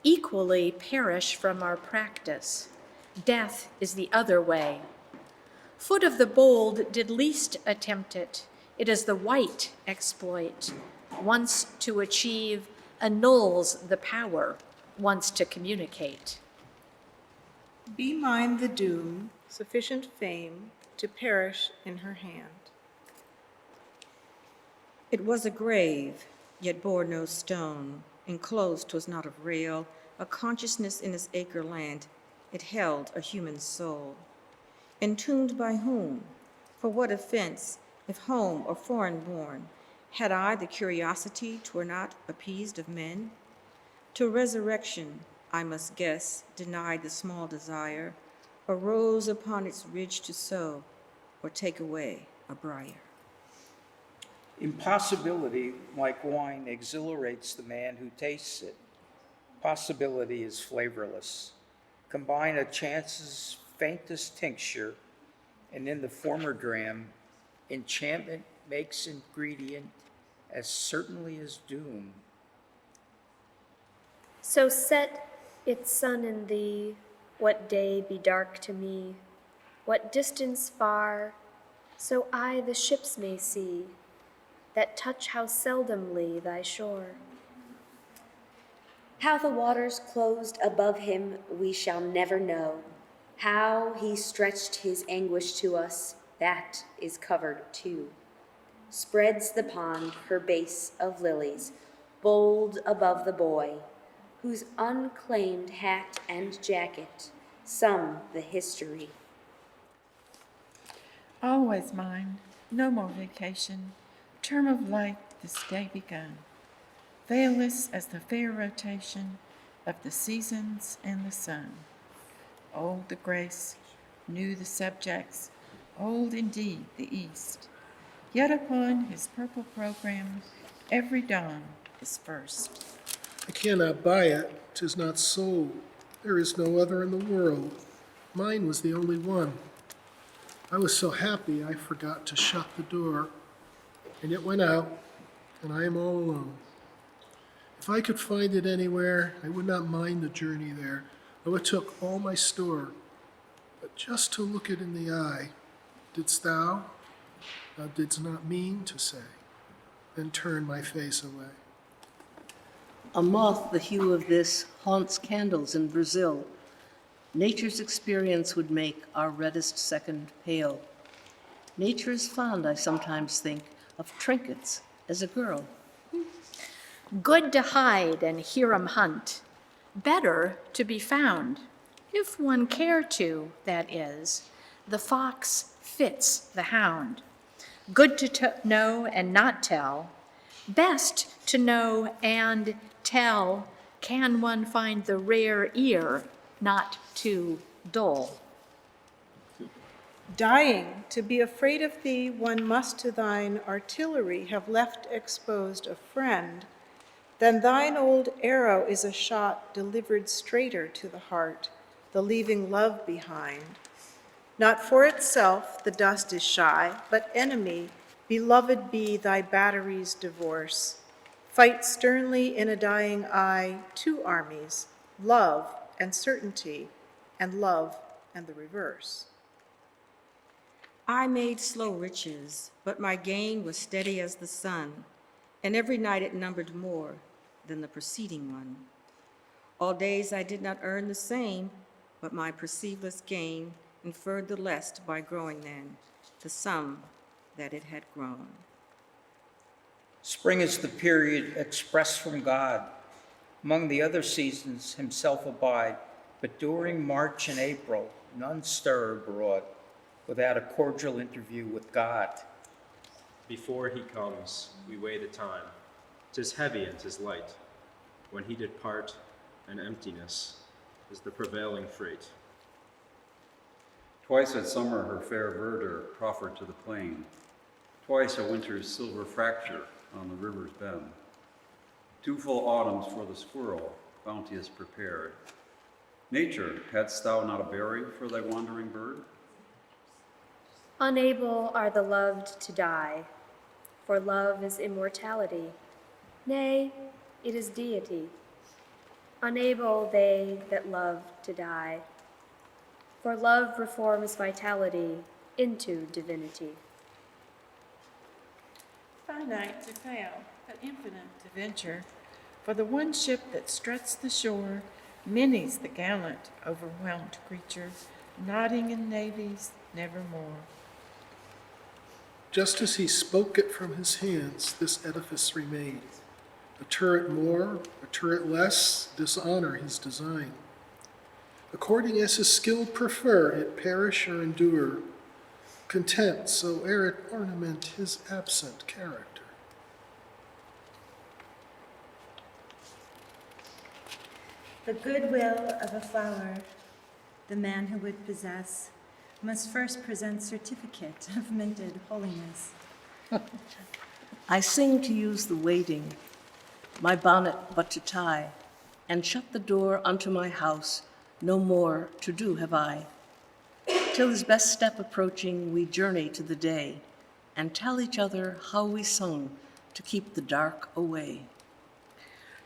equally perish from our practice. Death is the other way. Foot of the bold did least attempt it. It is the white exploit. Once to achieve annuls the power, once to communicate. Be mine the doom, sufficient fame to perish in her hand. It was a grave, yet bore no stone. Enclosed 'twas not of rail, a consciousness in its acre land. It held a human soul. Entombed by whom? For what offense, if home or foreign born? Had I the curiosity 'twere not appeased of men? To resurrection, I must guess, denied the small desire, arose upon its ridge to sow, or take away a briar. Impossibility, like wine, exhilarates the man who tastes it. Possibility is flavorless. Combine a chance's faintest tincture, and in the former dram, enchantment makes ingredient as certainly as doom. So set its sun in thee, what day be dark to me, what distance far, so I the ships may see, that touch how seldomly thy shore. How the waters closed above him we shall never know, how he stretched his anguish to us that is covered too. Spreads the pond her base of lilies, bold above the boy, whose unclaimed hat and jacket sum the history. Always mine, no more vacation, term of life this day begun, veilless as the fair rotation of the seasons and the sun. Old the grace, new the subjects, old indeed the East, yet upon his purple program every dawn is first. I cannot buy it, 'tis not sold. There is no other in the world. Mine was the only one. I was so happy I forgot to shut the door, and it went out, and I am all alone. If I could find it anywhere, I would not mind the journey there, though it took all my store. But just to look it in the eye, didst thou didst not mean to say, then turn my face away. A moth the hue of this haunts candles in Brazil. Nature's experience would make our reddest second pale. Nature is fond, I sometimes think, of trinkets as a girl. Good to hide and hear 'em hunt, better to be found, if one care to, that is. The fox fits the hound. Good to know and not tell, best to know and tell. Can one find the rare ear not too dull? Dying to be afraid of thee, one must to thine artillery have left exposed a friend. Then thine old arrow is a shot delivered straighter to the heart, the leaving love behind. Not for itself the dust is shy, but enemy, beloved be thy battery's divorce. Fight sternly in a dying eye two armies, love and certainty, and love and the reverse. I made slow riches, but my gain was steady as the sun, and every night it numbered more than the preceding one. All days I did not earn the same, but my perceiveless gain inferred the less by growing then, the sum that it had grown. Spring is the period expressed from God. Among the other seasons himself abide, but during March and April, none stir abroad without a cordial interview with God. Before he comes, we weigh the time. 'Tis heavy and 'tis light. When he did part, and emptiness is the prevailing freight. Twice at summer her fair verdure proffered to the plain, twice a winter's silver fracture on the river's bend. 2 full autumns for the squirrel, bounteous prepared. Nature, hadst thou not a berry for thy wandering bird? Unable are the loved to die, for love is immortality. Nay, it is deity. Unable they that love to die, for love reforms vitality into divinity. Finite to fail, but infinite to venture. For the one ship that struts the shore, many's the gallant, overwhelmed creature, nodding in navies nevermore. Just as he spoke it from his hands, this edifice remained. A turret more, a turret less, dishonor his design. According as his skill prefer, it perish or endure. Content, so ere it ornament his absent character. The goodwill of a flower, the man who would possess, must first present certificate of minted holiness. I sing to use the waiting, my bonnet but to tie, and shut the door unto my house, no more to do have I. Till his best step approaching, we journey to the day, and tell each other how we sung to keep the dark away.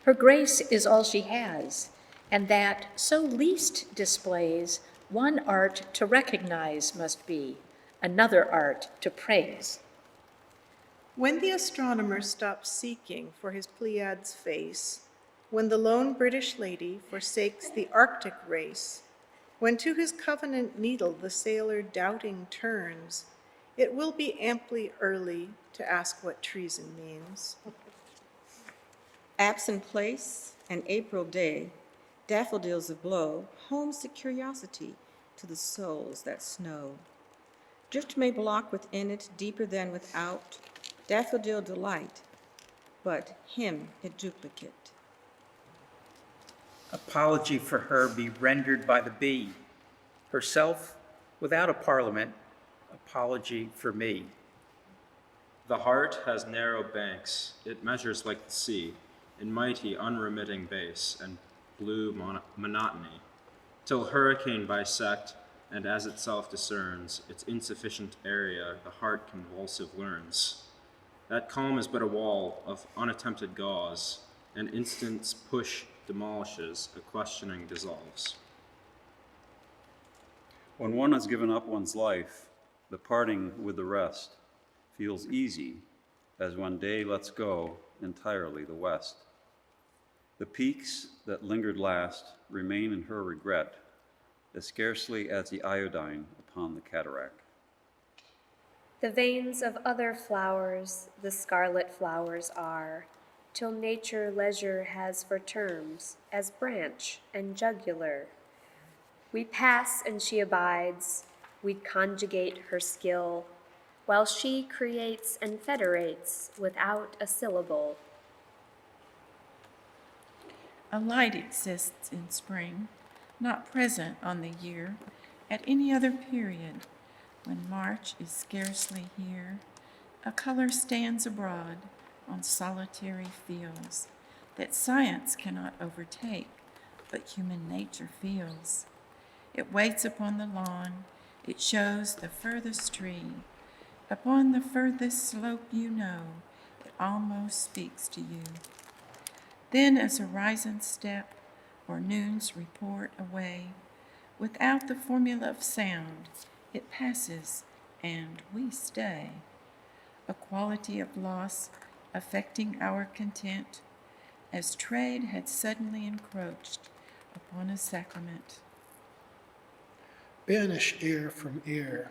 Her grace is all she has, and that so least displays, one art to recognize must be, another art to praise. When the astronomer stops seeking for his Pleiad's face, when the lone British lady forsakes the Arctic race, when to his covenant needle the sailor doubting turns, It will be amply early to ask what treason means. Absent place, an April day, daffodils aglow, homesick curiosity to the souls that snow. Drift may block within it deeper than without, daffodil delight, but him it duplicate. Apology for her be rendered by the bee, herself without a parliament, apology for me. The heart has narrow banks, it measures like the sea, in mighty unremitting base and blue monotony, till hurricane bisect, and as itself discerns its insufficient area, the heart convulsive learns. That calm is but a wall of unattempted gauze, an instant's push demolishes, a questioning dissolves. When one has given up one's life, the parting with the rest feels easy, as when day lets go entirely the west. The peaks that lingered last remain in her regret, as scarcely as the iodine upon the cataract. The veins of other flowers the scarlet flowers are, till nature leisure has for terms, as branch and jugular. We pass and she abides, we conjugate her skill, while she creates and federates without a syllable. A light exists in spring, not present on the year at any other period, when March is scarcely here. A color stands abroad on solitary fields that science cannot overtake, but human nature feels. It waits upon the lawn, it shows the furthest tree. Upon the furthest slope you know, it almost speaks to you. Then as horizon's step or noon's report away, without the formula of sound, it passes and we stay. A quality of loss affecting our content, as trade had suddenly encroached upon a sacrament. Banish air from air,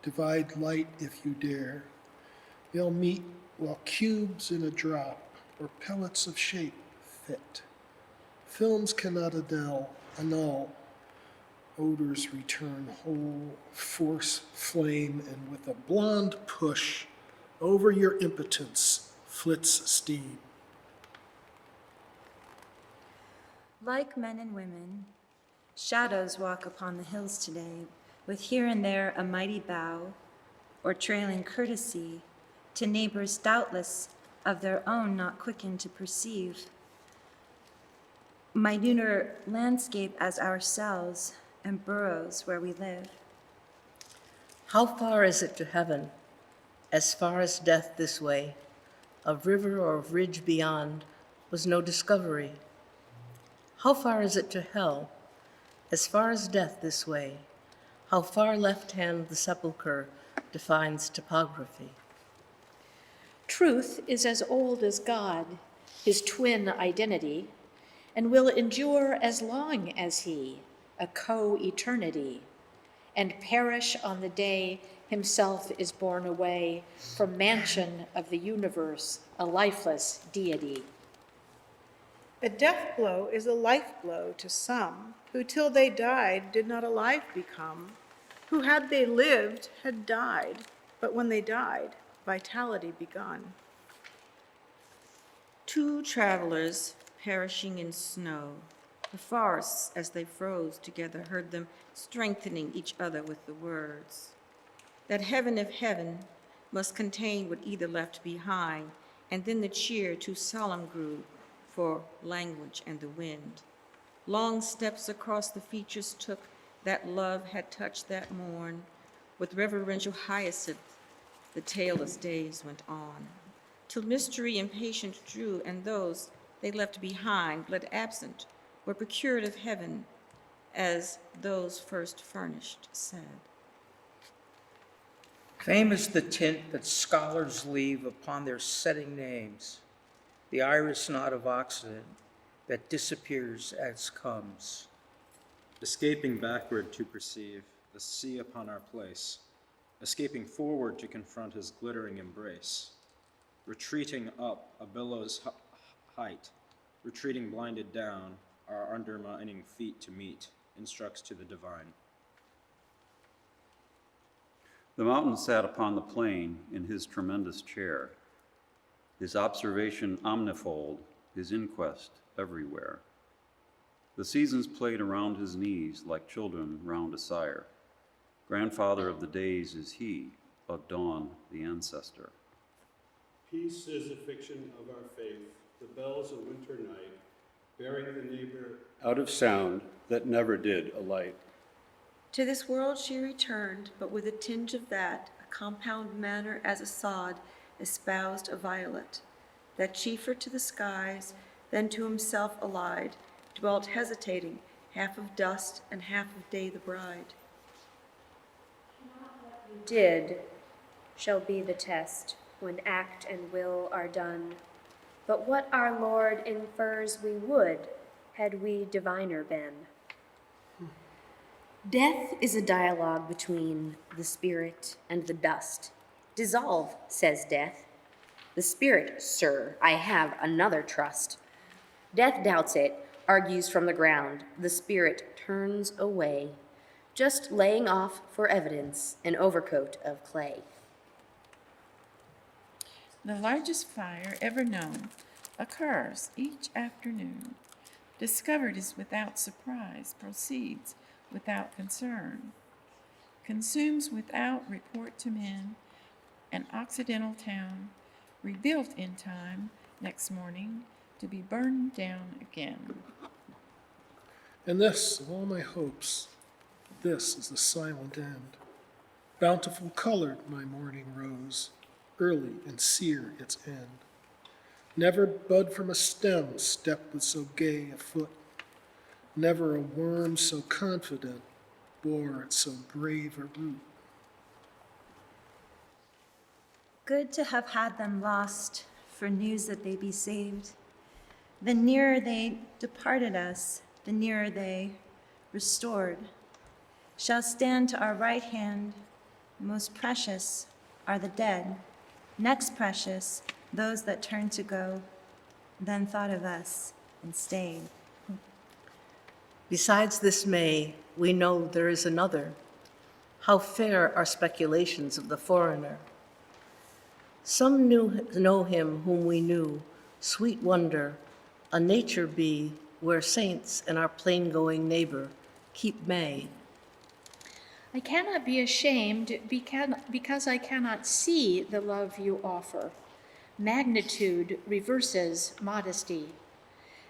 divide light if you dare. They'll meet while cubes in a drop or pellets of shape fit. Films cannot annul. Odors return whole, force flame, and with a blonde push over your impotence flits steam. Like men and women, shadows walk upon the hills today, with here and there a mighty bow, or trailing courtesy to neighbors doubtless of their own not quickened to perceive. Minuter landscape as ourselves and burrows where we live. How far is it to heaven? As far as death this way. Of river or of ridge beyond was no discovery. How far is it to hell? As far as death this way. How far left hand the sepulchre defines topography. Truth is as old as God, his twin identity, and will endure as long as he, a co-eternity, and perish on the day himself is borne away from mansion of the universe, a lifeless deity. A death blow is a life blow to some, who till they died did not alive become, who had they lived had died, but when they died, vitality begun. Two travelers perishing in snow. The forests, as they froze together, heard them strengthening each other with the words that heaven if heaven must contain what either left behind, and then the cheer too solemn grew for language and the wind. Long steps across the features took that love had touched that morn. With reverential hyacinth, the tailless days went on, till mystery impatient drew, and those they left behind, bled absent, were procured of heaven, as those first furnished said. Fame is the tint that scholars leave upon their setting names, the iris knot of Occident that disappears as comes. Escaping backward to perceive the sea upon our place, escaping forward to confront his glittering embrace, retreating up a billow's height, retreating blinded down, our undermining feet to meet, instructs to the divine. The mountain sat upon the plain in his tremendous chair, his observation omnifold, his inquest everywhere. The seasons played around his knees like children round a sire. Grandfather of the days is he, of dawn the ancestor. Peace is a fiction of our faith, the bells of winter night, bearing the neighbor out of sound that never did alight. To this world she returned, but with a tinge of that, a compound manner as a sod espoused a violet, that chiefer to the skies than to himself allied, dwelt hesitating, half of dust and half of day the bride. Not what you did shall be the test when act and will are done, but what our Lord infers we would, had we diviner been. Death is a dialogue between the spirit and the dust. Dissolve, says death. The spirit, sir, I have another trust. Death doubts it, argues from the ground. The spirit turns away, just laying off for evidence an overcoat of clay. The largest fire ever known occurs each afternoon. Discovered is without surprise, proceeds without concern, consumes without report to men, an Occidental town, rebuilt in time next morning to be burned down again. And this, of all my hopes, this is the silent end. Bountiful colored my morning rose, early and sere its end. Never bud from a stem stepped with so gay a foot. Never a worm so confident bore at so brave a root. Good to have had them lost for news that they be saved. The nearer they departed us, the nearer they, restored, shall stand to our right hand. Most precious are the dead. Next precious, those that turned to go, then thought of us and stayed. Besides this May, we know there is another. How fair are speculations of the foreigner. Some know him whom we knew, sweet wonder, a nature be where saints and our plain-going neighbor keep May. I cannot be ashamed because I cannot see the love you offer. Magnitude reverses modesty.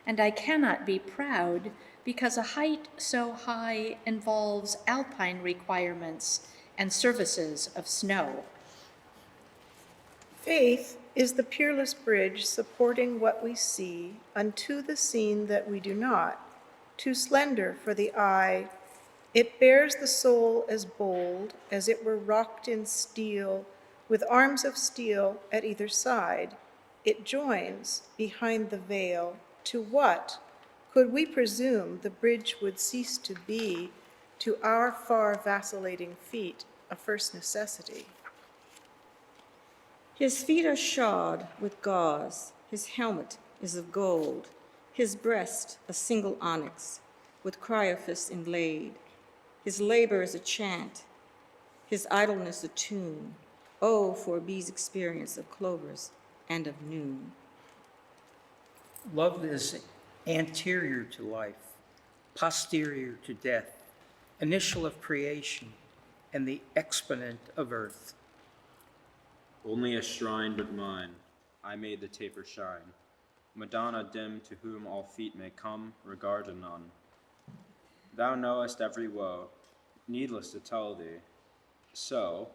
And I cannot be proud because a height so high involves alpine requirements and services of snow. Faith is the peerless bridge supporting what we see unto the scene that we do not. Too slender for the eye, it bears the soul as bold as it were rocked in steel, with arms of steel at either side. It joins behind the veil. To what could we presume the bridge would cease to be to our far vacillating feet a first necessity? His feet are shod with gauze, his helmet is of gold, his breast a single onyx, with cryophis inlaid. His labor is a chant, his idleness a tune. Oh, for a bee's experience of clovers and of noon. Love is anterior to life, posterior to death, initial of creation, and the exponent of earth. Only a shrine but mine, I made the taper shine. Madonna dim to whom all feet may come, regard anon. Thou knowest every woe, needless to tell thee. So,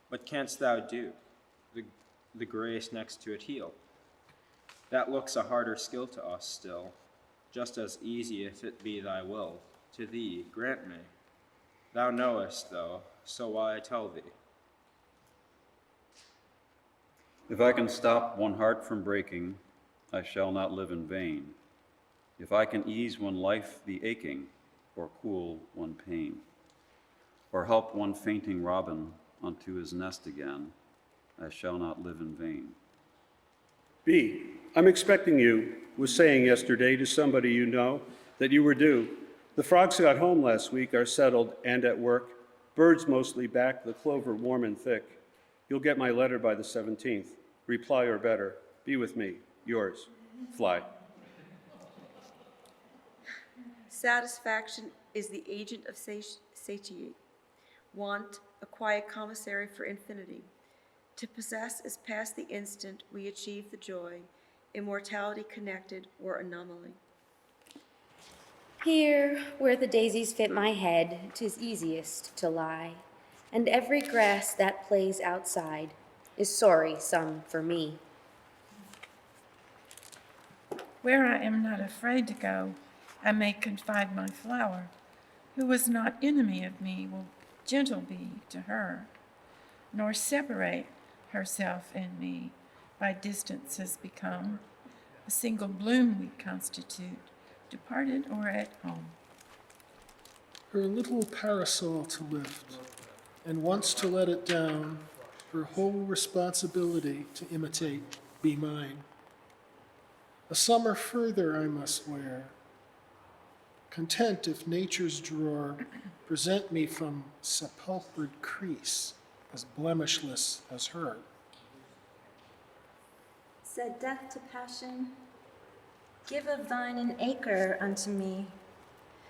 what canst thou do? The grace next to it heal. That looks a harder skill to us still, just as easy if it be thy will. To thee, grant me. Thou knowest, though, so why I tell thee. If I can stop one heart from breaking, I shall not live in vain. If I can ease one life the aching, or cool one pain, or help one fainting robin unto his nest again, I shall not live in vain. B, I'm expecting you, was saying yesterday to somebody you know that you were due. The frogs got home last week, are settled and at work. Birds mostly back, the clover warm and thick. You'll get my letter by the 17th. Reply or better. Be with me. Yours. Fly. Satisfaction is the agent of satiety. Want, a quiet commissary for infinity. To possess is past the instant we achieve the joy, immortality connected or anomaly. Here, where the daisies fit my head, 'tis easiest to lie, and every grass that plays outside is sorry some for me. Where I am not afraid to go, I may confide my flower. Who was not enemy of me will gentle be to her, nor separate herself and me by distances become. A single bloom we constitute, departed or at home. Her little parasol to lift, and once to let it down, her whole responsibility to imitate be mine. A summer further I must wear, content if nature's drawer present me from sepulchred crease as blemishless as her. Said death to passion, give of thine an acre unto me.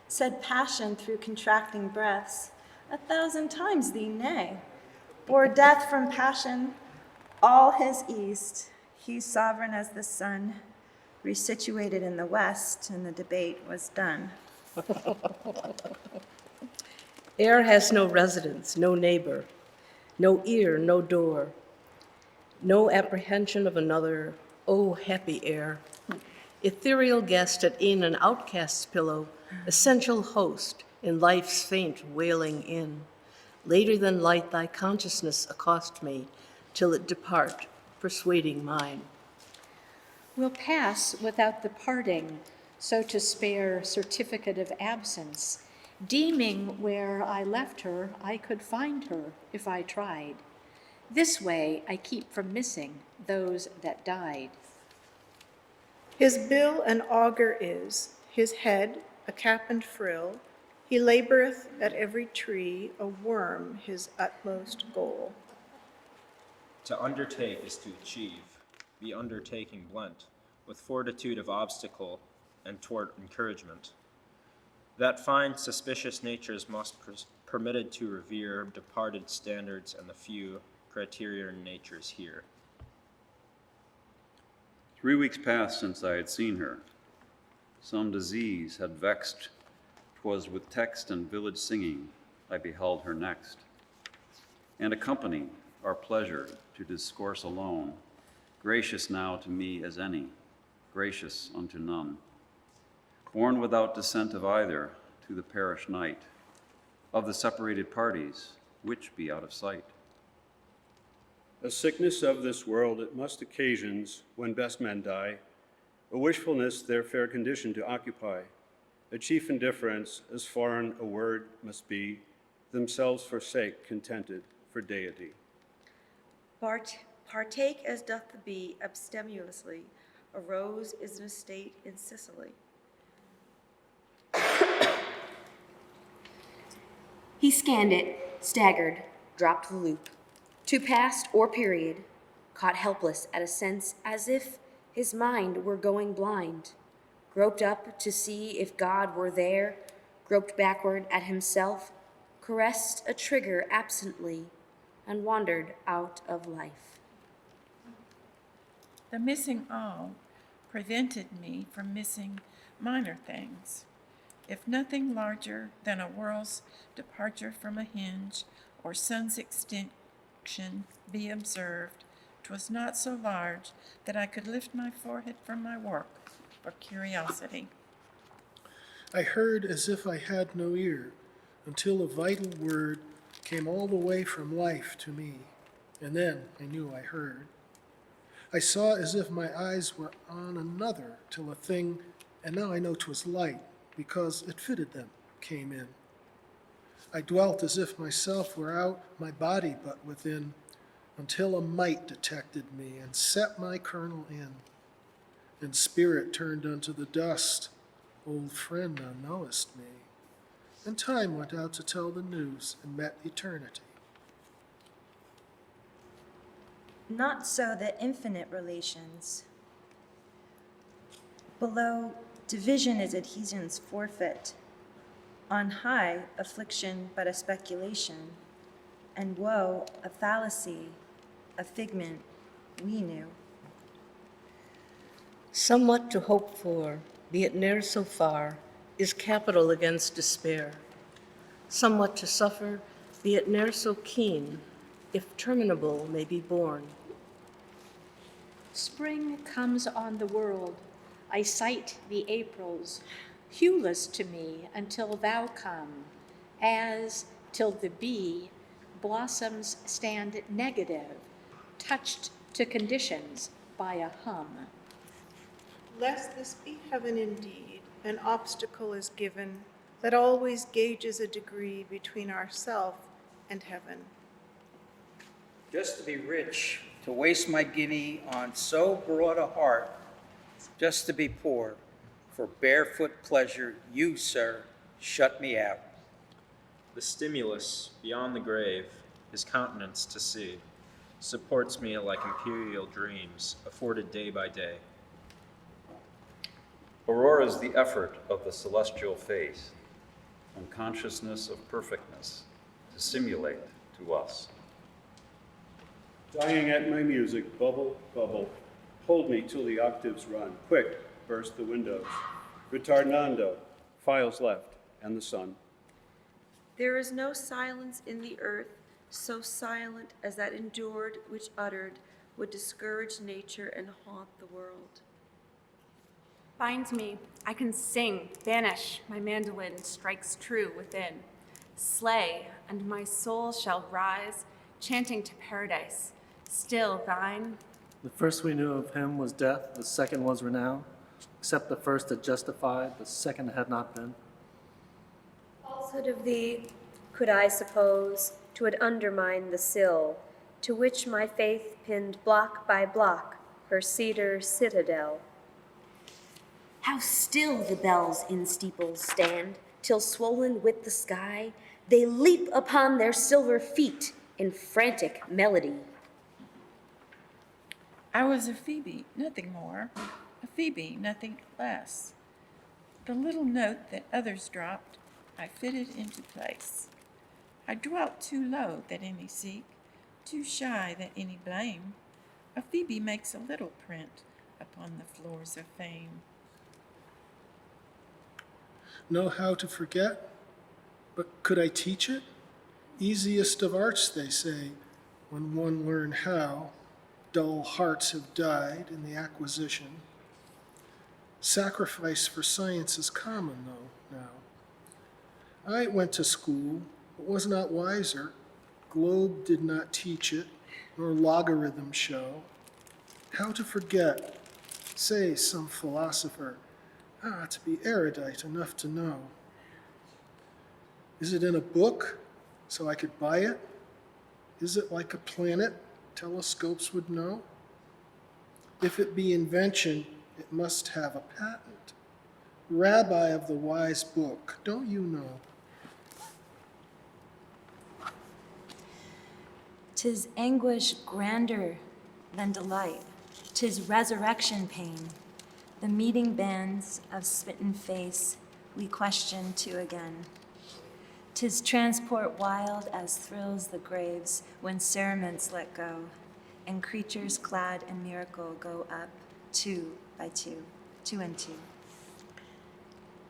Said passion through contracting breaths, 1,000 times thee nay. Or death from passion, all his east, he sovereign as the sun, resituated in the west, and the debate was done. Air has no residence, no neighbor, no ear, no door, no apprehension of another. Oh, happy air, ethereal guest at e'en an outcast's pillow, essential host in life's faint wailing in. Later than light thy consciousness accost me, till it depart, persuading mine. Will pass without the parting, so to spare certificate of absence, deeming where I left her I could find her if I tried. This way I keep from missing those that died. His bill an augur is, his head a cap and frill. He laboreth at every tree, a worm his utmost goal. To undertake is to achieve, the undertaking blent with fortitude of obstacle and toward encouragement. That fine suspicious natures must permitted to revere departed standards and the few criterion natures here. 3 weeks passed since I had seen her. Some disease had vexed. 'Twas with text and village singing I beheld her next. And accompanied our pleasure to discourse alone, gracious now to me as any, gracious unto none. Born without dissent of either to the parish night, of the separated parties, which be out of sight. A sickness of this world it must occasions, when best men die, a wishfulness their fair condition to occupy, a chief indifference, as foreign a word must be, themselves forsake, contented for deity. Partake as doth the bee abstemiously, a rose is an estate in Sicily. He scanned it, staggered, dropped the loop. To past or period, caught helpless at a sense as if his mind were going blind, groped up to see if God were there, groped backward at himself, caressed a trigger absently, and wandered out of life. The missing all prevented me from missing minor things. If nothing larger than a whirl's departure from a hinge or sun's extinction be observed, 'twas not so large that I could lift my forehead from my work for curiosity. I heard as if I had no ear, until a vital word came all the way from life to me, and then I knew I heard. I saw as if my eyes were on another, till a thing, and now I know 'twas light, because it fitted them, came in. I dwelt as if myself were out, my body but within, until a might detected me and set my kernel in. And spirit turned unto the dust, old friend, thou knowest me. And time went out to tell the news and met eternity. Not so the infinite relations. Below, division is adhesion's forfeit. On high, affliction but a speculation, and woe a fallacy, a figment we knew. Somewhat to hope for, be it ne'er so far, is capital against despair. Somewhat to suffer, be it ne'er so keen, if terminable may be borne. Spring comes on the world. I sight the Aprils, hueless to me until thou come, as till the bee blossoms stand negative, touched to conditions by a hum. Lest this be heaven indeed, an obstacle is given that always gauges a degree between ourself and heaven. Just to be rich, to waste my guinea on so broad a heart, just to be poor, for barefoot pleasure, you, sir, shut me out. The stimulus beyond the grave, his countenance to see, supports me like imperial dreams, afforded day by day. Aurora is the effort of the celestial face, unconsciousness of perfectness, to simulate to us. Dying at my music, bubble, bubble, hold me till the octaves run. Quick, burst the windows. Retardando, files left, and the sun. There is no silence in the earth so silent as that endured which uttered would discourage nature and haunt the world. Bind me, I can sing, banish, my mandolin strikes true within. Slay, and my soul shall rise, chanting to paradise, still thine. The first we knew of him was death, the second was renown. Except the first had justified, the second had not been. Falsehood of thee, could I suppose, 'twould undermine the sill, to which my faith pinned block by block her cedar citadel. How still the bells in steeples stand, till swollen with the sky, they leap upon their silver feet in frantic melody. I was a Phoebe, nothing more. A Phoebe, nothing less. The little note that others dropped, I fitted into place. I dwelt too low that any seek, too shy that any blame. A Phoebe makes a little print upon the floors of fame. Know how to forget? But could I teach it? Easiest of arts, they say, when one learn how. Dull hearts have died in the acquisition. Sacrifice for science is common, though, now. I went to school, but was not wiser. Globe did not teach it, nor logarithm show. How to forget? Say some philosopher. To be erudite enough to know. Is it in a book, so I could buy it? Is it like a planet, telescopes would know? If it be invention, it must have a patent. Rabbi of the wise book, don't you know? 'Tis anguish grander than delight, 'tis resurrection pain. The meeting bands of smitten face we question to again. 'Tis transport wild as thrills the graves when cerements let go, and creatures clad in miracle go up two by two, two and two.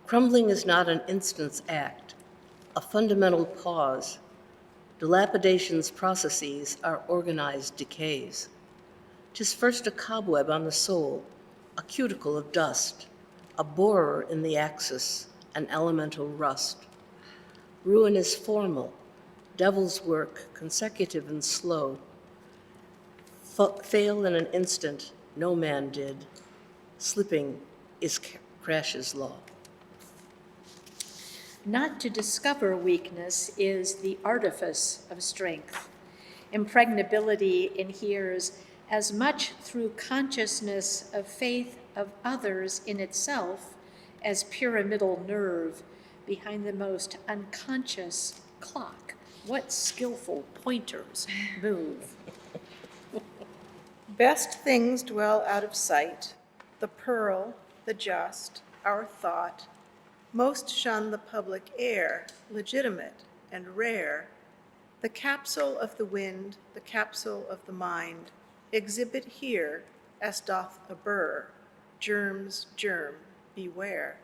Crumbling is not an instant's act, a fundamental pause. Dilapidation's processes are organized decays. 'Tis first a cobweb on the soul, a cuticle of dust, a borer in the axis, an elemental rust. Ruin is formal, devil's work consecutive and slow. Fail in an instant, no man did. Slipping is crash's law. Not to discover weakness is the artifice of strength. Impregnability inheres as much through consciousness of faith of others in itself as pyramidal nerve behind the most unconscious clock. What skillful pointers move. Best things dwell out of sight, the pearl, the just, our thought. Most shun the public air, legitimate and rare. The capsule of the wind, the capsule of the mind, exhibit here, as doth a burr. Germs, germ, beware.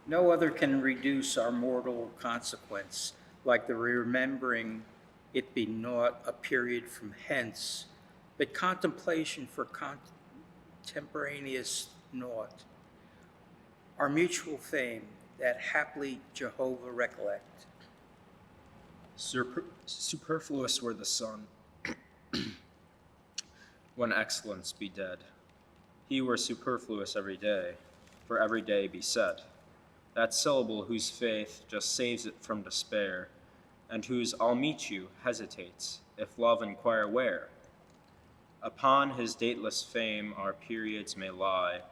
No other can reduce our mortal consequence, like the remembering it be naught a period from hence, but contemplation for contemporaneous naught. Our mutual fame, that haply Jehovah recollect. Superfluous were the sun, when excellence be dead. He were superfluous every day, for every day be said. That syllable whose faith just saves it from despair, and whose I'll meet you hesitates, if love inquire where. Upon his dateless fame our periods may lie,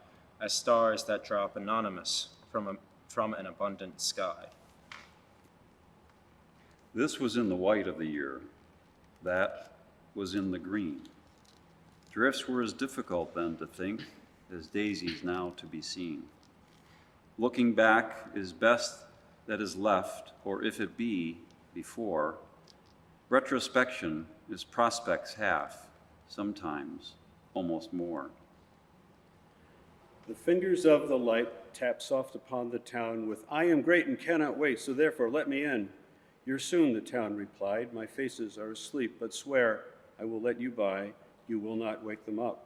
as stars that drop anonymous from an abundant sky. This was in the white of the year, that was in the green. Drifts were as difficult then to think as daisies now to be seen. Looking back is best that is left, or if it be before. Retrospection is prospect's half, sometimes almost more. The fingers of the light tap soft upon the town with, I am great and cannot wait, so therefore let me in. You're soon, the town replied. My faces are asleep, but swear I will let you by. You will not wake them up.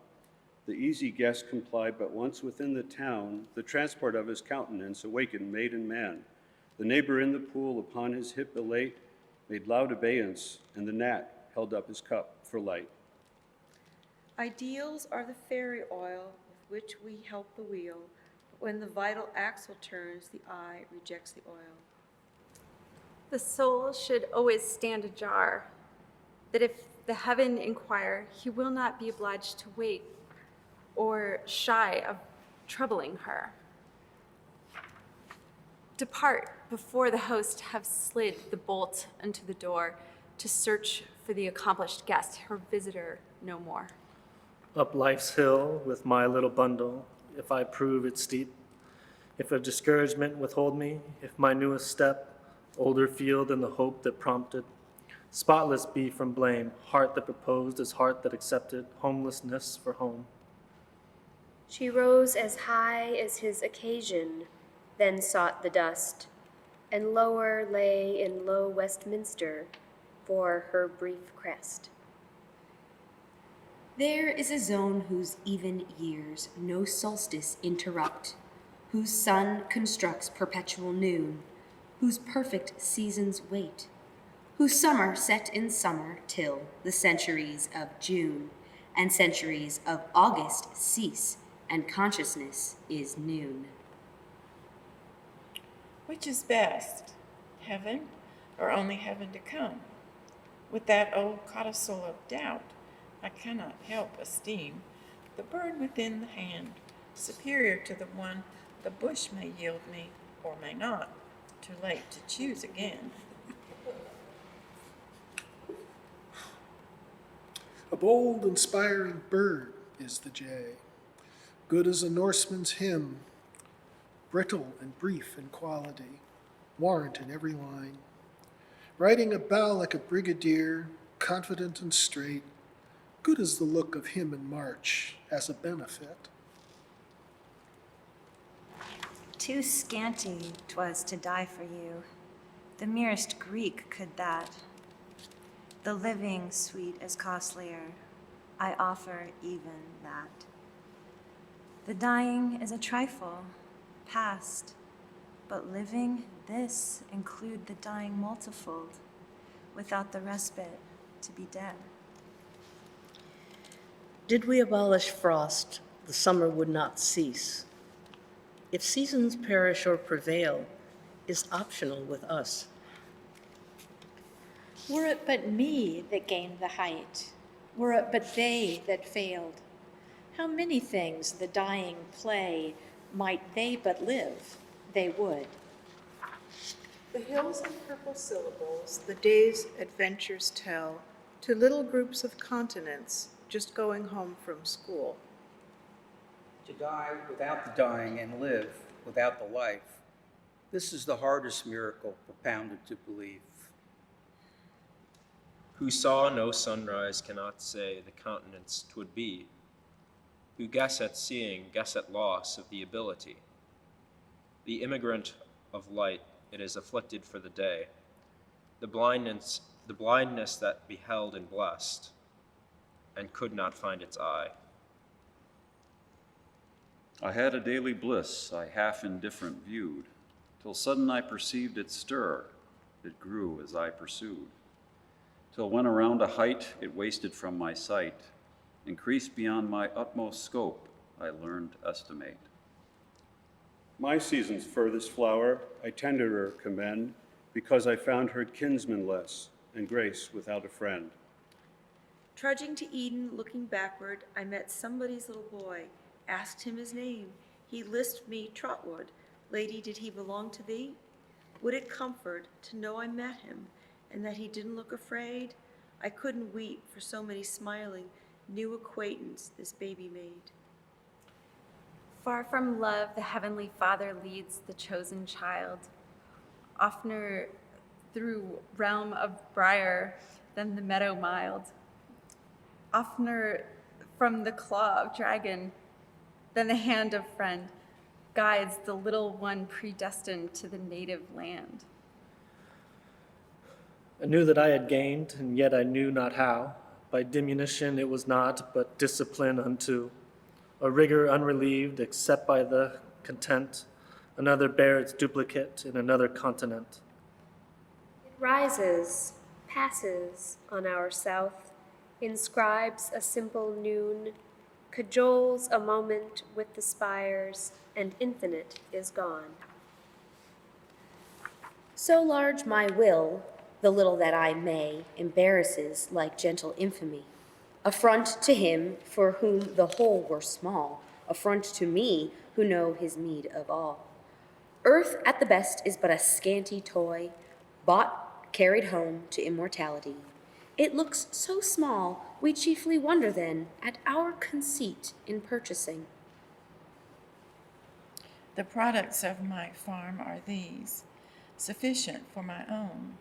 The easy guest complied, but once within the town, the transport of his countenance awakened maiden man. The neighbor in the pool upon his hip elate made loud abeyance, and the gnat held up his cup for light. Ideals are the fairy oil with which we help the wheel, but when the vital axle turns, the eye rejects the oil. The soul should always stand ajar, that if the heaven inquire, he will not be obliged to wait or shy of troubling her. Depart before the host have slid the bolt unto the door to search for the accomplished guest, her visitor no more. Up life's hill with my little bundle, if I prove it steep, if a discouragement withhold me, if my newest step older feel than the hope that prompted, spotless be from blame, heart that proposed is heart that accepted, homelessness for home. She rose as high as his occasion, then sought the dust, and lower lay in low Westminster for her brief crest. There is a zone whose even years no solstice interrupt, whose sun constructs perpetual noon, whose perfect seasons wait, whose summer set in summer till the centuries of June and centuries of August cease, and consciousness is noon. Which is best, heaven or only heaven to come? With that old codicil of doubt, I cannot help esteem the bird within the hand superior to the one the bush may yield me or may not. Too late to choose again. A bold, inspiring bird is the jay, good as a Norseman's hymn, brittle and brief in quality, warrant in every line. Riding a bough like a brigadier, confident and straight, good as the look of him in March as a benefit. Too scanty 'twas to die for you. The merest Greek could that. The living sweet is costlier. I offer even that. The dying is a trifle, past, but living, this include the dying multifold, without the respite to be dead. Did we abolish frost, the summer would not cease. If seasons perish or prevail, is optional with us. Were it but me that gained the height, were it but they that failed, how many things the dying play, might they but live, they would. The hills and purple syllables, the day's adventures tell to little groups of continents just going home from school. To die without the dying and live without the life, this is the hardest miracle propounded to believe. Who saw no sunrise cannot say the countenance 'twould be. Who guess at seeing, guess at loss of the ability. The immigrant of light, it is afflicted for the day. The blindness that beheld and blessed, and could not find its eye. I had a daily bliss I half indifferent viewed, till sudden I perceived it stir, it grew as I pursued. Till when around a height it wasted from my sight, increased beyond my utmost scope, I learned to estimate. My season's furthest flower I tenderer commend, because I found her kinsmanless and grace without a friend. Trudging to Eden, looking backward, I met somebody's little boy, asked him his name. He lisped me Trotwood. Lady, did he belong to thee? Would it comfort to know I met him, and that he didn't look afraid? I couldn't weep for so many smiling, new acquaintance this baby made. Far from love, the Heavenly Father leads the chosen child, oftener through realm of briar than the meadow mild, oftener from the claw of dragon than the hand of friend, guides the little one predestined to the native land. I knew that I had gained, and yet I knew not how. By diminution it was not, but discipline unto. A rigor unrelieved, except by the content, another bear its duplicate in another continent. It rises, passes on our south, inscribes a simple noon, cajoles a moment with the spires, and infinite is gone. So large my will, the little that I may, embarrasses like gentle infamy. Affront to him for whom the whole were small, affront to me who know his need of all. Earth at the best is but a scanty toy, bought, carried home to immortality. It looks so small, we chiefly wonder then at our conceit in purchasing. The products of my farm are these, sufficient for my own,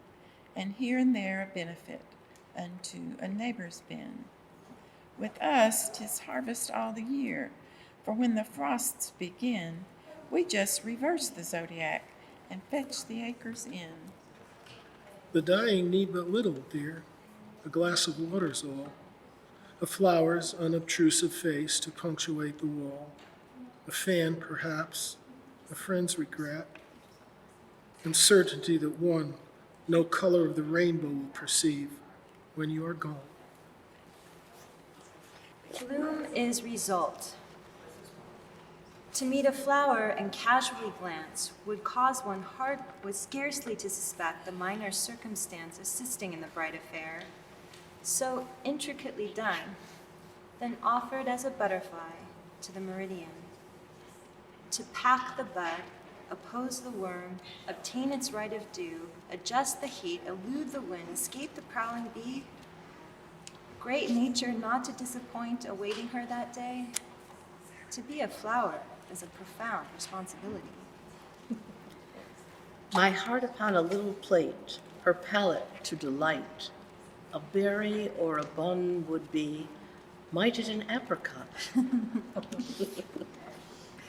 and here and there a benefit unto a neighbor's bin. With us 'tis harvest all the year, for when the frosts begin, we just reverse the zodiac and fetch the acres in. The dying need but little, dear. A glass of water's all. A flower's unobtrusive face to punctuate the wall. A fan, perhaps, a friend's regret, and certainty that one no color of the rainbow will perceive when you are gone. Bloom is result. To meet a flower and casually glance would cause one scarcely to suspect the minor circumstance assisting in the bright affair, so intricately done, then offered as a butterfly to the meridian. To pack the bud, oppose the worm, obtain its right of dew, adjust the heat, elude the wind, escape the prowling bee, great nature not to disappoint awaiting her that day. To be a flower is a profound responsibility. My heart upon a little plate, her palate to delight. A berry or a bun would be, might it an apricot?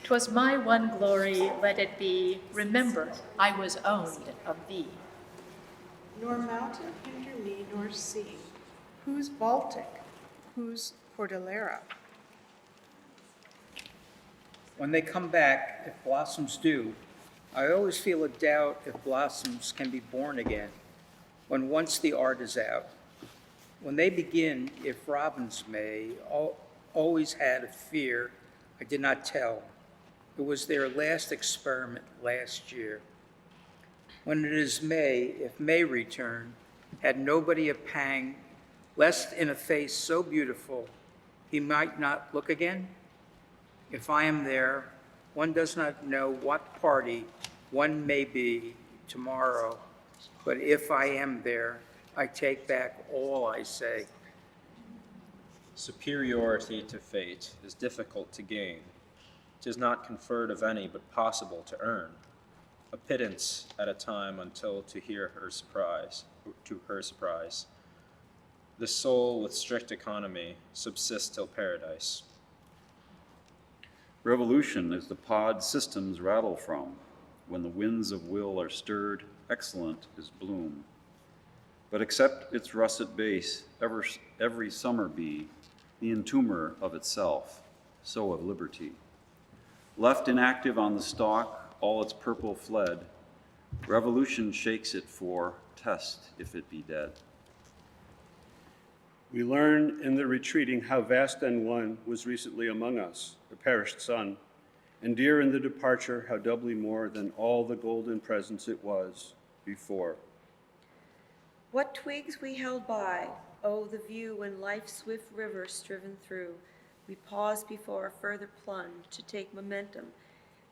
'Twas my one glory, let it be, remember, I was owned of thee. Nor mountain hinder me, nor sea. Whose Baltic? Whose Cordillera? When they come back, if blossoms do, I always feel a doubt if blossoms can be born again, when once the art is out. When they begin, if robins may, always had a fear I did not tell. It was their last experiment last year. When it is May, if May return, had nobody a pang, lest in a face so beautiful he might not look again? If I am there, one does not know what party one may be tomorrow, but if I am there, I take back all I say. Superiority to fate is difficult to gain. 'Tis not conferred of any, but possible to earn. A pittance at a time until to her surprise. The soul with strict economy subsists till paradise. Revolution is the pod systems rattle from. When the winds of will are stirred, excellent is bloom. But except its russet base, every summer bee, the entomber of itself, so of liberty. Left inactive on the stalk, all its purple fled, revolution shakes it for test if it be dead. We learn in the retreating how vast and one was recently among us, a perished son, and dear in the departure how doubly more than all the golden presence it was before. What twigs we held by, oh, the view when life's swift river striven through, we paused before a further plunge to take momentum,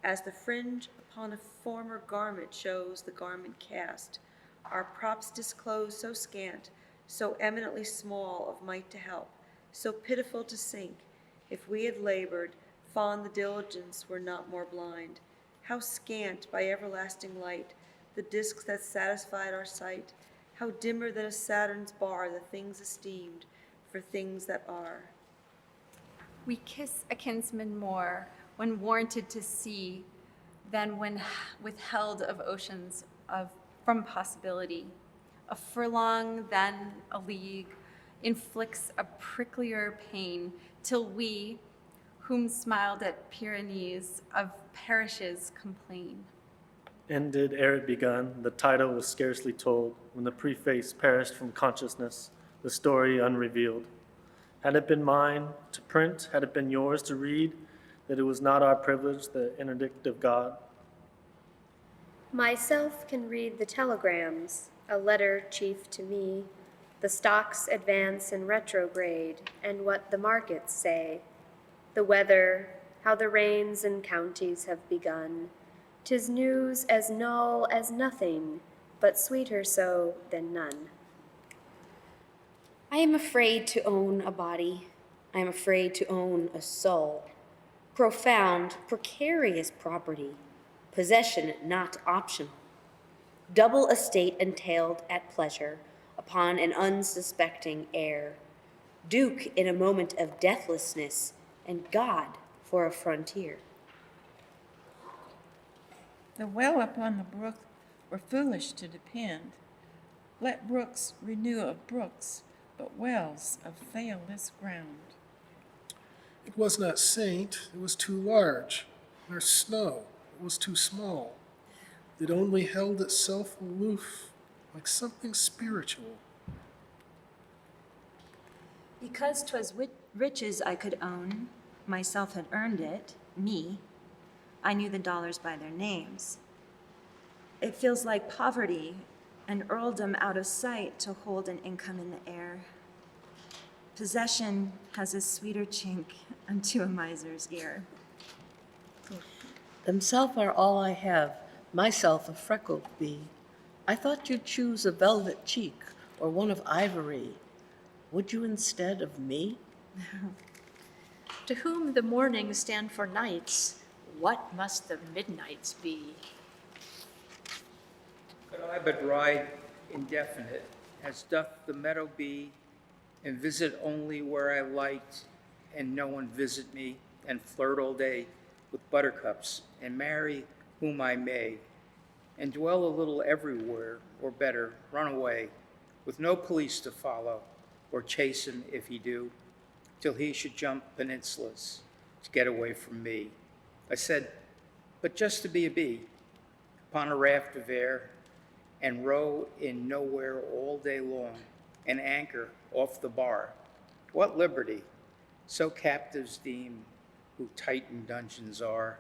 as the fringe upon a former garment shows the garment cast, our props disclosed so scant, so eminently small of might to help, so pitiful to sink. If we had labored, fond the diligence were not more blind. How scant by everlasting light the discs that satisfied our sight, how dimmer than a Saturn's bar the things esteemed for things that are. We kiss a kinsman more when warranted to see than when withheld of oceans from possibility. A furlong, then a league, inflicts a pricklier pain till we, whom smiled at Pyrenees, of parishes complain. Ended ere it begun, the title was scarcely told, when the preface perished from consciousness, the story unrevealed. Had it been mine to print, had it been yours to read, that it was not our privilege, the interdict of God? Myself can read the telegrams, a letter chief to me, the stocks advance in retrograde, and what the markets say, the weather, how the rains in counties have begun. 'Tis news as null as nothing, but sweeter so than none. I am afraid to own a body. I am afraid to own a soul. Profound, precarious property. Possession not optional. Double estate entailed at pleasure upon an unsuspecting heir. Duke in a moment of deathlessness, and God for a frontier. The well upon the brook were foolish to depend. Let brooks renew of brooks, but wells of failless ground. It was not saint, it was too large, nor snow, it was too small. It only held itself aloof, like something spiritual. Because 'twas riches I could own, myself had earned it, me. I knew the dollars by their names. It feels like poverty, an earldom out of sight to hold an income in the air. Possession has a sweeter chink unto a miser's ear. Themself are all I have, myself a freckled bee. I thought you'd choose a velvet cheek or one of ivory. Would you instead of me? To whom the mornings stand for nights, what must the midnights be? Could I but ride indefinite, as doth the meadow bee, and visit only where I liked, and no one visit me, and flirt all day with buttercups, and marry whom I may, and dwell a little everywhere, or better, run away, with no police to follow, or chase him if he do, till he should jump peninsulas to get away from me. I said, but just to be a bee, upon a raft of air, and row in nowhere all day long, and anchor off the bar. What liberty, so captives deem, who Titan dungeons are.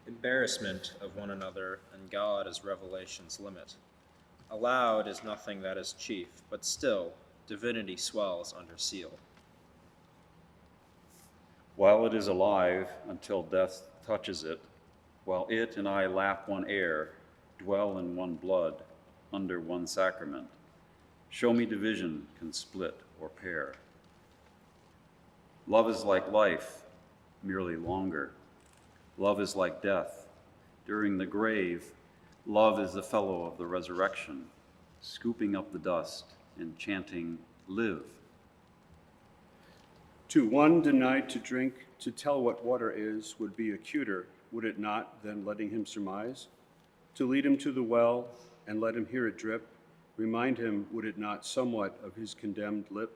embarrassment of one another, and God as revelation's limit. Aloud is nothing that is chief, but still divinity swells under seal. While it is alive until death touches it, while it and I lap one air, dwell in one blood, under one sacrament, show me division can split or pair. Love is like life, merely longer. Love is like death. During the grave, love is the fellow of the resurrection, scooping up the dust and chanting, live. To one denied to drink, to tell what water is would be acuter, would it not, than letting him surmise? To lead him to the well and let him hear it drip, remind him, would it not, somewhat of his condemned lip?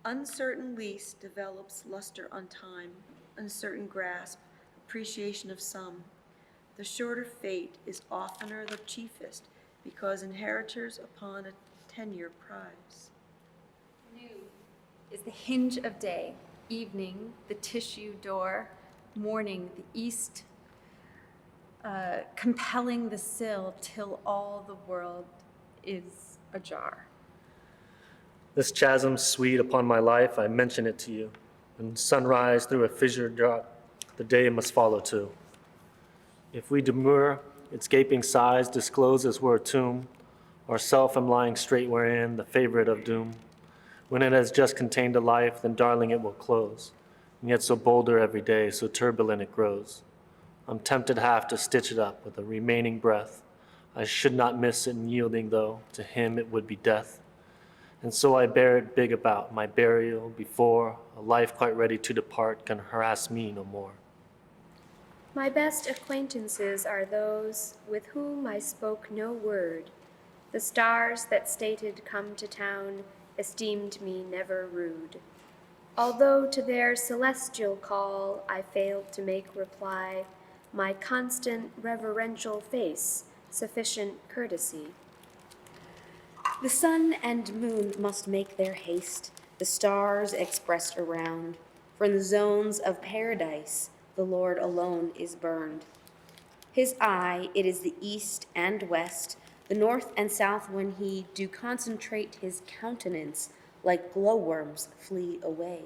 Uncertain lease develops luster on time, uncertain grasp, appreciation of some. The shorter fate is oftener the chiefest, because inheritors upon a tenure prize. Noon is the hinge of day, evening the tissue door, morning the east, compelling the sill till all the world is ajar. This chasm sweet upon my life, I mention it to you. When sunrise through a fissure drop, the day must follow too. If we demur, its gaping sides disclose as were a tomb, or self am lying straight wherein, the favorite of doom. When it has just contained a life, then darling it will close. And yet so bolder every day, so turbulent it grows. I'm tempted half to stitch it up with a remaining breath. I should not miss it in yielding, though, to him it would be death. And so I bear it big about my burial before a life quite ready to depart can harass me no more. My best acquaintances are those with whom I spoke no word. The stars that stated come to town esteemed me never rude. Although to their celestial call I failed to make reply, my constant reverential face sufficient courtesy. The sun and moon must make their haste, the stars expressed around. For in the zones of paradise, the Lord alone is burned. His eye, it is the east and west, the north and south when he do concentrate his countenance, like glowworms flee away.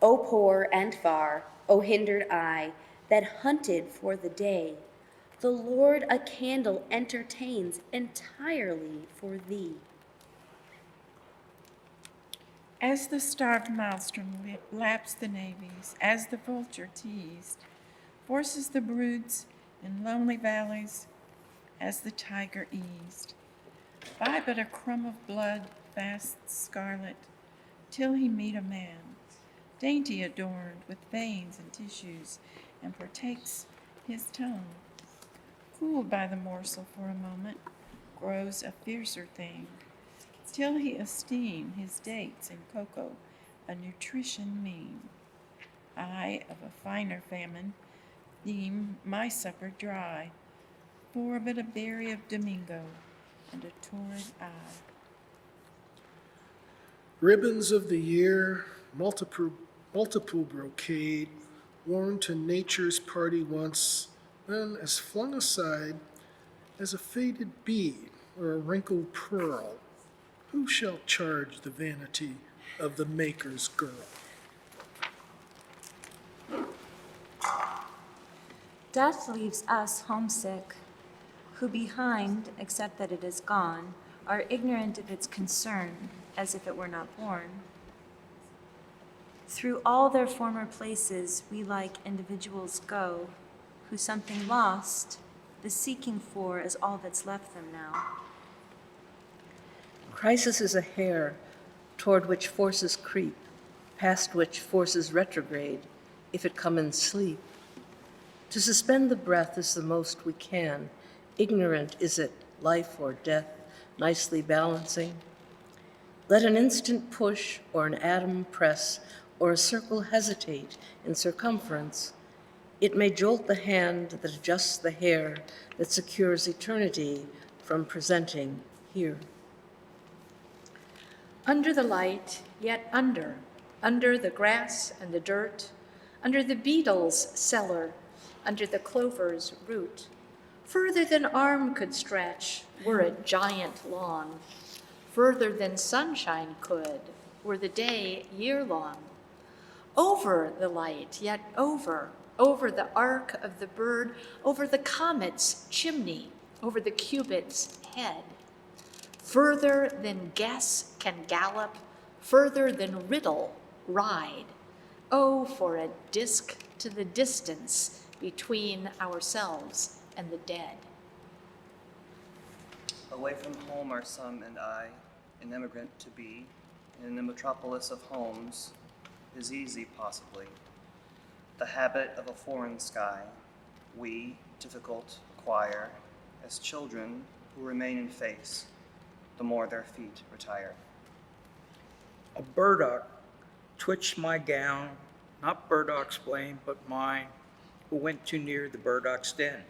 O poor and far, O hindered eye, that hunted for the day, the Lord a candle entertains entirely for thee. As the starved maelstrom laps the navies, as the vulture teased, forces the broods in lonely valleys, as the tiger eased, by but a crumb of blood fast scarlet, till he meet a man, dainty adorned with veins and tissues, and partakes his tongue. Cooled by the morsel for a moment, grows a fiercer thing, till he esteem his dates and cocoa a nutrition mean. I of a finer famine deem my supper dry, for but a berry of Domingo and a torrid eye. Ribbons of the year, multiple brocade, worn to nature's party once, then as flung aside as a faded bead or a wrinkled pearl. Who shall charge the vanity of the maker's girl? Death leaves us homesick, who behind, except that it is gone, are ignorant of its concern, as if it were not born. Through all their former places we like individuals go, who something lost, the seeking for is all that's left them now. Crisis is a hare toward which forces creep, past which forces retrograde, if it come in sleep. To suspend the breath is the most we can. Ignorant is it, life or death, nicely balancing. Let an instant push or an atom press or a circle hesitate in circumference. It may jolt the hand that adjusts the hair that secures eternity from presenting here. Under the light, yet under the grass and the dirt, under the beetle's cellar, under the clover's root, further than arm could stretch, were a giant long, further than sunshine could, were the day year-long. Over the light, yet over the arc of the bird, over the comet's chimney, over the cubit's head. Further than guess can gallop, further than riddle ride. Oh, for a disk to the distance between ourselves and the dead. Away from home are some and I, an emigrant to be, in the metropolis of homes, is easy possibly. The habit of a foreign sky, we, difficult, acquire, as children who remain in face, the more their feet retire. A burdock twitched my gown, not burdock's blame, but mine, who went too near the burdock's den.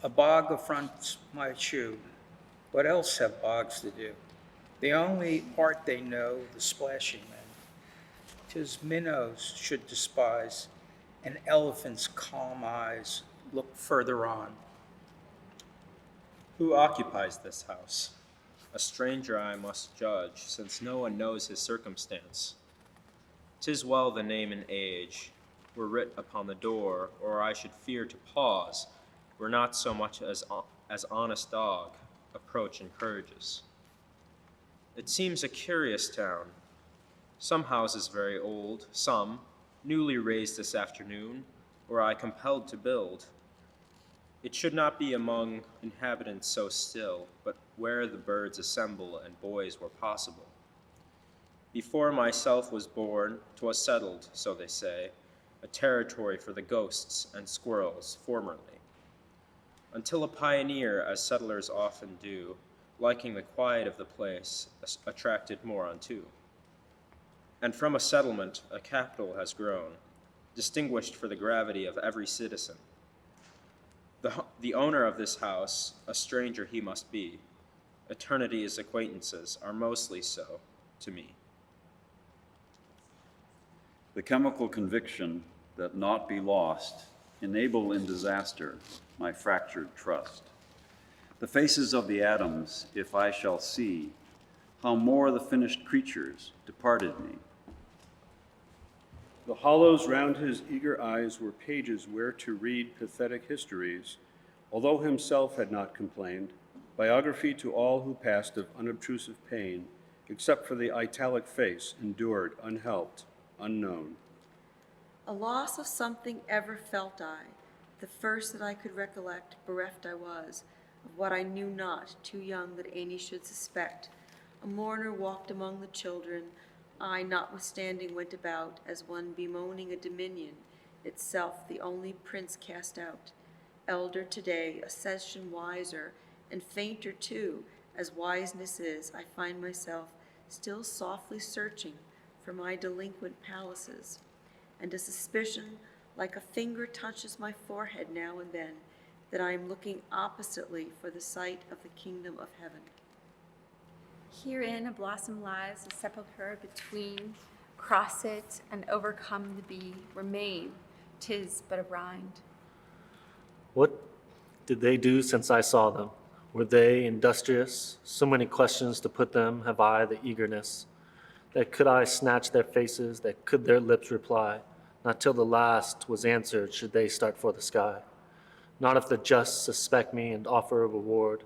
A bog affronts my shoe. What else have bogs to do? The only art they know, the splashing men. 'Tis minnows should despise, and elephants' calm eyes look further on. Who occupies this house? A stranger I must judge, since no one knows his circumstance. 'Tis well the name and age were writ upon the door, or I should fear to pause, were not so much as honest dog approach encourages. It seems a curious town. Some houses very old, some newly raised this afternoon, were I compelled to build. It should not be among inhabitants so still, but where the birds assemble and boys were possible. Before myself was born, 'twas settled, so they say, a territory for the ghosts and squirrels formerly, until a pioneer, as settlers often do, liking the quiet of the place, attracted more unto. And from a settlement a capital has grown, distinguished for the gravity of every citizen. The owner of this house, a stranger he must be. Eternity's acquaintances are mostly so to me. The chemical conviction that naught be lost, enable in disaster my fractured trust. The faces of the atoms, if I shall see, how more the finished creatures departed me. The hollows round his eager eyes were pages where to read pathetic histories, although himself had not complained, biography to all who passed of unobtrusive pain, except for the italic face endured, unhelped, unknown. A loss of something ever felt I, the first that I could recollect, bereft I was, of what I knew not, too young that any should suspect. A mourner walked among the children, I notwithstanding went about, as one bemoaning a dominion, itself the only prince cast out. Elder today, a session wiser, and fainter too, as wiseness is, I find myself still softly searching for my delinquent palaces, and a suspicion like a finger touches my forehead now and then, that I am looking oppositely for the sight of the kingdom of heaven. Herein a blossom lies, a sepulchre between. Cross it and overcome the bee. Remain, 'tis but a rind. What did they do since I saw them? Were they industrious? So many questions to put them have I the eagerness. That could I snatch their faces, that could their lips reply. Not till the last was answered should they start for the sky. Not if the just suspect me and offer a reward,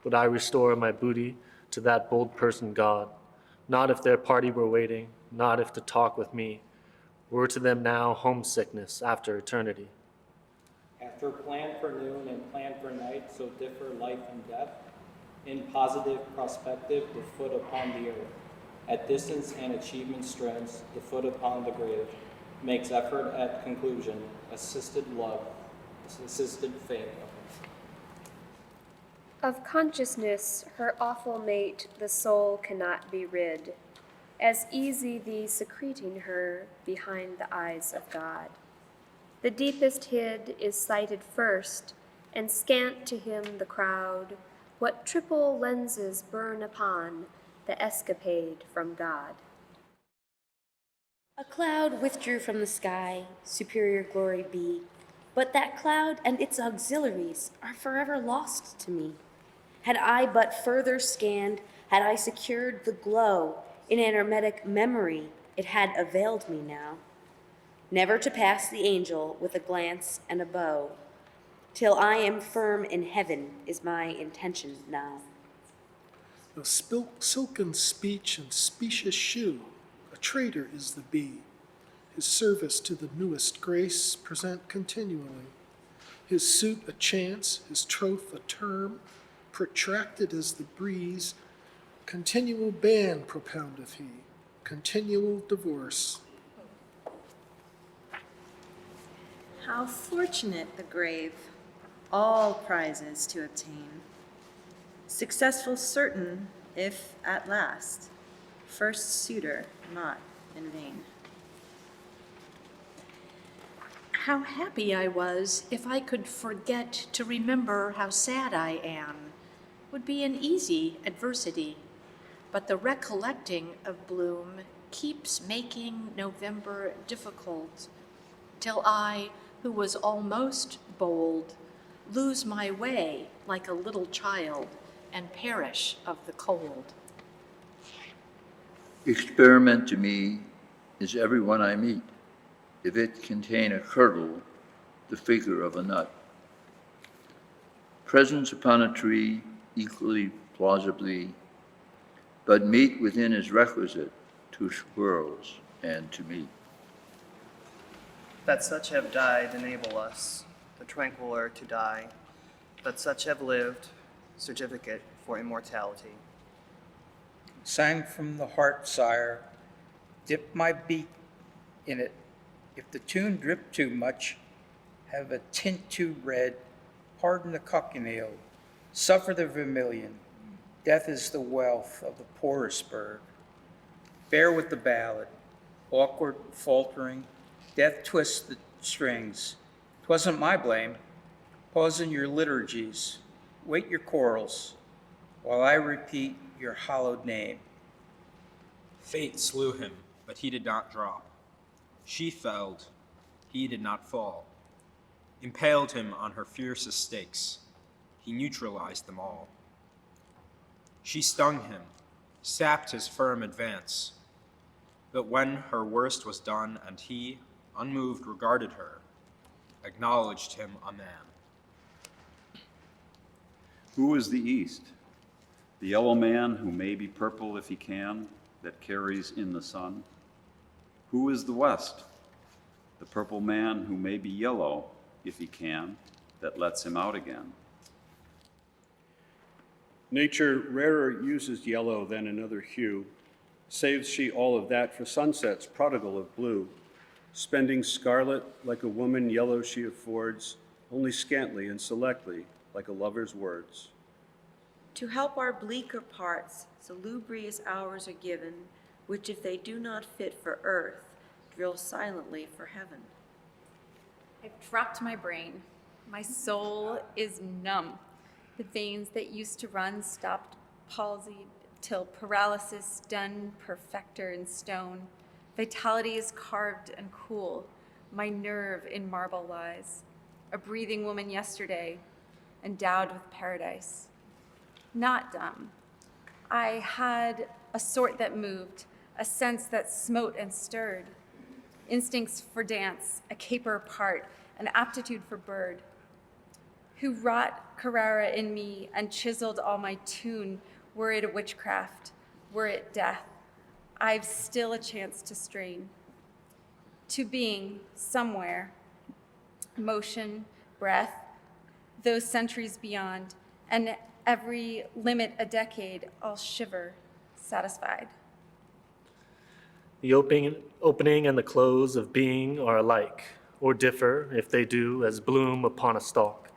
would I restore my booty to that bold person God. Not if their party were waiting, not if to talk with me were to them now homesickness after eternity. After plan for noon and plan for night, so differ life and death. In positive prospective, the foot upon the earth. At distance and achievement strengths, the foot upon the grave. Makes effort at conclusion, assisted love, assisted fail. Of consciousness, her awful mate, the soul cannot be rid, as easy the secreting her behind the eyes of God. The deepest hid is sighted first, and scant to him the crowd, what triple lenses burn upon the escapade from God. A cloud withdrew from the sky, superior glory be. But that cloud and its auxiliaries are forever lost to me. Had I but further scanned, had I secured the glow in an hermetic memory, it had availed me now. Never to pass the angel with a glance and a bow, till I am firm in heaven is my intention now. A silken speech and specious shoe, a traitor is the bee. His service to the newest grace present continually. His suit a chance, his troth a term, protracted as the breeze. Continual ban propoundeth he, continual divorce. How fortunate the grave, all prizes to obtain. Successful certain, if at last, first suitor not in vain. How happy I was if I could forget to remember how sad I am. Would be an easy adversity, but the recollecting of bloom keeps making November difficult, till I, who was almost bold, lose my way like a little child and perish of the cold. Experiment to me is everyone I meet, if it contain a kernel, the figure of a nut. Presence upon a tree equally plausibly, but meat within is requisite to squirrels and to me. That such have died enable us, the tranquiler to die, that such have lived, certificate for immortality. Sang from the heart, sire, dip my beak in it. If the tune drip too much, have a tint too red, pardon the cochineal, suffer the vermilion. Death is the wealth of the poorest bird. Bear with the ballad, awkward, faltering, death twists the strings. 'Twasn't my blame. Pause in your liturgies, wait your chorals, while I repeat your hallowed name. Fate slew him, but he did not drop. She felled, he did not fall. Impaled him on her fiercest stakes, he neutralized them all. She stung him, sapped his firm advance, but when her worst was done and he, unmoved, regarded her, acknowledged him a man. Who is the East? The yellow man who may be purple if he can, that carries in the sun? Who is the West? The purple man who may be yellow if he can, that lets him out again. Nature rarer uses yellow than another hue. Saves she all of that for sunsets prodigal of blue. Spending scarlet like a woman, yellow she affords, only scantly and selectly, like a lover's words. To help our bleaker parts, salubrious hours are given, which if they do not fit for earth, drill silently for heaven. I've dropped my brain. My soul is numb. The veins that used to run stopped palsied, till paralysis done perfecter in stone. Vitality is carved and cool. My nerve in marble lies. A breathing woman yesterday, endowed with paradise. Not dumb. I had a sort that moved, a sense that smote and stirred. Instincts for dance, a caper part, an aptitude for bird. Who wrought Carrara in me and chiseled all my tune, were it a witchcraft, were it death, I've still a chance to strain. To being, somewhere, motion, breath, those centuries beyond, and every limit a decade, I'll shiver, satisfied. The opening and the close of being are alike, or differ, if they do, as bloom upon a stalk,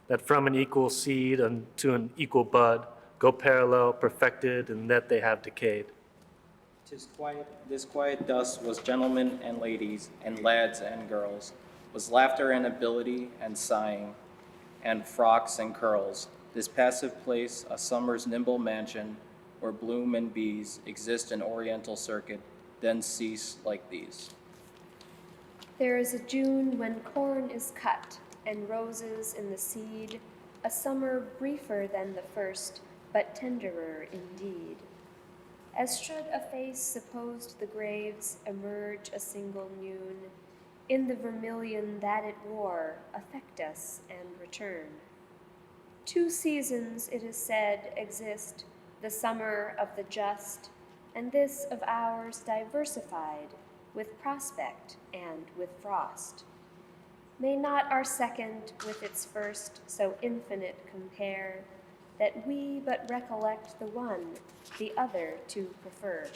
that from an equal seed unto an equal bud go parallel, perfected, and that they have decayed. This quiet dust was gentlemen and ladies, and lads and girls, was laughter and ability and sighing, and frocks and curls. This passive place, a summer's nimble mansion, where bloom and bees exist in oriental circuit, then cease like these. There is a June when corn is cut, and roses in the seed, a summer briefer than the first, but tenderer indeed. As should a face supposed the graves emerge a single noon, in the vermilion that it wore, affect us and return. 2 seasons, it is said, exist, the summer of the just, and this of ours diversified, with prospect and with frost. May not our second with its first so infinite compare, that we but recollect the one, the other to prefer.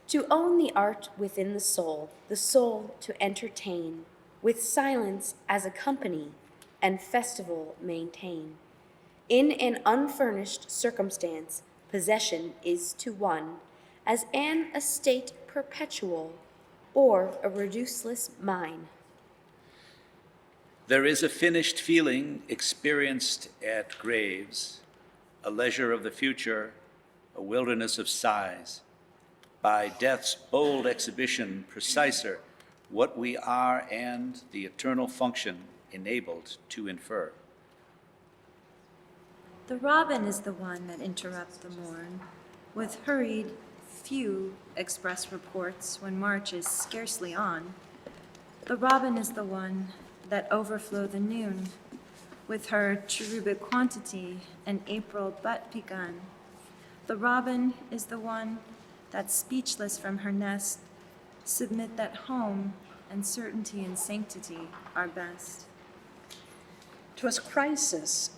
To own the art within the soul to entertain, with silence as a company, and festival maintain. In an unfurnished circumstance, possession is to one, as an estate perpetual, or a reduceless mine. There is a finished feeling experienced at graves, a leisure of the future, a wilderness of sighs. By death's bold exhibition, preciser, what we are and the eternal function enabled to infer. The robin is the one that interrupts the morn, with hurried, few express reports when March is scarcely on. The robin is the one that overflow the noon, with her cherubic quantity and April but begun. The robin is the one that speechless from her nest submit that home and certainty and sanctity are best. 'Twas crisis,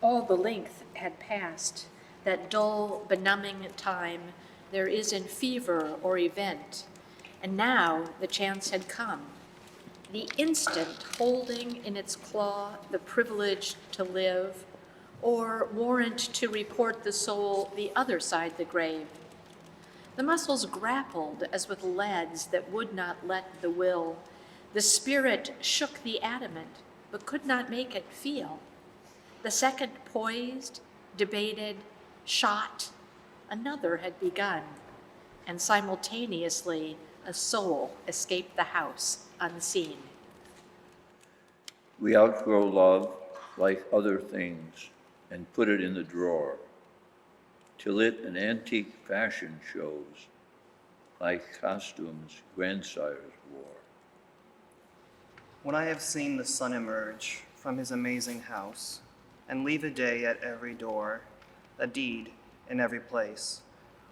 all the length had passed, that dull, benumbing time there is in fever or event, and now the chance had come, the instant holding in its claw the privilege to live, or warrant to report the soul the other side the grave. The muscles grappled as with leads that would not let the will. The spirit shook the adamant, but could not make it feel. The second poised, debated, shot, another had begun, and simultaneously a soul escaped the house unseen. We outgrow love like other things and put it in the drawer, till it an antique fashion shows, like costumes grandsires wore. When I have seen the sun emerge from his amazing house, and leave a day at every door, a deed in every place,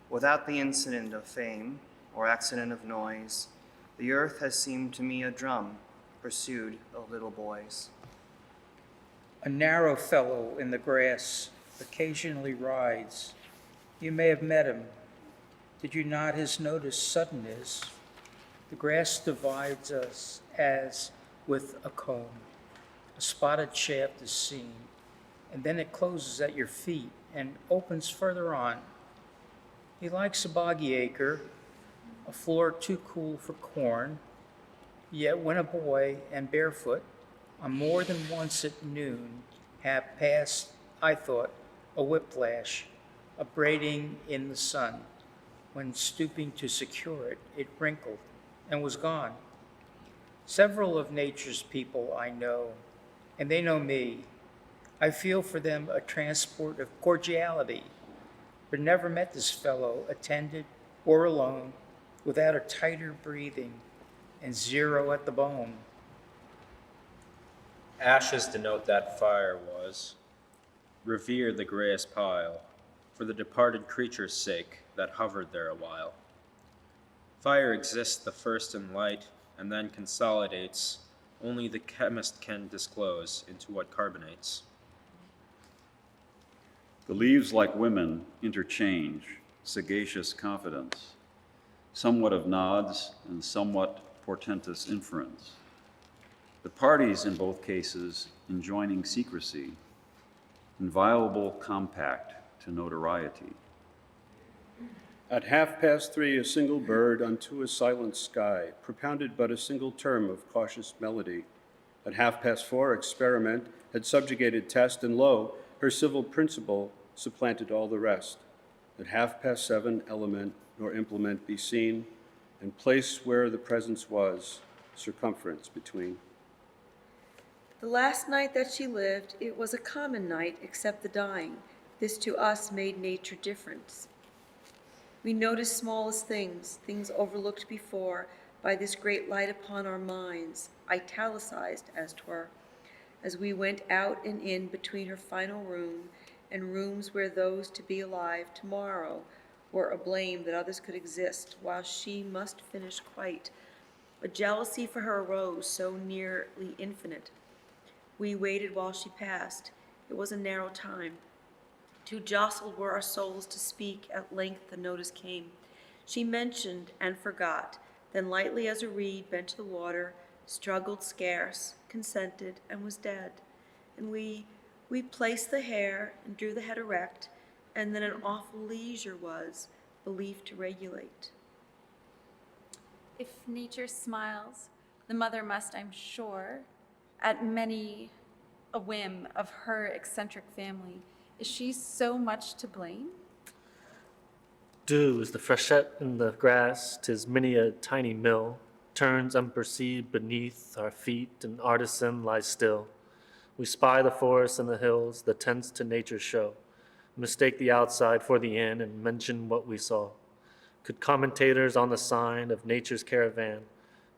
without the incident of fame or accident of noise, the earth has seemed to me a drum pursued of little boys. A narrow fellow in the grass occasionally rides. You may have met him. Did you not his notice sudden is? The grass divides us as with a comb. A spotted shaft is seen, and then it closes at your feet and opens further on. He likes a boggy acre, a floor too cool for corn, yet when a boy and barefoot, on more than once at noon, have passed, I thought, a whiplash, a braiding in the sun. When stooping to secure it, it wrinkled and was gone. Several of nature's people I know, and they know me. I feel for them a transport of cordiality, but never met this fellow attended or alone, without a tighter breathing and zero at the bone. Ashes denote that fire was. Revere the grayest pile, for the departed creature's sake that hovered there a while. Fire exists the first in light, and then consolidates. Only the chemist can disclose into what carbonates. The leaves, like women, interchange sagacious confidence, somewhat of nods and somewhat portentous inference. The parties in both cases enjoining secrecy, inviolable compact to notoriety. At 3:30, a single bird unto a silent sky propounded but a single term of cautious melody. At 4:30, experiment had subjugated test, and lo, her civil principle supplanted all the rest. At 7:30, element nor implement be seen, and place where the presence was, circumference between. The last night that she lived, it was a common night except the dying. This to us made nature different. We noticed smallest things, things overlooked before, by this great light upon our minds, italicized as 'twere, as we went out and in between her final room and rooms where those to be alive tomorrow were a blame that others could exist, while she must finish quite. A jealousy for her arose so nearly infinite. We waited while she passed. It was a narrow time. Too jostled were our souls to speak. At length the notice came. She mentioned and forgot, then lightly as a reed bent to the water, struggled scarce, consented, and was dead. And we placed the hair and drew the head erect, and then an awful leisure was, belief to regulate. If nature smiles, the mother must, I'm sure, at many a whim of her eccentric family. Is she so much to blame? Dew is the freshet in the grass, 'tis many a tiny mill, turns unperceived beneath our feet, an artisan lies still. We spy the forests and the hills, the tents to nature show, mistake the outside for the inn, and mention what we saw. Could commentators on the sign of nature's caravan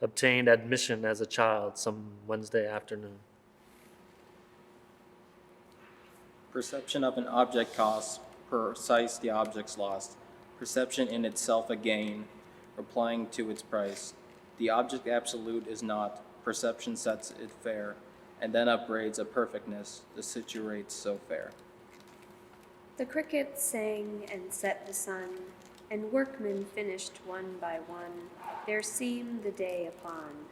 obtained admission as a child some Wednesday afternoon? Perception of an object costs precise the object's lost. Perception in itself a gain, replying to its price. The object absolute is not, perception sets it fair, and then upbraids a perfectness, the situates so fair. The crickets sang and set the sun, and workmen finished one by one their seam the day upon.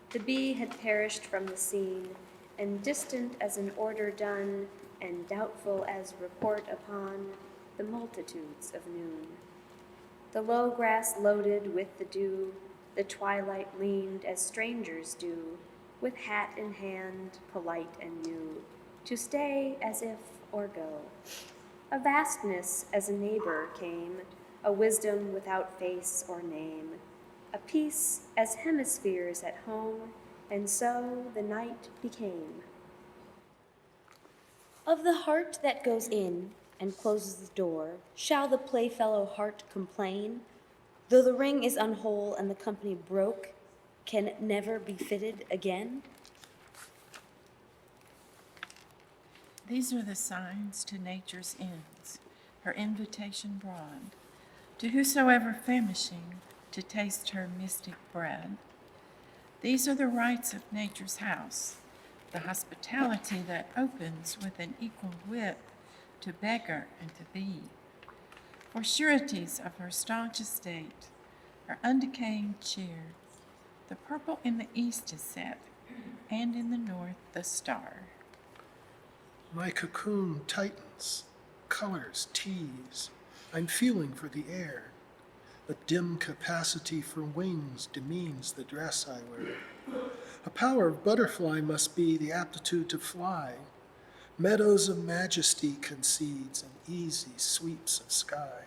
The bee had perished from the scene, and distant as an order done, and doubtful as report upon the multitudes of noon. The low grass loaded with the dew, the twilight leaned as strangers do, with hat in hand, polite and new, to stay as if or go. A vastness as a neighbor came, a wisdom without face or name, a peace as hemispheres at home, and so the night became. Of the heart that goes in and closes the door, shall the playfellow heart complain? Though the ring is unwhole and the company broke, can it never be fitted again? These are the signs to nature's ends, her invitation broad, to whosoever famishing to taste her mystic bread. These are the rites of nature's house, the hospitality that opens with an equal whip to beggar and to thee. For sureties of her staunch estate, her undecaying cheer, the purple in the east is set, and in the north the star. My cocoon tightens, colors tease. I'm feeling for the air. A dim capacity for wings demeans the dress I wear. A power of butterfly must be the aptitude to fly. Meadows of majesty concedes and easy sweeps of sky.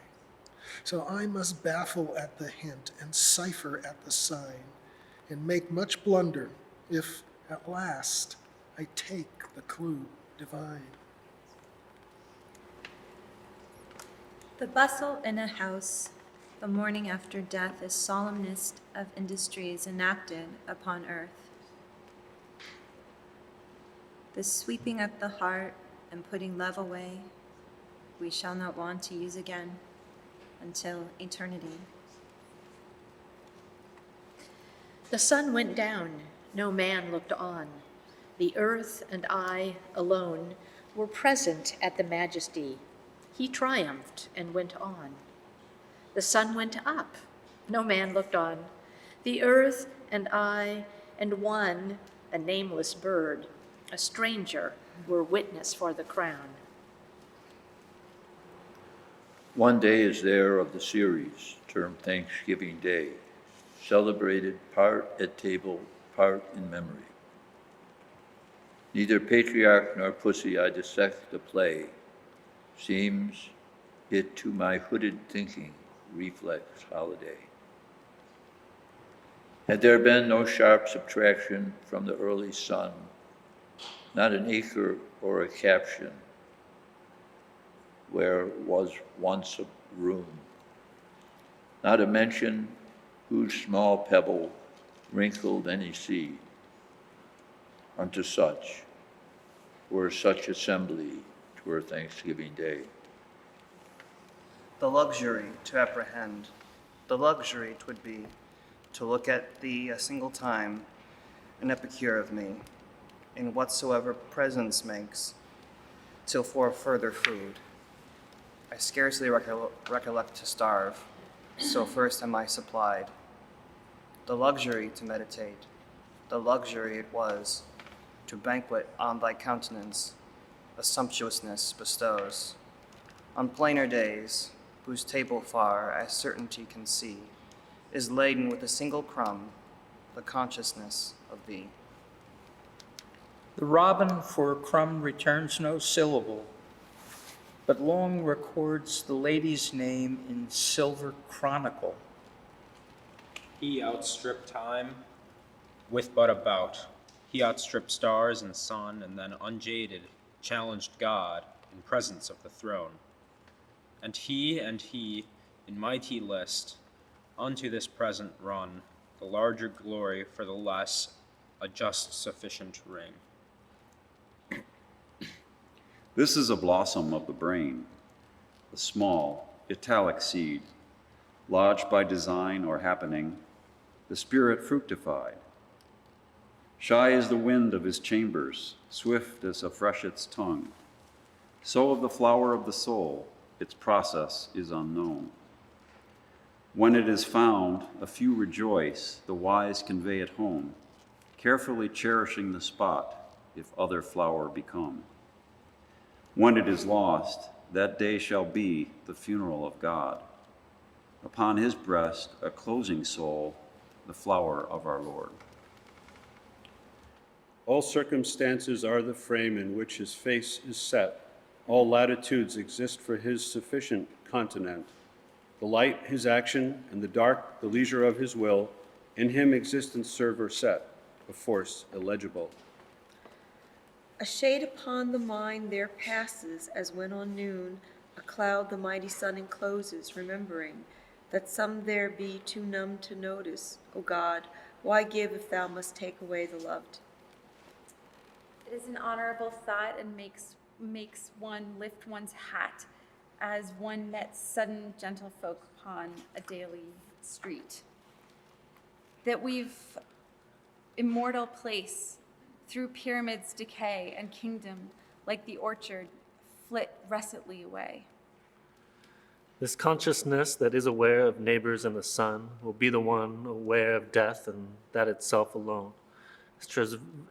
So I must baffle at the hint and cipher at the sign, and make much blunder if, at last, I take the clue divine. The bustle in a house, the morning after death, is solemnest of industries enacted upon earth. The sweeping at the heart and putting love away, we shall not want to use again until eternity. The sun went down, no man looked on. The earth and I alone were present at the majesty. He triumphed and went on. The sun went up, no man looked on. The earth and I and one, a nameless bird, a stranger, were witness for the crown. One day is there of the series, termed Thanksgiving Day, celebrated part at table, part in memory. Neither patriarch nor pussy I dissect the play, seems it to my hooded thinking reflects holiday. Had there been no sharp subtraction from the early sun, not an acre or a caption where was once a room, not a mention whose small pebble wrinkled any sea, unto such were such assembly twere Thanksgiving Day. The luxury to apprehend, the luxury 'twould be to look at thee a single time, an epicure of me, in whatsoever presence makes, till for further food. I scarcely recollect to starve, so first am I supplied. The luxury to meditate, the luxury it was to banquet on thy countenance, a sumptuousness bestows. On plainer days, whose table far as certainty can see, is laden with a single crumb, the consciousness of thee. The robin for a crumb returns no syllable, but long records the lady's name in silver chronicle. He outstripped time with but a bout. He outstripped stars and sun, and then unjaded challenged God in presence of the throne. And he, in mighty list, unto this present run, the larger glory for the less, a just sufficient ring. This is a blossom of the brain, a small, italic seed, lodged by design or happening, the spirit fructified. Shy as the wind of his chambers, swift as a freshet's tongue, so of the flower of the soul, its process is unknown. When it is found, a few rejoice, the wise convey it home, carefully cherishing the spot, if other flower become. When it is lost, that day shall be the funeral of God. Upon his breast, a closing soul, the flower of our Lord. All circumstances are the frame in which his face is set. All latitudes exist for his sufficient continent. The light, his action, and the dark, the leisure of his will, in him existence serve or set, a force illegible. A shade upon the mind there passes, as when on noon a cloud the mighty sun encloses, remembering that some there be too numb to notice. O God, why give if thou must take away the loved? It is an honorable thought and makes one lift one's hat as one met sudden gentle folk upon a daily street. That we've immortal place through pyramids decay and kingdom like the orchard flit restlessly away. This consciousness that is aware of neighbors and the sun will be the one aware of death and that itself alone.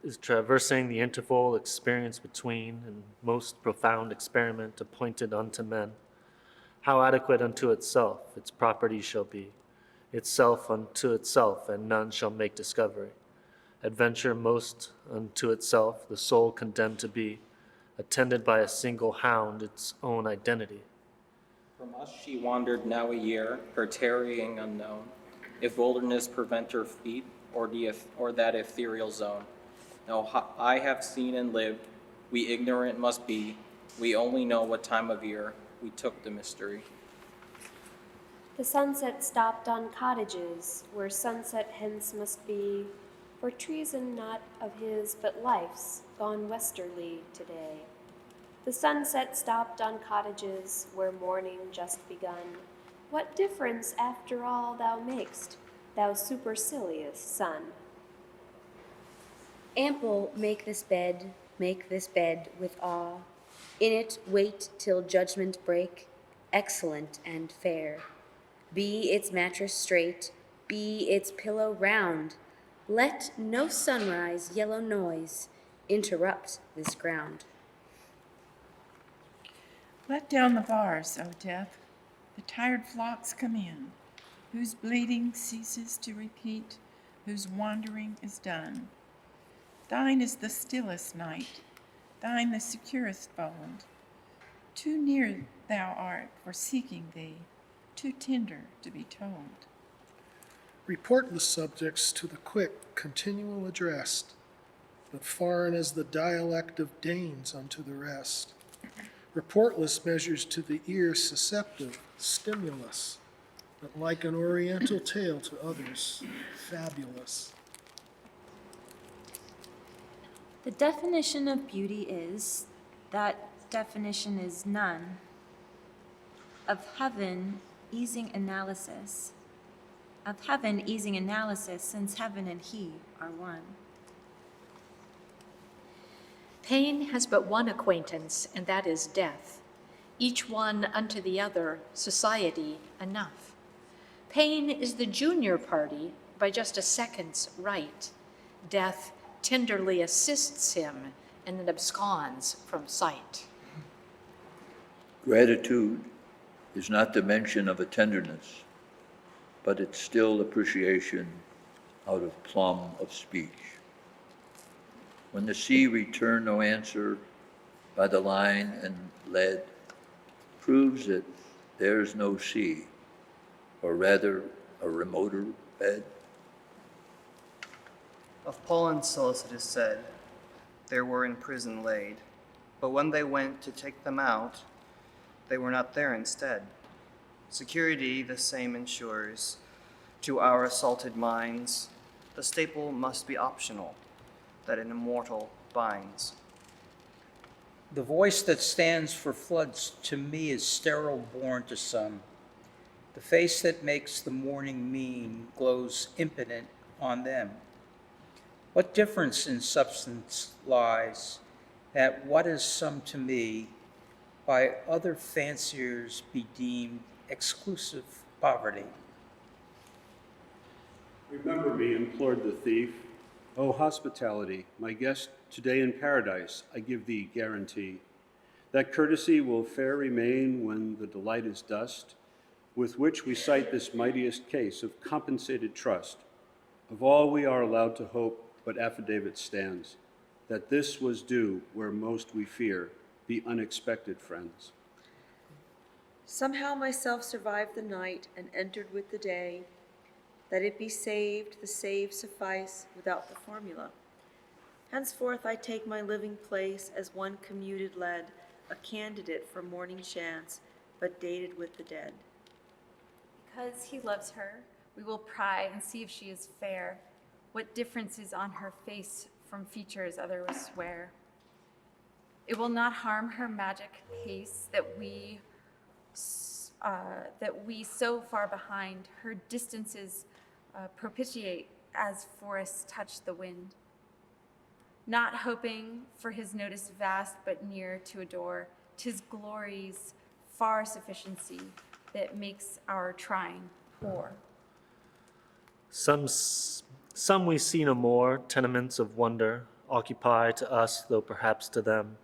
Is traversing the interval experience between and most profound experiment appointed unto men. How adequate unto itself its property shall be, itself unto itself, and none shall make discovery. Adventure most unto itself, the soul condemned to be, attended by a single hound, its own identity. From us she wandered now a year, her tarrying unknown, if wilderness prevent her feet, or that ethereal zone. Now I have seen and lived, we ignorant must be, we only know what time of year we took the mystery. The sunset stopped on cottages, where sunset hence must be, for treason not of his but life's, gone westerly today. The sunset stopped on cottages, where morning just begun. What difference after all thou makest, thou supercilious sun? Ample make this bed with awe. In it wait till judgment break, excellent and fair. Be its mattress straight, be its pillow round. Let no sunrise yellow noise interrupt this ground. Let down the bars, O death, the tired flocks come in, whose bleating ceases to repeat, whose wandering is done. Thine is the stillest night, thine the securest fold. Too near thou art for seeking thee, too tender to be told. Reportless subjects to the quick, continual addressed, but foreign as the dialect of Danes unto the rest. Reportless measures to the ear susceptive, stimulus, but like an oriental tale to others, fabulous. The definition of beauty is, that definition is none. Of heaven easing analysis, since heaven and he are one. Pain has but one acquaintance, and that is death. Each one unto the other, society enough. Pain is the junior party by just a second's right. Death tenderly assists him and then absconds from sight. Gratitude is not the mention of a tenderness, but its still appreciation out of plumb of speech. When the sea returned no answer by the line and lead, proves that there's no sea, or rather a remoter bed. Of Paul and Silas it is said, they were in prison laid, but when they went to take them out, they were not there instead. Security the same ensures. To our assaulted minds, the staple must be optional, that an immortal binds. The voice that stands for floods to me is sterile born to some. The face that makes the morning mean glows impotent on them. What difference in substance lies that what is some to me by other fanciers be deemed exclusive poverty? Remember me, implored the thief. O hospitality, my guest today in paradise, I give thee guarantee. That courtesy will fair remain when the delight is dust, with which we cite this mightiest case of compensated trust. Of all we are allowed to hope, but affidavit stands, that this was due where most we fear, be unexpected friends. Somehow myself survived the night and entered with the day, that it be saved, the save suffice without the formula. Henceforth I take my living place as one commuted led, a candidate for morning chance, but dated with the dead. Because he loves her, we will pry and see if she is fair. What difference is on her face from features others wear? It will not harm her magic pace that we so far behind. Her distances propitiate as forests touch the wind. Not hoping for his notice vast but near to adore, 'tis glory's far sufficiency that makes our trying poor. Some we see no more, tenements of wonder, occupy to us, though perhaps to them.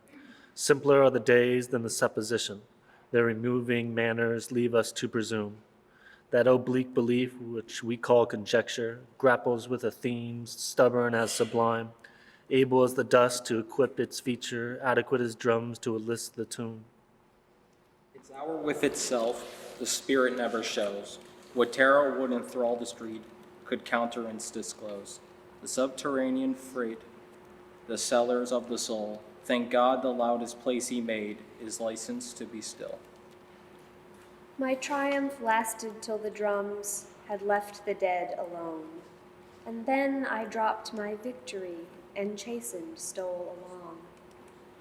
Simpler are the days than the supposition. Their removing manners leave us to presume. That oblique belief, which we call conjecture, grapples with a theme stubborn as sublime, able as the dust to equip its feature, adequate as drums to elicit the tune. Its hour with itself, the spirit never shows. What terror would enthrall the street could countenance disclose. The subterranean freight, the cellars of the soul, thank God the loudest place he made is licensed to be still. My triumph lasted till the drums had left the dead alone, and then I dropped my victory and chastened stole along,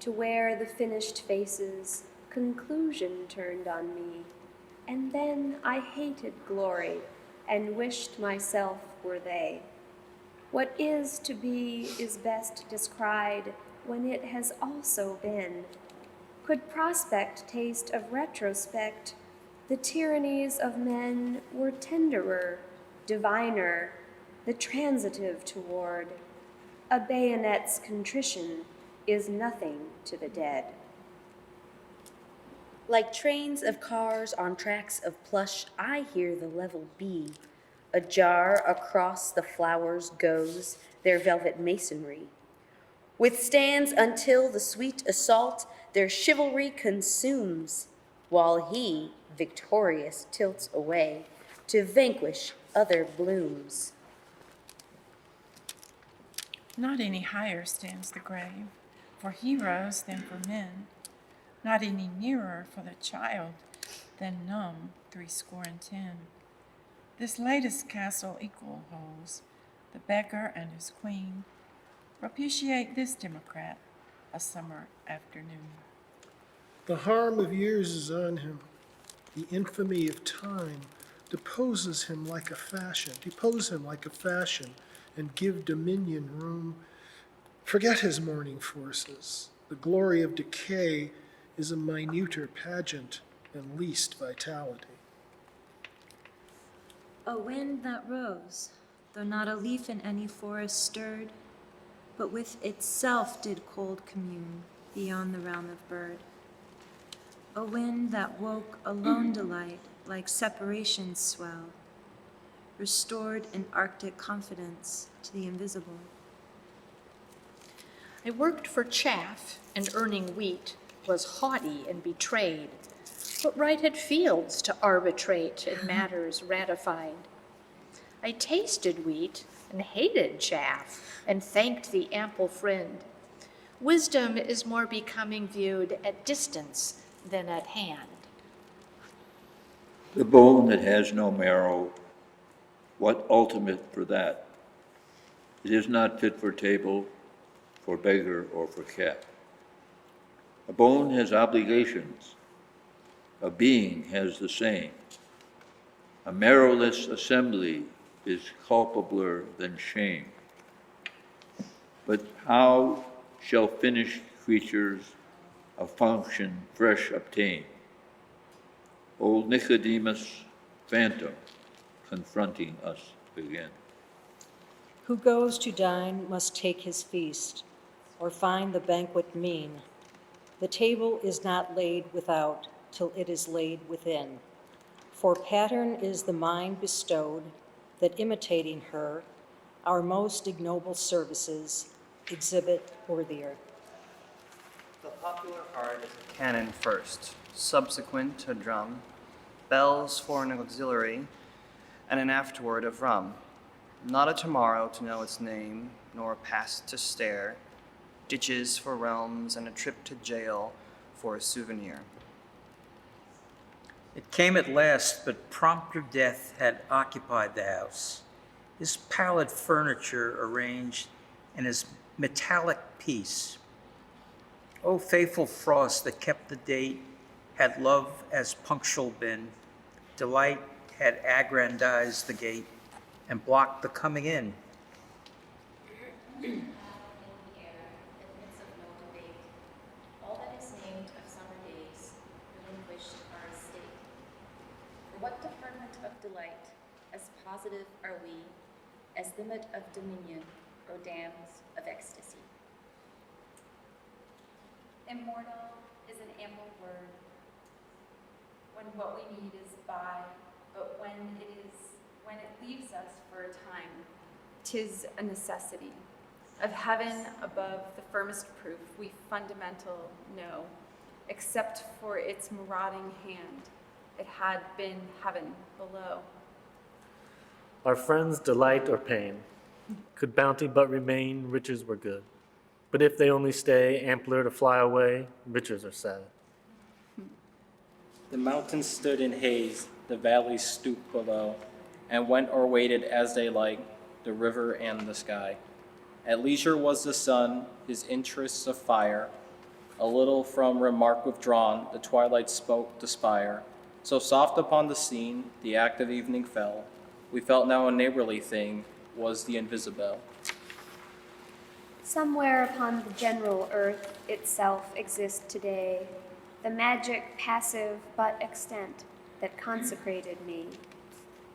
to where the finished faces conclusion turned on me, and then I hated glory and wished myself were they. What is to be is best descried when it has also been. Could prospect taste of retrospect, the tyrannies of men were tenderer, diviner, the transitive toward. A bayonet's contrition is nothing to the dead. Like trains of cars on tracks of plush, I hear the level B. Ajar across the flowers goes their velvet masonry. Withstands until the sweet assault their chivalry consumes, while he, victorious, tilts away to vanquish other blooms. Not any higher stands the grave for heroes than for men, not any nearer for the child than numb 70. This latest castle equal holds the beggar and his queen. Propitiate this democrat a summer afternoon. The harm of years is on him. The infamy of time depose him like a fashion, and give dominion room. Forget his morning forces. The glory of decay is a minuter pageant and least vitality. A wind that rose, though not a leaf in any forest stirred, but with itself did cold commune beyond the realm of bird. A wind that woke a lone delight like separation's swell, restored an arctic confidence to the invisible. I worked for chaff, and earning wheat was haughty and betrayed, but right had fields to arbitrate in matters ratified. I tasted wheat and hated chaff, and thanked the ample friend. Wisdom is more becoming viewed at distance than at hand. The bone that has no marrow, what ultimate for that? It is not fit for table, for beggar, or for cat. A bone has obligations. A being has the same. A marrowless assembly is culpabler than shame. But how shall finished creatures a function fresh obtain? Old Nicodemus, phantom, confronting us again. Who goes to dine must take his feast, or find the banquet mean. The table is not laid without till it is laid within. For pattern is the mind bestowed, that imitating her, our most ignoble services exhibit worthier. The popular art is a cannon first, subsequent a drum, bells for an auxiliary, and an afterword of rum. Not a tomorrow to know its name, nor a past to stare, ditches for realms and a trip to jail for a souvenir. It came at last, but prompter death had occupied the house. His pallid furniture arranged in his metallic peace. O faithful frost that kept the date, had love as punctual been, delight had aggrandized the gate and blocked the coming in. All that is named of summer days, relinquished our estate. For what deferment of delight, as positive are we, as limit of dominion, or dams of ecstasy. Immortal is an ample word, when what we need is by, but when it leaves us for a time, 'tis a necessity. Of heaven above the firmest proof we fundamental know, except for its marauding hand, it had been heaven below. Our friends' delight or pain, could bounty but remain, riches were good. But if they only stay, ampler to fly away, riches are sad. The mountains stood in haze, the valleys stooped below, and went or waited as they liked, the river and the sky. At leisure was the sun, his interests of fire. A little from remark withdrawn, the twilight spoke the spire. So soft upon the scene, the act of evening fell. We felt now a neighborly thing was the invisible. Somewhere upon the general earth itself exists today the magic passive but extent that consecrated me.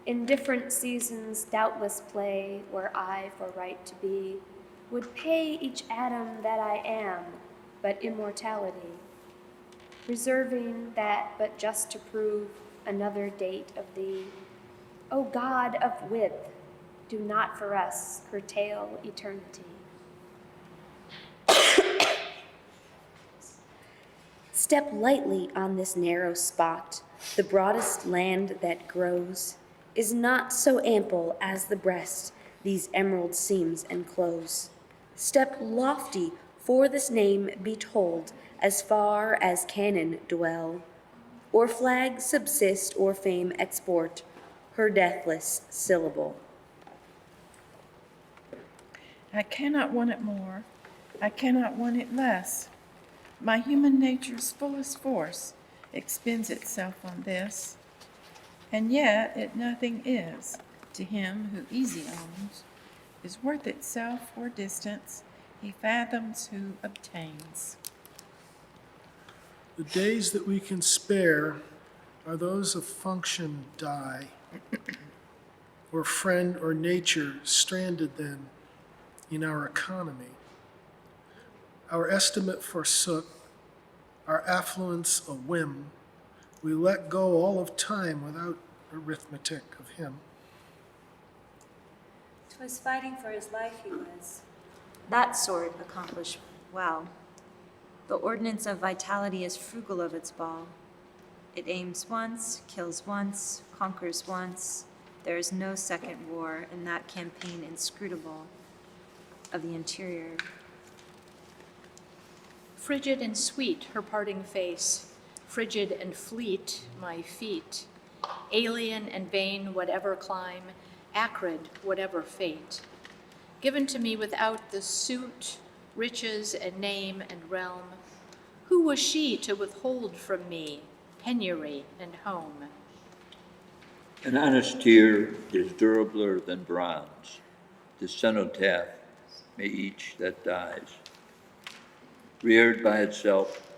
In different seasons doubtless play where I for right to be would pay each atom that I am but immortality, reserving that but just to prove another date of thee. O God of width, do not for us curtail eternity. Step lightly on this narrow spot, the broadest land that grows. is not so ample as the breast these emerald seams enclose. Step lofty for this name be told as far as cannon dwell, or flag subsist or fame export her deathless syllable. I cannot want it more, I cannot want it less. My human nature's fullest force expends itself on this, and yet it nothing is to him who easy owns, is worth itself or distance, he fathoms who obtains. The days that we can spare are those of function die, or friend or nature stranded then in our economy. Our estimate forsook, our affluence a whim. We let go all of time without arithmetic of him. 'Twas fighting for his life he was. That sort accomplished well. The ordinance of vitality is frugal of its ball. It aims once, kills once, conquers once. There is no second war in that campaign inscrutable of the interior. Frigid and sweet her parting face, frigid and fleet my feet, alien and vain whatever clime, acrid whatever fate, given to me without the suit, riches and name and realm. Who was she to withhold from me penury and home? An honest tear is durabler than bronze. The cenotaph may each that dies. Reared by itself,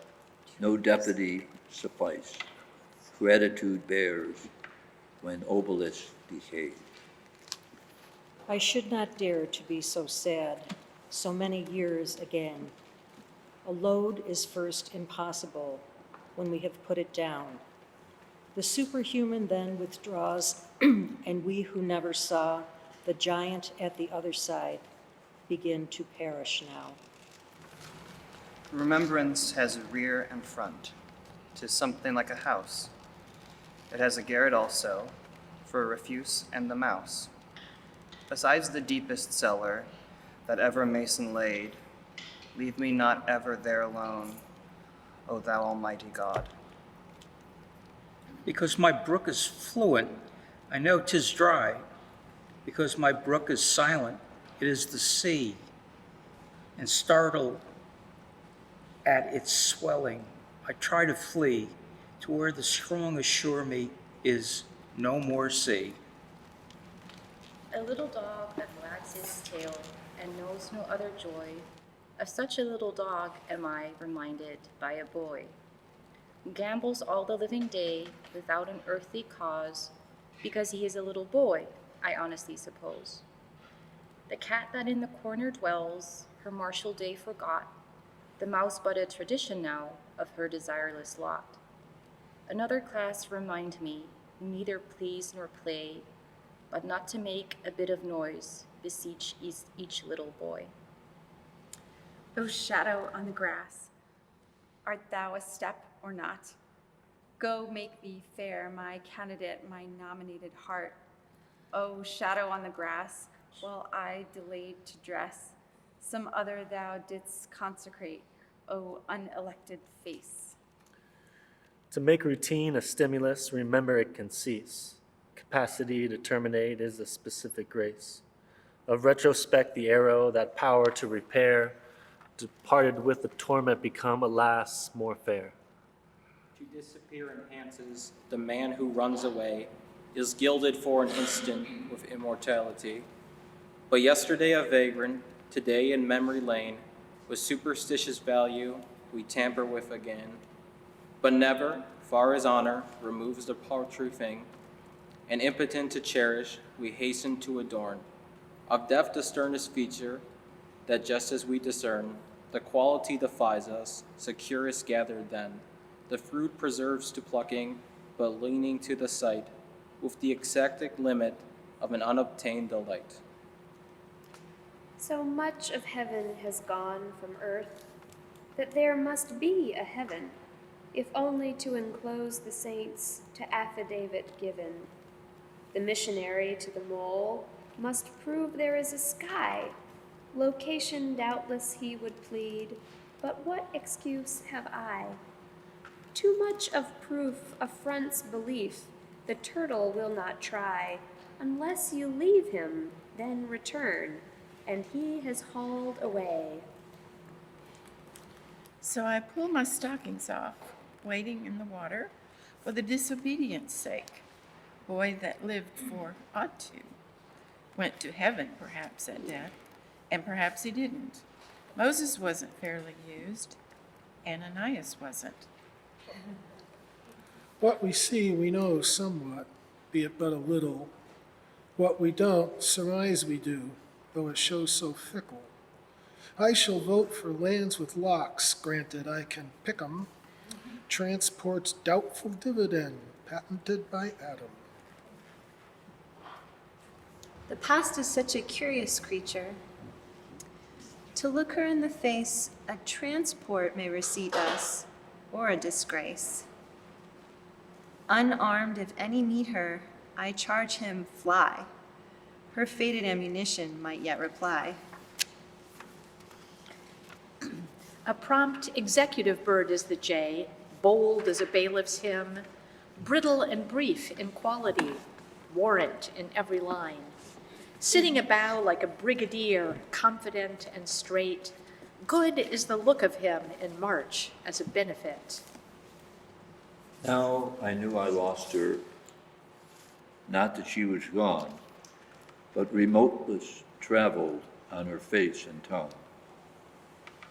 no deputy suffice. Gratitude bears when obelisk decays. I should not dare to be so sad, so many years again. A load is first impossible when we have put it down. The superhuman then withdraws, and we who never saw the giant at the other side begin to perish now. Remembrance has a rear and front. 'Tis something like a house. It has a garret also, for refuse and the mouse. Besides the deepest cellar that ever mason laid, leave me not ever there alone, O thou almighty God. Because my brook is fluent, I know 'tis dry. Because my brook is silent, it is the sea. And startled at its swelling, I try to flee to where the strong assure me is no more sea. A little dog that wags his tail and knows no other joy, of such a little dog am I reminded by a boy, who gambols all the living day without an earthly cause, because he is a little boy, I honestly suppose. The cat that in the corner dwells, her martial day forgot, the mouse but a tradition now of her desireless lot. Another class remind me, who neither please nor play, but not to make a bit of noise, beseech each little boy. O shadow on the grass, art thou a step or not? Go make thee fair, my candidate, my nominated heart. O shadow on the grass, while I delayed to dress, some other thou didst consecrate, O unelected face. To make routine a stimulus, remember it can cease. Capacity to terminate is a specific grace. Of retrospect, the arrow, that power to repair, departed with the torment become, alas, more fair. To disappear enhances the man who runs away, is gilded for an instant with immortality. But yesterday a vagrant, today in memory lane, with superstitious value we tamper with again. But never, far as honor, removes the paltry thing, and impotent to cherish, we hasten to adorn. Of death the sternest feature, that just as we discern, the quality defies us, secure is gathered then. The fruit preserves to plucking, but leaning to the sight, with the exact limit of an unobtained delight. So much of heaven has gone from earth, that there must be a heaven, if only to enclose the saints to affidavit given. The missionary to the mole must prove there is a sky. Location doubtless he would plead, but what excuse have I? Too much of proof affronts belief. The turtle will not try. Unless you leave him, then return, and he has hauled away. So I pull my stockings off, wading in the water for the disobedience sake. Boy that lived for ought to. Went to heaven, perhaps, at death, and perhaps he didn't. Moses wasn't fairly used. Ananias wasn't. What we see we know somewhat, be it but a little. What we don't, surmise we do, though it shows so fickle. I shall vote for lands with locks, granted I can pick 'em. Transport's doubtful dividend, patented by Adam. The past is such a curious creature. To look her in the face, a transport may receive us, or a disgrace. Unarmed, if any meet her, I charge him fly. Her fated ammunition might yet reply. A prompt executive bird is the jay, bold as a bailiff's hymn, brittle and brief in quality, warrant in every line. Sitting a bow like a brigadier, confident and straight, good is the look of him in March as a benefit. Now I knew I lost her, not that she was gone, but remoteless traveled on her face and tongue.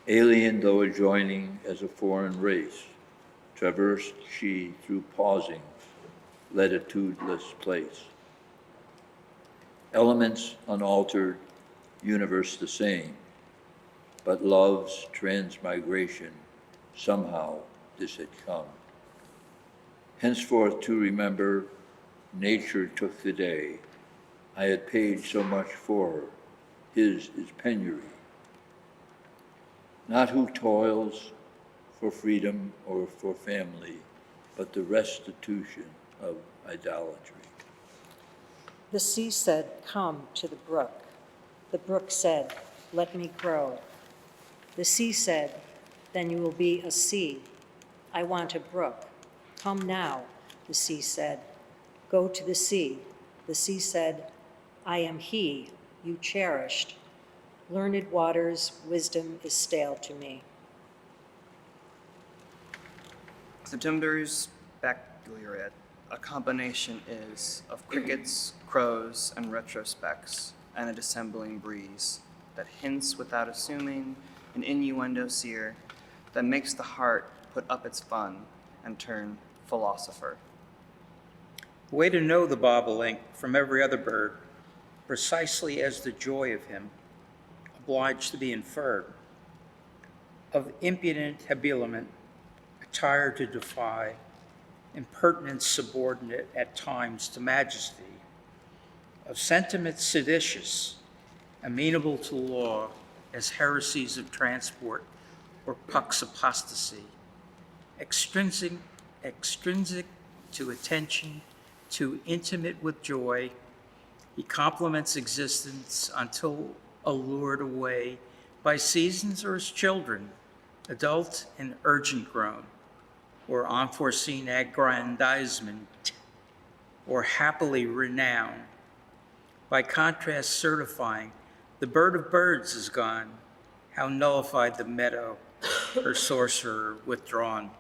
Alien though adjoining as a foreign race, traversed she through pausing, latitudeless place. Elements unaltered, universe the same, but love's transmigration, somehow this had come. Henceforth to remember, nature took the day. I had paid so much for her, his is penury. Not who toils for freedom or for family, but the restitution of idolatry. The sea said, "Come to the brook." The brook said, "Let me grow." The sea said, "Then you will be a sea. I want a brook. Come now," the sea said. "Go to the sea." The sea said, "I am he you cherished. Learned waters, wisdom is stale to me." September's baccalaureate, a combination is of crickets, crows, and retrospects, and a dissembling breeze that hints without assuming, an innuendo seer that makes the heart put up its fun and turn philosopher. Way to know the bobolink from every other bird, precisely as the joy of him, obliged to be inferred. Of impudent habiliment, attired to defy, impertinence subordinate at times to majesty, of sentiments seditious, amenable to law as heresies of transport or Puck's apostasy, extrinsic to attention, too intimate with joy, he complements existence until allured away by seasons or as children, adult and urgent grown, or unforeseen aggrandizement, or happily renowned, by contrast certifying the bird of birds is gone, how nullified the meadow, her sorcerer withdrawn.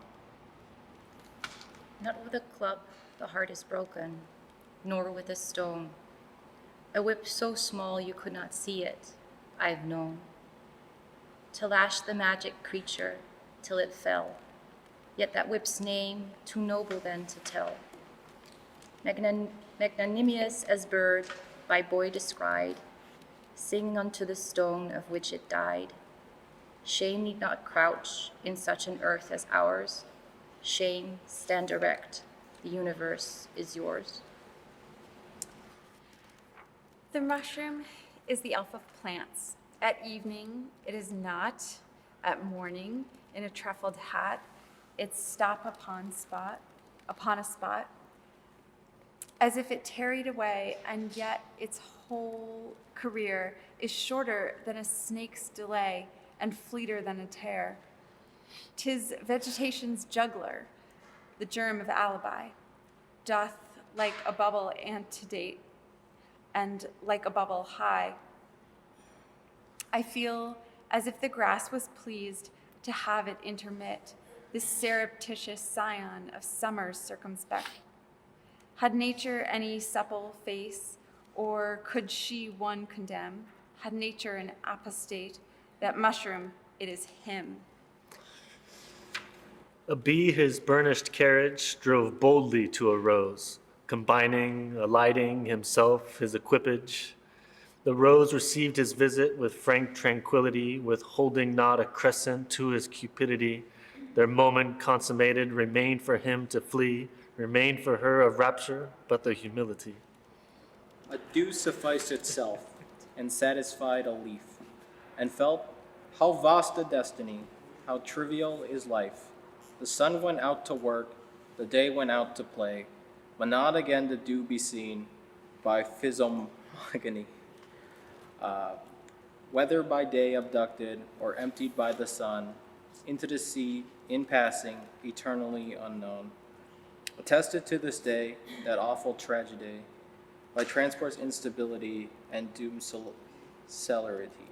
Not with a club the heart is broken, nor with a stone. A whip so small you could not see it, I've known. To lash the magic creature till it fell, yet that whip's name too noble then to tell. Magnanimous as bird, by boy descried, sing unto the stone of which it died. Shame need not crouch in such an earth as ours. Shame, stand erect, the universe is yours. The mushroom is the elf of plants. At evening, it is not. At morning, in a truffled hat, its stop upon a spot. as if it tarried away, and yet its whole career is shorter than a snake's delay and fleeter than a tear. 'Tis vegetation's juggler, the germ of alibi, doth like a bubble antedate, and like a bubble high. I feel as if the grass was pleased to have it intermit, this surreptitious scion of summer's circumspect. Had nature any supple face, or could she one condemn? Had nature an apostate, that mushroom, it is him. A bee his burnished carriage drove boldly to a rose, combining, alighting, himself, his equipage. The rose received his visit with frank tranquility, withholding not a crescent to his cupidity. Their moment consummated, remained for him to flee, remained for her of rapture, but the humility. A dew sufficed itself, and satisfied a leaf, and felt how vast a destiny, how trivial is life. The sun went out to work, the day went out to play, but not again the dew be seen by physiognomy. Whether by day abducted or emptied by the sun, into the sea, in passing, eternally unknown. Attested to this day, that awful tragedy, by transport's instability and doom's celerity.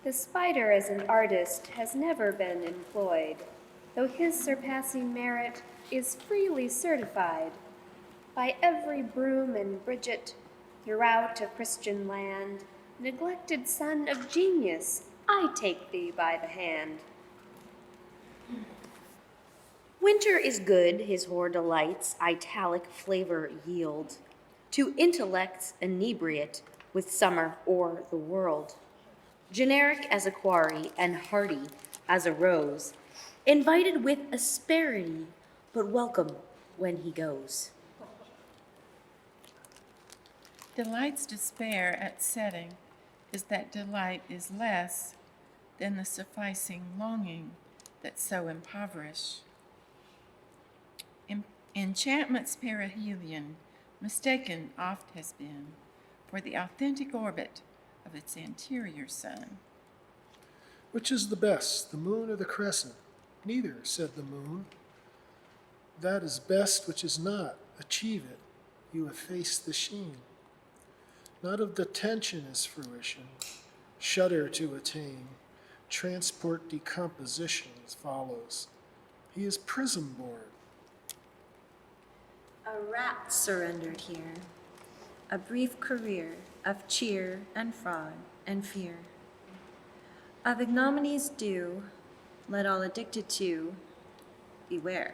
The spider as an artist has never been employed, though his surpassing merit is freely certified. By every Broom and Bridget, throughout a Christian land, neglected son of genius, I take thee by the hand. Winter is good, his hoar delights italic flavor yield, to intellects inebriate with summer or the world. Generic as a quarry and hardy as a rose, invited with asperity, but welcome when he goes. Delight's despair at setting is that delight is less than the sufficing longing that so impoverish. Enchantment's perihelion mistaken oft has been for the authentic orbit of its anterior sun. Which is the best, the moon or the crescent? Neither, said the moon. That is best which is not. Achieve it. You efface the sheen. Not of the tension is fruition. Shudder to attain. Transport decompositions follows. He is prism born. A rat surrendered here, a brief career of cheer and fraud and fear. Of ignominies due, let all addicted to beware.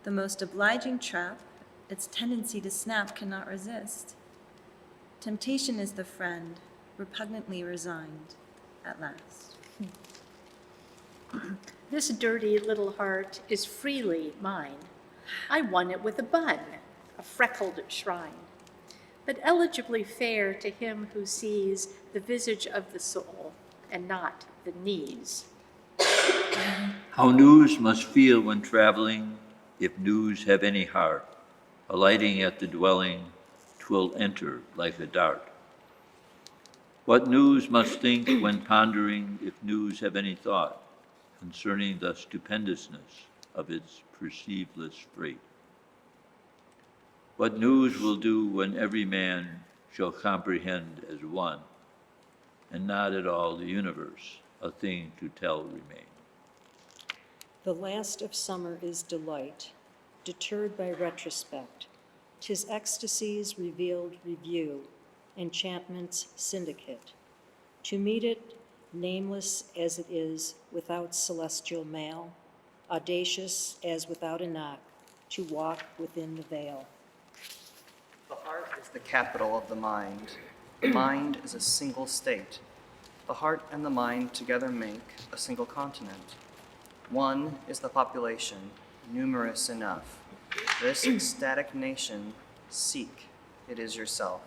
The most obliging trap, its tendency to snap cannot resist. Temptation is the friend, repugnantly resigned at last. This dirty little heart is freely mine. I won it with a bun, a freckled shrine, but eligibly fair to him who sees the visage of the soul and not the knees. How news must feel when traveling, if news have any heart, alighting at the dwelling, 'twill enter like a dart. What news must think when pondering, if news have any thought, concerning the stupendousness of its perceiveless freight. What news will do when every man shall comprehend as one, and not at all the universe, a thing to tell remain. The last of summer is delight, deterred by retrospect. 'Tis ecstasy's revealed review, enchantment's syndicate. To meet it, nameless as it is, without celestial mail, audacious as without a knock, to walk within the veil. The heart is the capital of the mind. The mind is a single state. The heart and the mind together make a single continent. One is the population, numerous enough. This ecstatic nation, seek, it is yourself.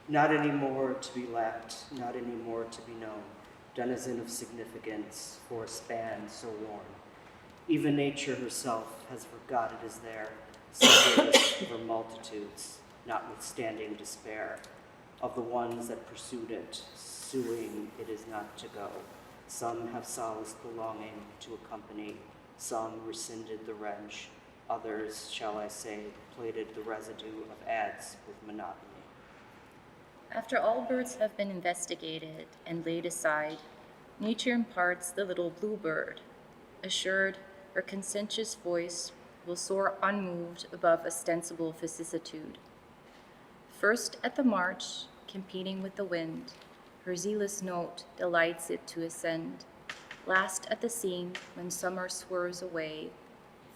Not any more to be lacked, not any more to be known, denizen of significance for a span so worn. Even nature herself has forgot it is there, seduced for multitudes, notwithstanding despair, of the ones that pursued it, suing it is not to go. Some have solaced the longing to accompany, some rescinded the wrench, others, shall I say, plated the residue of ads with monotony. After all birds have been investigated and laid aside, nature imparts the little bluebird, assured her conscientious voice will soar unmoved above ostensible vicissitude. First at the march, competing with the wind, her zealous note delights it to ascend. Last at the scene, when summer swerves away,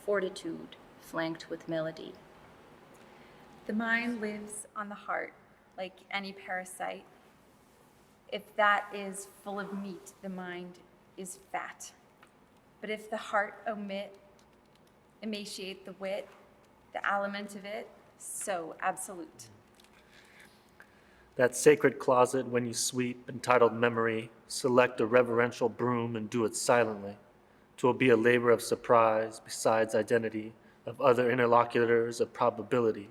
fortitude flanked with melody. The mind lives on the heart, like any parasite. If that is full of meat, the mind is fat. But if the heart emaciate the wit, the aliment of it, so absolute. That sacred closet when you sweep, entitled memory, select a reverential broom and do it silently. 'Twill be a labor of surprise, besides identity, of other interlocutors of probability.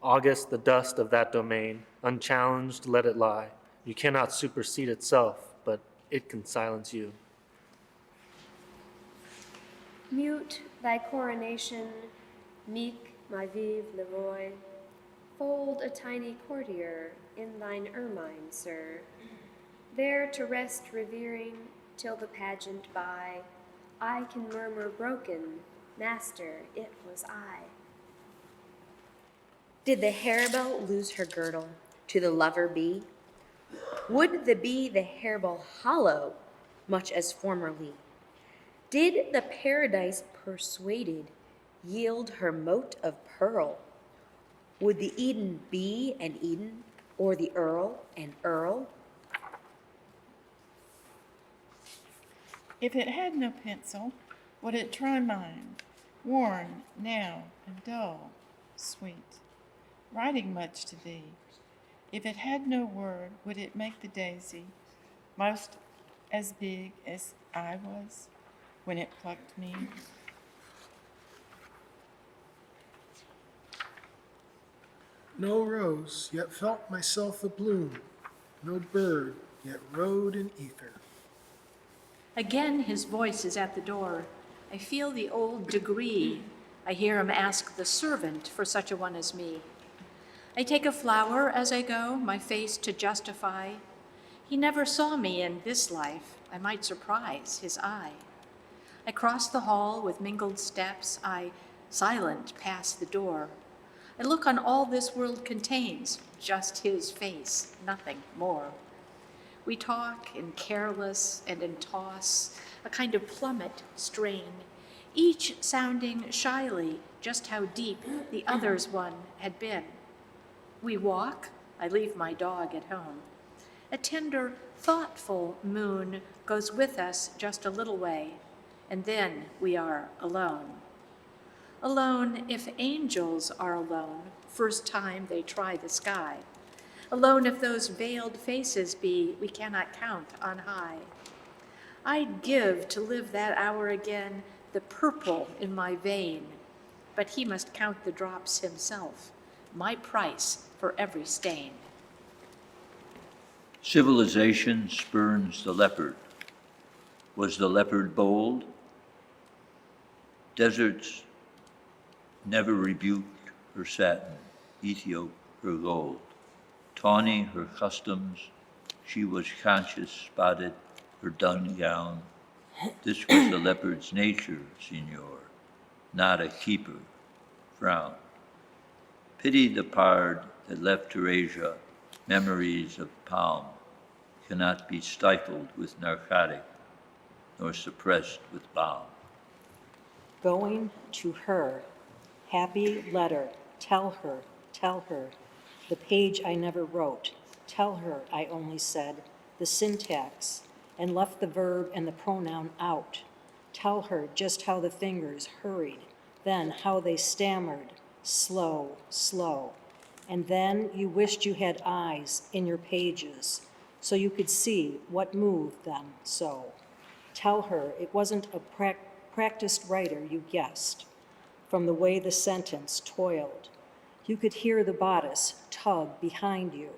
August the dust of that domain, unchallenged let it lie. You cannot supersede itself, but it can silence you. Mute thy coronation, meek my vive le roi. Fold a tiny courtier in thine ermine, sir, there to rest revering till the pageant by. I can murmur broken, master, it was I. Did the harebell lose her girdle to the lover bee? Would the bee the harebell hollow, much as formerly? Did the paradise persuaded yield her mote of pearl? Would the Eden be an Eden, or the Earl an Earl? If it had no pencil, would it try mine, worn now and dull, sweet, writing much to thee? If it had no word, would it make the daisy most as big as I was when it plucked me? No rose, yet felt myself a bloom. No bird, yet rode in ether. Again his voice is at the door. I feel the old degree. I hear him ask the servant for such a one as me. I take a flower as I go, my face to justify. He never saw me in this life. I might surprise his eye. I cross the hall with mingled steps. I, silent, pass the door. I look on all this world contains, just his face, nothing more. We talk in careless and in toss, a kind of plummet strain, each sounding shyly just how deep the other's one had been. We walk, I leave my dog at home. A tender, thoughtful moon goes with us just a little way, and then we are alone. Alone if angels are alone, first time they try the sky. Alone if those veiled faces be we cannot count on high. I'd give to live that hour again, the purple in my vein, but he must count the drops himself, my price for every stain. Civilization spurns the leopard. Was the leopard bold? Deserts never rebuked her satin, Ethiop her gold. Tawny her customs, she was conscious, spotted her dun gown. This was the leopard's nature, Signor, not a keeper. Frown. Pity the pard that left Eurasia, memories of palm, cannot be stifled with narcotic, nor suppressed with balm. Going to her, happy letter, tell her, the page I never wrote, tell her I only said the syntax and left the verb and the pronoun out. Tell her just how the fingers hurried, then how they stammered, slow, slow. And then you wished you had eyes in your pages so you could see what moved them so. Tell her it wasn't a practiced writer you guessed. from the way the sentence toiled. You could hear the bodice tug behind you,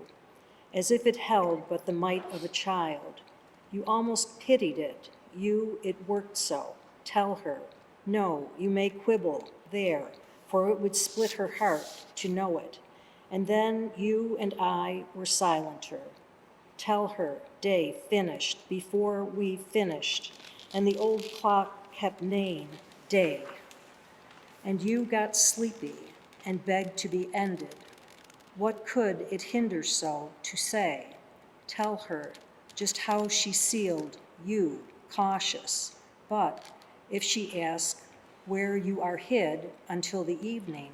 as if it held but the might of a child. You almost pitied it. It worked so. Tell her, no, you may quibble there, for it would split her heart to know it. And then you and I were silenter. Tell her, day finished before we finished, and the old clock kept neighing, day. And you got sleepy and begged to be ended. What could it hinder so to say? Tell her just how she sealed you, cautious. But if she asks where you are hid until the evening,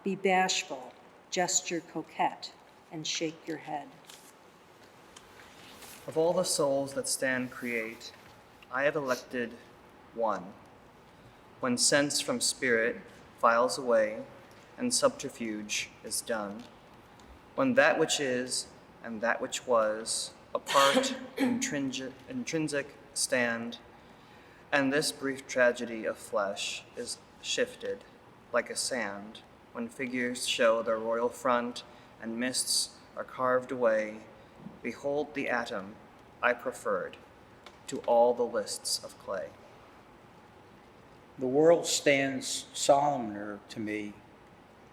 be bashful, gesture coquette, and shake your head. Of all the souls that stand create, I have elected one. When sense from spirit files away and subterfuge is done, when that which is and that which was apart intrinsic stand, and this brief tragedy of flesh is shifted like a sand, when figures show their royal front and mists are carved away, behold the atom I preferred to all the lists of clay. The world stands solemner to me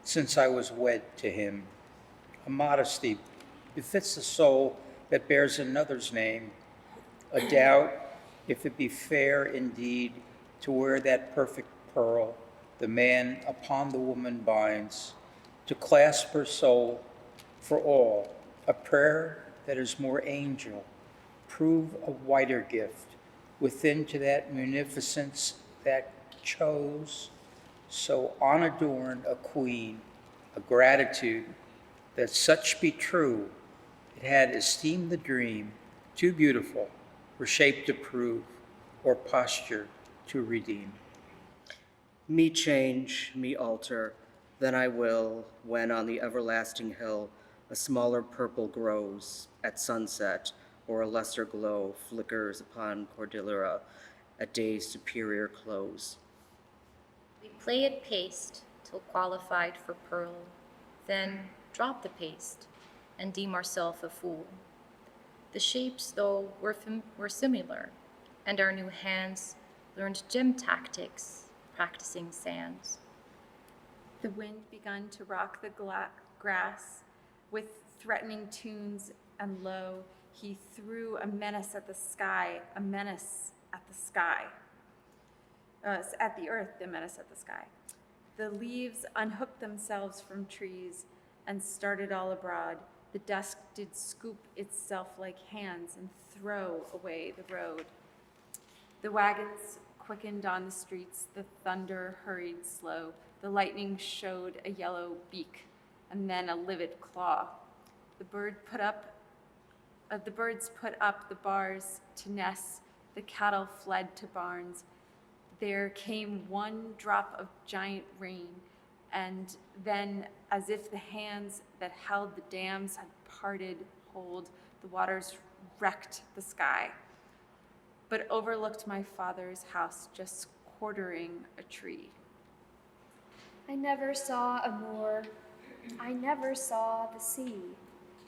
since I was wed to him. A modesty befits the soul that bears another's name. A doubt if it be fair indeed to wear that perfect pearl the man upon the woman binds, to clasp her soul for all, a prayer that is more angel, prove a whiter gift, within to that munificence that chose so unadorned a queen, a gratitude that such be true, it had esteemed the dream too beautiful for shape to prove or posture to redeem. Me change, me alter, then I will, when on the everlasting hill a smaller purple grows at sunset, or a lesser glow flickers upon Cordillera at day's superior close. We play at paste till qualified for pearl, then drop the paste and deem ourself a fool. The shapes, though, were similar, and our new hands learned gem tactics, practicing sands. The wind begun to rock the grass with threatening tunes, and lo, he threw a menace at the sky, a menace at the sky. At the earth, the menace at the sky. The leaves unhooked themselves from trees and started all abroad. The dusk did scoop itself like hands and throw away the road. The wagons quickened on the streets, the thunder hurried slow, the lightning showed a yellow beak and then a livid claw. The birds put up the bars to nests, the cattle fled to barns. There came one drop of giant rain, and then, as if the hands that held the dams had parted hold, the waters wrecked the sky, but overlooked my father's house just quartering a tree. I never saw a moor, I never saw the sea,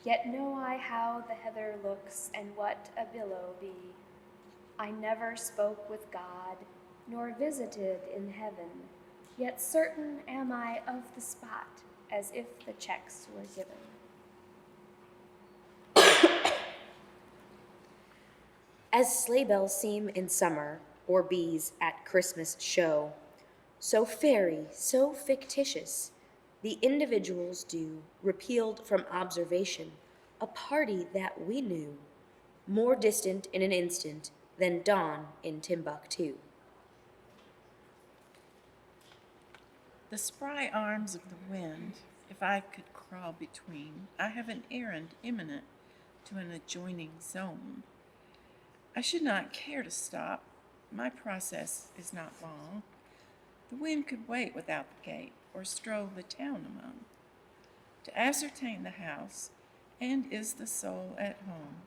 yet know I how the heather looks and what a billow be. I never spoke with God, nor visited in heaven, yet certain am I of the spot, as if the checks were given. As sleigh bells seem in summer, or bees at Christmas show, so fairy, so fictitious, the individuals do, repealed from observation, a party that we knew, more distant in an instant than dawn in Timbuktu. The spry arms of the wind, if I could crawl between, I have an errand imminent to an adjoining zone. I should not care to stop. My process is not long. The wind could wait without the gate, or stroll the town among, to ascertain the house, and is the soul at home,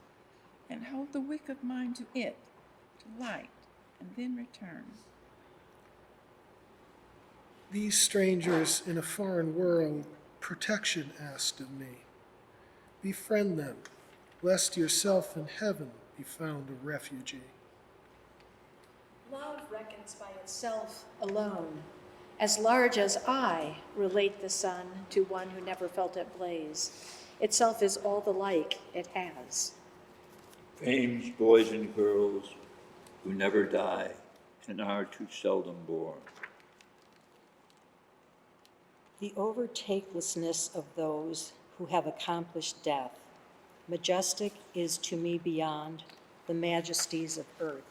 and hold the wick of mine to it, to light, and then return. These strangers in a foreign world, protection asked of me. Befriend them, lest yourself in heaven be found a refugee. Love reckons by itself alone. As large as I relate the sun to one who never felt it blaze, itself is all the like it has. Fame's boys and girls who never die and are too seldom born. The overtakelessness of those who have accomplished death, majestic is to me beyond the majesties of earth.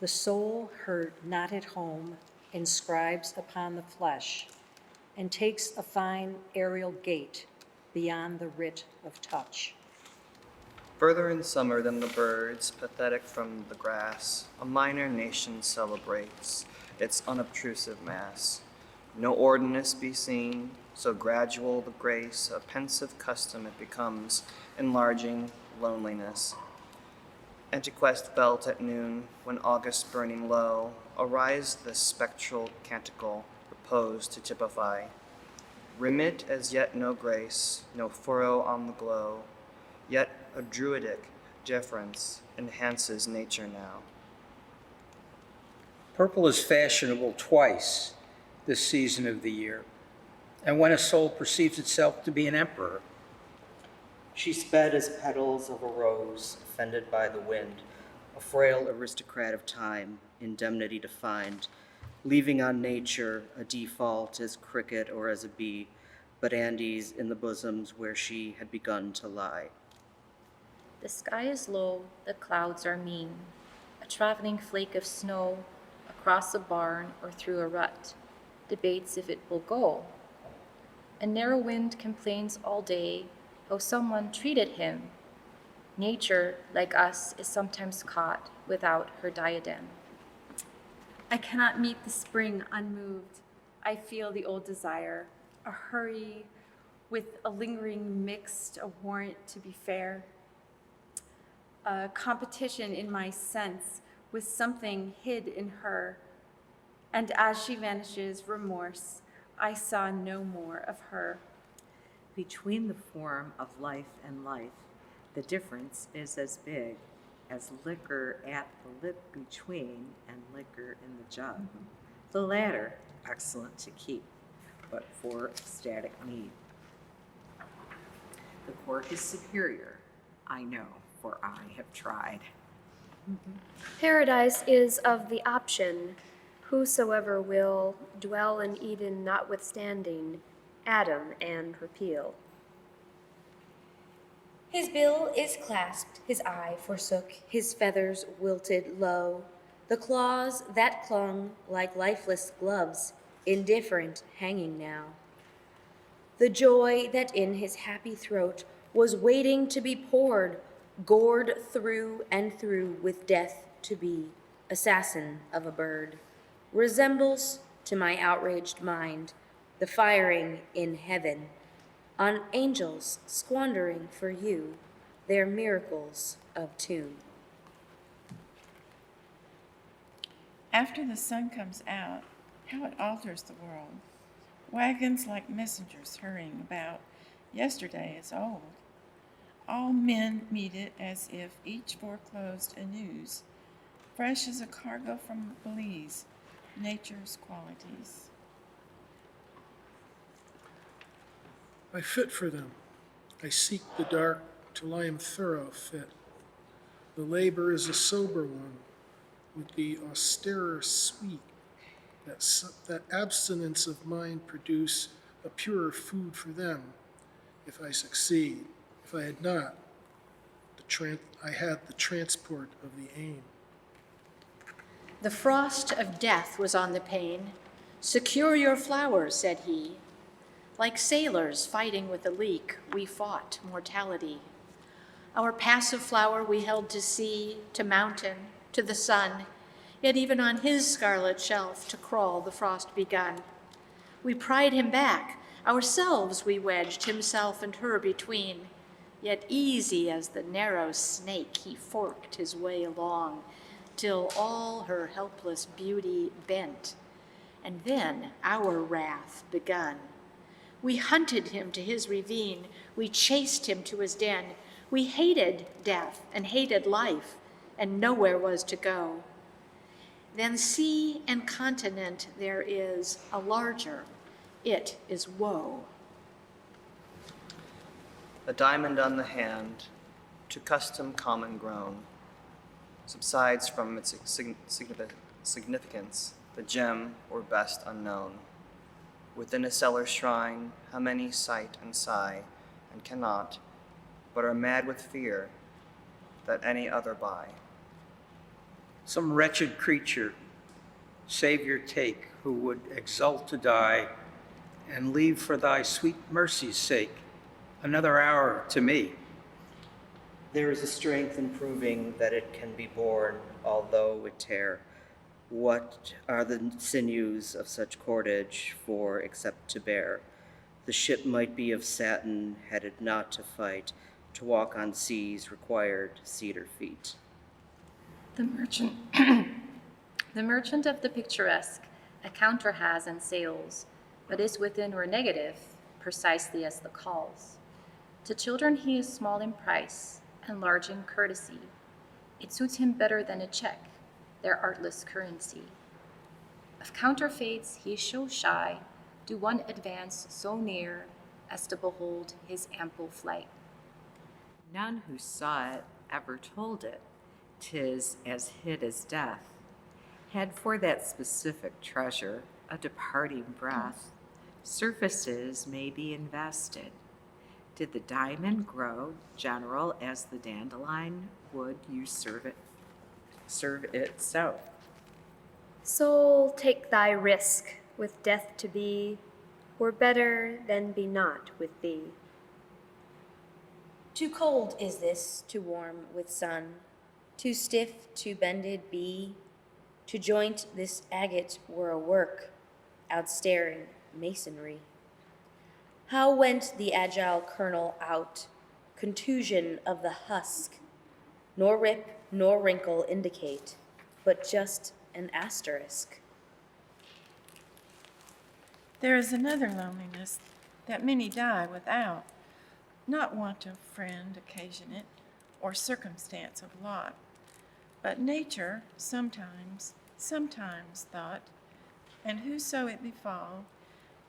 The soul heard not at home inscribes upon the flesh and takes a fine aerial gait beyond the writ of touch. Further in summer than the birds, pathetic from the grass, a minor nation celebrates its unobtrusive mass. No ordinance be seen, so gradual the grace, a pensive custom it becomes, enlarging loneliness. Antiquest felt at noon, when August burning low, arise the spectral canticle, repose to typify. Remit as yet no grace, no furrow on the glow, yet a druidic deference enhances nature now. Purple is fashionable twice this season of the year, and when a soul perceives itself to be an emperor. She sped as petals of a rose, offended by the wind, a frail aristocrat of time, indemnity defined, leaving on nature a default as cricket or as a bee, but Andes in the bosoms where she had begun to lie. The sky is low, the clouds are mean, a traveling flake of snow across a barn or through a rut, debates if it will go. A narrow wind complains all day how someone treated him. Nature, like us, is sometimes caught without her diadem. I cannot meet the spring unmoved. I feel the old desire, a hurry with a lingering mixed, a warrant to be fair. A competition in my sense with something hid in her. And as she vanishes, remorse, I saw no more of her. Between the form of life and life, the difference is as big as liquor at the lip between and liquor in the jug. The latter, excellent to keep, but for ecstatic need. The cork is superior, I know, for I have tried. Paradise is of the option. Whosoever will dwell in Eden notwithstanding Adam and repeal. His bill is clasped, his eye forsook, His feathers wilted low, the claws that clung like lifeless gloves, indifferent hanging now. The joy that in his happy throat was waiting to be poured, gored through and through with death to be, assassin of a bird, resembles, to my outraged mind, the firing in heaven, on angels squandering for you their miracles of tune. After the sun comes out, how it alters the world. Wagons like messengers hurrying about. Yesterday is old. All men meet it as if each foreclosed a news, fresh as a cargo from Belize, nature's qualities. I fit for them. I seek the dark till I am thorough fit. The labor is a sober one, with the austerer sweet, that abstinence of mind produce a purer food for them, if I succeed. If I had not, I had the transport of the aim. The frost of death was on the pane. Secure your flowers, said he. Like sailors fighting with a leak, we fought mortality. Our passive flower we held to sea, to mountain, to the sun, yet even on his scarlet shelf to crawl the frost begun. We pried him back, ourselves we wedged himself and her between, yet easy as the narrow snake he forked his way along, till all her helpless beauty bent, and then our wrath begun. We hunted him to his ravine, we chased him to his den. We hated death and hated life, and nowhere was to go. Then sea and continent there is a larger, it is woe. A diamond on the hand, to custom common grown, subsides from its significance, the gem or best unknown. Within a cellar shrine, how many sight and sigh, and cannot, but are mad with fear that any other buy. Some wretched creature, Savior take, who would exult to die, and leave for thy sweet mercy's sake another hour to me. There is a strength in proving that it can be borne, although it tear. What are the sinews of such cordage for except to bear? The ship might be of satin, had it not to fight. To walk on seas required cedar feet. The merchant, the merchant of the picturesque, a counter has and sails, but is within or negative, precisely as the calls. To children he is small in price and large in courtesy. It suits him better than a check, their artless currency. Of counterfeits he is so shy, do one advance so near as to behold his ample flight. None who saw it ever told it, 'tis as hid as death. Had for that specific treasure a departing breath, surfaces may be invested. Did the diamond grow general as the dandelion, would you serve it so? Soul, take thy risk, with death to be, were better than be not with thee. Too cold is this to warm with sun, too stiff to bended be. To joint this agate were a work, outstaring masonry. How went the agile kernel out, contusion of the husk? Nor rip nor wrinkle indicate, but just an asterisk. There is another loneliness that many die without, not want of friend occasion it, or circumstance of lot, but nature sometimes thought, and whoso it befall,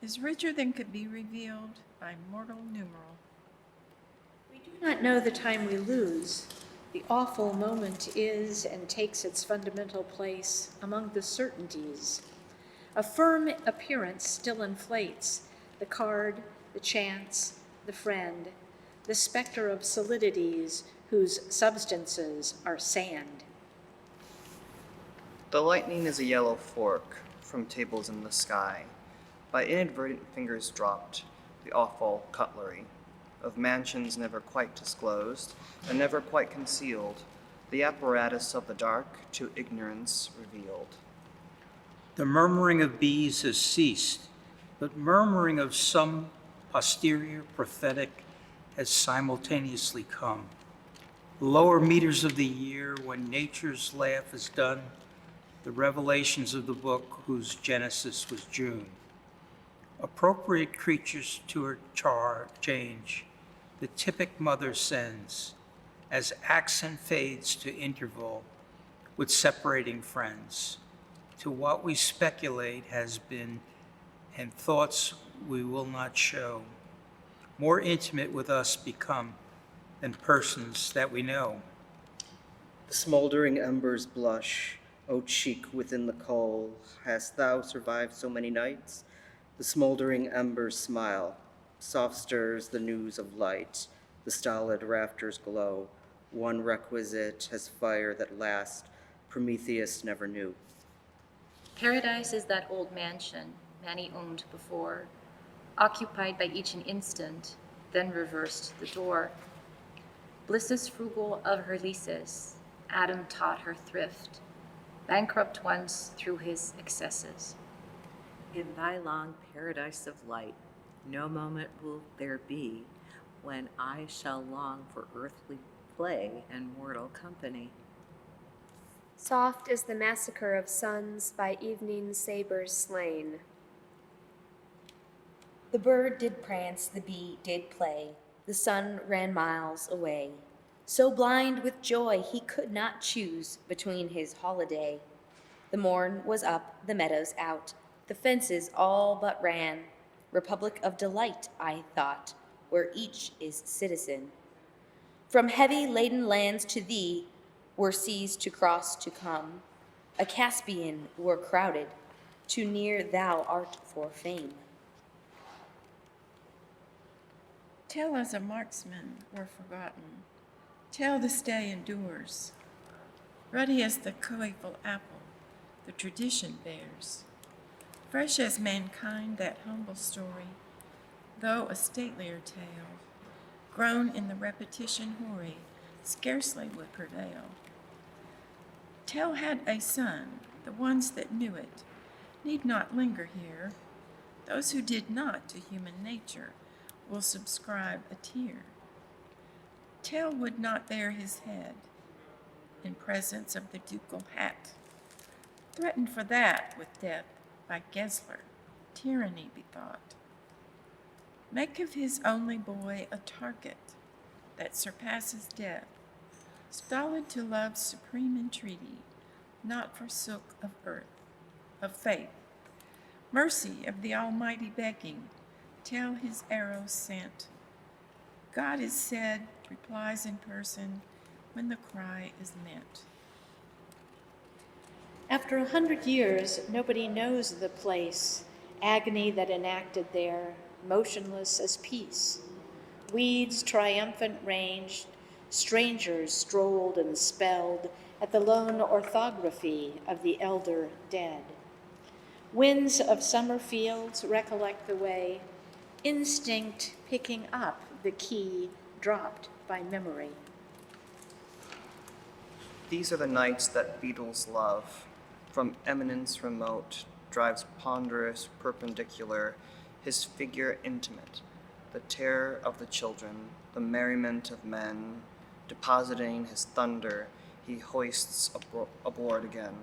is richer than could be revealed by mortal numeral. We do not know the time we lose. The awful moment is and takes its fundamental place among the certainties. A firm appearance still inflates the card, the chance, the friend, the specter of solidities whose substances are sand. The lightning is a yellow fork from tables in the sky, by inadvertent fingers dropped, the awful cutlery of mansions never quite disclosed and never quite concealed, the apparatus of the dark to ignorance revealed. The murmuring of bees has ceased, but murmuring of some posterior prophetic has simultaneously come. The lower meters of the year, when nature's laugh is done, the revelations of the book whose genesis was June. Appropriate creatures to her change, the typic mother sends, as accent fades to interval with separating friends, to what we speculate has been and thoughts we will not show, more intimate with us become than persons that we know. The smoldering embers blush, O cheek within the coal, hast thou survived so many nights? The smoldering embers smile, soft stirs the news of light, the stolid rafters glow. One requisite has fire that last Prometheus never knew. Paradise is that old mansion Manny owned before, occupied by each an instant, then reversed the door. Bliss is frugal of her leases, Adam taught her thrift, bankrupt once through his excesses. In thy long paradise of light, no moment will there be when I shall long for earthly play and mortal company. Soft is the massacre of sons by evening sabers slain. The bird did prance, the bee did play, the sun ran miles away. So blind with joy he could not choose between his holiday. The morn was up, the meadows out, the fences all but ran. Republic of delight, I thought, where each is citizen. From heavy laden lands to thee were seas to cross to come. A Caspian were crowded, too near thou art for fame. Tell as a marksman were forgotten. Tell this day endures. Ruddy as the coeval apple, the tradition bears. Fresh as mankind, that humble story, though a statelier tale, grown in the repetition hoary, scarcely would prevail. Tell had a son, the ones that knew it, need not linger here. Those who did not to human nature will subscribe a tear. Tell would not bare his head in presence of the ducal hat, threatened for that with death by Gessler, tyranny bethought. Make of his only boy a target that surpasses death, stolid to love's supreme entreaty, not forsook of earth, of faith. Mercy of the Almighty begging, tell his arrows sent. God is said, replies in person, when the cry is meant. After 100 years, nobody knows the place, agony that enacted there, motionless as peace. Weeds triumphant ranged, strangers strolled and spelled at the lone orthography of the elder dead. Winds of summer fields recollect the way, instinct picking up the key dropped by memory. These are the nights that beetles love. From eminence remote drives ponderous, perpendicular, his figure intimate, the terror of the children, the merriment of men. Depositing his thunder, he hoists aboard again.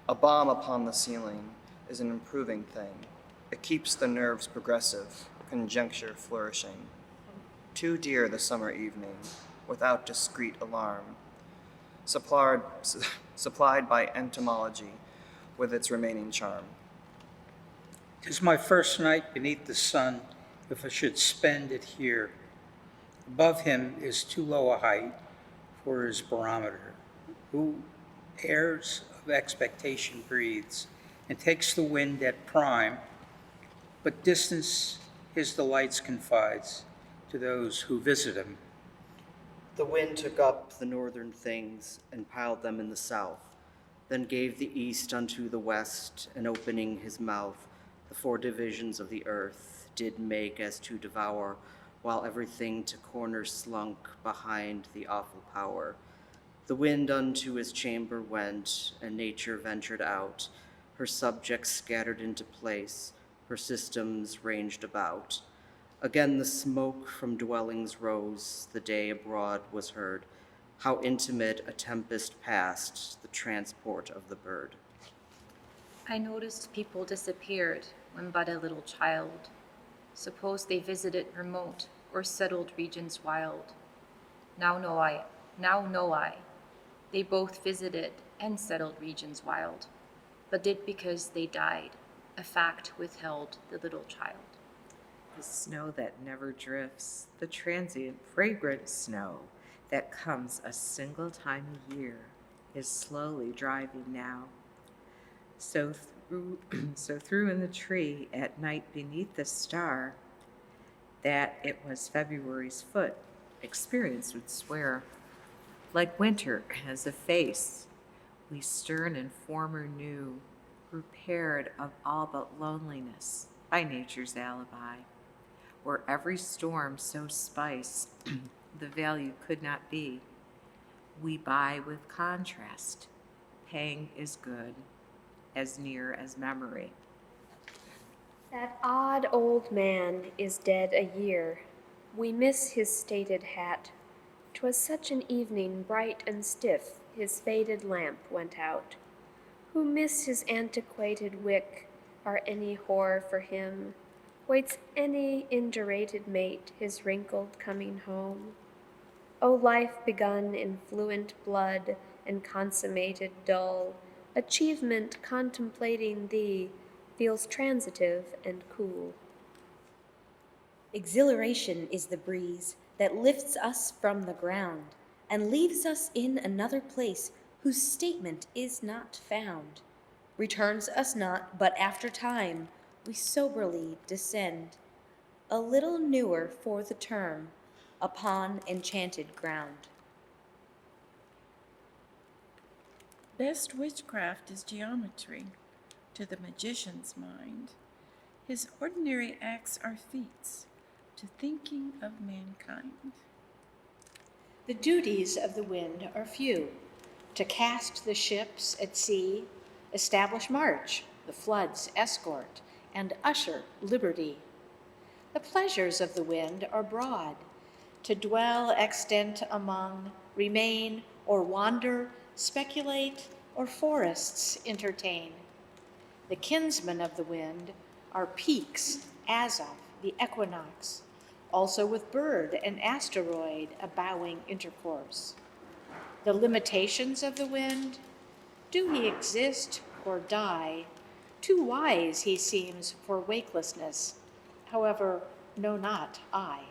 A bomb upon the ceiling is an improving thing. It keeps the nerves progressive, conjecture flourishing. Too dear the summer evening, without discreet alarm, supplied by entomology with its remaining charm. 'Tis my first night beneath the sun, if I should spend it here. Above him is too low a height for his barometer, who airs of expectation breathes, and takes the wind at prime, but distance his delights confides to those who visit him. The wind took up the northern things and piled them in the south, then gave the east unto the west, and opening his mouth, the four divisions of the earth did make as to devour, while everything to corners slunk behind the awful power. The wind unto his chamber went, and nature ventured out, her subjects scattered into place, her systems ranged about. Again the smoke from dwellings rose, the day abroad was heard. How intimate a tempest passed, the transport of the bird. I noticed people disappeared when but a little child. Suppose they visited remote or settled regions wild. Now know I, they both visited and settled regions wild, but did because they died, a fact withheld the little child. The snow that never drifts, the transient, fragrant snow that comes a single time a year, is slowly driving now. So through in the tree at night beneath the star, that it was February's foot, experience would swear. Like winter has a face, we stern and former knew, prepared of all but loneliness by nature's alibi, where every storm so spice the value could not be. We buy with contrast, pang is good, as near as memory. That odd old man is dead a year. We miss his stated hat. 'Twas such an evening bright and stiff, his faded lamp went out. Who missed his antiquated wick, are any horror for him? Waits any indurated mate his wrinkled coming home? O life begun in fluent blood and consummated dull, achievement contemplating thee feels transitive and cool. Exhilaration is the breeze that lifts us from the ground and leaves us in another place whose statement is not found. Returns us not, but after time we soberly descend, a little newer for the term, upon enchanted ground. Best witchcraft is geometry to the magician's mind. His ordinary acts are feats to thinking of mankind. The duties of the wind are few: to cast the ships at sea, establish march, the floods escort, and usher liberty. The pleasures of the wind are broad: to dwell extent among, remain or wander, speculate, or forests entertain. The kinsmen of the wind are peaks, as of the equinox, also with bird and asteroid a bowing intercourse. The limitations of the wind: do he exist or die? Too wise he seems for wakelessness, however, know not I.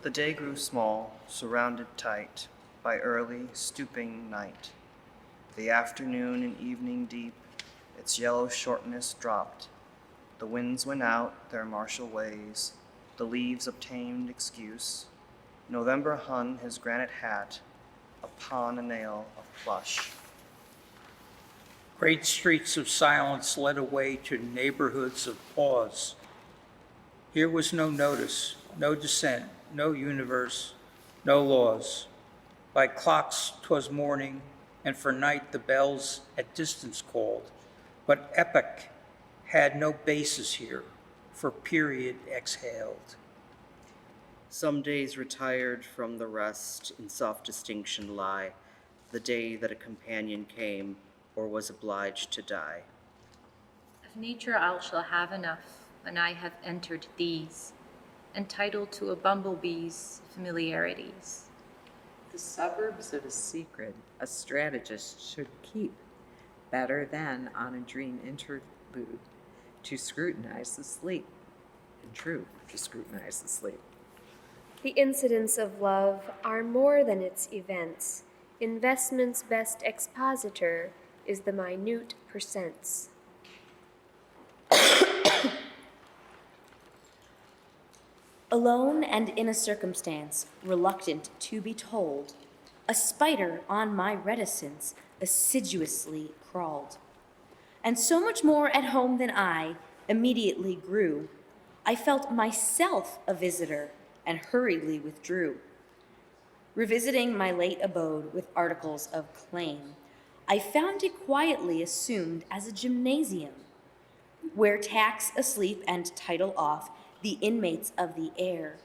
The day grew small, surrounded tight by early, stooping night. The afternoon and evening deep, its yellow shortness dropped. The winds went out their martial ways, the leaves obtained excuse. November hung his granite hat upon a nail of plush. Great streets of silence led away to neighborhoods of pause. Here was no notice, no dissent, no universe, no laws. By clocks 'twas morning, and for night the bells at distance called. But epoch had no basis here, for period exhaled. Some days retired from the rest in soft distinction lie, the day that a companion came or was obliged to die. Of nature I shall have enough when I have entered these, entitled to a bumblebee's familiarities. The suburbs of a secret a strategist should keep, better than on a dream interlude to scrutinize the sleep. In truth, to scrutinize the sleep. The incidents of love are more than its events. Investment's best expositor is the minute percents. Alone and in a circumstance, reluctant to be told, a spider on my reticence assiduously crawled. And so much more at home than I immediately grew. I felt myself a visitor and hurriedly withdrew. Revisiting my late abode with articles of claim, I found it quietly assumed as a gymnasium, where tax asleep and title off the inmates of the air,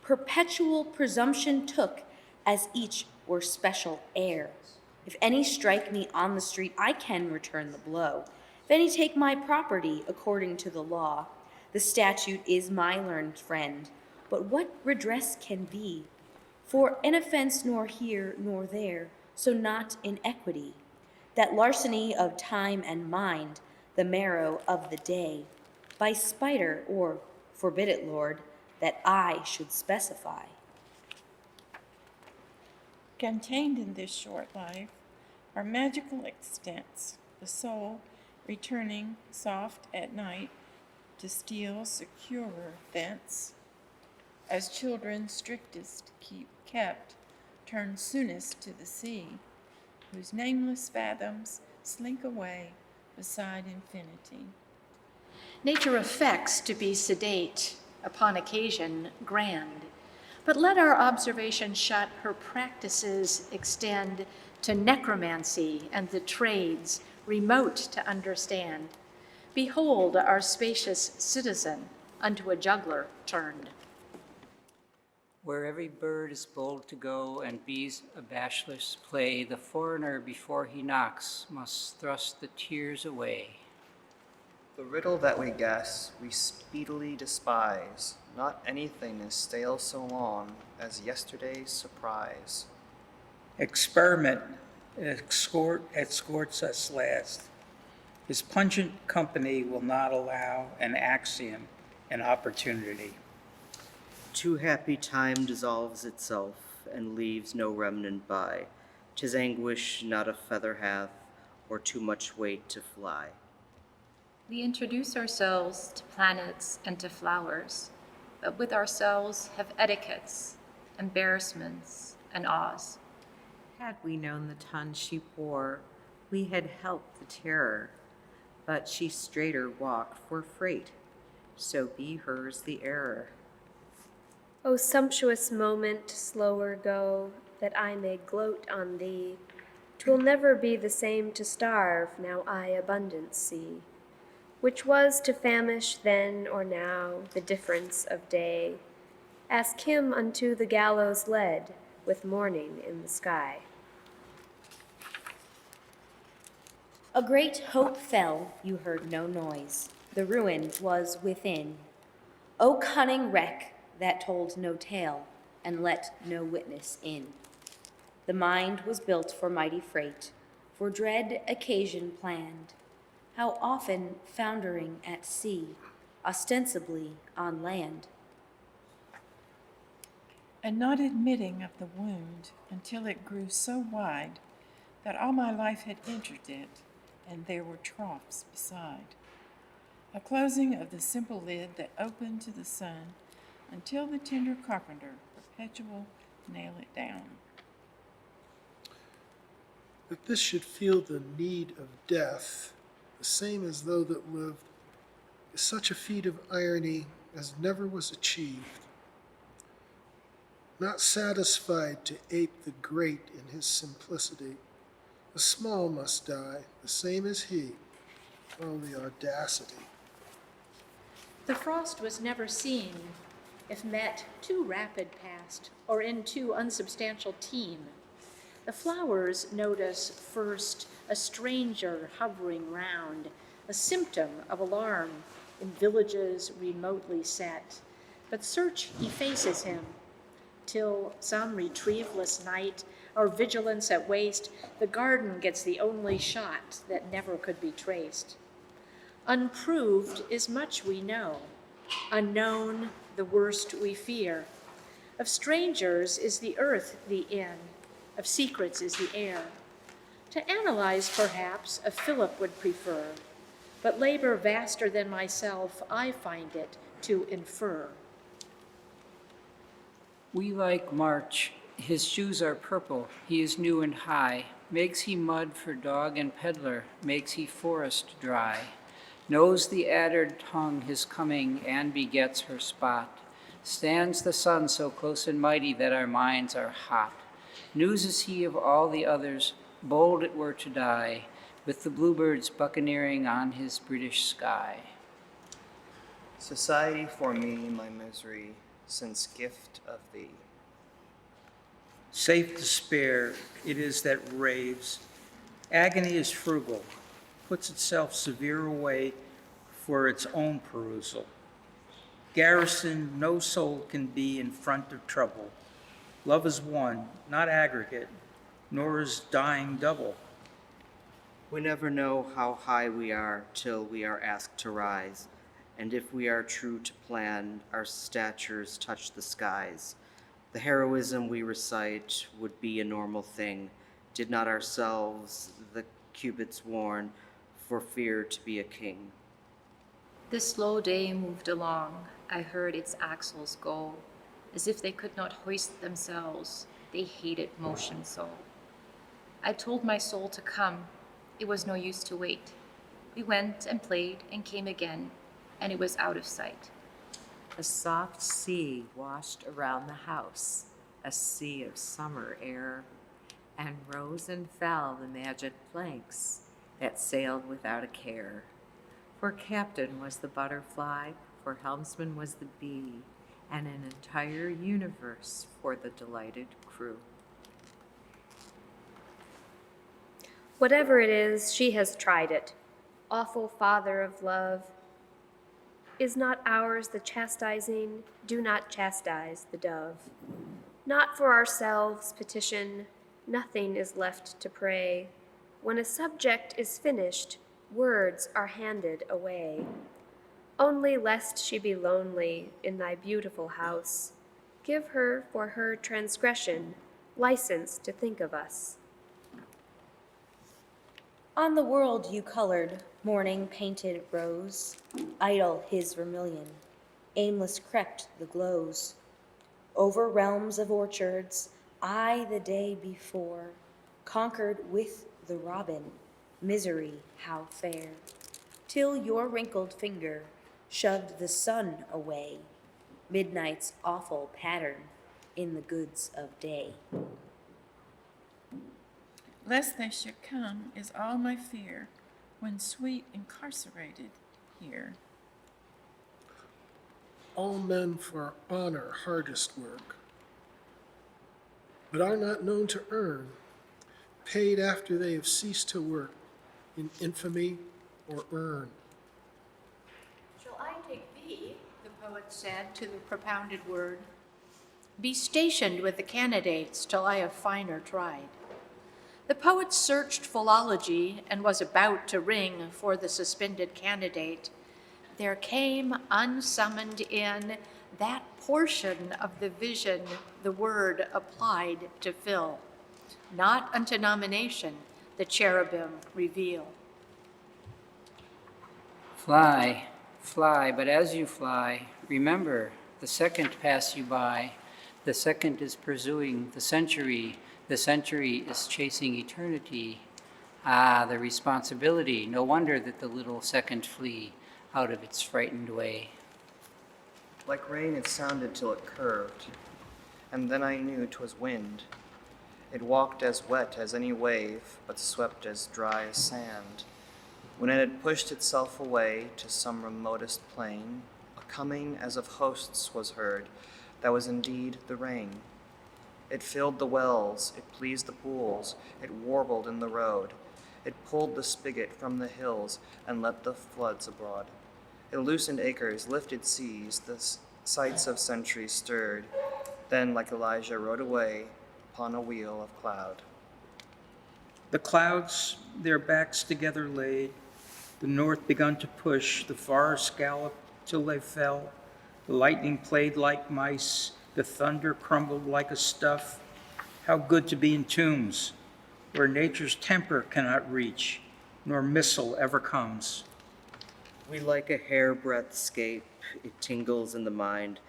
perpetual presumption took as each were special heir. If any strike me on the street, I can return the blow. If any take my property according to the law, the statute is my learned friend. But what redress can be? For an offense nor here nor there, so not in equity. That larceny of time and mind, the marrow of the day, by spider, or forbid it, Lord, that I should specify. Contained in this short life are magical extents, the soul returning soft at night to steal securer thence. As children strictest kept, turn soonest to the sea, whose nameless fathoms slink away beside infinity. Nature affects to be sedate, upon occasion grand, but let our observation shut, her practices extend to necromancy and the trades remote to understand. Behold our spacious citizen unto a juggler turned. Where every bird is bold to go and bees a bachelor's play, the foreigner before he knocks must thrust the tears away. The riddle that we guess, we speedily despise. Not anything is stale so long as yesterday's surprise. Experiment escorts us last. His pungent company will not allow an axiom an opportunity. Too happy time dissolves itself and leaves no remnant by. 'Tis anguish not a feather hath, or too much weight to fly. We introduce ourselves to planets and to flowers, but with ourselves have etiquettes, embarrassments, and awes. Had we known the ton she bore, we had helped the terror, but she straighter walked for freight, so be hers the error. O sumptuous moment, slower go, that I may gloat on thee. 'Twill never be the same to starve, now I abundance see. Which was to famish then or now, the difference of day. Ask him unto the gallows led, with morning in the sky. A great hope fell, you heard no noise. The ruin was within. O cunning wreck that told no tale and let no witness in. The mind was built for mighty freight, for dread occasion planned. How often foundering at sea, ostensibly on land. And not admitting of the wound until it grew so wide that all my life had entered it, and there were troughs beside. A closing of the simple lid that opened to the sun until the tender carpenter perpetual nail it down. That this should feel the need of death, the same as though that lived, is such a feat of irony as never was achieved. Not satisfied to ape the great in his simplicity, the small must die, the same as he. Oh, the audacity. The frost was never seen, if met too rapid past, or in too unsubstantial team. The flowers notice first a stranger hovering round, a symptom of alarm in villages remotely set. But search effaces him, till some retrieveless night, our vigilance at waste, the garden gets the only shot that never could be traced. Unproved is much we know, unknown the worst we fear. Of strangers is the earth the inn, of secrets is the air. To analyze, perhaps, a Philip would prefer, but labor vaster than myself, I find it to infer. We like March, his shoes are purple, he is new and high. Makes he mud for dog and peddler, makes he forest dry. Knows the addered tongue his coming and begets her spot. Stands the sun so close and mighty that our minds are hot. News is he of all the others, bold it were to die, with the bluebirds buccaneering on his British sky. Society for me, my misery, since gift of thee. Safe despair it is that raves. Agony is frugal, puts itself severe away for its own perusal. Garrison, no soul can be in front of trouble. Love is one, not aggregate, nor is dying double. We never know how high we are till we are asked to rise, and if we are true to plan, our statures touch the skies. The heroism we recite would be a normal thing, did not ourselves the cubits warn, for fear to be a king. The slow day moved along. I heard its axles go, as if they could not hoist themselves. They hated motion so. I told my soul to come. It was no use to wait. We went and played and came again, and it was out of sight. A soft sea washed around the house, a sea of summer air, and rose and fell the magic planks that sailed without a care. For captain was the butterfly, for helmsman was the bee, and an entire universe for the delighted crew. Whatever it is, she has tried it. Awful Father of love, is not ours the chastising? Do not chastise the dove. Not for ourselves petition, nothing is left to pray. When a subject is finished, words are handed away. Only lest she be lonely in thy beautiful house, give her for her transgression license to think of us. On the world you colored, morning painted rose, idle his vermilion, aimless crept the glows. Over realms of orchards, I the day before conquered with the robin, misery how fair, till your wrinkled finger shoved the sun away, midnight's awful pattern in the goods of day. Lest they should come is all my fear, when sweet incarcerated here. All men for honor hardest work, but are not known to earn, paid after they have ceased to work in infamy or earn. Shall I take thee, the poet said to the propounded word, be stationed with the candidates till I have finer tried. The poet searched philology and was about to ring for the suspended candidate. There came unsummoned in that portion of the vision the word applied to fill. Not unto nomination the cherubim reveal. Fly, fly, but as you fly, remember the second pass you by. The second is pursuing the century is chasing eternity. Ah, the responsibility, no wonder that the little second flee out of its frightened way. Like rain it sounded till it curved, and then I knew 'twas wind. It walked as wet as any wave, but swept as dry as sand. When it had pushed itself away to some remotest plain, a coming as of hosts was heard, that was indeed the rain. It filled the wells, it pleased the pools, it warbled in the road. It pulled the spigot from the hills and let the floods abroad. It loosened acres, lifted seas, the sights of centuries stirred. Then, like Elijah, rode away upon a wheel of cloud. The clouds, their backs together laid, the north begun to push, the forest galloped till they fell. The lightning played like mice, the thunder crumbled like a stuff. How good to be in tombs, where nature's temper cannot reach, nor missile ever comes. We like a hairbreadth scape, it tingles in the mind,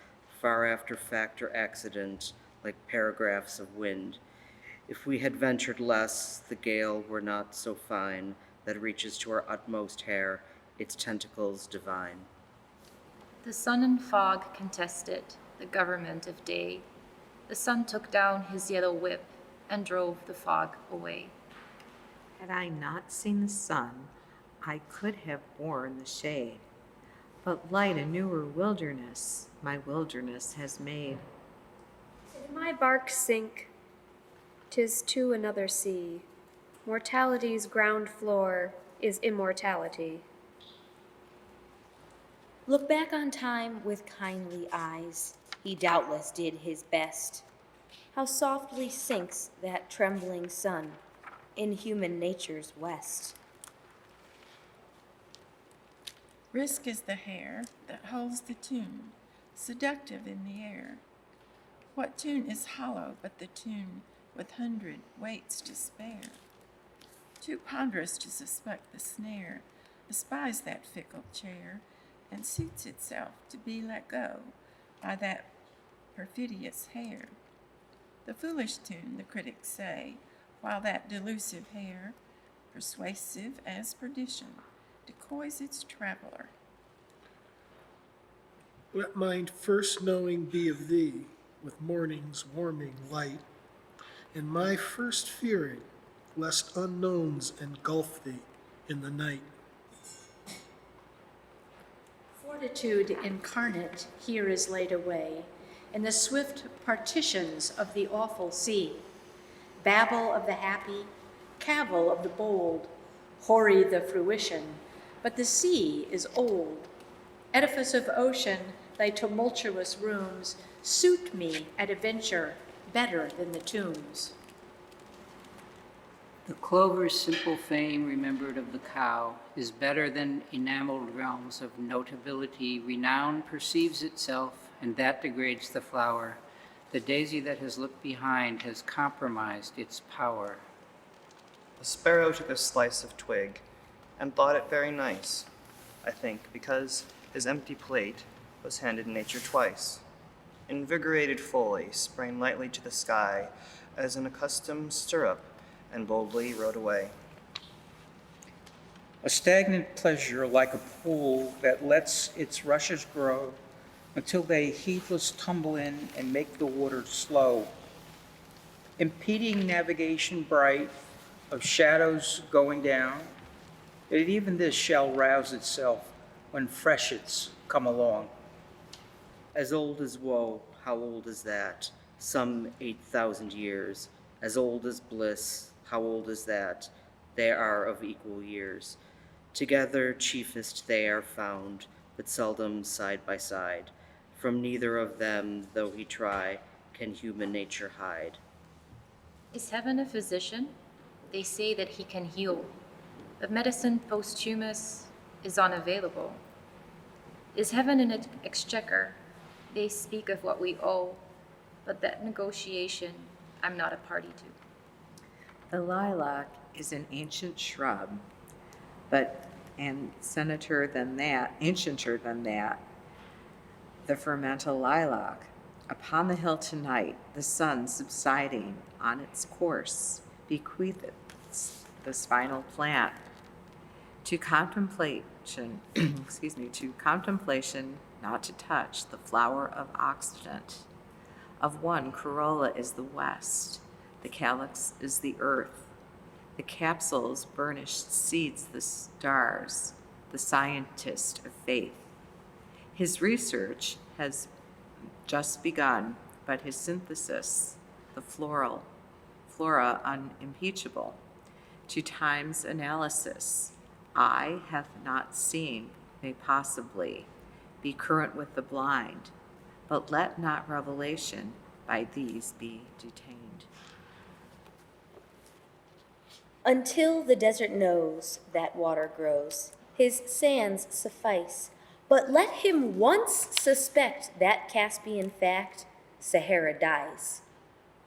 far after fact or accident, like paragraphs of wind. If we had ventured less, the gale were not so fine, that reaches to our utmost hair, its tentacles divine. The sun and fog contested the government of day. The sun took down his yellow whip and drove the fog away. Had I not seen the sun, I could have borne the shade. But light a newer wilderness my wilderness has made. If my bark sink, 'tis to another sea. Mortality's ground floor is immortality. Look back on time with kindly eyes. He doubtless did his best. How softly sinks that trembling sun in human nature's west. Risk is the hair that holds the tune, seductive in the air. What tune is hollow but the tune with 100 weights to spare? Too ponderous to suspect the snare, espies that fickle chair, and suits itself to be let go by that perfidious hair. The foolish tune, the critics say, while that delusive hair, persuasive as perdition, decoys its traveler. Let mine first knowing be of thee, with morning's warming light, and my first fearing, lest unknowns engulf thee in the night. plenitude incarnate here is laid away in the swift partitions of the awful sea. Babble of the happy, cavil of the bold, hoary the fruition, but the sea is old. Edifice of ocean, thy tumultuous rooms suit me at a venture better than the tombs. The clover's simple fame remembered of the cow is better than enameled realms of notability. Renown perceives itself, and that degrades the flower. The daisy that has looked behind has compromised its power. A sparrow took a slice of twig and thought it very nice, I think, because his empty plate was handed nature twice. Invigorated fully, sprang lightly to the sky as an accustomed stirrup, and boldly rode away. A stagnant pleasure like a pool that lets its rushes grow until they heedless tumble in and make the water slow. Impeding navigation bright of shadows going down, yet even this shall rouse itself when freshets come along. As old as woe, how old is that? Some 8,000 years. As old as bliss, how old is that? They are of equal years. Together chiefest they are found, but seldom side by side. From neither of them, though he try, can human nature hide. Is heaven a physician? They say that he can heal, but medicine posthumous is unavailable. Is heaven an exchequer? They speak of what we owe, but that negotiation I'm not a party to. The lilac is an ancient shrub, and ancienter than that, the fermental lilac. Upon the hill tonight, the sun subsiding on its course bequeaths the spinal plant to contemplation, not to touch the flower of Occident. Of one corolla is the west, the calyx is the earth, the capsule's burnished seeds the stars, the scientist of faith. His research has just begun, but his synthesis, the flora unimpeachable, to time's analysis, eye hath not seen, may possibly be current with the blind, but let not revelation by these be detained. Until the desert knows that water grows, his sands suffice. But let him once suspect that Caspian fact, Sahara dies.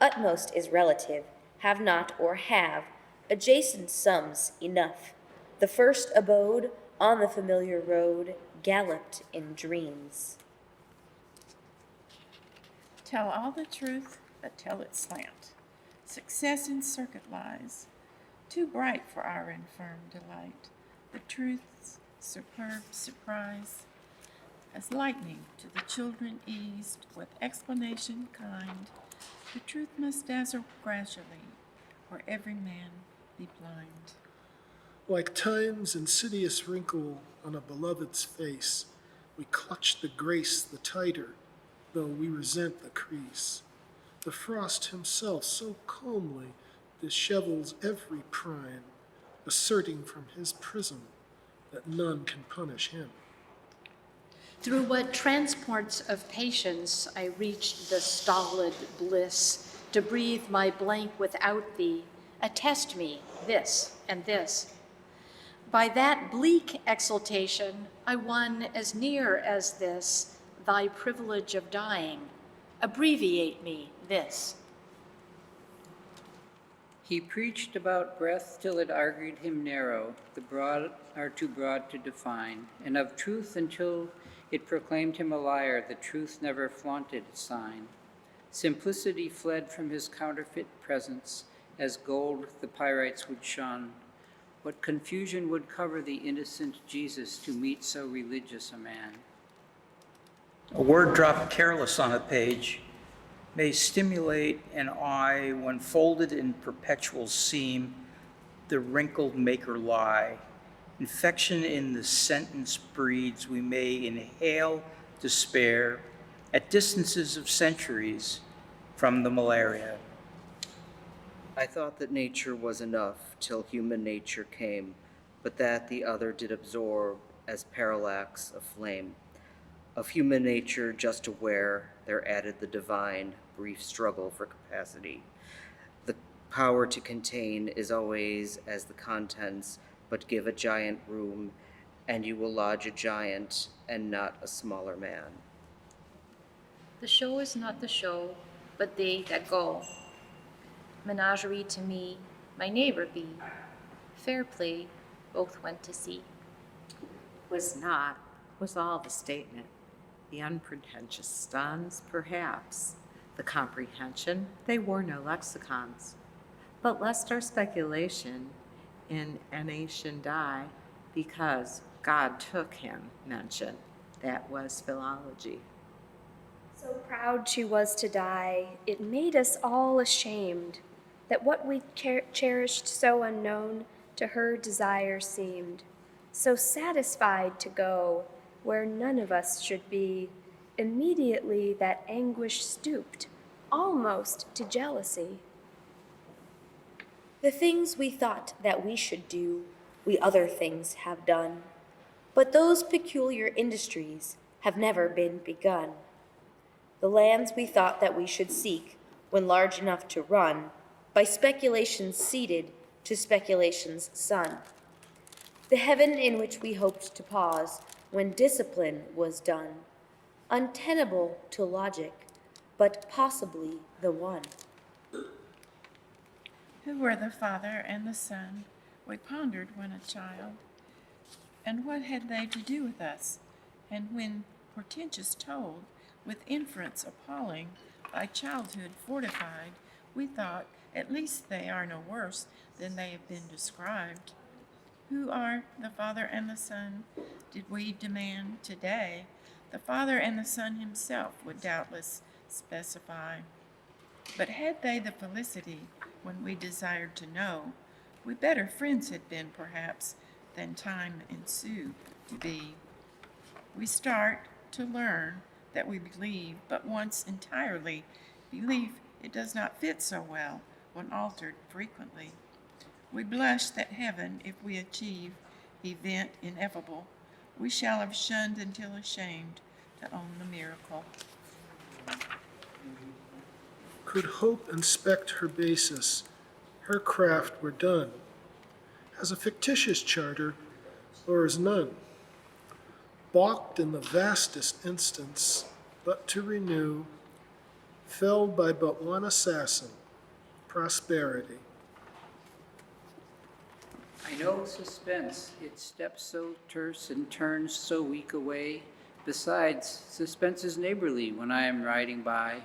Utmost is relative, have not or have, adjacent sums enough. The first abode on the familiar road galloped in dreams. Tell all the truth, but tell it slant. Success in circuit lies, too bright for our infirm delight. The truth's superb surprise, as lightning to the children eased with explanation kind, the truth must dazzle gradually, or every man be blind. Like time's insidious wrinkle on a beloved's face, we clutch the grace the tighter, though we resent the crease. The frost himself so calmly dishevels every prime, asserting from his prism that none can punish him. Through what transports of patience I reached the stolid bliss, to breathe my blank without thee, attest me this and this. By that bleak exultation I won as near as this thy privilege of dying. Abbreviate me this. He preached about breath till it argued him narrow, the broad are too broad to define, and of truth until it proclaimed him a liar, the truth never flaunted sign. Simplicity fled from his counterfeit presence, as gold the pyrites would shun. What confusion would cover the innocent Jesus to meet so religious a man? A word dropped careless on a page may stimulate an eye when folded in perpetual seam, the wrinkled maker lie, Infection in the sentence breeds we may inhale despair at distances of centuries from the malaria. I thought that nature was enough till human nature came, but that the other did absorb as parallax of flame. Of human nature just aware, there added the divine, brief struggle for capacity. The power to contain is always as the contents, but give a giant room, and you will lodge a giant and not a smaller man. The show is not the show, but they that go. Menagerie to me, my neighbor be. Fair play, both went to sea. Was not, was all the statement. The unpretentious stuns, perhaps. The comprehension, they wore no lexicons. But lest our speculation in a nation die, because God took him, mention, that was philology. So proud she was to die, it made us all ashamed, that what we cherished so unknown to her desire seemed. So satisfied to go where none of us should be, immediately that anguish stooped, almost to jealousy. The things we thought that we should do, we other things have done. But those peculiar industries have never been begun. The lands we thought that we should seek, when large enough to run, by speculations ceded to speculation's son. The heaven in which we hoped to pause, when discipline was done, untenable to logic, but possibly the one. Who were the Father and the Son? We pondered when a child. And what had they to do with us? And when portentous told, with inference appalling, by childhood fortified, we thought, at least they are no worse than they have been described. Who are the Father and the Son? Did we demand today? The Father and the Son himself would doubtless specify. But had they the felicity when we desired to know, we better friends had been, perhaps, than time ensued to be. We start to learn that we believe, but once entirely, belief it does not fit so well when altered frequently. We blush that heaven, if we achieve event ineffable, we shall have shunned until ashamed to own the miracle. Could hope inspect her basis, her craft were done, as a fictitious charter, or as none, balked in the vastest instance, but to renew, felled by but one assassin, prosperity. I know suspense, it steps so terse and turns so weak away. Besides, suspense is neighborly when I am riding by,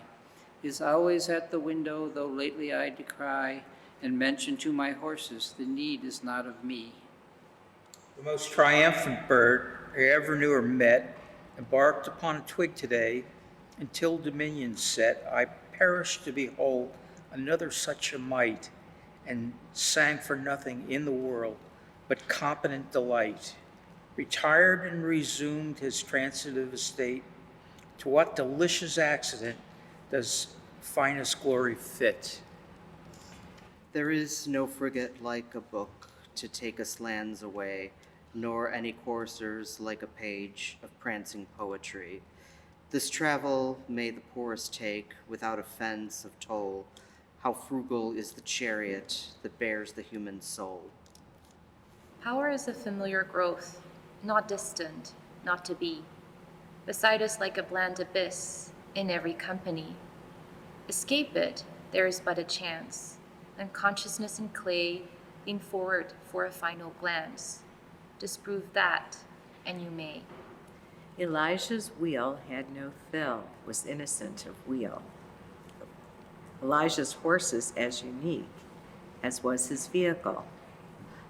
is always at the window, though lately I decry, and mention to my horses the need is not of me. The most triumphant bird I ever knew or met embarked upon a twig today. Until dominion set, I perished to behold another such a might, and sang for nothing in the world but competent delight. Retired and resumed his transitive estate. To what delicious accident does finest glory fit? There is no frigate like a book to take us lands away, nor any coursers like a page of prancing poetry. This travel may the poorest take, without offense of toll. How frugal is the chariot that bears the human soul. Power is a familiar growth, not distant, not to be. Beside us like a bland abyss, in every company. Escape it, there is but a chance. Unconsciousness and clay lean forward for a final glance. Disprove that, and you may. Elijah's wheel had no fill, was innocent of wheel. Elijah's horses as unique as was his vehicle.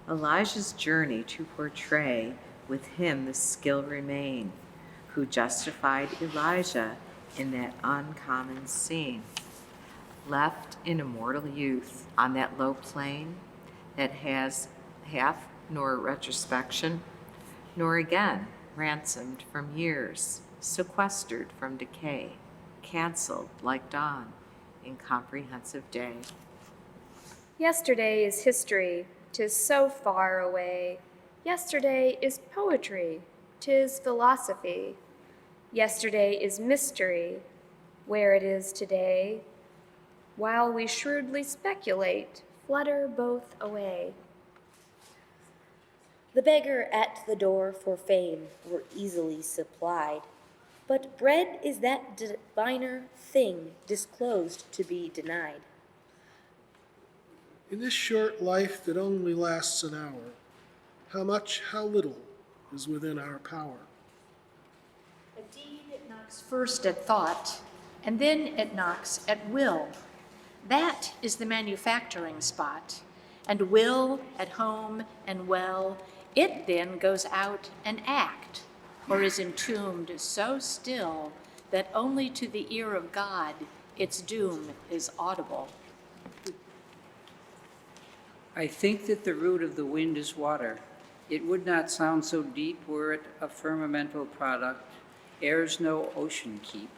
Elijah's journey to portray with him the skill remain, who justified Elijah in that uncommon scene. Left in immortal youth on that low plain that has half nor retrospection, nor again ransomed from years, sequestered from decay, canceled like dawn, incomprehensive day. Yesterday is history, 'tis so far away. Yesterday is poetry, 'tis philosophy. Yesterday is mystery, where it is today. While we shrewdly speculate, flutter both away. The beggar at the door for fame were easily supplied, but bread is that diviner thing disclosed to be denied. In this short life that only lasts an hour, how much, how little is within our power? A deed knocks first at thought, and then it knocks at will. That is the manufacturing spot. And will at home and well, it then goes out and act, or is entombed so still that only to the ear of God its doom is audible. I think that the root of the wind is water. It would not sound so deep were it a firmamental product. Airs no ocean keep.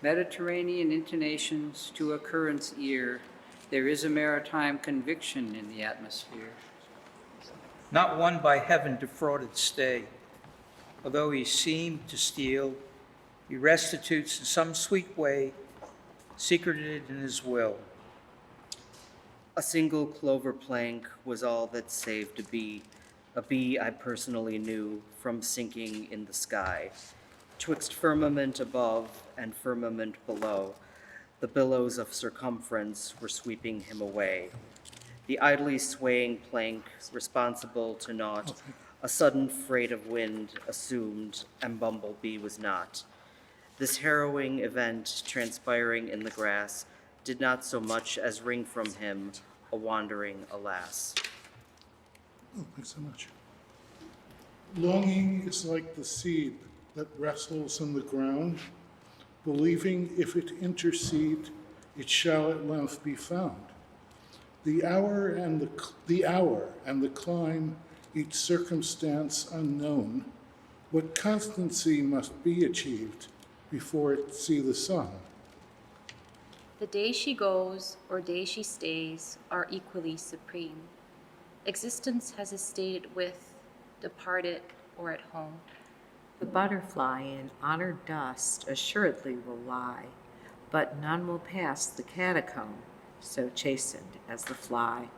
Mediterranean intonations to a current's ear. There is a maritime conviction in the atmosphere. Not one by heaven defrauded stay. Although he seemed to steal, he restitutes in some sweet way, secreted in his will. A single clover plank was all that saved a bee I personally knew from sinking in the sky. Twixt firmament above and firmament below, the billows of circumference were sweeping him away. The idly swaying plank, responsible to naught, a sudden freight of wind assumed, and bumblebee was not. This harrowing event, transpiring in the grass, did not so much as wring from him a wandering alas. Oh, thanks so much. Longing is like the seed that wrestles in the ground, believing if it intercede, it shall at length be found. The hour and the climb, each circumstance unknown, what constancy must be achieved before it see the sun. The day she goes or day she stays are equally supreme. Existence has estated with, departed, or at home. The butterfly in honored dust assuredly will lie, but none will pass the catacomb, so chastened as the fly.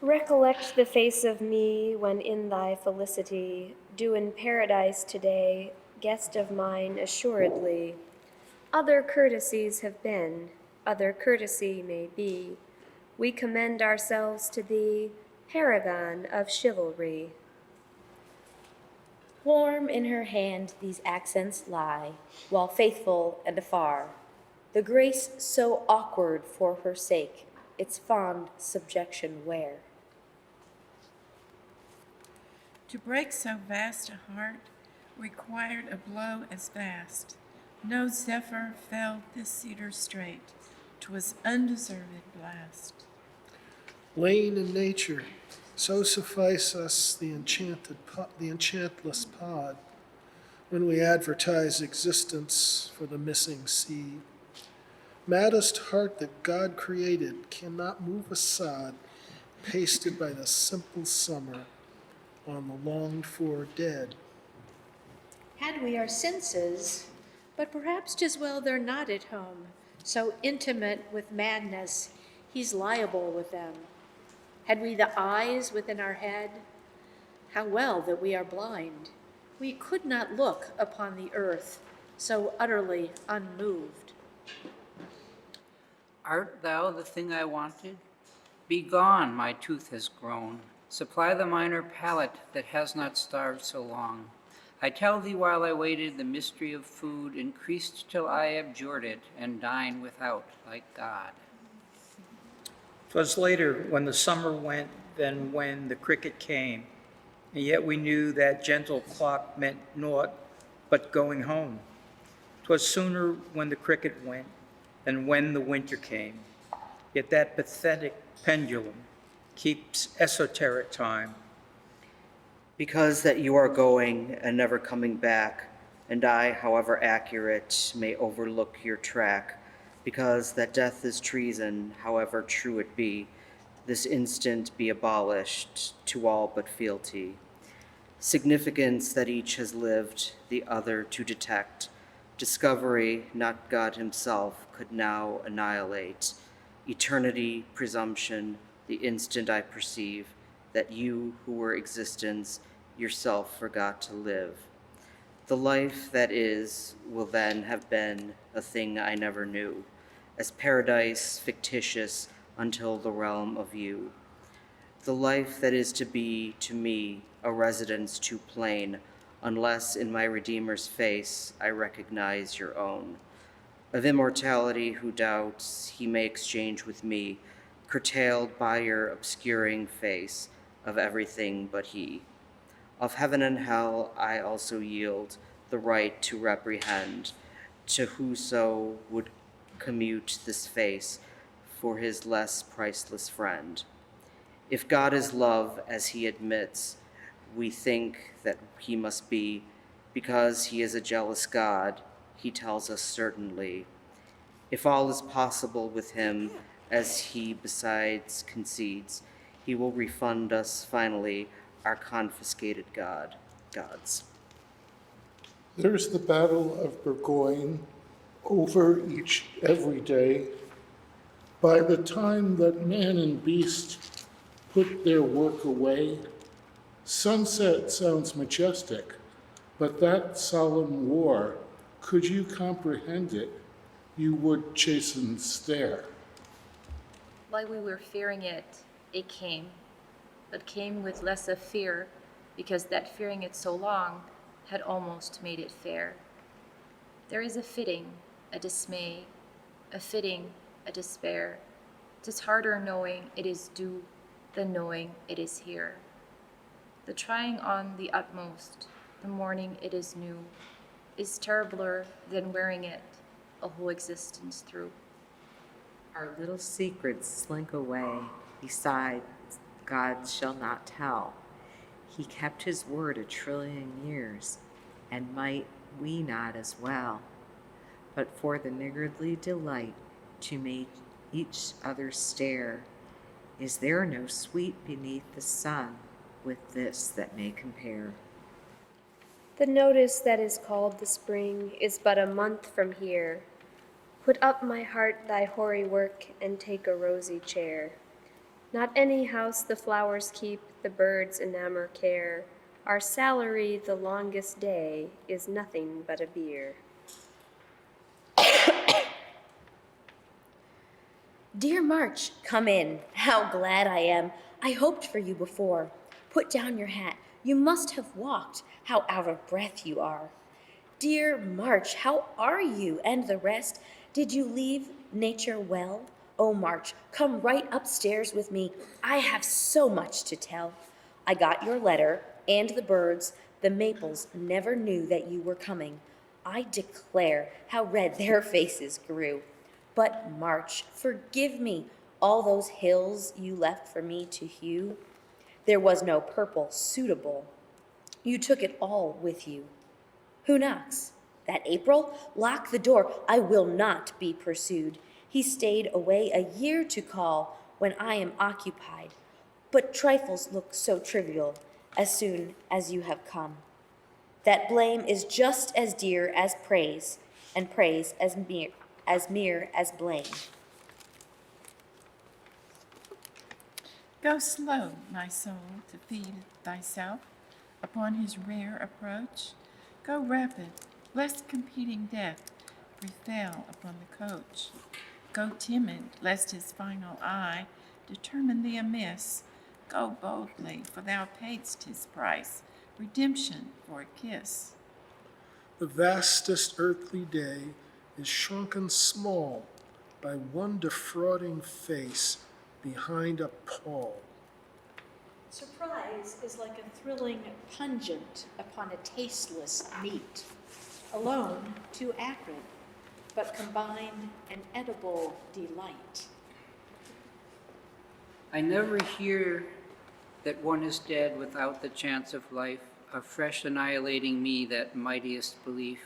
Recollect the face of me when in thy felicity, do in paradise today, guest of mine assuredly. Other courtesies have been, other courtesy may be. We commend ourselves to thee, paragon of chivalry. Warm in her hand these accents lie, while faithful and afar, the grace so awkward for her sake, its fond subjection wear. To break so vast a heart required a blow as vast. No zephyr felled this cedar straight, 'twas undeserved blast. Lane in nature, so suffice us the enchantless pod, when we advertise existence for the missing seed. Maddest heart that God created cannot move a sod, pasted by the simple summer on the longed-for dead. Had we our senses, but perhaps 'tis well they're not at home, so intimate with madness, he's liable with them. Had we the eyes within our head, how well that we are blind. We could not look upon the earth, so utterly unmoved. Art thou the thing I wanted? Be gone, my tooth has grown. Supply the minor palate that has not starved so long. I tell thee while I waited, the mystery of food increased till I abjured it, and dine without like God. 'Twas later when the summer went than when the cricket came, and yet we knew that gentle clock meant naught but going home. 'Twas sooner when the cricket went than when the winter came, yet that pathetic pendulum keeps esoteric time? Because that you are going and never coming back, and I, however accurate, may overlook your track. Because that death is treason, however true it be, this instant be abolished to all but fealty. Significance that each has lived, the other to detect. Discovery, not God himself, could now annihilate. Eternity, presumption, the instant I perceive that you who were existence yourself forgot to live. The life that is will then have been a thing I never knew, as paradise fictitious until the realm of you. The life that is to be, to me, a residence too plain, unless in my Redeemer's face I recognize your own. Of immortality who doubts, he may exchange with me, curtailed by your obscuring face of everything but he. Of heaven and hell I also yield the right to reprehend, to whoso would commute this face for his less priceless friend. If God is love, as he admits, we think that he must be, because he is a jealous God, he tells us certainly. If all is possible with him, as he besides concedes, he will refund us finally our confiscated gods. There's the Battle of Burgoyne over every day. By the time that man and beast put their work away, sunset sounds majestic, but that solemn war, could you comprehend it, you would chasten stare. While we were fearing it, it came, but came with less of fear, because that fearing it so long had almost made it fair. There is a fitting, a dismay, a fitting, a despair. 'Tis harder knowing it is due than knowing it is here. The trying on the utmost, the morning it is new, is terribler than wearing it a whole existence through. Our little secrets slink away, besides God shall not tell. He kept his word 1,000,000,000 years, and might we not as well? But for the niggardly delight to make each other stare, is there no sweet beneath the sun with this that may compare? The notice that is called the spring is but a month from here. Put up, my heart, thy hoary work, and take a rosy chair. Not any house the flowers keep, the birds enamor care. Our salary the longest day is nothing but a bier. Dear March, come in. How glad I am. I hoped for you before. Put down your hat. You must have walked. How out of breath you are. Dear March, how are you and the rest? Did you leave nature well? Oh, March, come right upstairs with me. I have so much to tell. I got your letter and the birds. The maples never knew that you were coming. I declare how red their faces grew. But March, forgive me, all those hills you left for me to hew. There was no purple suitable. You took it all with you. Who knocks? That April? Lock the door. I will not be pursued. He stayed away a year to call when I am occupied. But trifles look so trivial as soon as you have come. That blame is just as dear as praise, and praise as mere as blame. Go slow, my soul, to feed thyself upon his rare approach. Go rapid, lest competing death prevail upon the coach. Go timid, lest his final eye determine thee amiss. Go boldly, for thou paidst his price, redemption for a kiss. The vastest earthly day is shrunken small by one defrauding face behind a pall. Surprise is like a thrilling pungent upon a tasteless meat, alone too acrid, but combined an edible delight. I never hear that one is dead without the chance of life, of fresh annihilating me, that mightiest belief.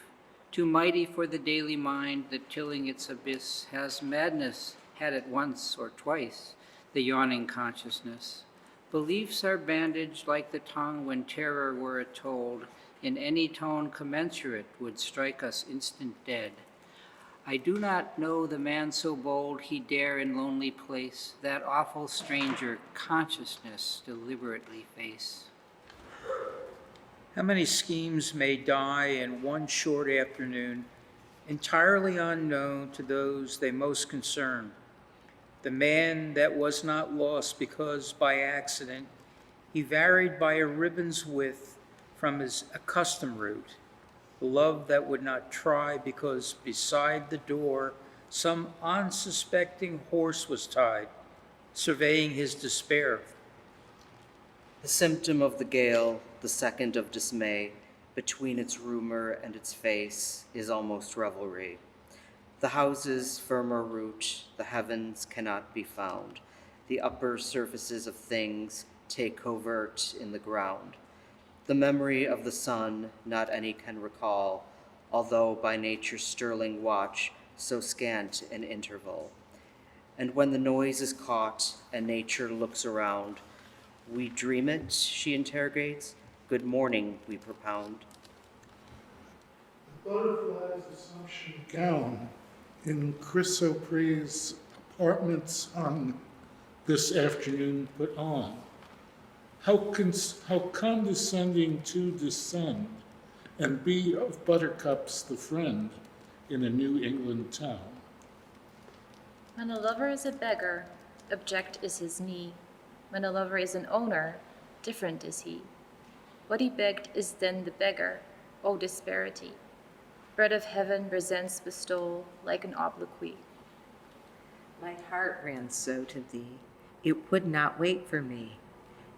Too mighty for the daily mind that tilling its abyss has madness, had it once or twice, the yawning consciousness. Beliefs are bandaged like the tongue when terror were it told, in any tone commensurate would strike us instant dead. I do not know the man so bold he dare in lonely place that awful stranger consciousness deliberately face. How many schemes may die in one short afternoon, entirely unknown to those they most concern? The man that was not lost because by accident he varied by a ribbon's width from his accustomed route. The love that would not try because beside the door some unsuspecting horse was tied, surveying his despair. The symptom of the gale, the second of dismay, between its rumor and its face, is almost revelry. The house's firmer root, the heavens cannot be found. The upper surfaces of things take covert in the ground. The memory of the sun not any can recall, although by nature's sterling watch so scant an interval. And when the noise is caught and nature looks around, we dream it, she interrogates, good morning, we propound. The butterfly's assumption gown in Chrysoprase apartments on this afternoon put on. How condescending to descend and be of buttercups the friend in a New England town. When a lover is a beggar, abject is his knee. When a lover is an owner, different is he. What he begged is then the beggar, O disparity. Bread of heaven presents bestowal like an obloquy. My heart ran so to thee, it would not wait for me.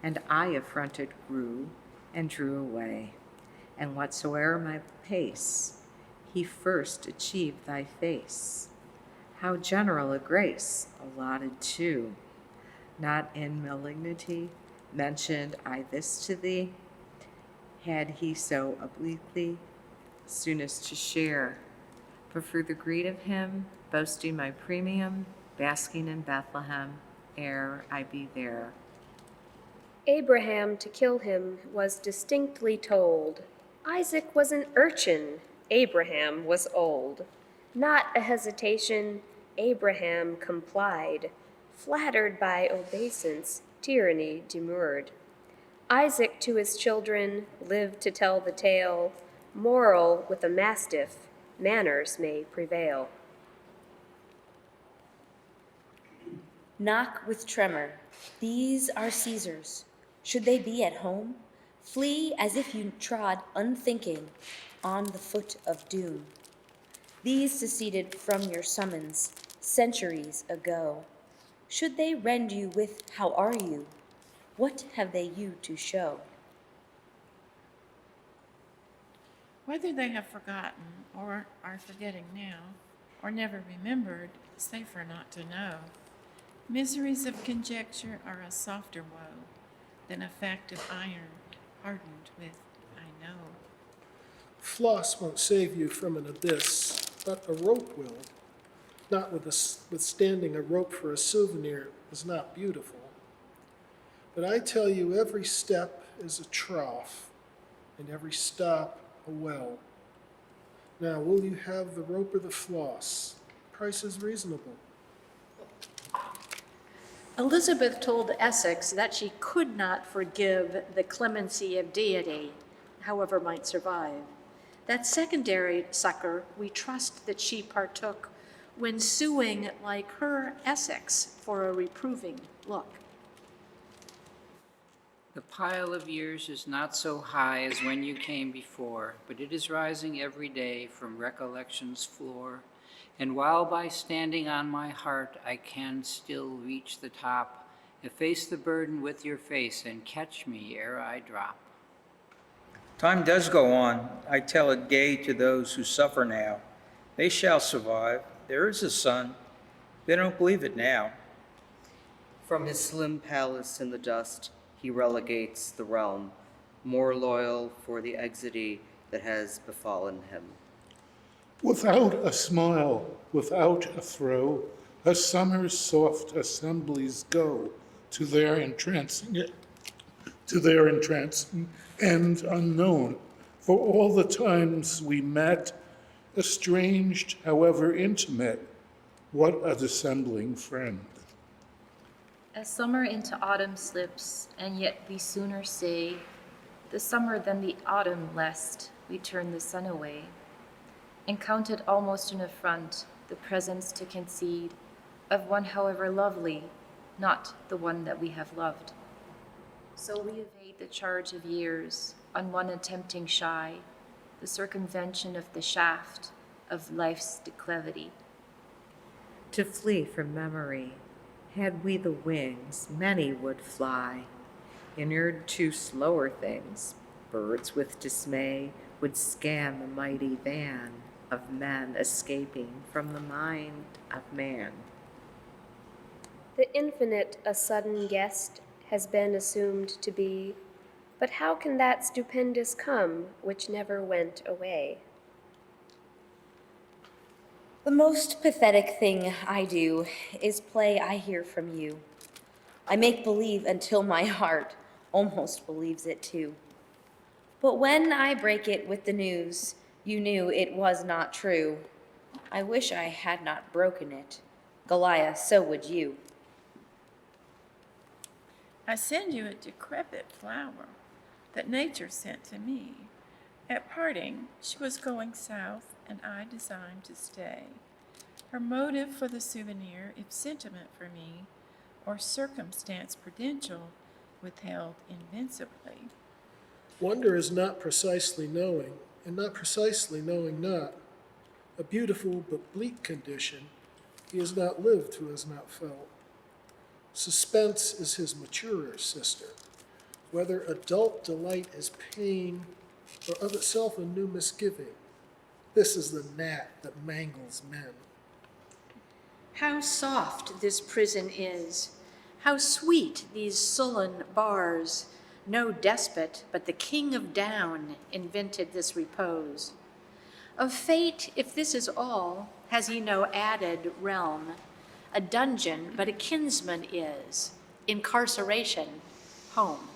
And I affronted grew and drew away. And whatsoe'er my pace, he first achieved thy face. How general a grace, allotted too. Not in malignity mentioned I this to thee. Had he so obliquely, soonest to share. For through the greed of him, boasting my premium, basking in Bethlehem, ere I be there. Abraham to kill him was distinctly told. Isaac was an urchin, Abraham was old. Not a hesitation, Abraham complied. Flattered by obeisance, tyranny demurred. Isaac to his children lived to tell the tale. Moral with a mastiff, manners may prevail. Knock with tremor. These are Caesar's. Should they be at home? Flee as if you trod unthinking on the foot of doom. These seceded from your summons centuries ago. Should they rend you with, how are you? What have they you to show? Whether they have forgotten or are forgetting now, or never remembered, safer not to know. Miseries of conjecture are a softer woe than a fact of iron hardened with I know. Floss won't save you from an abyss, but a rope will. Notwithstanding a rope for a souvenir is not beautiful. But I tell you, every step is a trough, and every stop a well. Now, will you have the rope or the floss? Price is reasonable. Elizabeth told Essex that she could not forgive the clemency of deity, however might survive. That secondary succor we trust that she partook when suing like her Essex for a reproving look. The pile of years is not so high as when you came before, but it is rising every day from recollection's floor. And while by standing on my heart I can still reach the top, efface the burden with your face and catch me ere I drop. Time does go on. I tell it gay to those who suffer now. They shall survive. There is a sun. They don't believe it now. From his slim palace in the dust, he relegates the realm, more loyal for the exody that has befallen him. Without a smile, without a throw, a summer's soft assemblies go to their entrancing end unknown. For all the times we met, estranged, however intimate, what a dissembling friend. As summer into autumn slips, and yet we sooner say, the summer than the autumn, lest we turn the sun away, and count it almost an affront, the presence to concede of one however lovely, not the one that we have loved. So we evade the charge of years, on one attempting shy, the circumvention of the shaft of life's declivity. To flee from memory, had we the wings, many would fly. Inured to slower things, birds with dismay would scan the mighty van of men escaping from the mind of man. The infinite a sudden guest has been assumed to be, but how can that stupendous come which never went away? The most pathetic thing I do is play I hear from you. I make believe until my heart almost believes it too. But when I break it with the news, you knew it was not true. I wish I had not broken it. Goliath, so would you. I send you a decrepit flower that nature sent to me. At parting, she was going south, and I designed to stay. Her motive for the souvenir, if sentiment for me, or circumstance prudential, withheld invincibly. Wonder is not precisely knowing, and not precisely knowing not. A beautiful but bleak condition he has not lived who has not felt. Suspense is his maturer sister. Whether adult delight is pain, or of itself a new misgiving, this is the gnat that mangles men. How soft this prison is, how sweet these sullen bars. No despot, but the king of down invented this repose. Of fate, if this is all, has he no added realm? A dungeon, but a kinsman is, incarceration, home.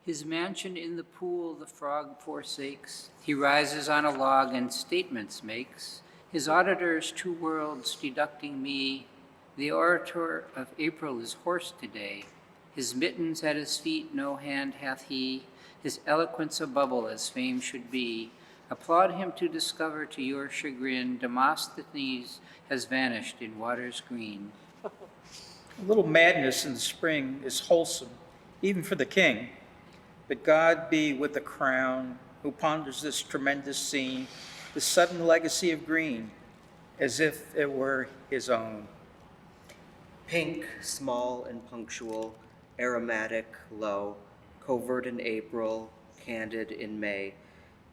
His mansion in the pool the frog forsakes. He rises on a log and statements makes. His auditors 2 worlds deducting me. The orator of April is hoarse today. His mittens at his feet no hand hath he. His eloquence a bubble as fame should be. Applaud him to discover to your chagrin Demosthenes has vanished in waters green. A little madness in the spring is wholesome, even for the king. But God be with the crown who ponders this tremendous scene, the sudden legacy of green, as if it were his own. Pink, small and punctual, aromatic, low, covert in April, candid in May,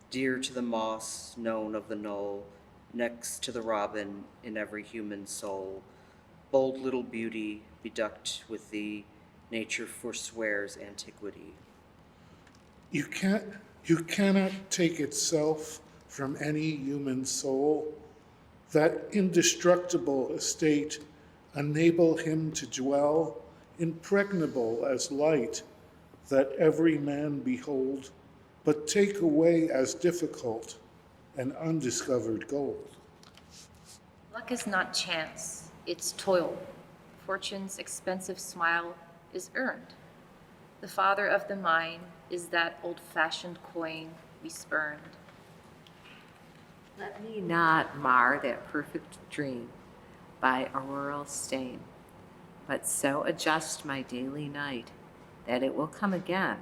dear to the moss, known of the knoll, next to the robin in every human soul. Bold little beauty, beduct with thee, nature forswears antiquity. You cannot take itself from any human soul. That indestructible estate enable him to dwell, impregnable as light, that every man behold, but take away as difficult an undiscovered gold. Luck is not chance, it's toil. Fortune's expensive smile is earned. The father of the mine is that old-fashioned coin we spurned. Let me not mar that perfect dream by auroral stain, but so adjust my daily night that it will come again.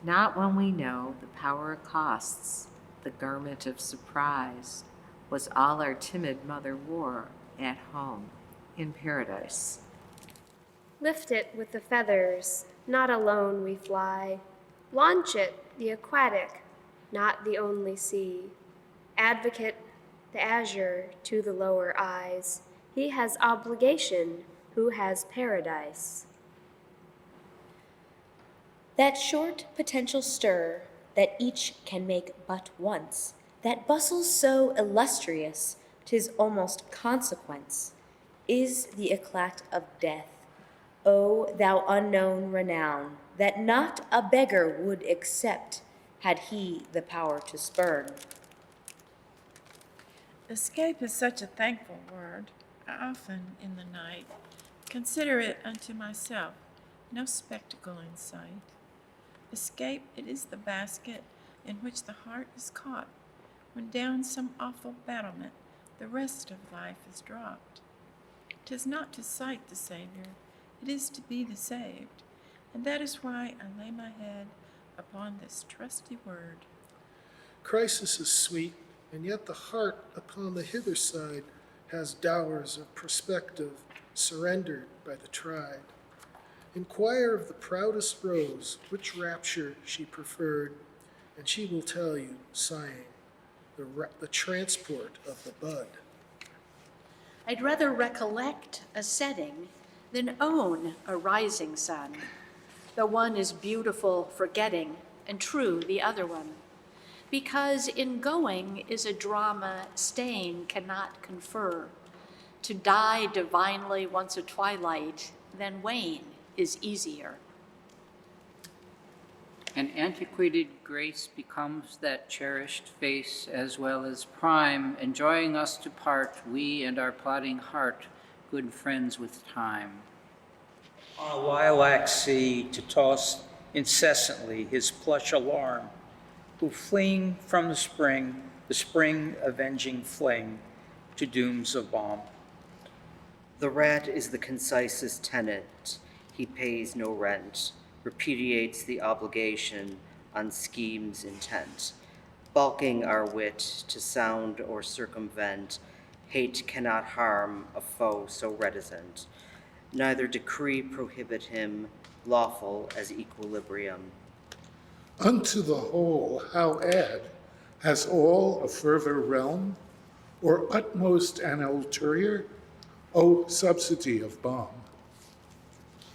Not when we know the power it costs, the garment of surprise was all our timid mother wore at home in paradise. Lift it with the feathers, not alone we fly. Launch it, the aquatic, not the only sea. Advocate the azure to the lower eyes. He has obligation, who has paradise. That short potential stir that each can make but once, that bustle so illustrious 'tis almost consequence, is the eclat of death. O thou unknown renown, that not a beggar would accept, had he the power to spurn. Escape is such a thankful word. I often, in the night, consider it unto myself, no spectacle in sight. Escape, it is the basket in which the heart is caught, when down some awful battlement the rest of life is dropped. 'Tis not to sight the Savior, it is to be the saved, and that is why I lay my head upon this trusty word. Crisis is sweet, and yet the heart upon the hither side has dowers of perspective surrendered by the tried. Inquire of the proudest rose which rapture she preferred, and she will tell you, sighing, the transport of the bud. I'd rather recollect a setting than own a rising sun. The one is beautiful forgetting, and true the other one. Because in going is a drama staying cannot confer. To die divinely once at twilight, then wane is easier. An antiquated grace becomes that cherished face as well as prime, enjoying us to part, we and our plodding heart, good friends with time. On a lilac sea to toss incessantly his plush alarm, who fleeing from the spring avenging fling, to dooms of balm. The rat is the concisest tenant. He pays no rent, repudiates the obligation on schemes intent. Balking our wit to sound or circumvent, hate cannot harm a foe so reticent. Neither decree prohibit him, lawful as equilibrium. Unto the whole, how add? Has all a further realm, or utmost an ulterior? O subsidy of balm!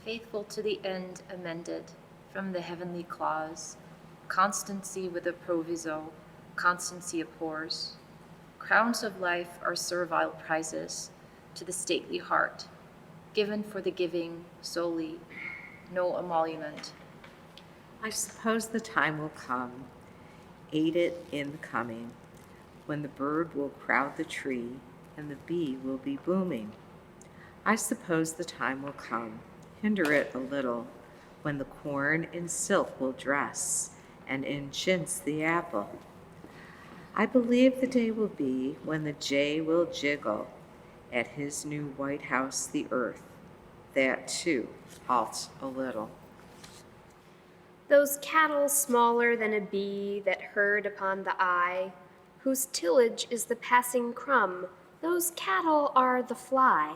Faithful to the end amended, from the heavenly clause, constancy with a proviso, constancy abhors. Crowns of life are servile prizes to the stately heart, given for the giving solely, no emolument. I suppose the time will come, aid it in the coming, when the bird will crowd the tree and the bee will be booming. I suppose the time will come, hinder it a little, when the corn in silk will dress and in chintz the apple. I believe the day will be when the jay will jiggle at his new White House the earth, that too halts a little. Those cattle smaller than a bee that herd upon the eye, whose tillage is the passing crumb, those cattle are the fly.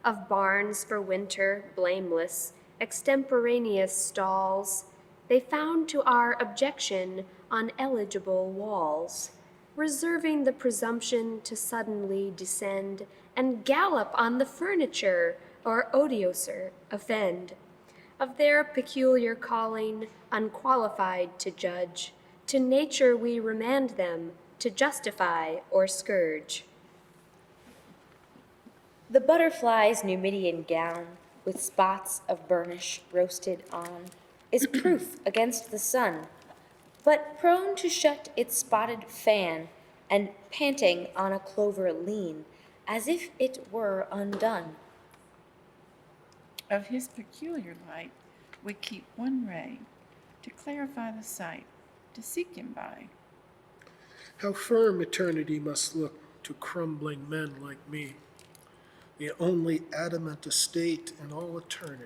Of barns for winter, blameless, extemporaneous stalls, they found to our objection uneligible walls, reserving the presumption to suddenly descend and gallop on the furniture, or odioser offend. Of their peculiar calling, unqualified to judge, to nature we remand them to justify or scourge. The butterfly's Numidian gown, with spots of burnish roasted on, is proof against the sun, but prone to shut its spotted fan, and panting on a clover lean, as if it were undone. Of his peculiar light we keep one ray, to clarify the sight, to seek him by. How firm eternity must look to crumbling men like me, the only adamant estate in all eternity.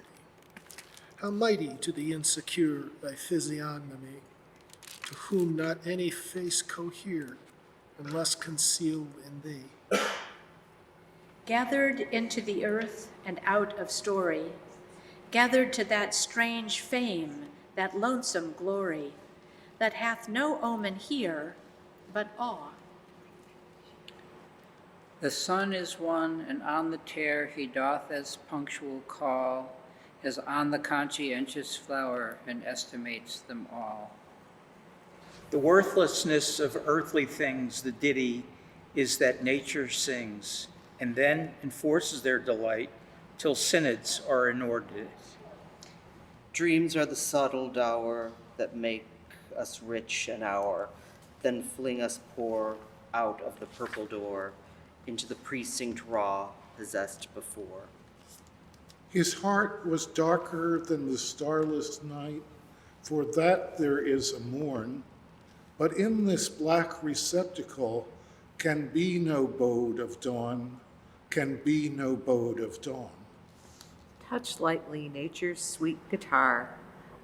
How mighty to the insecure thy physiognomy, to whom not any face cohere, unless concealed in thee. Gathered into the earth and out of story, gathered to that strange fame, that lonesome glory, that hath no omen here but awe. The sun is one, and on the tear he doth as punctual call, as on the conscientious flower, and estimates them all. The worthlessness of earthly things, the ditty, is that nature sings, and then enforces their delight till synods are inordinate. Dreams are the subtle dower that make us rich an hour, then fling us poor out of the purple door into the precinct raw possessed before. His heart was darker than the starless night, for that there is a morn. But in this black receptacle can be no bode of dawn, can be no bode of dawn. Touch lightly nature's sweet guitar,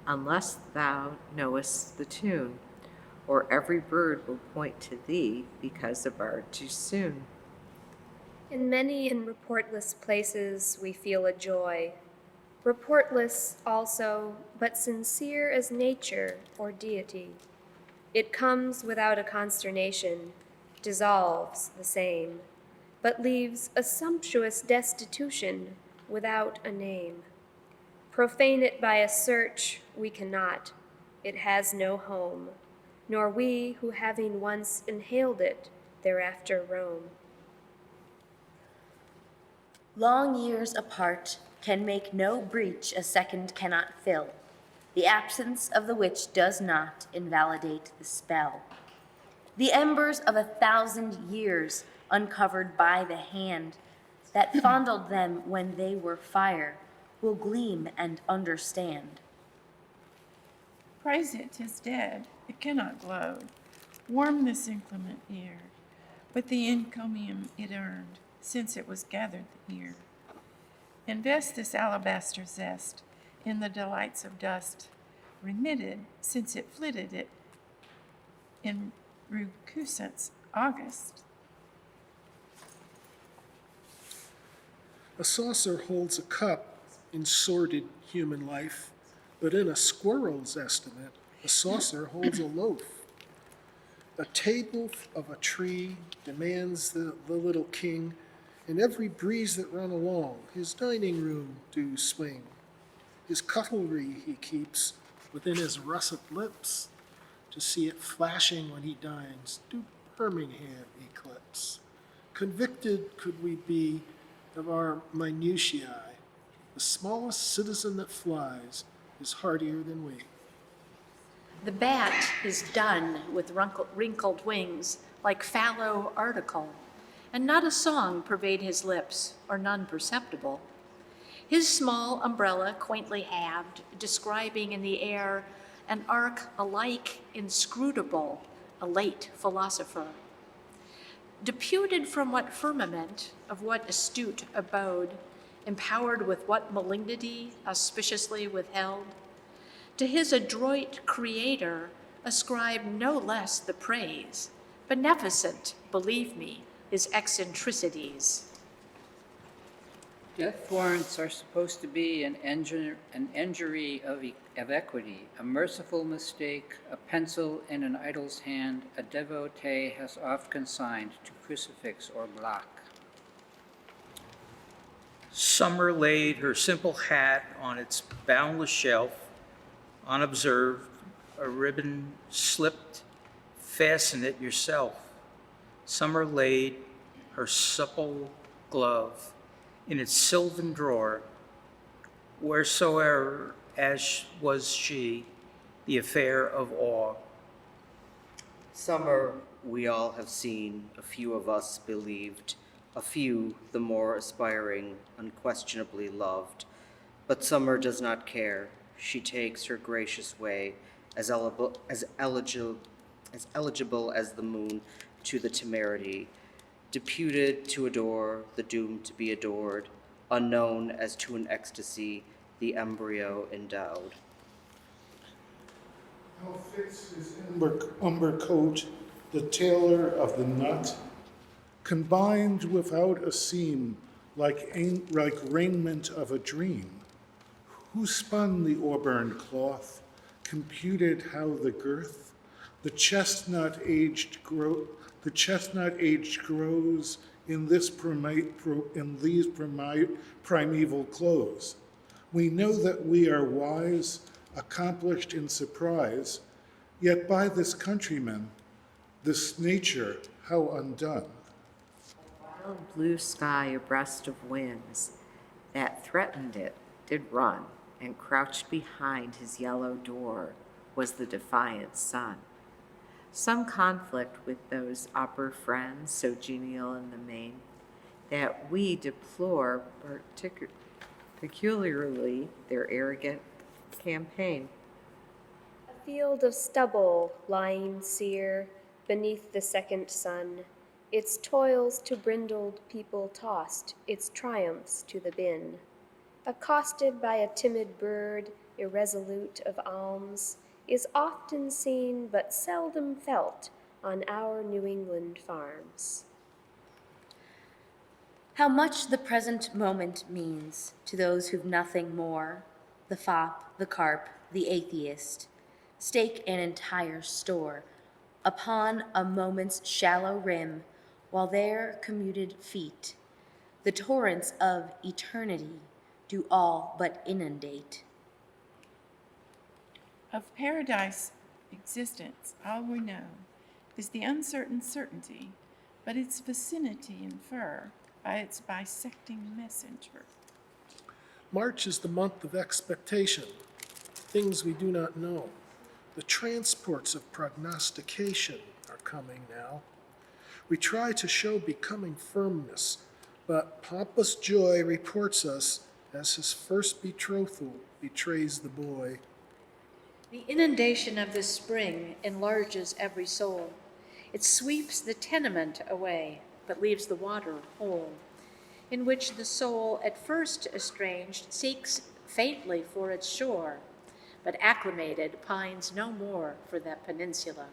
unless thou knowest the tune, or every bird will point to thee because of our too soon. In many and reportless places we feel a joy, reportless also, but sincere as nature or deity. It comes without a consternation, dissolves the same, but leaves a sumptuous destitution without a name. Profane it by a search we cannot, it has no home, nor we who having once inhaled it, thereafter roam. Long years apart can make no breach a second cannot fill. The absence of the witch does not invalidate the spell. The embers of 1,000 years uncovered by the hand that fondled them when they were fire will gleam and understand. Praise it, 'tis dead, it cannot glow. Warm this inclement ear with the encomium it earned, since it was gathered here. Invest this alabaster zest in the delights of dust, remitted since it flitted it in recusants August. A saucer holds a cup in sordid human life, but in a squirrel's estimate, a saucer holds a loaf. A table of a tree demands the little king, and every breeze that run along his dining room do swing. His cutlery he keeps within his russet lips, to see it flashing when he dines, do Birmingham eclipse. Convicted could we be of our minutiae, the smallest citizen that flies is hardier than we. The bat is done with wrinkled wings, like fallow article, and not a song pervade his lips, or none perceptible. His small umbrella quaintly halved, describing in the air an arc alike inscrutable, a late philosopher. Deputed from what firmament, of what astute abode, empowered with what malignity auspiciously withheld, to his adroit creator ascribe no less the praise, beneficent, believe me, his eccentricities. Death warrants are supposed to be an injury of equity, a merciful mistake, a pencil in an idol's hand, a devotee has oft consigned to crucifix or block. Summer laid her simple hat on its boundless shelf, unobserved, a ribbon slipped, fasten it yourself. Summer laid her supple glove in its sylvan drawer, wheresoe'er as was she, the affair of awe. Summer we all have seen, a few of us believed, a few, the more aspiring, unquestionably loved. But summer does not care. She takes her gracious way, as eligible as the moon to the temerity, deputed to adore, the doomed to be adored, unknown as to an ecstasy, the embryo endowed. How fits his umber coat, the tailor of the nut, combined without a seam, like raiment of a dream. Who spun the auburn cloth, computed how the girth, the chestnut aged grows in these primeval clothes. We know that we are wise, accomplished in surprise, yet by this countryman, this nature, how undone. Wild blue sky abreast of winds that threatened it did run, and crouched behind his yellow door was the defiant sun. Some conflict with those upper friends so genial in the main, that we deplore peculiarly their arrogant campaign. A field of stubble lying sere beneath the second sun, its toils to brindled people tossed, its triumphs to the bin. Accosted by a timid bird, irresolute of alms, is often seen but seldom felt on our New England farms. How much the present moment means to those who've nothing more, the fop, the carp, the atheist, stake an entire store upon a moment's shallow rim, while their commuted feet, the torrents of eternity, do all but inundate. Of paradise existence, all we know is the uncertain certainty, but its vicinity infer by its bisecting messenger. March is the month of expectation, things we do not know. The transports of prognostication are coming now. We try to show becoming firmness, but pompous joy reports us as his first betrothal betrays the boy. The inundation of the spring enlarges every soul. It sweeps the tenement away, but leaves the water whole, in which the soul, at first estranged, seeks faintly for its shore, but acclimated pines no more for that peninsula.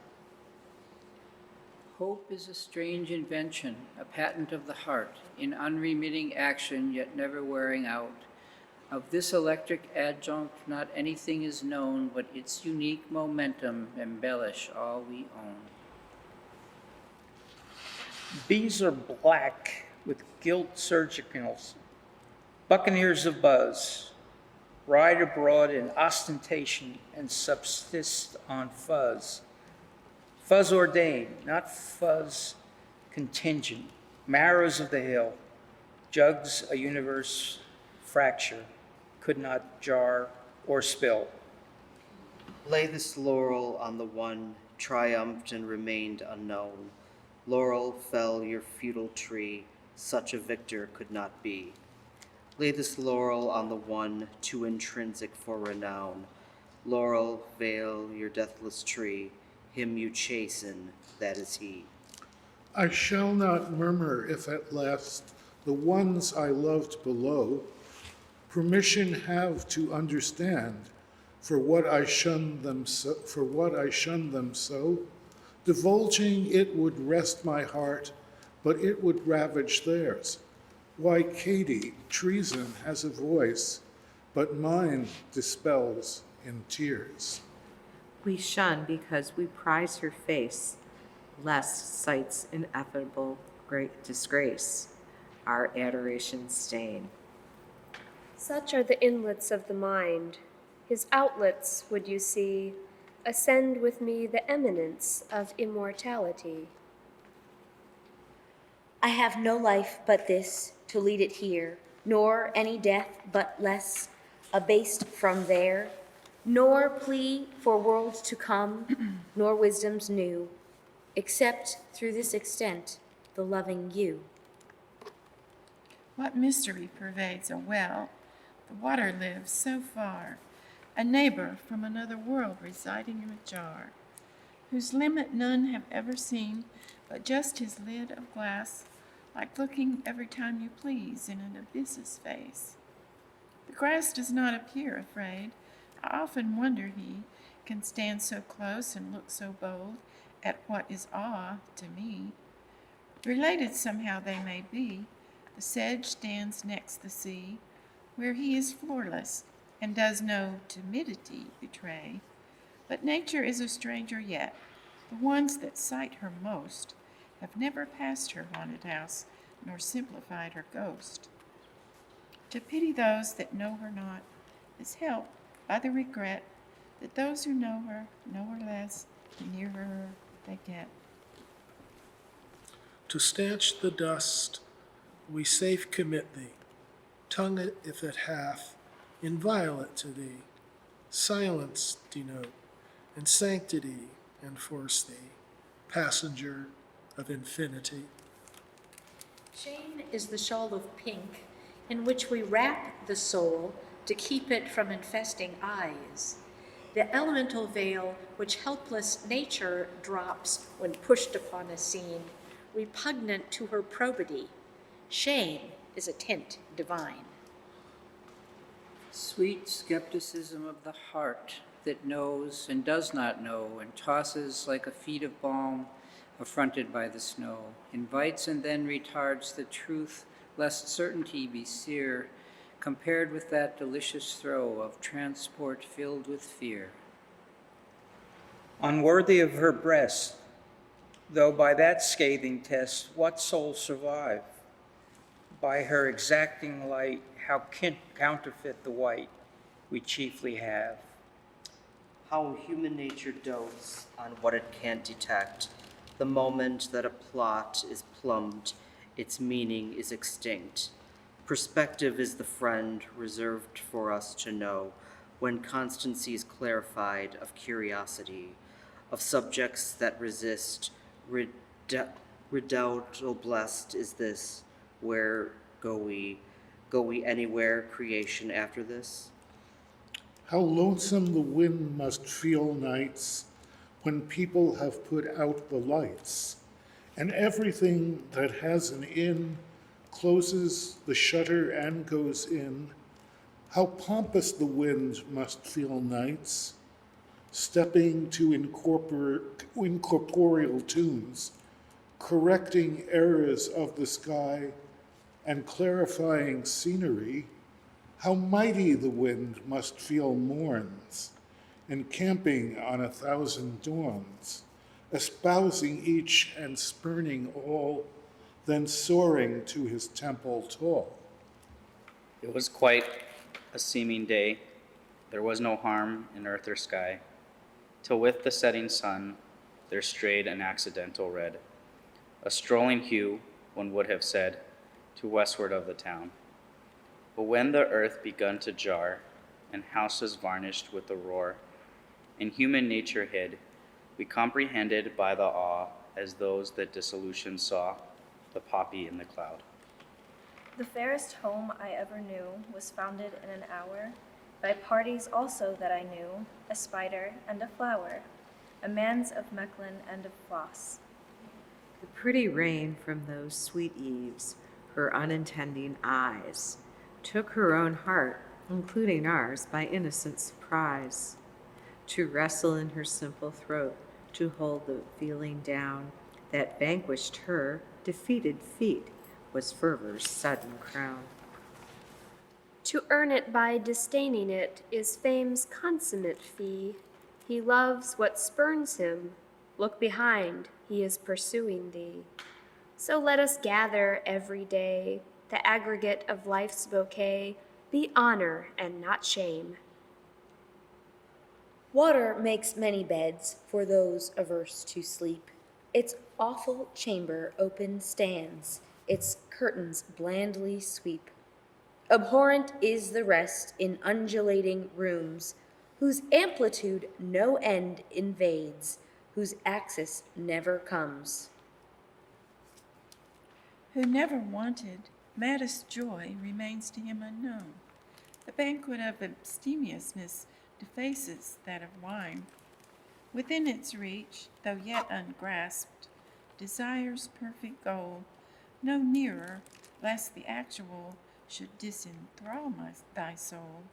Hope is a strange invention, a patent of the heart, in unremitting action yet never wearing out. Of this electric adjunct not anything is known, but its unique momentum embellish all we own. Bees are black with gilt surgicals, buccaneers of buzz, ride abroad in ostentation and subsist on fuzz. Fuzz ordained, not fuzz contingent, marrows of the hill, jugs a universe fracture, could not jar or spill. Lay this laurel on the one triumphed and remained unknown. Laurel fell your feudal tree, such a victor could not be. Lay this laurel on the one too intrinsic for renown. Laurel, veil your deathless tree, him you chasten, that is he. I shall not murmur if at last the ones I loved below permission have to understand for what I shun them so, divulging it would rest my heart, but it would ravage theirs. Why, Katie, treason has a voice, but mine dispels in tears. We shun because we prize her face, lest sight's ineffable great disgrace our adoration stain. Such are the inlets of the mind. His outlets, would you see, ascend with me the eminence of immortality. I have no life but this to lead it here, nor any death but less abased from there, nor plea for worlds to come, nor wisdoms new, except through this extent, the loving you. What mystery pervades a well? The water lives so far, a neighbor from another world residing in a jar, whose limit none have ever seen, but just his lid of glass, like looking every time you please in an abyss's face. The grass does not appear afraid. I often wonder he can stand so close and look so bold at what is awe to me. Related somehow they may be. The sedge stands next the sea, where he is floorless and does no timidity betray. But nature is a stranger yet. The ones that sight her most have never passed her haunted house, nor simplified her ghost. To pity those that know her not is helped by the regret that those who know her less, the nearer her they get. To stanch the dust, we safe commit thee. Tongue it if it hath, inviolate to thee. Silence denote, and sanctity enforce thee, passenger of infinity. Shame is the shawl of pink in which we wrap the soul to keep it from infesting eyes, the elemental veil which helpless nature drops when pushed upon a scene, repugnant to her probity. Shame is a tint divine. Sweet skepticism of the heart that knows and does not know and tosses like a feet of balm affronted by the snow, invites and then retards the truth lest certainty be sere, compared with that delicious throe of transport filled with fear. Unworthy of her breast, though by that scathing test, what soul survive? By her exacting light, how counterfeit the white we chiefly have. How human nature dotes on what it can't detect. The moment that a plot is plumbed, its meaning is extinct. Perspective is the friend reserved for us to know when constancy is clarified of curiosity, of subjects that resist. Redoubtable blessed is this, where go we? Go we anywhere, creation after this? How lonesome the wind must feel nights when people have put out the lights, and everything that has an inn closes the shutter and goes in. How pompous the wind must feel nights, stepping to incorporeal tunes, correcting errors of the sky and clarifying scenery. How mighty the wind must feel morns, encamping on 1,000 dawns, espousing each and spurning all, then soaring to his temple tall. It was quite a seeming day. There was no harm in earth or sky, till with the setting sun there strayed an accidental red, a strolling hue, one would have said, to westward of the town. But when the earth begun to jar, and houses varnished with the roar, and human nature hid, we comprehended by the awe, as those that dissolution saw, the poppy in the cloud. The fairest home I ever knew was founded in an hour by parties also that I knew, a spider and a flower, a man's of Mechlin and of Floss. The pretty rain from those sweet eaves, her unintending eyes, took her own heart, including ours, by innocent surprise, to wrestle in her simple throat, to hold the feeling down that vanquished her defeated feet, was fervor's sudden crown. To earn it by disdaining it is fame's consummate fee. He loves what spurns him. Look behind, he is pursuing thee. So let us gather every day, the aggregate of life's bouquet, be honor and not shame. Water makes many beds for those averse to sleep. Its awful chamber open stands, its curtains blandly sweep. Abhorrent is the rest in undulating rooms, whose amplitude no end invades, whose axis never comes. Who never wanted, maddest joy remains to him unknown. The banquet of abstemiousness defaces that of wine. Within its reach, though yet ungrasped, desire's perfect goal, no nearer, lest the actual should disenthrall thy soul.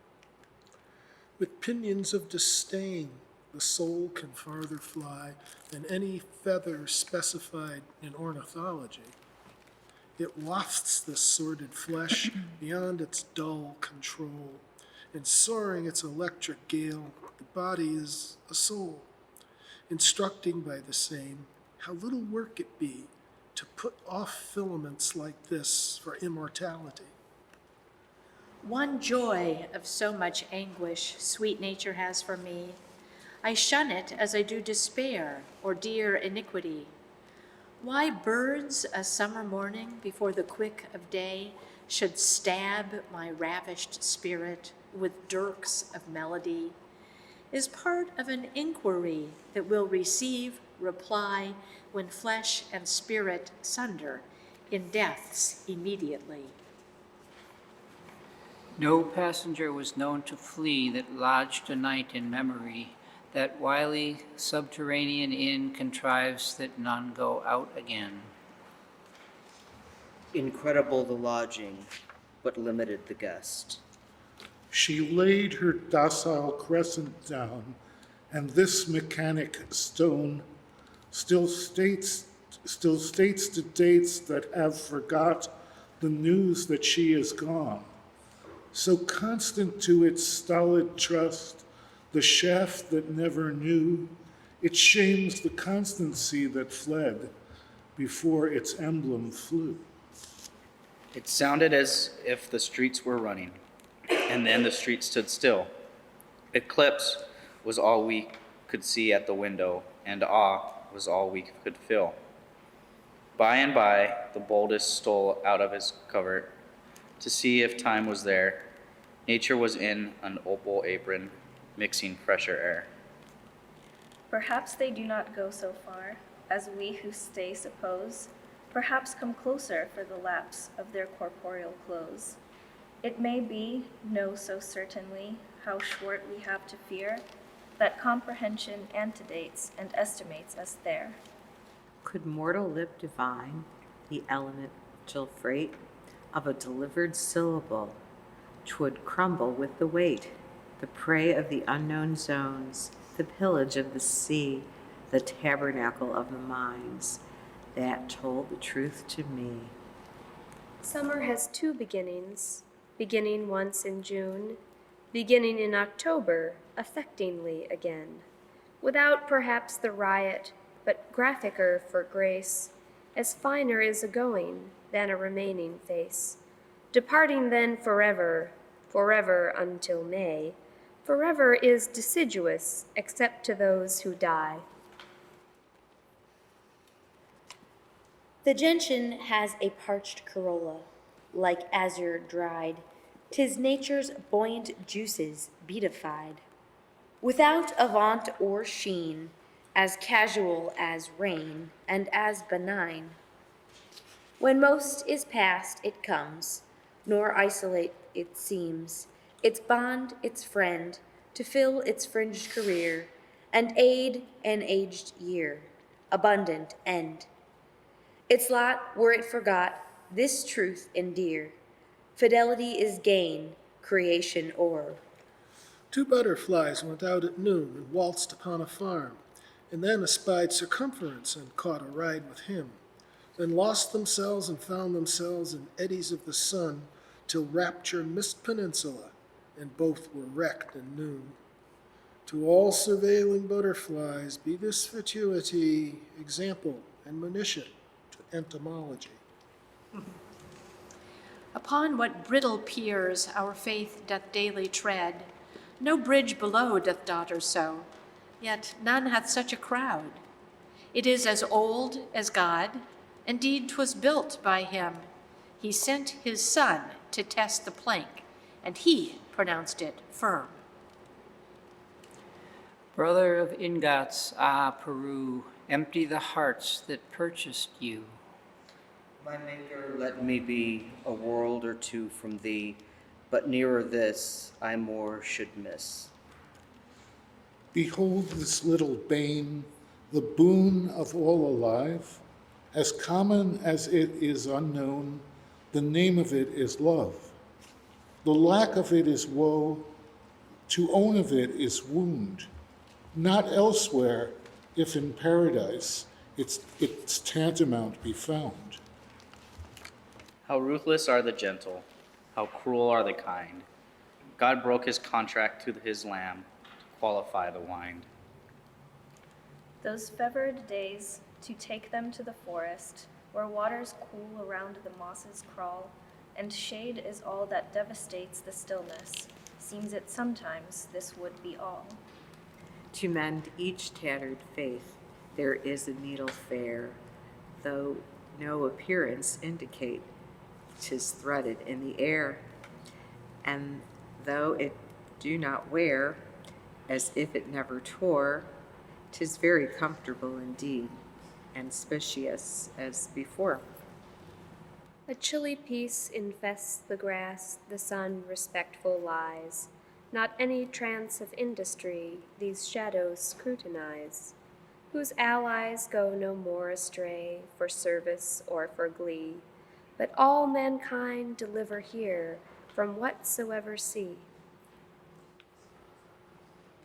With pinions of disdain, the soul can farther fly than any feather specified in ornithology. It wafts the sordid flesh beyond its dull control, and soaring its electric gale, the body is a soul, instructing by the same how little work it be to put off filaments like this for immortality. One joy of so much anguish sweet nature has for me, I shun it as I do despair or dear iniquity. Why birds a summer morning before the quick of day should stab my ravished spirit with dirks of melody is part of an inquiry that will receive reply when flesh and spirit sunder in deaths immediately. No passenger was known to flee that lodged a night in memory. That wily subterranean inn contrives that none go out again. Incredible the lodging, but limited the guest. She laid her docile crescent down, and this mechanic stone still states the dates that have forgot the news that she is gone. So constant to its stolid trust, the shaft that never knew, it shames the constancy that fled before its emblem flew. It sounded as if the streets were running, and then the street stood still. Eclipse was all we could see at the window, and awe was all we could feel. By and by, the boldest stole out of his covert to see if time was there. Nature was in an opal apron, mixing fresher air. Perhaps they do not go so far, as we who stay suppose, perhaps come closer for the lapse of their corporeal close. It may be, know so certainly, how short we have to fear, that comprehension antedates and estimates us there. Could mortal lip divine the elemental freight of a delivered syllable, 'twould crumble with the weight, the prey of the unknown zones, the pillage of the sea, the tabernacle of the minds, that told the truth to me. Summer has two beginnings, beginning once in June, beginning in October, affectingly again, without perhaps the riot, but graphicer for grace, as finer is a going than a remaining face. Departing then forever, forever until May, forever is deciduous except to those who die. The gentian has a parched corolla, like azure dried. 'Tis nature's buoyant juices beatified. Without avant or sheen, as casual as rain, and as benign. When most is past, it comes, nor isolate it seems, its bond, its friend, to fill its fringed career, and aid an aged year, abundant end. Its lot, were it forgot, this truth endear: fidelity is gain, creation o'er. Two butterflies went out at noon and waltzed upon a farm, and then espied Circumference and caught a ride with him, then lost themselves and found themselves in eddies of the sun, till rapture missed Peninsula, and both were wrecked in noon. To all surveilling butterflies be this fatuity example and monition to entomology. Upon what brittle piers our faith doth daily tread, no bridge below doth daughter so, yet none hath such a crowd. It is as old as God, indeed 'twas built by him. He sent his son to test the plank, and he pronounced it firm. Brother of ingots, Peru, empty the hearts that purchased you. My Maker, let me be a world or two from thee, but nearer this I more should miss. Behold this little bane, the boon of all alive. As common as it is unknown, the name of it is love. The lack of it is woe, to own of it is wound. Not elsewhere, if in paradise, its tantamount be found. How ruthless are the gentle, how cruel are the kind. God broke his contract to his lamb to qualify the wine. Those fevered days, to take them to the forest, where waters cool around the mosses crawl, and shade is all that devastates the stillness, seems it sometimes this would be all. To mend each tattered faith, there is a needle fair, though no appearance indicate 'tis threaded in the air, and though it do not wear, as if it never tore, 'tis very comfortable indeed, and spacious as before. A chilly peace infests the grass, the sun respectful lies. Not any trance of industry these shadows scrutinize, whose allies go no more astray for service or for glee, but all mankind deliver here from whatsoever see.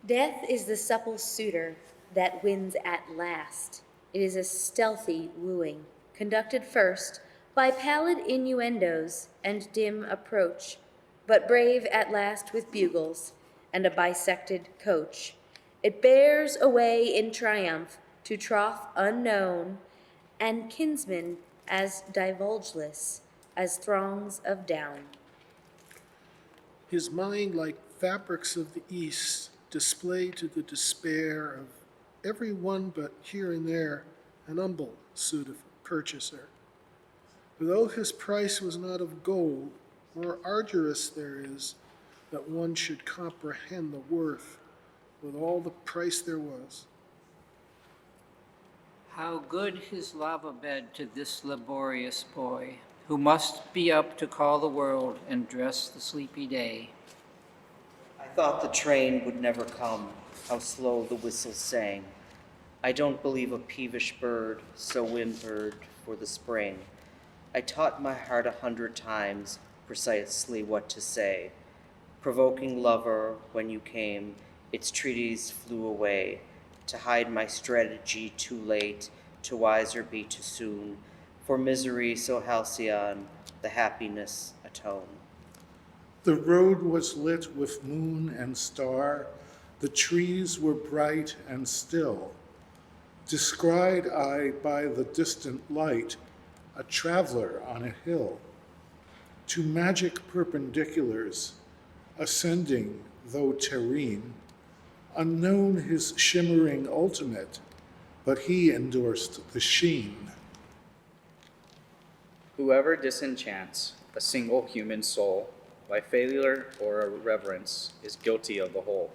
Death is the supple suitor that wins at last. It is a stealthy wooing, conducted first by pallid innuendos and dim approach, but brave at last with bugles and a bisected coach. It bears away in triumph to troth unknown, and kinsmen as divulgeless as throngs of down. His mind, like fabrics of the East, displayed to the despair of every one but here and there an humble suit of purchaser. For though his price was not of gold, more arduous there is that one should comprehend the worth with all the price there was. How good his lava bed to this laborious boy, who must be up to call the world and dress the sleepy day. I thought the train would never come, how slow the whistle sang. I don't believe a peevish bird so whimpered for the spring. I taught my heart 100 times precisely what to say. Provoking lover, when you came, its treaties flew away. To hide my strategy too late, to wiser be too soon. For misery so halcyon, the happiness atone. The road was lit with moon and star, the trees were bright and still. Descried I by the distant light, a traveler on a hill. To magic perpendiculars, ascending though terrene, unknown his shimmering ultimate, but he endorsed the sheen. Whoever disenchants a single human soul by failure or irreverence is guilty of the whole.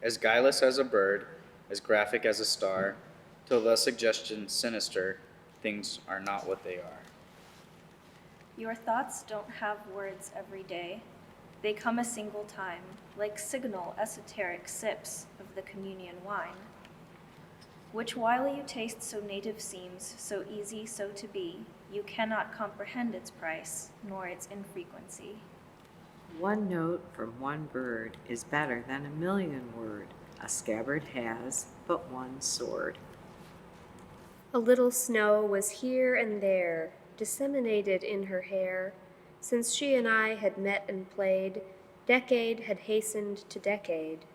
As guileless as a bird, as graphic as a star, till the suggestion sinister, things are not what they are. Your thoughts don't have words every day. They come a single time, like signal esoteric sips of the communion wine, which while you taste so native seems, so easy so to be, you cannot comprehend its price, nor its infrequency. One note from one bird is better than a million word. A scabbard has but one sword. A little snow was here and there, disseminated in her hair. Since she and I had met and played, decade had hastened to decade.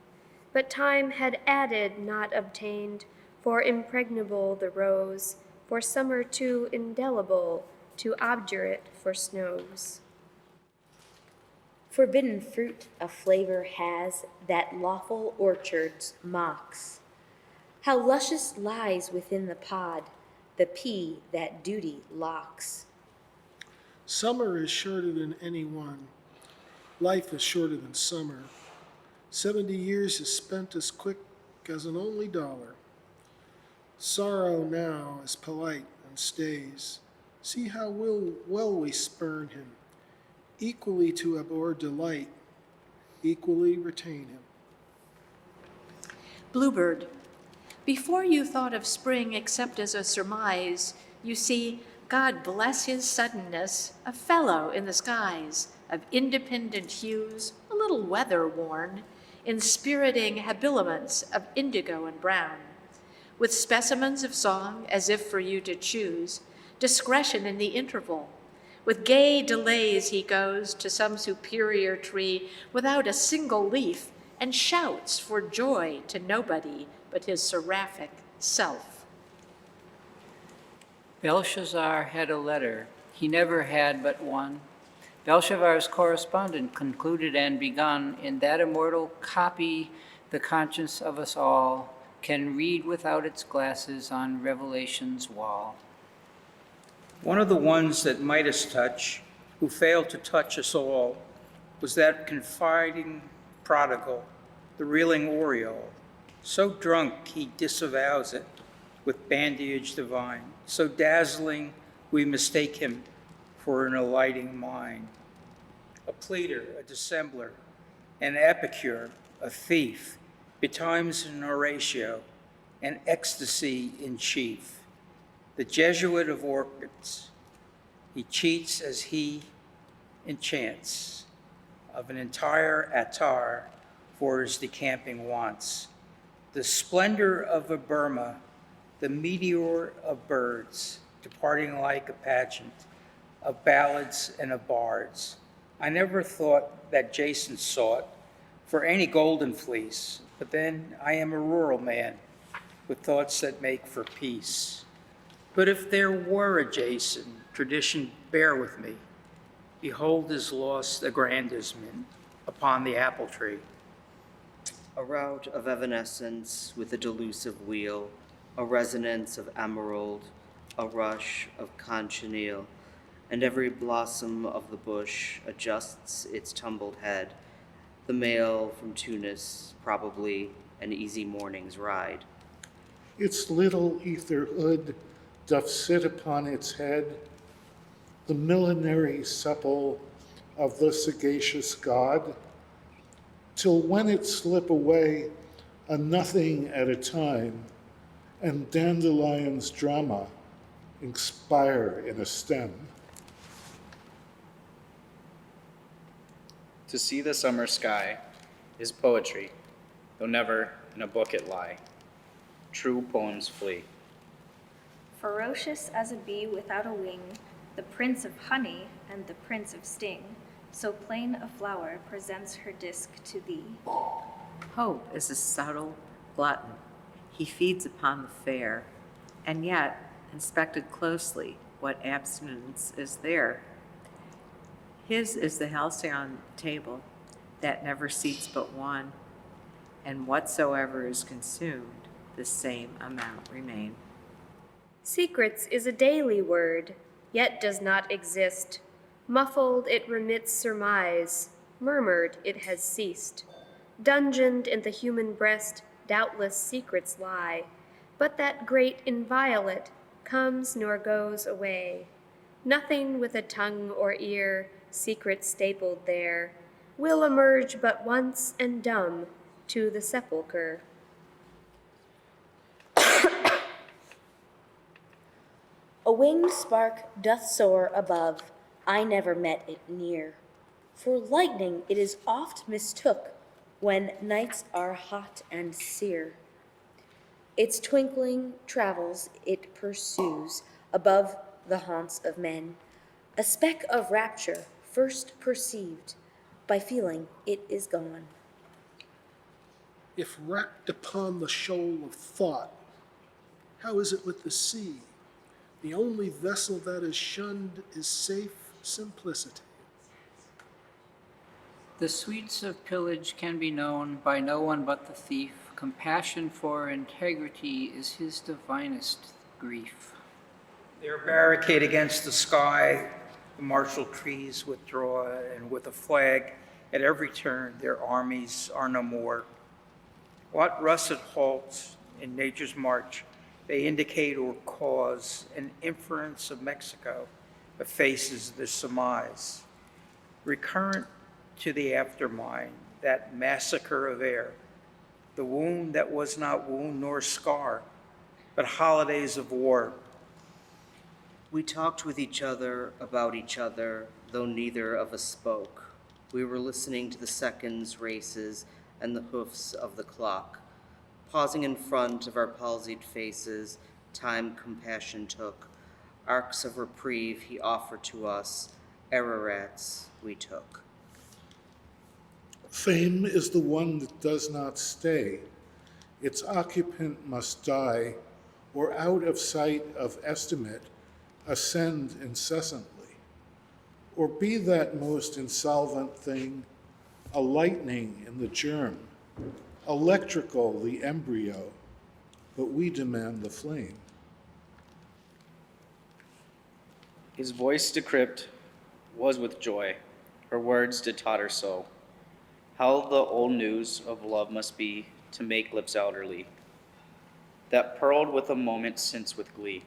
But time had added, not obtained, for impregnable the rose, for summer too indelible, too obdurate for snows. Forbidden fruit a flavor has that lawful orchards mocks. How luscious lies within the pod the pea that duty locks. Summer is shorter than any one. Life is shorter than summer. 70 years is spent as quick as an only dollar. Sorrow now is polite and stays. See how well we spurn him. Equally to abhor delight, equally retain him. Bluebird, before you thought of spring except as a surmise, you see, God bless his suddenness, a fellow in the skies, of independent hues, a little weather-worn, inspiriting habiliments of indigo and brown, with specimens of song as if for you to choose, discretion in the interval. With gay delays he goes to some superior tree without a single leaf, and shouts for joy to nobody but his seraphic self. Belshazzar had a letter. He never had but one. Belshazzar's correspondent concluded and begun, in that immortal copy the conscience of us all can read without its glasses on Revelation's wall. One of the ones that Midas touched, who failed to touch us all, was that confiding prodigal, the reeling Oriole. So drunk he disavows it with bandage divine, so dazzling we mistake him for an alighting mind. A pleader, a dissembler, an epicure, a thief, betimes an Horatio, an ecstasy in chief. The Jesuit of orchids, he cheats as he enchants, of an entire attar for his decamping wants. The splendor of a Burma, the meteor of birds, departing like a pageant of ballads and of bards. I never thought that Jason sought for any golden fleece, but then I am a rural man with thoughts that make for peace. But if there were a Jason, tradition bear with me, behold his lost aggrandizement upon the apple tree. A rout of evanescence with a delusive wheel, a resonance of emerald, a rush of cochineal, and every blossom of the bush adjusts its tumbled head, the mail from Tunis, probably an easy morning's ride. Its little ether hood doth sit upon its head, the millinery supple of the sagacious god, till when it slip away a nothing at a time, and dandelion's drama expire in a stem. To see the summer sky is poetry, though never in a book it lie. True poems flee. Ferocious as a bee without a wing, the prince of honey and the prince of sting, so plain a flower presents her disk to thee. Hope is a subtle glutton. He feeds upon the fair, and yet, inspected closely, what abstinence is there? His is the halcyon table that never seats but one, and whatsoever is consumed, the same amount remain. Secrets is a daily word, yet does not exist. Muffled it remits surmise, murmured it has ceased. Dungeoned in the human breast, doubtless secrets lie, but that great inviolate comes nor goes away. Nothing with a tongue or ear, secret stapled there, will emerge but once and dumb to the sepulchre. A winged spark doth soar above, I never met it near. For lightning it is oft mistook when nights are hot and sere. Its twinkling travels, it pursues above the haunts of men, a speck of rapture first perceived, by feeling it is gone. If wrecked upon the shoal of thought, how is it with the sea? The only vessel that is shunned is safe simplicity. The sweets of pillage can be known by no one but the thief. Compassion for integrity is his divinest grief. Their barricade against the sky, the martial trees withdraw, and with a flag at every turn, their armies are no more. What russet halts in nature's march, they indicate or cause an inference of Mexico, effaces the surmise. Recurrent to the aftermind, that massacre of air, the wound that was not wound nor scar, but holidays of war. We talked with each other about each other, though neither of us spoke. We were listening to the seconds, races, and the hoofs of the clock. Pausing in front of our palsied faces, time compassion took. Arcs of reprieve he offered to us, Ararats we took. Fame is the one that does not stay. Its occupant must die, or out of sight of estimate, ascend incessantly, or be that most insolvent thing, a lightning in the germ, electrical the embryo, but we demand the flame. His voice decrypt was with joy, her words did totter so. How the old news of love must be to make lips elderly, that pearled with a moment since with glee.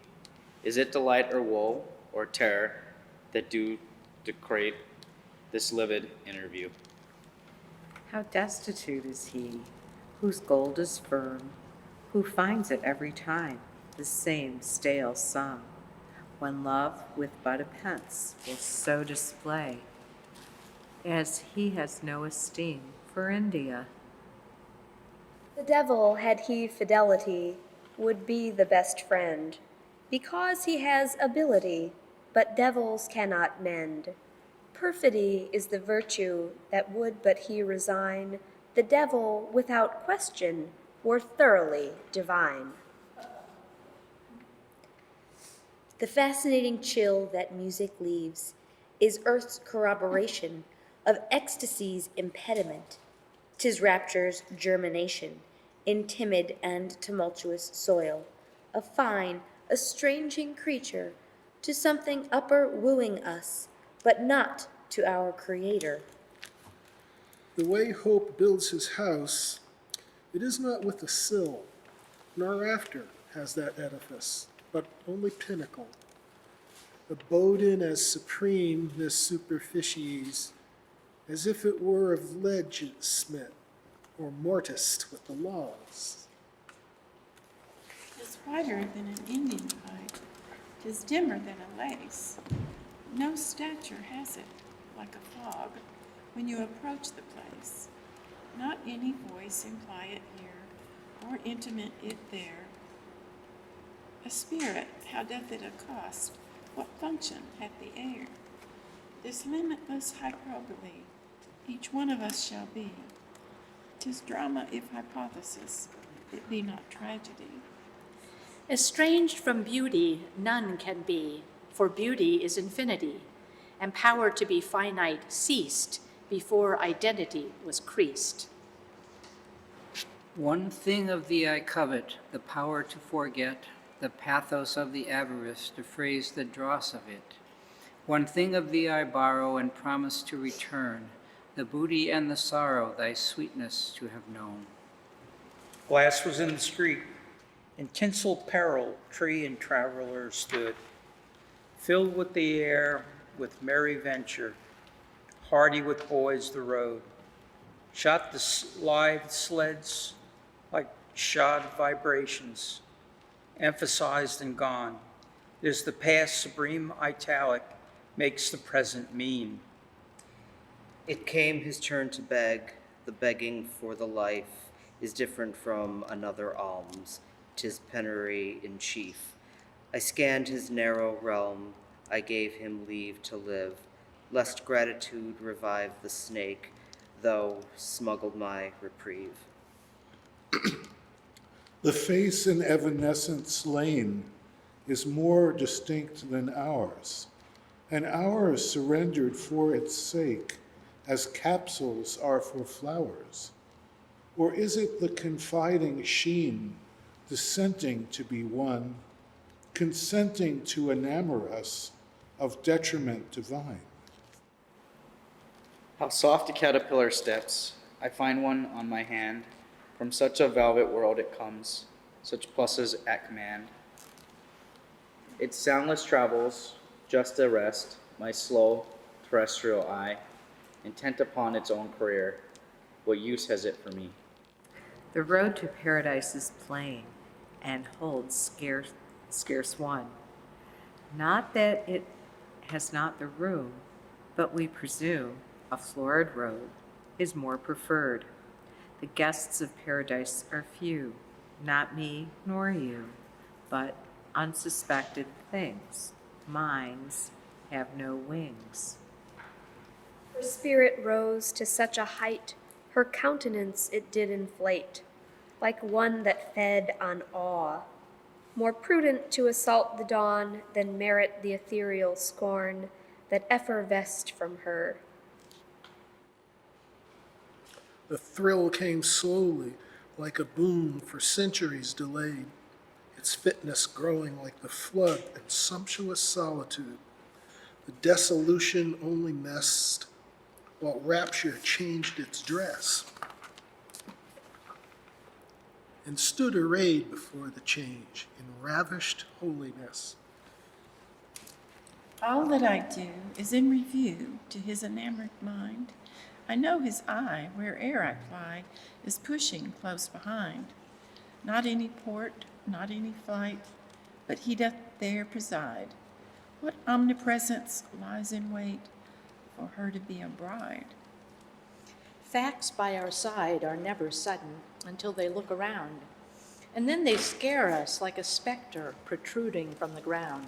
Is it delight or woe or terror that do decrete this livid interview? How destitute is he, whose gold is firm, who finds it every time, the same stale sum, when love with but a pence will so display, as he has no esteem for India. The devil, had he fidelity, would be the best friend, because he has ability, but devils cannot mend. Perfidy is the virtue that would but he resign. The devil, without question, were thoroughly divine. The fascinating chill that music leaves is earth's corroboration of ecstasy's impediment. 'Tis rapture's germination in timid and tumultuous soil, a fine, estranging creature to something upper wooing us, but not to our Creator. The way hope builds his house, it is not with a sill, nor after has that edifice, but only pinnacle. Aboden as supreme this superficies, as if it were of lead smit, or mortised with the laws. 'Tis whiter than an Indian pipe, 'tis dimmer than a lace. No stature has it, like a fog, when you approach the place. Not any voice imply it here, or intimate it there. A spirit, how doth it accost? What function hath the air? This limitless hyperbole, each one of us shall be. 'Tis drama if hypothesis, it be not tragedy. Estranged from beauty, none can be, for beauty is infinity, and power to be finite ceased before identity was creased. One thing of thee I covet, the power to forget, the pathos of the avarice, to phrase the dross of it. One thing of thee I borrow and promise to return, the booty and the sorrow, thy sweetness to have known. Glass was in the street. In tinsel peril, tree and traveler stood, filled with the air, with merry venture, hardy with boys the road. Shot the lithe sleds like shod vibrations, emphasized and gone. It is the past supreme italic makes the present mean. It came his turn to beg. The begging for the life is different from another alms. 'Tis penury in chief. I scanned his narrow realm. I gave him leave to live, lest gratitude revive the snake, though smuggled my reprieve. The face in Evanescence Lane is more distinct than ours, and ours surrendered for its sake, as capsules are for flowers? Or is it the confiding sheen, dissenting to be one, consenting to enamor us of detriment divine? How soft a caterpillar steps, I find one on my hand. From such a velvet world it comes, such pluses at command. Its soundless travels, just a rest, my slow terrestrial eye, intent upon its own career. What use has it for me? The road to paradise is plain, and holds scarce one. Not that it has not the room, but we presume a florid road is more preferred. The guests of paradise are few, not me nor you, but unsuspected things. Minds have no wings. Her spirit rose to such a height, her countenance it did inflate, like one that fed on awe. more prudent to assault the dawn than merit the ethereal scorn that effervesced from her. The thrill came slowly, like a boon for centuries delayed, its fitness growing like the flood and sumptuous solitude. The dissolution only messed, while rapture changed its dress, and stood arrayed before the change in ravished holiness. All that I do is in review to his enamored mind. I know his eye, where'er I fly, is pushing close behind. Not any port, not any flight, but he doth there preside. What omnipresence lies in wait for her to be a bride? Facts by our side are never sudden until they look around, and then they scare us like a specter protruding from the ground.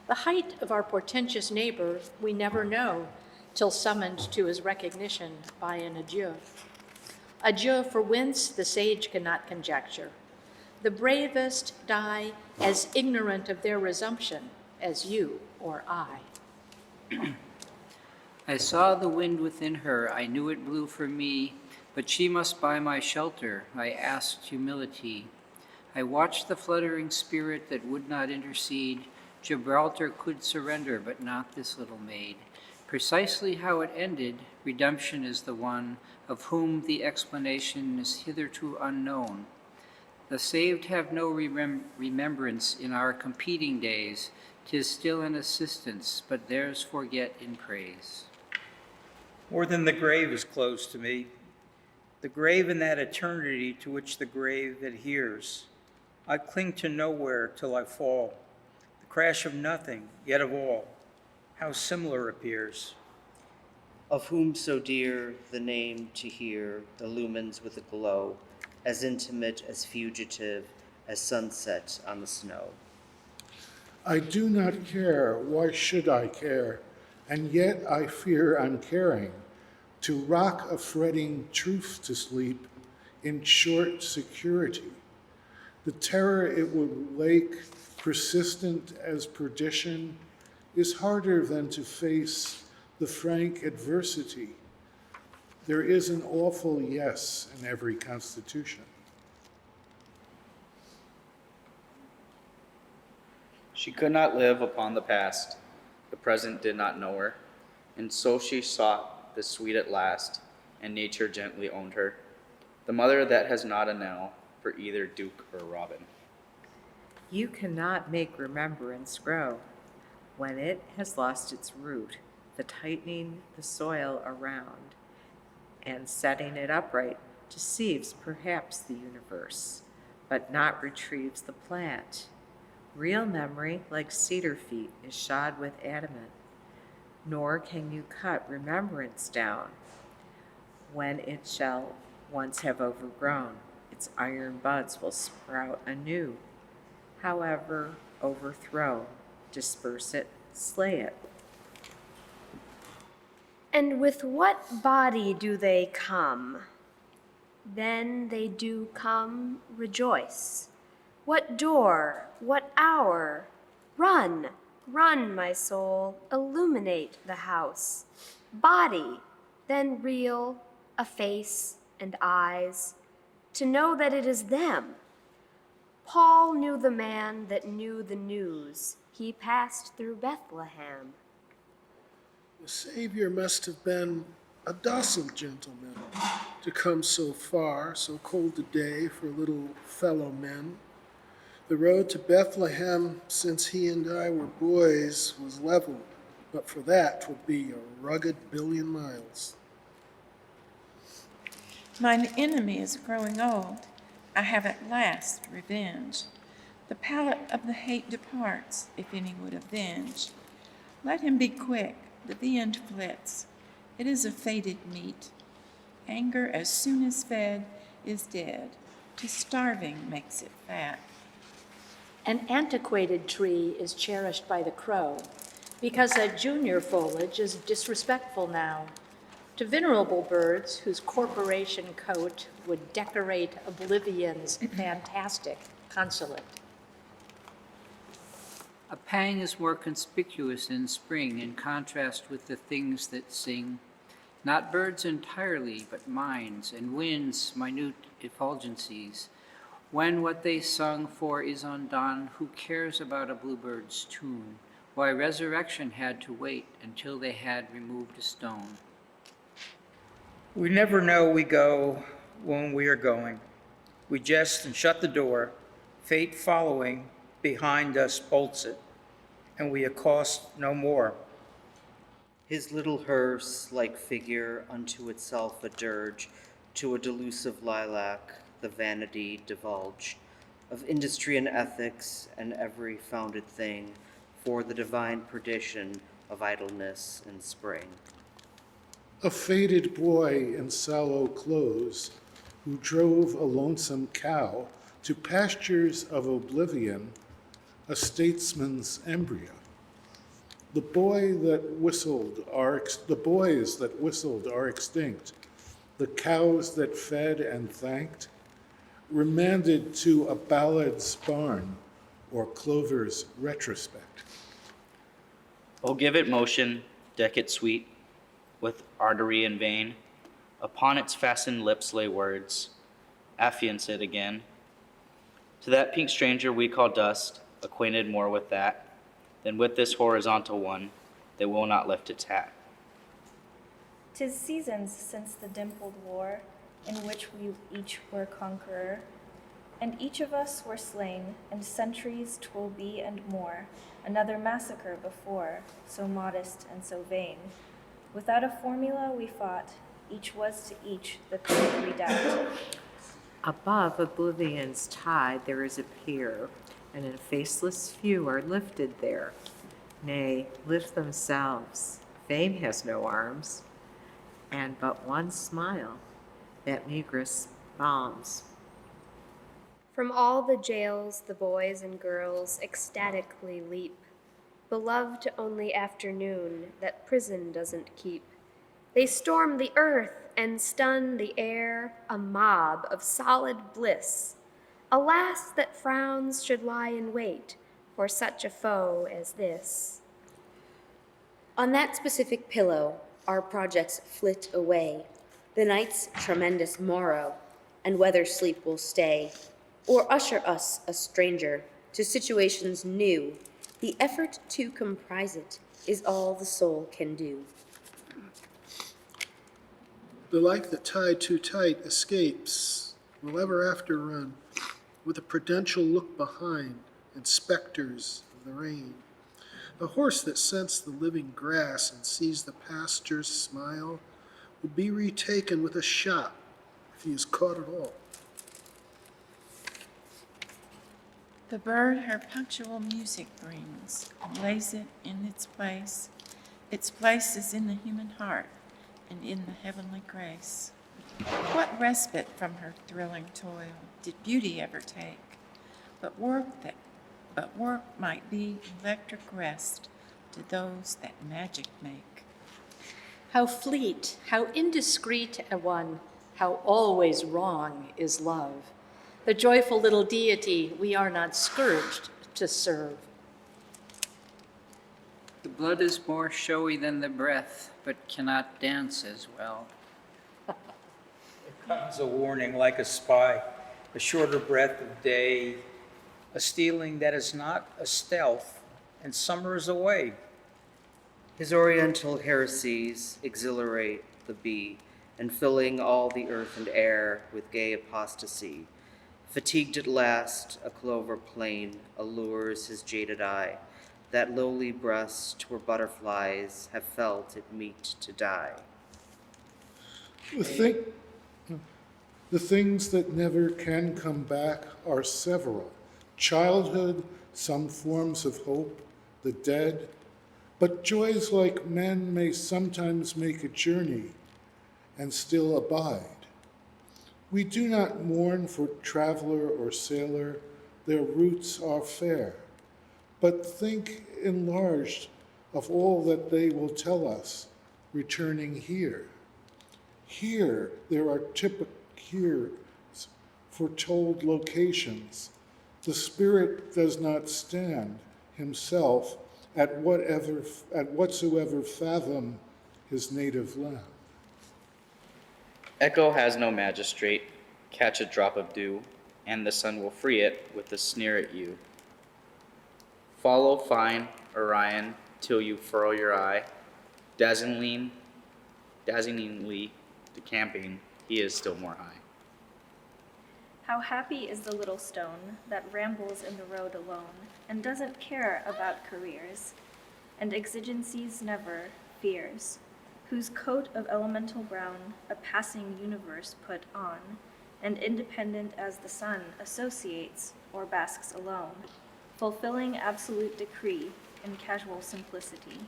The height of our portentous neighbor we never know till summoned to his recognition by an adieu. Adieu for whence the sage cannot conjecture. The bravest die as ignorant of their resumption as you or I. I saw the wind within her, I knew it blew for me, but she must buy my shelter, I asked humility. I watched the fluttering spirit that would not intercede. Gibraltar could surrender, but not this little maid. Precisely how it ended, redemption is the one, of whom the explanation is hitherto unknown. The saved have no remembrance in our competing days, 'tis still an assistance, but theirs forget in praise. More than the grave is close to me, the grave in that eternity to which the grave adheres. I cling to nowhere till I fall, the crash of nothing, yet of all. How similar appears. Of whom so dear the name to hear illumines with a glow, as intimate, as fugitive, as sunset on the snow. I do not care, why should I care? And yet I fear I'm caring, to rock a fretting truth to sleep in short security. The terror it would wake, persistent as perdition, is harder than to face the frank adversity. There is an awful yes in every constitution. She could not live upon the past, the present did not know her, and so she sought the sweet at last, and nature gently owned her, the mother that has not a knell for either Duke or Robin. You cannot make remembrance grow when it has lost its root, the tightening the soil around, and setting it upright deceives perhaps the universe, but not retrieves the plant. Real memory, like cedar feet, is shod with adamant, nor can you cut remembrance down when it shall once have overgrown. Its iron buds will sprout anew. However, overthrow, disperse it, slay it. And with what body do they come? Then they do come, rejoice. What door, what hour? Run, run, my soul, illuminate the house. Body, then real, a face and eyes, to know that it is them. Paul knew the man that knew the news. He passed through Bethlehem. The Savior must have been a docile gentleman to come so far, so cold a day for little fellow men. The road to Bethlehem, since he and I were boys, was level, but for that 'twould be a rugged billion miles. Mine enemy is growing old. I have at last revenge. The palate of the hate departs, if any would avenge. Let him be quick, the end flits. It is a fated meat. Anger, as soon as fed, is dead. 'Tis starving makes it fat. An antiquated tree is cherished by the crow because a junior foliage is disrespectful now to venerable birds whose corporation coat would decorate oblivion's fantastic consulate. A pang is more conspicuous in spring in contrast with the things that sing, not birds entirely, but minds and winds' minute effulgencies. When what they sung for is undone, who cares about a bluebird's tune? Why, resurrection had to wait until they had removed a stone. We never know we go when we are going. We jest and shut the door. Fate following behind us bolts it, and we accost no more. His little hearse-like figure unto itself a dirge, to a delusive lilac the vanity divulge, of industry and ethics and every founded thing, for the divine perdition of idleness in spring. A faded boy in sallow clothes who drove a lonesome cow to pastures of oblivion, a statesman's embryo. The boys that whistled are extinct. The cows that fed and thanked, remanded to a ballad's barn or Clover's retrospect. Oh, give it motion, deck it sweet, with artery and vein. Upon its fastened lips lay words, affiance it again. To that pink stranger we call dust, acquainted more with that than with this horizontal one that will not lift its hat. 'Tis seasons since the dimpled war, in which we each were conqueror, and each of us were slain, and centuries 'twill be and more, another massacre before, so modest and so vain. Without a formula we fought, each was to each the thing we doubt. Above oblivion's tide there is a pier, and a faceless few are lifted there. Nay, lift themselves. Fame has no arms, and but one smile, that negress bombs. From all the jails the boys and girls ecstatically leap, beloved only afternoon that prison doesn't keep. They storm the earth and stun the air, a mob of solid bliss. Alas, that frowns should lie in wait for such a foe as this. On that specific pillow, our projects flit away, the night's tremendous morrow, and whether sleep will stay, or usher us, a stranger, to situations new. The effort to comprise it is all the soul can do. The life that tied too tight escapes, will ever after run, with a prudential look behind, and specters of the rain. A horse that scents the living grass and sees the pasture's smile will be retaken with a shot if he is caught at all. The bird her punctual music brings, and lays it in its place. Its place is in the human heart, and in the heavenly grace. What respite from her thrilling toil did beauty ever take? But work might be electric rest to those that magic make. How fleet, how indiscreet a one, how always wrong is love. The joyful little deity we are not scourged to serve. The blood is more showy than the breath, but cannot dance as well. Comes a warning like a spy, a shorter breath of day, a stealing that is not a stealth, and summer is away. His oriental heresies exhilarate the bee, and filling all the earth and air with gay apostasy. Fatigued at last, a clover plain allures his jaded eye, that lowly breast where butterflies have felt it meet to die. The things that never can come back are several. Childhood, some forms of hope, the dead, but joys like men may sometimes make a journey and still abide. We do not mourn for traveler or sailor, their roots are fair, but think enlarged of all that they will tell us, returning here. Here there are foretold locations. The spirit does not stand himself at whatsoever fathom his native land. Echo has no magistrate, catch a drop of dew, and the sun will free it with a sneer at you. Follow fine Orion till you furrow your eye, dazzlingly decamping, he is still more high. How happy is the little stone that rambles in the road alone and doesn't care about careers and exigencies never fears, whose coat of elemental brown a passing universe put on, and independent as the sun associates or basks alone, fulfilling absolute decree in casual simplicity.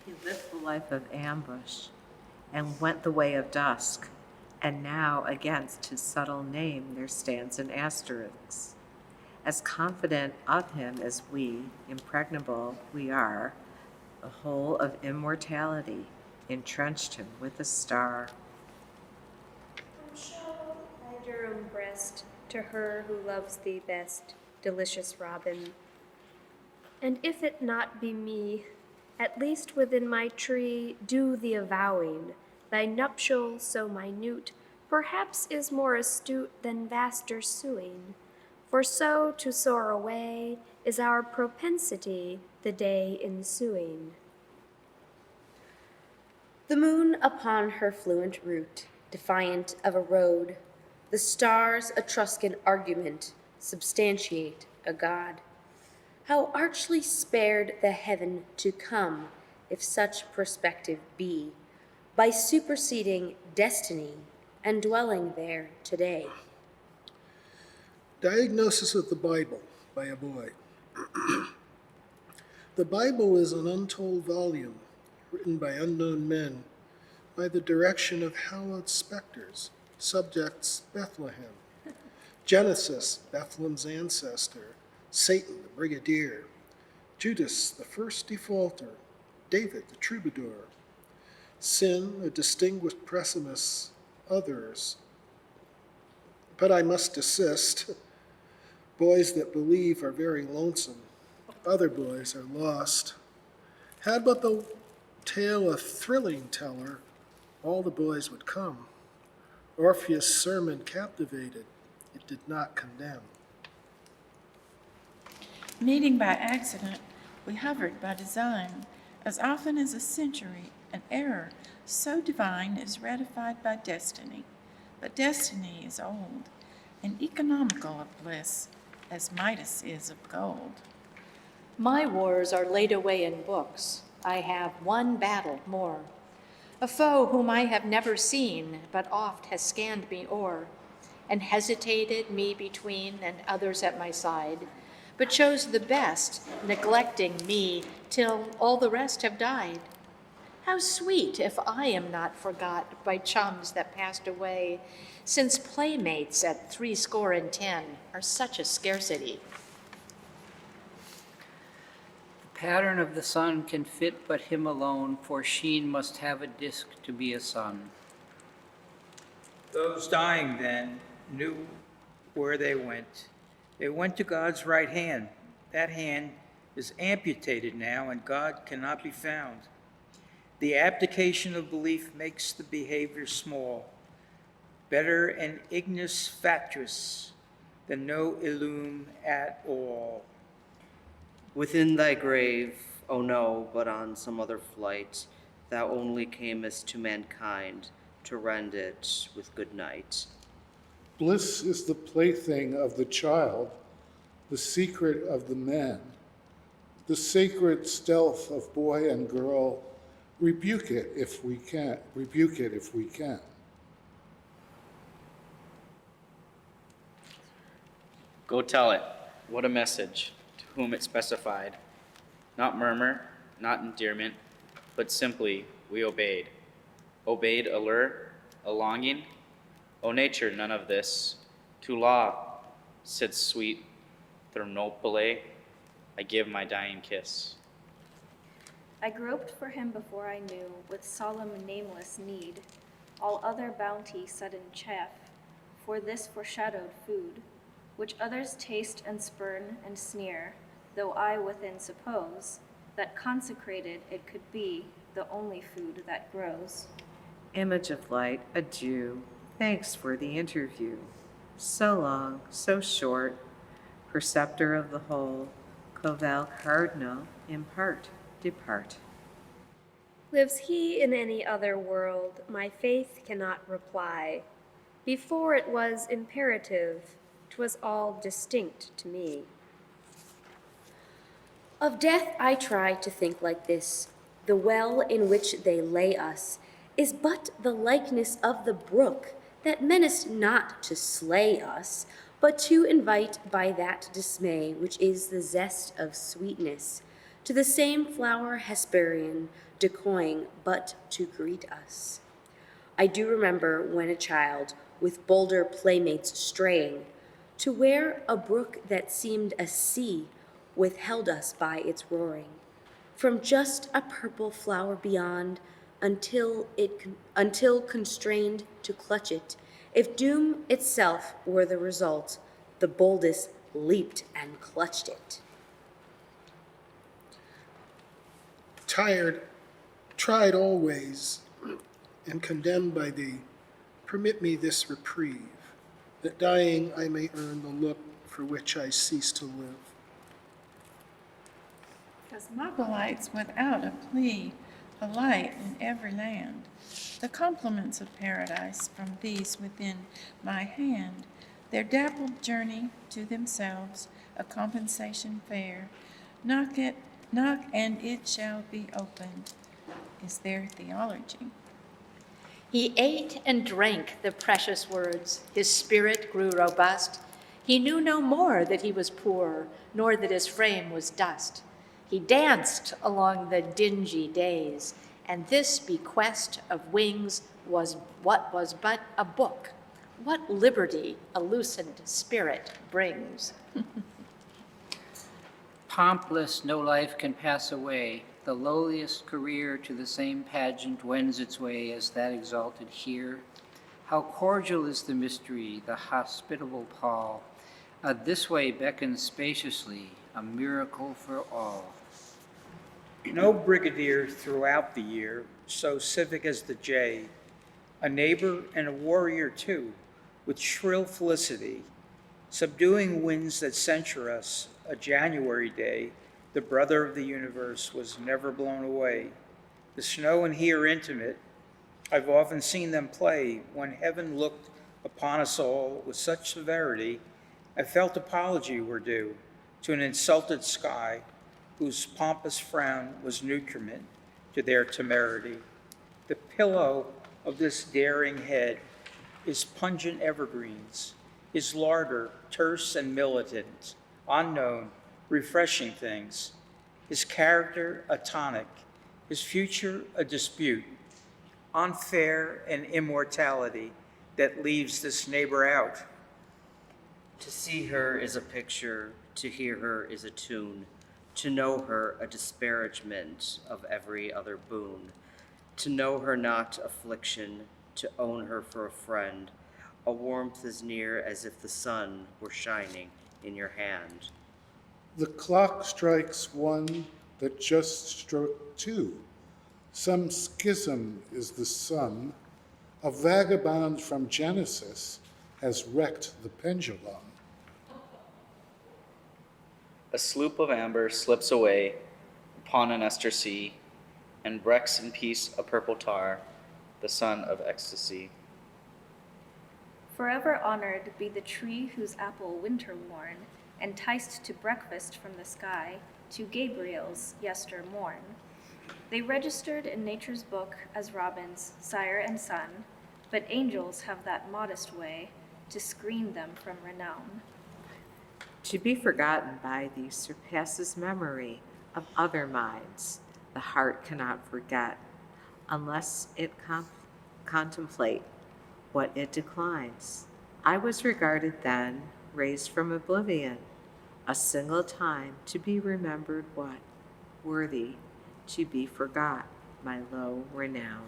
He lived the life of ambush and went the way of dusk, and now against his subtle name there stands an asterisk. As confident of him as we, impregnable we are, the whole of immortality entrenched him with a star. Show thy Durham breast to her who loves thee best, delicious robin. And if it not be me, at least within my tree do the avowing. Thy nuptial so minute perhaps is more astute than vaster suing. For so to soar away is our propensity the day ensuing. The moon upon her fluent route, defiant of a road, the stars' Etruscan argument substantiate a god. How archly spared the heaven to come, if such perspective be, by superseding destiny and dwelling there today. Diagnosis of the Bible by a boy. The Bible is an untold volume written by unknown men by the direction of hallowed specters, subjects Bethlehem. Genesis, Bethlehem's ancestor, Satan, the brigadier, Judas, the first defaulter, David, the troubadour, sin, a distinguished pessimist, others. But I must desist. Boys that believe are very lonesome. Other boys are lost. Had but the tale a thrilling teller, all the boys would come. Orpheus' sermon captivated, it did not condemn. Meeting by accident, we hovered by design. As often as a century, an error so divine is ratified by destiny. But destiny is old and economical of bliss, as Midas is of gold. My wars are laid away in books. I have one battle more. A foe whom I have never seen, but oft has scanned me o'er, and hesitated me between and others at my side, but chose the best, neglecting me till all the rest have died. How sweet if I am not forgot by chums that passed away, since playmates at 70 are such a scarcity. The pattern of the sun can fit but him alone, for sheen must have a disk to be a sun. Those dying then knew where they went. They went to God's right hand. That hand is amputated now, and God cannot be found. The abdication of belief makes the behavior small. Better an ignis fatuus than no illum at all. Within thy grave, oh no, but on some other flight, thou only camest to mankind to rend it with good night. Bliss is the plaything of the child, the secret of the man, the sacred stealth of boy and girl. Rebuke it if we can. Rebuke it if we can. Go tell it, what a message, to whom it specified. Not murmur, not endearment, but simply we obeyed. Obeyed a lure, a longing? O nature, none of this. To law, sits sweet Thermopylae, I give my dying kiss. I groped for him before I knew, with solemn nameless need, all other bounty sudden chaff, for this foreshadowed food, which others taste and spurn and sneer, though I within suppose that consecrated it could be the only food that grows. Image of light, adieu. Thanks for the interview. So long, so short, preceptor of the whole, Coval Cardinal, impart, depart. Lives he in any other world, my faith cannot reply. Before it was imperative, 'twas all distinct to me. Of death I try to think like this: the well in which they lay us is but the likeness of the brook that menaced not to slay us, but to invite by that dismay which is the zest of sweetness, to the same flower Hesperian, decoying but to greet us. I do remember when a child, with bolder playmates straying, to where a brook that seemed a sea withheld us by its roaring, from just a purple flower beyond, until constrained to clutch it. If doom itself were the result, the boldest leaped and clutched it. Tried always, and condemned by thee, permit me this reprieve, that dying I may earn the look for which I cease to live. Cosmopolites without a plea, polite in every land, the compliments of paradise from these within my hand, their dappled journey to themselves, a compensation fair. Knock and it shall be opened, is their theology. He ate and drank the precious words. His spirit grew robust. He knew no more that he was poor, nor that his frame was dust. He danced along the dingy days, and this bequest of wings was what was but a book. What liberty a loosened spirit brings. Pompless, no life can pass away. The lowliest career to the same pageant wends its way as that exalted here. How cordial is the mystery, the hospitable pall. This way beckons spaciously, a miracle for all. No brigadier throughout the year, so civic as the jay, a neighbor and a warrior too, with shrill felicity, subduing winds that censure us, a January day, the brother of the universe was never blown away. The snow and he are intimate. I've often seen them play. When heaven looked upon us all with such severity, I felt apology were due to an insulted sky, whose pompous frown was nutriment to their temerity. The pillow of this daring head is pungent evergreens, his larder terse and militant, unknown, refreshing things, his character a tonic, his future a dispute, unfair and immortality that leaves this neighbor out. To see her is a picture, to hear her is a tune, to know her a disparagement of every other boon, to know her not affliction, to own her for a friend, a warmth as near as if the sun were shining in your hand. The clock strikes one that just struck two. Some schism is the sun. A vagabond from Genesis has wrecked the pendulum. A sloop of amber slips away upon an ester sea, and wrecks in peace a purple tar, the son of ecstasy. Forever honored be the tree whose apple winter worn, enticed to breakfast from the sky, to Gabriel's yester morn. They registered in nature's book as robins, sire and son, but angels have that modest way to screen them from renown. To be forgotten by thee surpasses memory of other minds. The heart cannot forget unless it contemplate what it declines. I was regarded then, raised from oblivion, a single time to be remembered what? Worthy to be forgot, my low renown.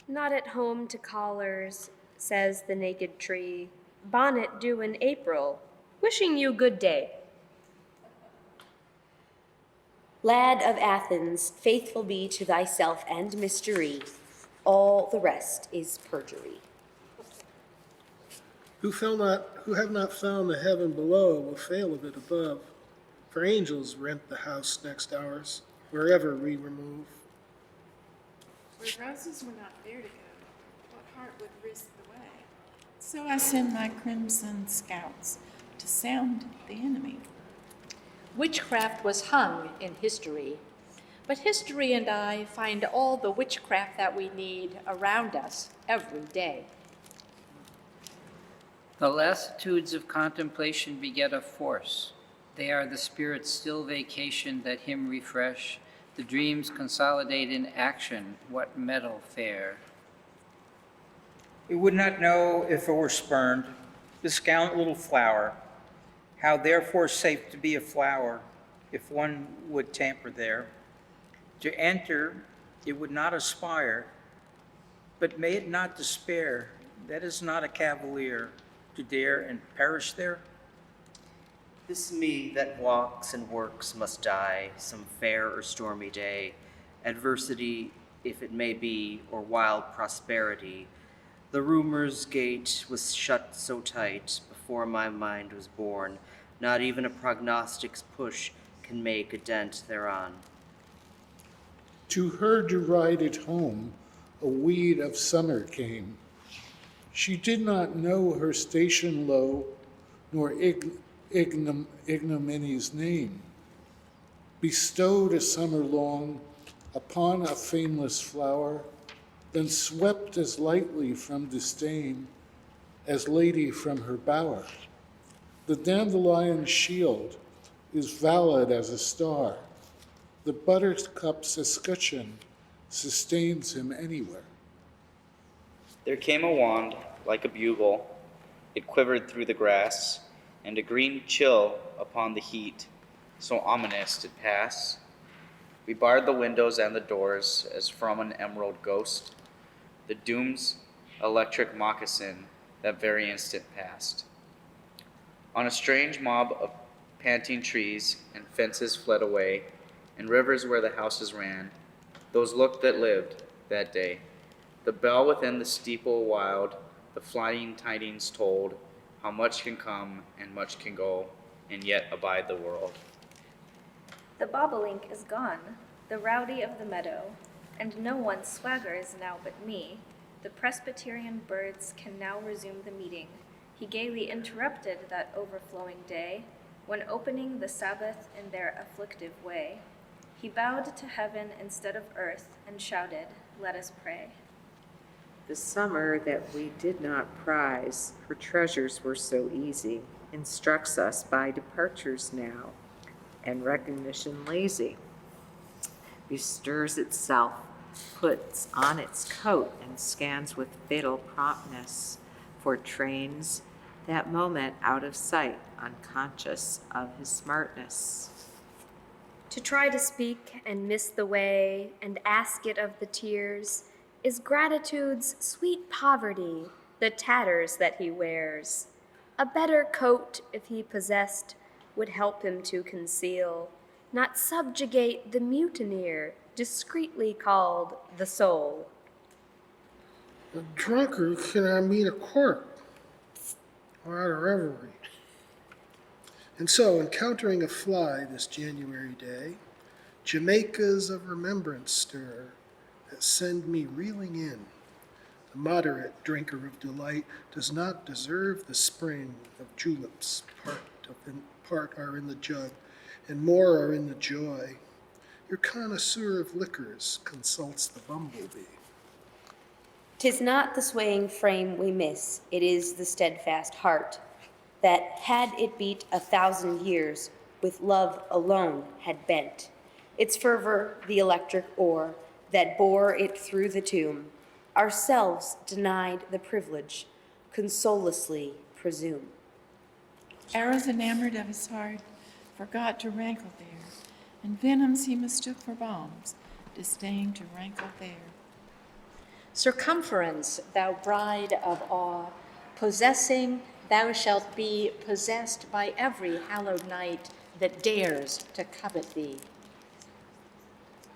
Not at home to callers, says the naked tree, bonnet due in April, wishing you good day. Lad of Athens, faithful be to thyself and mystery. All the rest is perjury. Who have not found the heaven below will fail of it above. For angels rent the house next ours, wherever we remove. Where roses were not fair to go, what heart would risk the way? So I send my crimson scouts to sound the enemy. Witchcraft was hung in history, but history and I find all the witchcraft that we need around us every day. The lassitudes of contemplation beget a force. They are the spirit's still vacation that him refresh. The dreams consolidate in action what metal fair. It would not know if it were spurned, this gallant little flower, how therefore safe to be a flower, if one would tamper there. To enter, it would not aspire, but may it not despair. That is not a cavalier, to dare and perish there. This me that walks and works must die some fair or stormy day, adversity, if it may be, or wild prosperity. The rumor's gate was shut so tight before my mind was born, not even a prognostic's push can make a dent thereon. To her derided home, a weed of summer came. She did not know her station low, nor ignominies name. Bestowed a summer long upon a fameless flower, then swept as lightly from disdain as lady from her bower. The dandelion's shield is valid as a star. The buttercup's escutcheon sustains him anywhere. There came a wand like a bugle, it quivered through the grass, and a green chill upon the heat, so ominous did pass. We barred the windows and the doors as from an emerald ghost, the doom's electric moccasin that very instant passed. On a strange mob of panting trees and fences fled away, and rivers where the houses ran, those looked that lived that day. The bell within the steeple wild, the flying tidings told, how much can come and much can go, and yet abide the world. The bobolink is gone, the rowdy of the meadow, and no one swaggers now but me. The Presbyterian birds can now resume the meeting. He gaily interrupted that overflowing day, when opening the Sabbath in their afflictive way. He bowed to heaven instead of earth, and shouted, "Let us pray." The summer that we did not prize, her treasures were so easy, instructs us by departures now, and recognition lazy. Bestirs itself, puts on its coat, and scans with fatal promptness for trains that moment out of sight, unconscious of his smartness. To try to speak and miss the way and ask it of the tears is gratitude's sweet poverty, the tatters that he wears. A better coat, if he possessed, would help him to conceal, not subjugate the mutineer, discreetly called the soul. A drunkard cannot meet a cork or out of revelry. And so, encountering a fly this January day, Jamaicas of remembrance stir that send me reeling in. The moderate drinker of delight does not deserve the spring of juleps. Part are in the jug, and more are in the joy. Your connoisseur of liquors consults the bumblebee. 'Tis not the swaying frame we miss, it is the steadfast heart, that had it beat 1,000 years, with love alone had bent. Its fervor the electric oar that bore it through the tomb, ourselves denied the privilege, consolelessly presume. Arrows enamored of his heart forgot to rankle there, and venoms he mistook for bombs, disdained to rankle there. Circumference, thou bride of awe, possessing, thou shalt be possessed by every hallowed night that dares to covet thee.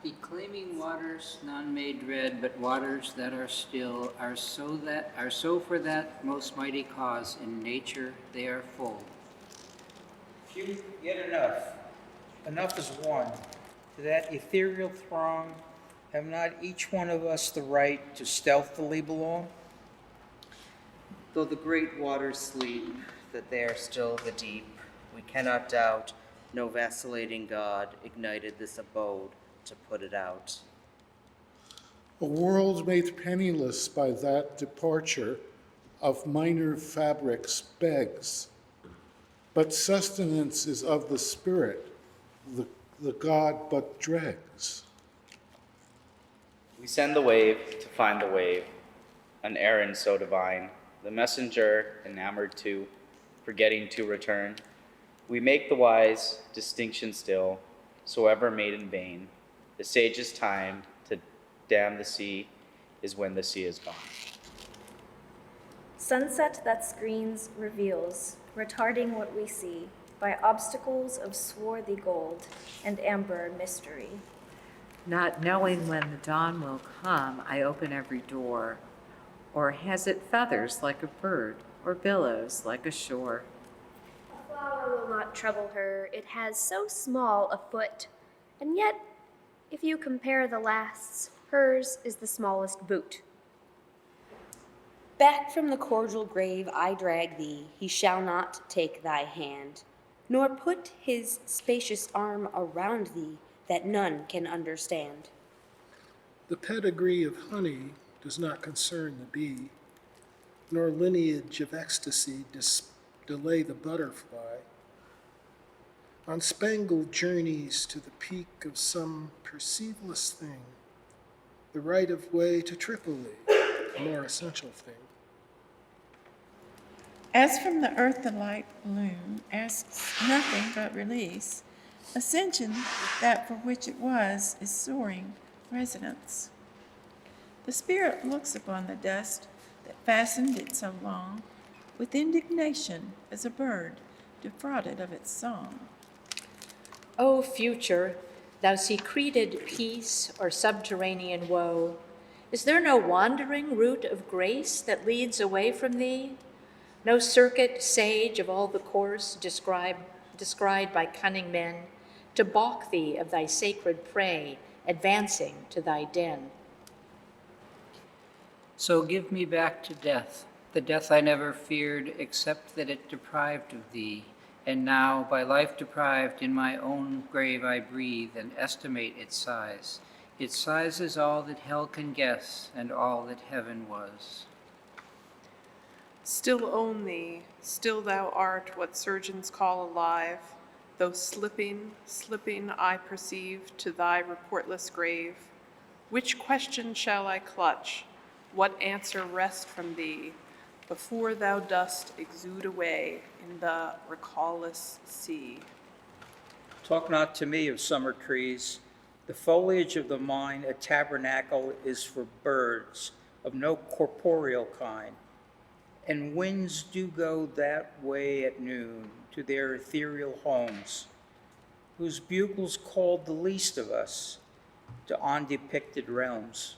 Declaiming waters, none may dread, but waters that are still are so for that most mighty cause. In nature they are full. Few, yet enough. Enough is one. To that ethereal throng, have not each one of us the right to stealthily belong? Though the great waters sleep, that they are still the deep, we cannot doubt no vacillating God ignited this abode to put it out. A world made penniless by that departure of minor fabrics begs, but sustenance is of the spirit, the God but dregs. We send the wave to find the wave, an errand so divine, the messenger enamored too, forgetting to return. We make the wise distinction still, so ever made in vain. The sage's time to dam the sea is when the sea is gone. Sunset that screens reveals, retarding what we see, by obstacles of swarthy gold and amber mystery. Not knowing when the dawn will come, I open every door. Or has it feathers like a bird, or billows like a shore? A flower will not trouble her, it has so small a foot. And yet, if you compare the lasts, hers is the smallest boot. Back from the cordial grave I drag thee, he shall not take thy hand, nor put his spacious arm around thee that none can understand. The pedigree of honey does not concern the bee, nor lineage of ecstasy delay the butterfly. On spangled journeys to the peak of some perceiveless thing, the right of way to Tripoli, a more essential thing. As from the earth the light bloom asks nothing but release, ascension, that for which it was, is soaring resonance. The spirit looks upon the dust that fastened it so long, with indignation as a bird defrauded of its song. O future, thou secreted peace or subterranean woe, is there no wandering route of grace that leads away from thee? No circuit sage of all the course described by cunning men, to balk thee of thy sacred prey, advancing to thy den? So give me back to death, the death I never feared, except that it deprived of thee. And now, by life deprived, in my own grave I breathe and estimate its size. Its size is all that hell can guess, and all that heaven was. Still own thee, still thou art what surgeons call alive, though slipping, I perceive to thy reportless grave. Which question shall I clutch? What answer wrest from thee, before thou dost exude away in the recallless sea? Talk not to me of summer trees. The foliage of the vine a tabernacle is for birds of no corporeal kind. And winds do go that way at noon to their ethereal homes, whose bugles called the least of us to undepicted realms.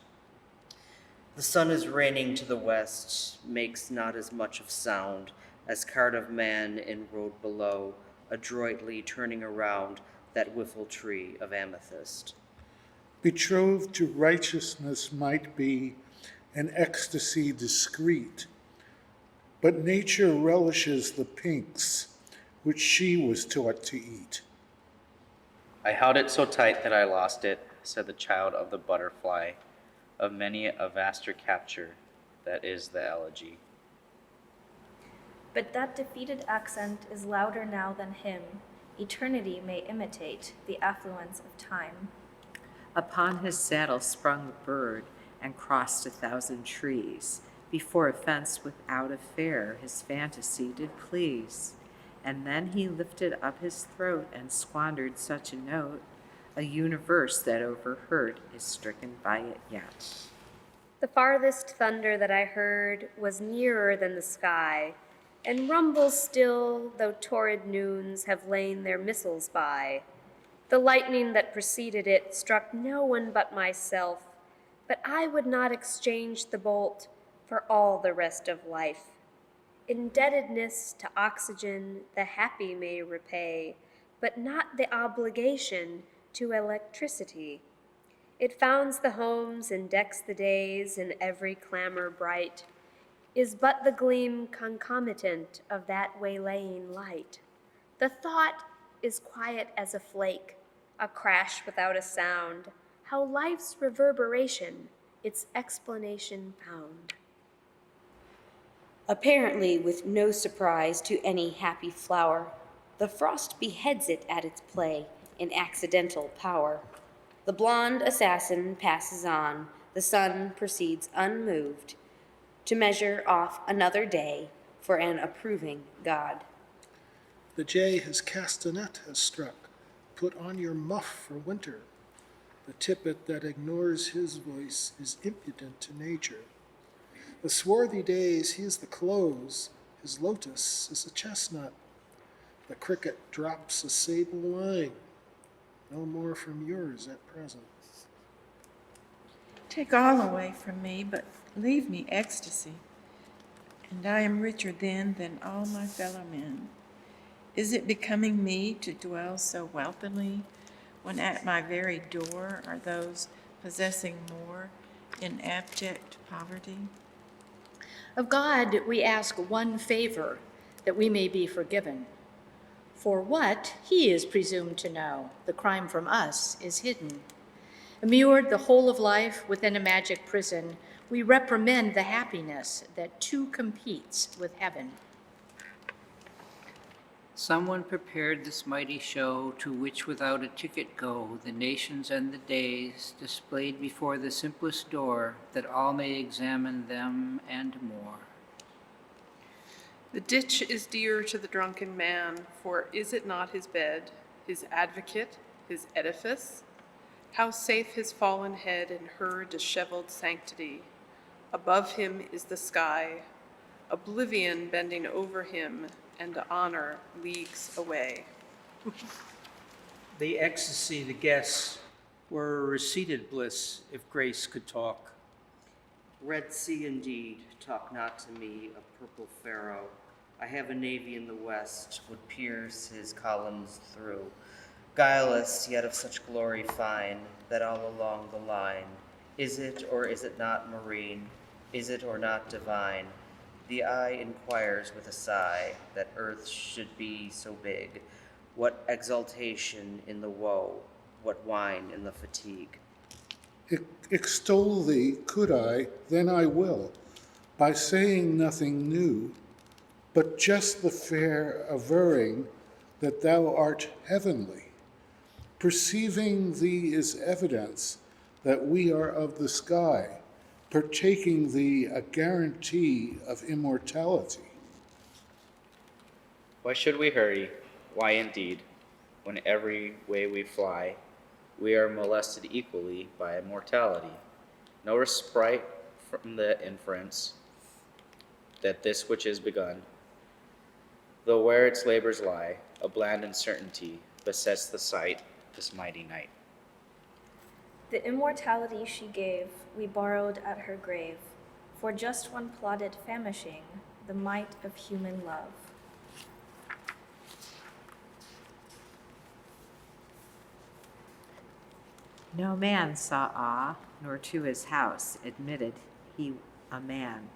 The sun is raining to the west, makes not as much of sound as cart of man in road below, adroitly turning around that whiffle tree of amethyst. Betrothed to righteousness might be an ecstasy discreet, but nature relishes the pinks which she was taught to eat. I held it so tight that I lost it, said the child of the butterfly, of many a vaster capture, that is the elegy. But that defeated accent is louder now than him. Eternity may imitate the affluence of time. Upon his saddle sprung the bird and crossed 1,000 trees. Before a fence without a fare his fantasy did please. And then he lifted up his throat and squandered such a note, a universe that overheard is stricken by it yet. The farthest thunder that I heard was nearer than the sky, and rumbles still, though torrid noons have lain their missiles by. The lightning that preceded it struck no one but myself, but I would not exchange the bolt for all the rest of life. Indebtedness to oxygen the happy may repay, but not the obligation to electricity. It founds the homes and decks the days in every clamor bright, is but the gleam concomitant of that waylaying light. The thought is quiet as a flake, a crash without a sound, how life's reverberation its explanation found. Apparently with no surprise to any happy flower, the frost beheads it at its play in accidental power. The blonde assassin passes on, the sun proceeds unmoved to measure off another day for an approving God. The jay his castanet has struck. Put on your muff for winter. The tippet that ignores his voice is impudent to nature. The swarthy days he is the close. His lotus is a chestnut. The cricket drops a sable line. No more from yours at present. Take all away from me, but leave me ecstasy, and I am richer then than all my fellow men. Is it becoming me to dwell so wealthily, when at my very door are those possessing more in abject poverty? Of God we ask one favor, that we may be forgiven. For what he is presumed to know, the crime from us is hidden. Immured the whole of life within a magic prison, we reprimand the happiness that too competes with heaven. Someone prepared this mighty show, to which without a ticket go the nations and the days, displayed before the simplest door, that all may examine them and more. The ditch is dear to the drunken man, for is it not his bed, his advocate, his edifice? How safe his fallen head in her disheveled sanctity. Above him is the sky, oblivion bending over him, and honor leagues away. The ecstasy to guess were a receded bliss if grace could talk. Red Sea indeed, talk not to me of purple Pharaoh. I have a navy in the west, would pierce his columns through. Guileless, yet of such glory fine, that all along the line, is it or is it not marine? Is it or not divine? The eye inquires with a sigh that earth should be so big. What exaltation in the woe, what wine in the fatigue. Extol thee, could I, then I will, by saying nothing new, but just the fair averring that thou art heavenly. Perceiving thee is evidence that we are of the sky, partaking thee a guarantee of immortality. Why should we hurry? Why indeed, when every way we fly, we are molested equally by immortality. No respite from the inference that this which is begun, though where its labors lie, a bland uncertainty besets the sight this mighty night. The immortality she gave, we borrowed at her grave, for just one plotted famishing the might of human love. No man saw awe, nor to his house admitted he a man,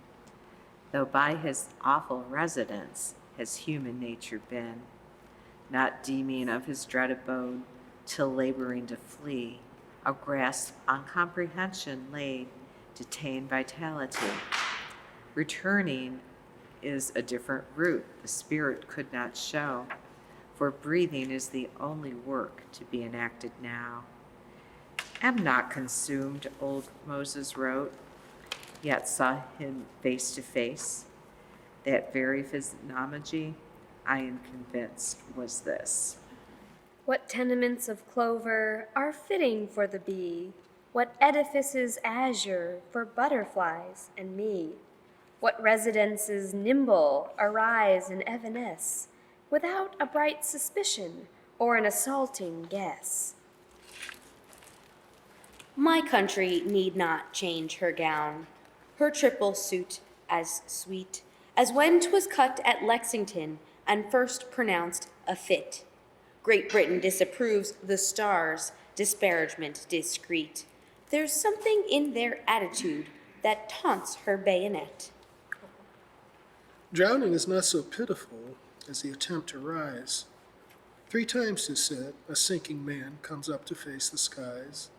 though by his awful residence has human nature been, not deeming of his dread abode, till laboring to flee, a grasp on comprehension laid, detained vitality. Returning is a different route the spirit could not show, for breathing is the only work to be enacted now. Am not consumed, old Moses wrote, yet saw him face to face. That very physiognomy, I am convinced, was this. What tenements of clover are fitting for the bee? What edifices azure for butterflies and me? What residences nimble arise and evanesce, without a bright suspicion or an assaulting guess. My country need not change her gown, her triple suit as sweet as when 'twas cut at Lexington and first pronounced a fit. Great Britain disapproves the stars' disparagement discreet. There's something in their attitude that taunts her bayonet. Drowning is not so pitiful as the attempt to rise. 3 times, 'tis said, a sinking man comes up to face the skies,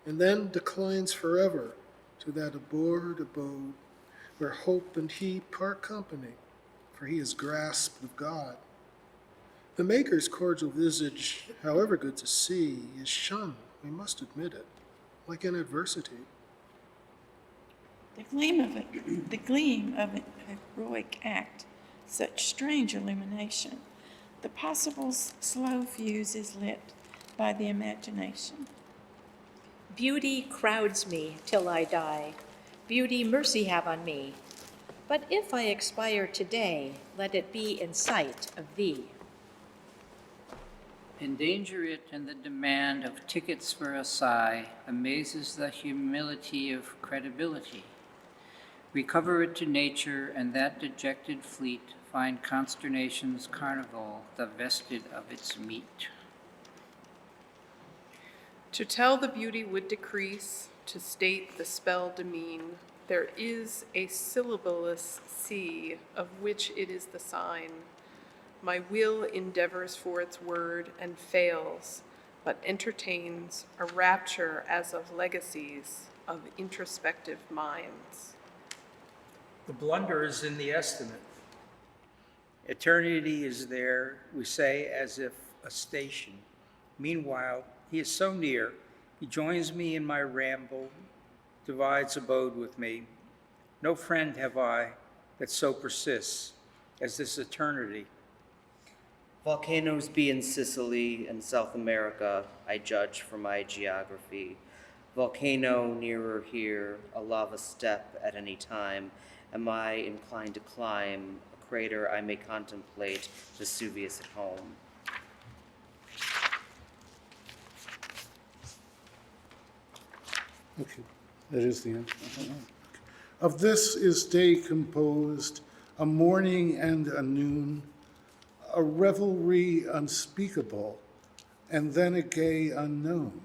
and then declines forever to that abhorred abode where hope and he part company, for he is grasped of God. The Maker's cordial visage, however good to see, is shunned, we must admit it, like in adversity. The gleam of an heroic act, such strange illumination. The possible's slow fuse is lit by the imagination. Beauty crowds me till I die. Beauty, mercy have on me. But if I expire today, let it be in sight of thee. Endanger it, and the demand of tickets for a sigh amazes the humility of credibility. Recover it to nature, and that dejected fleet find consternation's carnival divested of its meat. To tell the beauty would decrease, to state the spell demean. There is a syllableless sea, of which it is the sign. My will endeavors for its word and fails, but entertains a rapture as of legacies of introspective minds. The blunder is in the estimate. Eternity is there, we say, as if a station. Meanwhile, he is so near, he joins me in my ramble, divides abode with me. No friend have I that so persists as this eternity. Volcanoes be in Sicily and South America, I judge from my geography. Volcano nearer here, a lava step at any time. Am I inclined to climb a crater I may contemplate Vesuvius at home? Okay, that is the end. Of this is day composed, a morning and a noon, a revelry unspeakable, and then a gay unknown,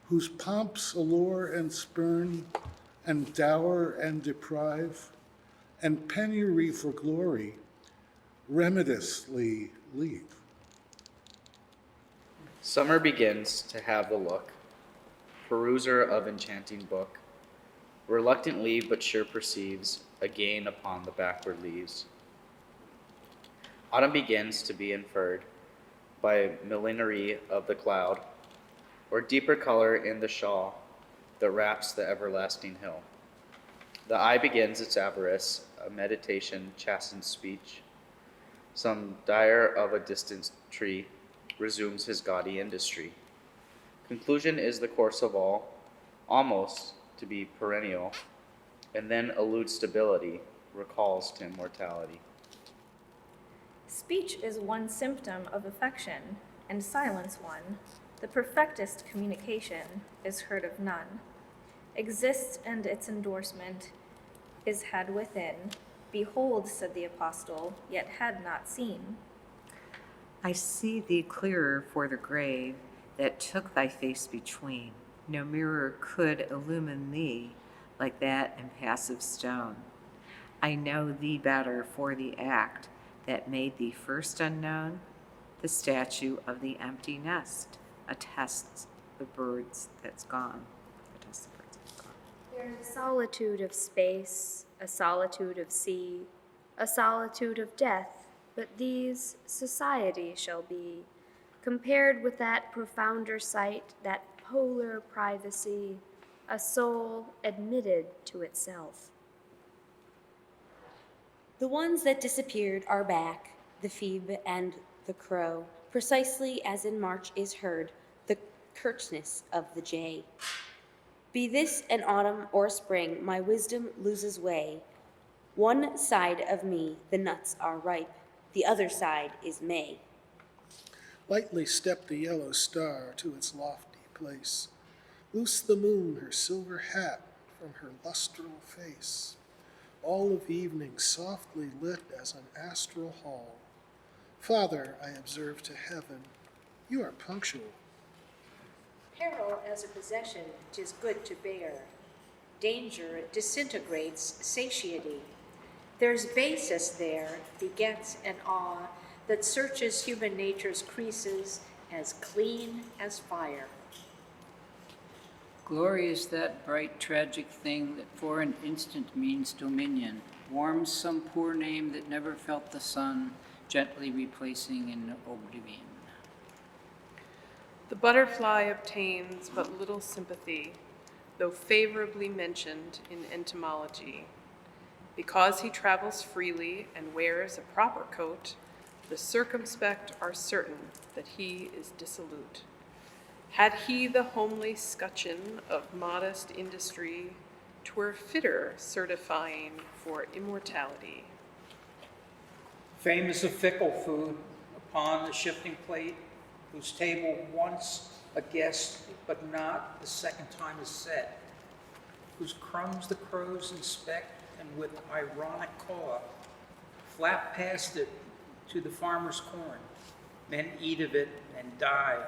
whose pomps allure and spurn, and dower and deprive, and penury for glory remedilessly leave. Summer begins to have the look, peruser of enchanting book, reluctantly but sure perceives a gain upon the backward leaves. Autumn begins to be inferred by millinery of the cloud, or deeper color in the shawl that wraps the everlasting hill. The eye begins its avarice, a meditation chastens speech. Some dyer of a distant tree resumes his gaudy industry. Conclusion is the course of all, almost to be perennial, and then eludes stability, recalls to immortality. Speech is one symptom of affection, and silence one. The perfectest communication is heard of none. Exists, and its endorsement is had within. Behold, said the apostle, yet had not seen. I see thee clearer for the grave that took thy face between. No mirror could illumine thee like that impassive stone. I know thee better for the act that made thee first unknown. The statue of the empty nest attests the birds that's gone. There's a solitude of space, a solitude of sea, a solitude of death, but these society shall be, compared with that profounder sight, that polar privacy, a soul admitted to itself. The ones that disappeared are back, the phoebe and the crow, precisely as in March is heard the curtness of the jay. Be this an autumn or spring, my wisdom loses way. One side of me the nuts are ripe, the other side is May. Lightly step the yellow star to its lofty place. Loose the moon her silver hat from her lustral face. All of evening softly lit as an astral hall. Father, I observe to heaven, you are punctual. Peril as a possession 'tis good to bear. Danger disintegrates satiety. There's basis there, begets an awe that searches human nature's creases as clean as fire. Glory is that bright tragic thing that for an instant means dominion, warms some poor name that never felt the sun, gently replacing in oblivion. The butterfly obtains but little sympathy, though favorably mentioned in entomology. Because he travels freely and wears a proper coat, the circumspect are certain that he is dissolute. Had he the homely scutcheon of modest industry, 'twere fitter certifying for immortality. Fame is a fickle food upon the shifting plate, whose table once a guest, but not the second time is set, whose crumbs the crows inspect and with ironic caw flap past it to the farmer's corn. Men eat of it and die.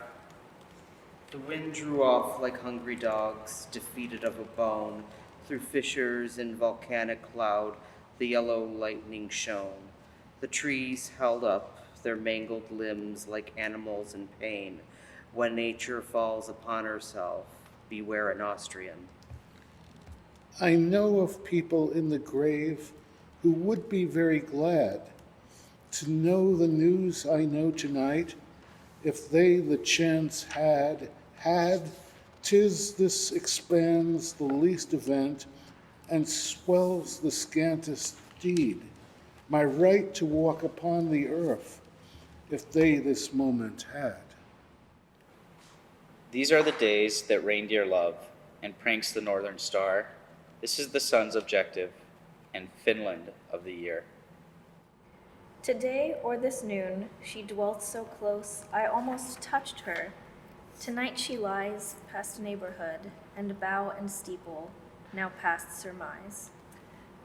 The wind drew off like hungry dogs, defeated of a bone. Through fissures in volcanic cloud, the yellow lightning shone. The trees held up their mangled limbs like animals in pain. When nature falls upon herself, beware an Austrian. I know of people in the grave who would be very glad to know the news I know tonight, if they the chance had, 'tis this expands the least event and swells the scantest deed, my right to walk upon the earth, if they this moment had. These are the days that reindeer love and pranks the northern star. This is the sun's objective and Finland of the year. Today or this noon, she dwelt so close, I almost touched her. Tonight she lies past neighborhood, and bough and steeple, now past surmise.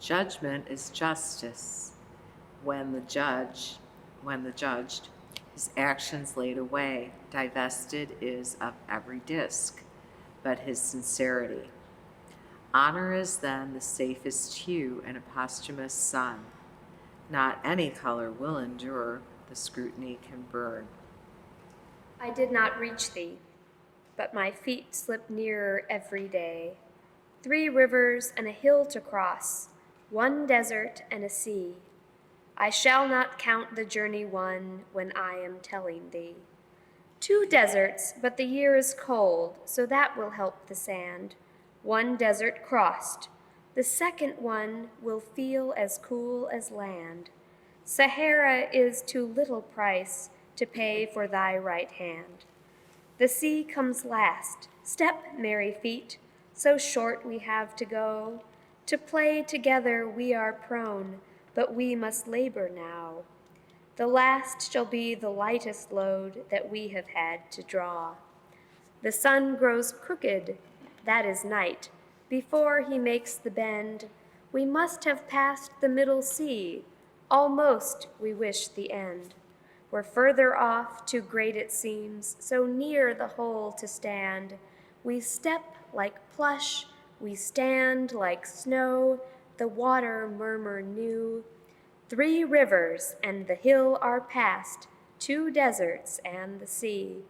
Judgment is justice. When the judged, his actions laid away, divested is of every disc, but his sincerity. Honor is then the safest hue in a posthumous sun. Not any color will endure, the scrutiny can burn. I did not reach thee, but my feet slip nearer every day. 3 rivers and a hill to cross, 1 desert and a sea. I shall not count the journey won when I am telling thee. 2 deserts, but the year is cold, so that will help the sand. 1 desert crossed, the second one will feel as cool as land. Sahara is too little price to pay for thy right hand. The sea comes last. Step, merry feet, so short we have to go. To play together we are prone, but we must labor now. The last shall be the lightest load that we have had to draw. The sun grows crooked, that is night. Before he makes the bend, we must have passed the middle sea. Almost we wish the end. We're further off, too great it seems, so near the hole to stand. We step like plush, we stand like snow, the water murmur new. 3 rivers and the hill are past, 2 deserts and the sea.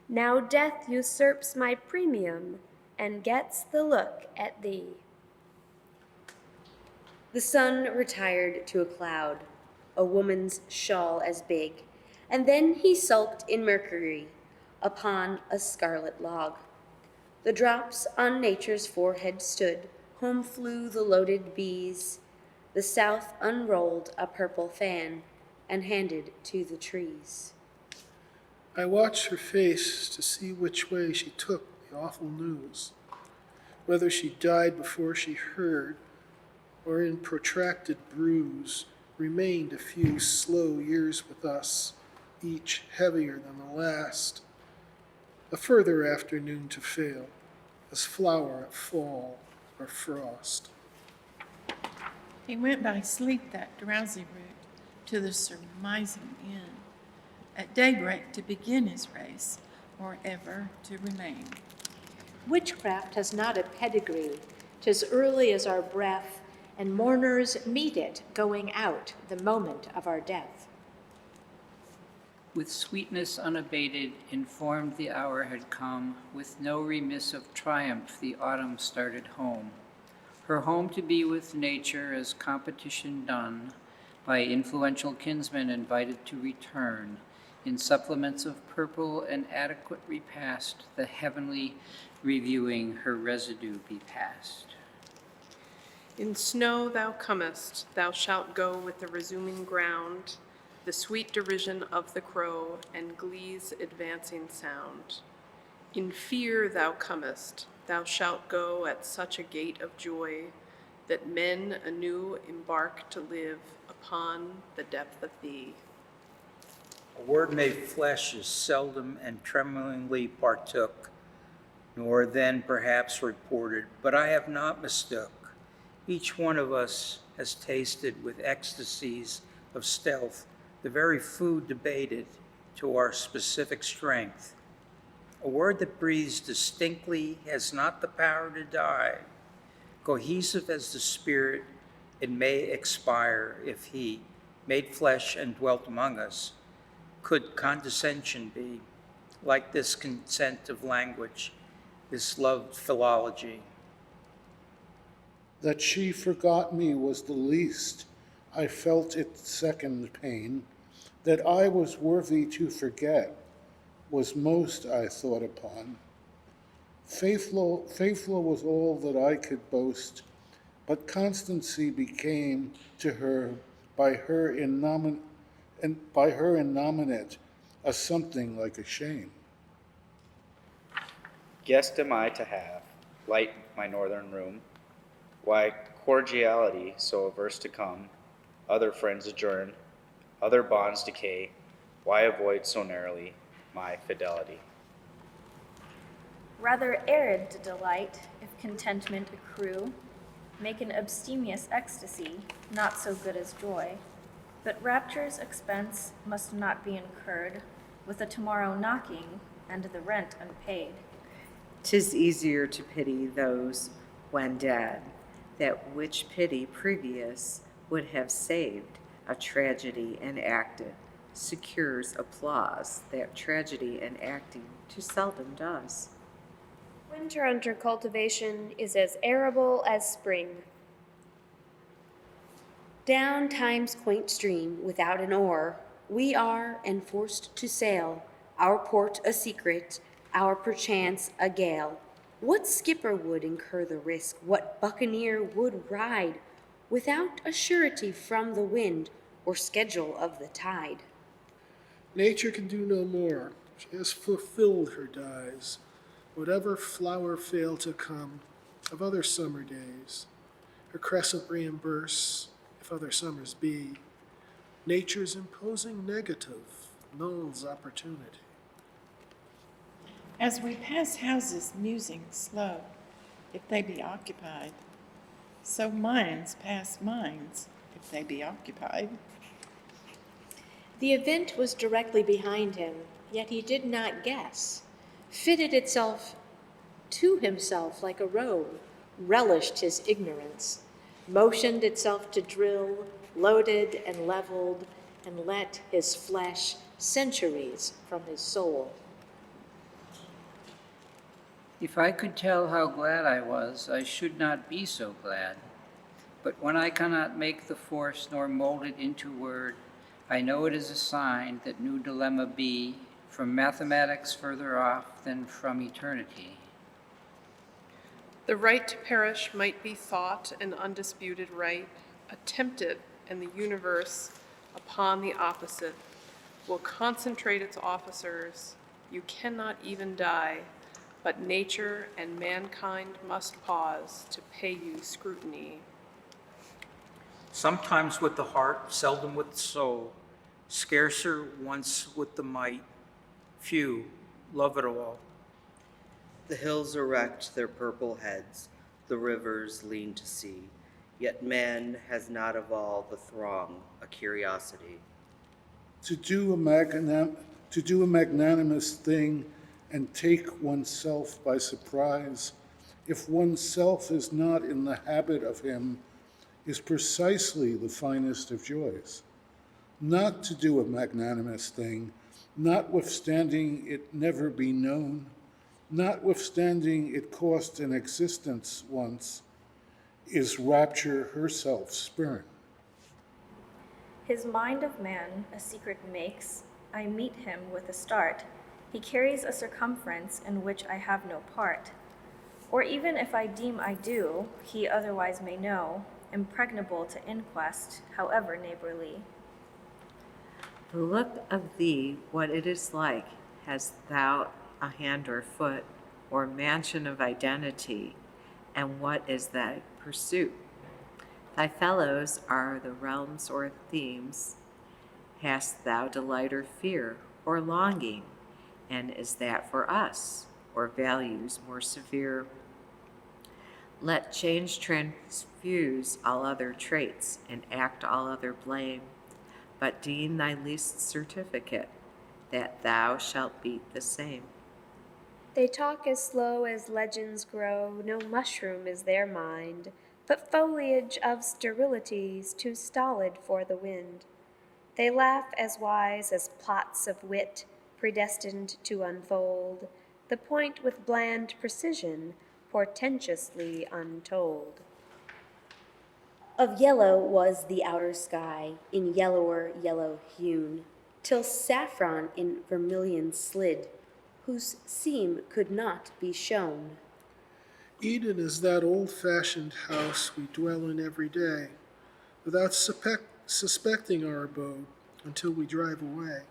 Now death usurps my premium and gets the look at thee. The sun retired to a cloud, a woman's shawl as big, and then he sulked in Mercury upon a scarlet log. The drops on nature's forehead stood, home flew the loaded bees. The south unrolled a purple fan and handed to the trees. I watched her face to see which way she took the awful news, whether she died before she heard, or in protracted bruise remained a few slow years with us, each heavier than the last, a further afternoon to fail, as flower at fall or frost. He went by sleep that drowsy route to the surmising inn, at daybreak to begin his race, or ever to remain. Witchcraft has not a pedigree. 'Tis early as our breath, and mourners meet it going out the moment of our death. With sweetness unabated, informed the hour had come, with no remiss of triumph the autumn started home. Her home to be with nature as competition done, by influential kinsmen invited to return, in supplements of purple and adequate repast, the heavenly reviewing her residue be past. In snow thou comest, thou shalt go with the resuming ground, the sweet derision of the crow and glee's advancing sound. In fear thou comest, thou shalt go at such a gait of joy, that men anew embark to live upon the depth of thee. A word made flesh is seldom and tremblingly partook, nor then perhaps reported, but I have not mistook. Each one of us has tasted with ecstasies of stealth the very food debated to our specific strength. A word that breathes distinctly has not the power to die. Cohesive as the spirit, it may expire if he, made flesh and dwelt among us, could condescension be, like this consent of language, this loved philology. That she forgot me was the least. I felt its second pain. That I was worthy to forget was most I thought upon. Faithful was all that I could boast, but constancy became to her by her innominate a something like a shame. Guest am I to have, light my northern room, why cordiality so averse to come, other friends adjourn, other bonds decay, why avoid so narrowly my fidelity? Rather arid to delight, if contentment accrue, make an abstemious ecstasy, not so good as joy. But rapture's expense must not be incurred, with a tomorrow knocking and the rent unpaid. 'Tis easier to pity those when dead, that which pity previous would have saved a tragedy enacted, secures applause that tragedy enacting too seldom does. Winter under cultivation is as arable as spring. Down time's quaint stream without an oar, we are enforced to sail, our port a secret, our perchance a gale. What skipper would incur the risk? What buccaneer would ride without a surety from the wind or schedule of the tide? Nature can do no more. She has fulfilled her dyes. Whatever flower fail to come of other summer days, her crescent reimburse, if other summers be, nature's imposing negative nulls opportunity. As we pass houses musing slow, if they be occupied, so minds pass minds, if they be occupied. The event was directly behind him, yet he did not guess, fitted itself to himself like a robe, relished his ignorance, motioned itself to drill, loaded and leveled, and let his flesh centuries from his soul. If I could tell how glad I was, I should not be so glad. But when I cannot make the force nor mold it into word, I know it is a sign that new dilemma be from mathematics further off than from eternity. The right to perish might be thought an undisputed right, attempted, and the universe upon the opposite will concentrate its officers. You cannot even die, but nature and mankind must pause to pay you scrutiny. Sometimes with the heart, seldom with the soul, Scarcer once with the might, few love it all. The hills erect their purple heads, the rivers lean to sea, yet man has not of all the throng a curiosity. To do a magnanimous thing and take oneself by surprise, if oneself is not in the habit of him, is precisely the finest of joys. Not to do a magnanimous thing, notwithstanding it never be known, notwithstanding it cost an existence once, is rapture herself spurn. His mind of man a secret makes, I meet him with a start. He carries a circumference in which I have no part. Or even if I deem I do, he otherwise may know, impregnable to inquest, however neighborly. The look of thee, what it is like, hast thou a hand or foot, or mansion of identity, and what is thy pursuit? Thy fellows are the realms or themes. Hast thou delight or fear, or longing, and is that for us, or values more severe? Let change transfuse all other traits, and act all other blame, but deem thy least certificate, that thou shalt beat the same. They talk as slow as legends grow, no mushroom is their mind, but foliage of sterilities too stolid for the wind. They laugh as wise as plots of wit, predestined to unfold, the point with bland precision, portentously untold. Of yellow was the outer sky, in yellower yellow hewn, till saffron in vermilion slid, whose seam could not be shown. Eden is that old-fashioned house we dwell in every day, without suspecting our abode until we drive away.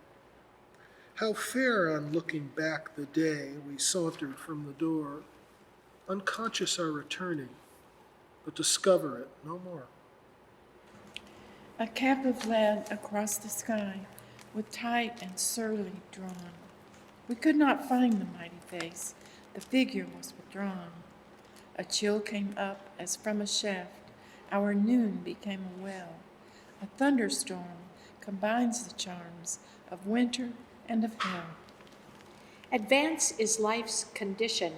How fair on looking back the day we sauntered from the door, unconscious our returning, but discover it no more. A cap of lead across the sky, with tight and surly drawn. We could not find the mighty face, the figure was withdrawn. A chill came up as from a shaft, our noon became a well. A thunderstorm combines the charms of winter and of hell. Advance is life's condition,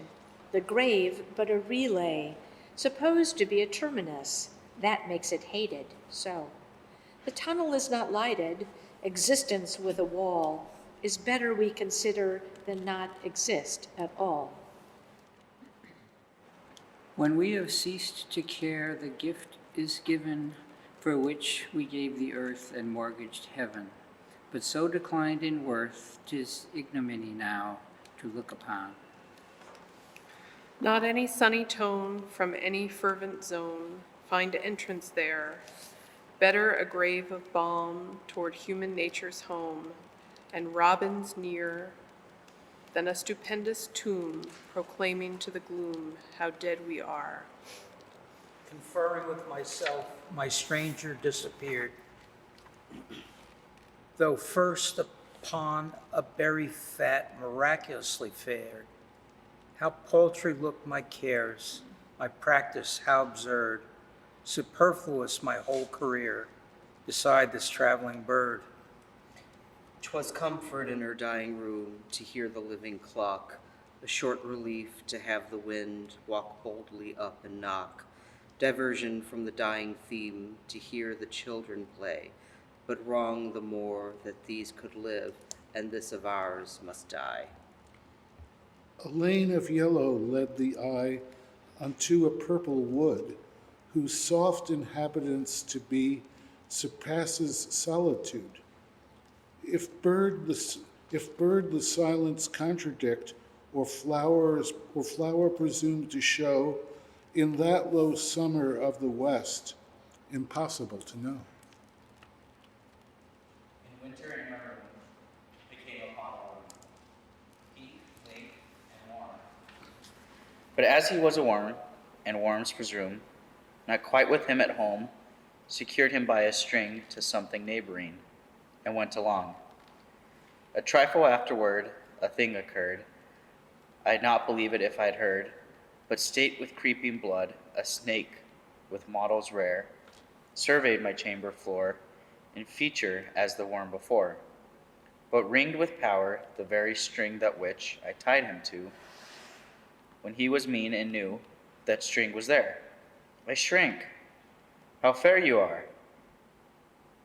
the grave but a relay, supposed to be a terminus. That makes it hated, so. The tunnel is not lighted, existence with a wall is better we consider than not exist at all. When we have ceased to care, the gift is given for which we gave the earth and mortgaged heaven. But so declined in worth, 'tis ignominy now to look upon. Not any sunny tone from any fervent zone find entrance there. Better a grave of balm toward human nature's home, and robins near, than a stupendous tomb proclaiming to the gloom how dead we are. Conferring with myself, my stranger disappeared. Though first upon a berry fat miraculously fared, how paltry looked my cares, my practice how absurd, superfluous my whole career, beside this traveling bird. 'Twas comfort in her dying room to hear the living clock, a short relief to have the wind walk boldly up and knock, diversion from the dying theme to hear the children play, but wrong the more that these could live, and this of ours must die. A lane of yellow led the eye unto a purple wood, whose soft inhabitants to be surpasses solitude. If bird the silence contradict, or flower presume to show, in that low summer of the West, impossible to know. In winter and Maryland, it came upon all, heat, late, and warm. But as he was a worm, and worms presume, not quite with him at home, secured him by a string to something neighboring, and went along. A trifle afterward, a thing occurred. I'd not believe it if I'd heard, but state with creeping blood, a snake with models rare, surveyed my chamber floor, in feature as the worm before, but ringed with power the very string that which I tied him to. When he was mean and knew that string was there, I shrank. How fair you are!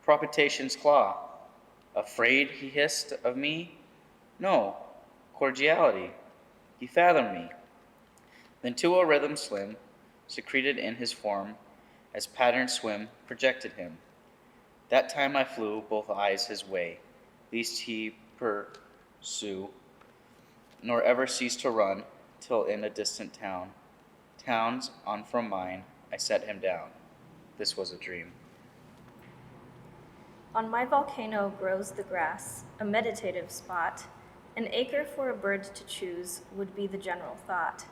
Propitation's claw. Afraid, he hissed, of me? No, cordiality. He fathomed me. Then to a rhythm slim, secreted in his form, as patterned swim, projected him. That time I flew both eyes his way, lest he pursue, nor ever cease to run, till in a distant towns on from mine, I set him down. This was a dream. On my volcano grows the grass, a meditative spot. An acre for a bird to choose would be the general thought.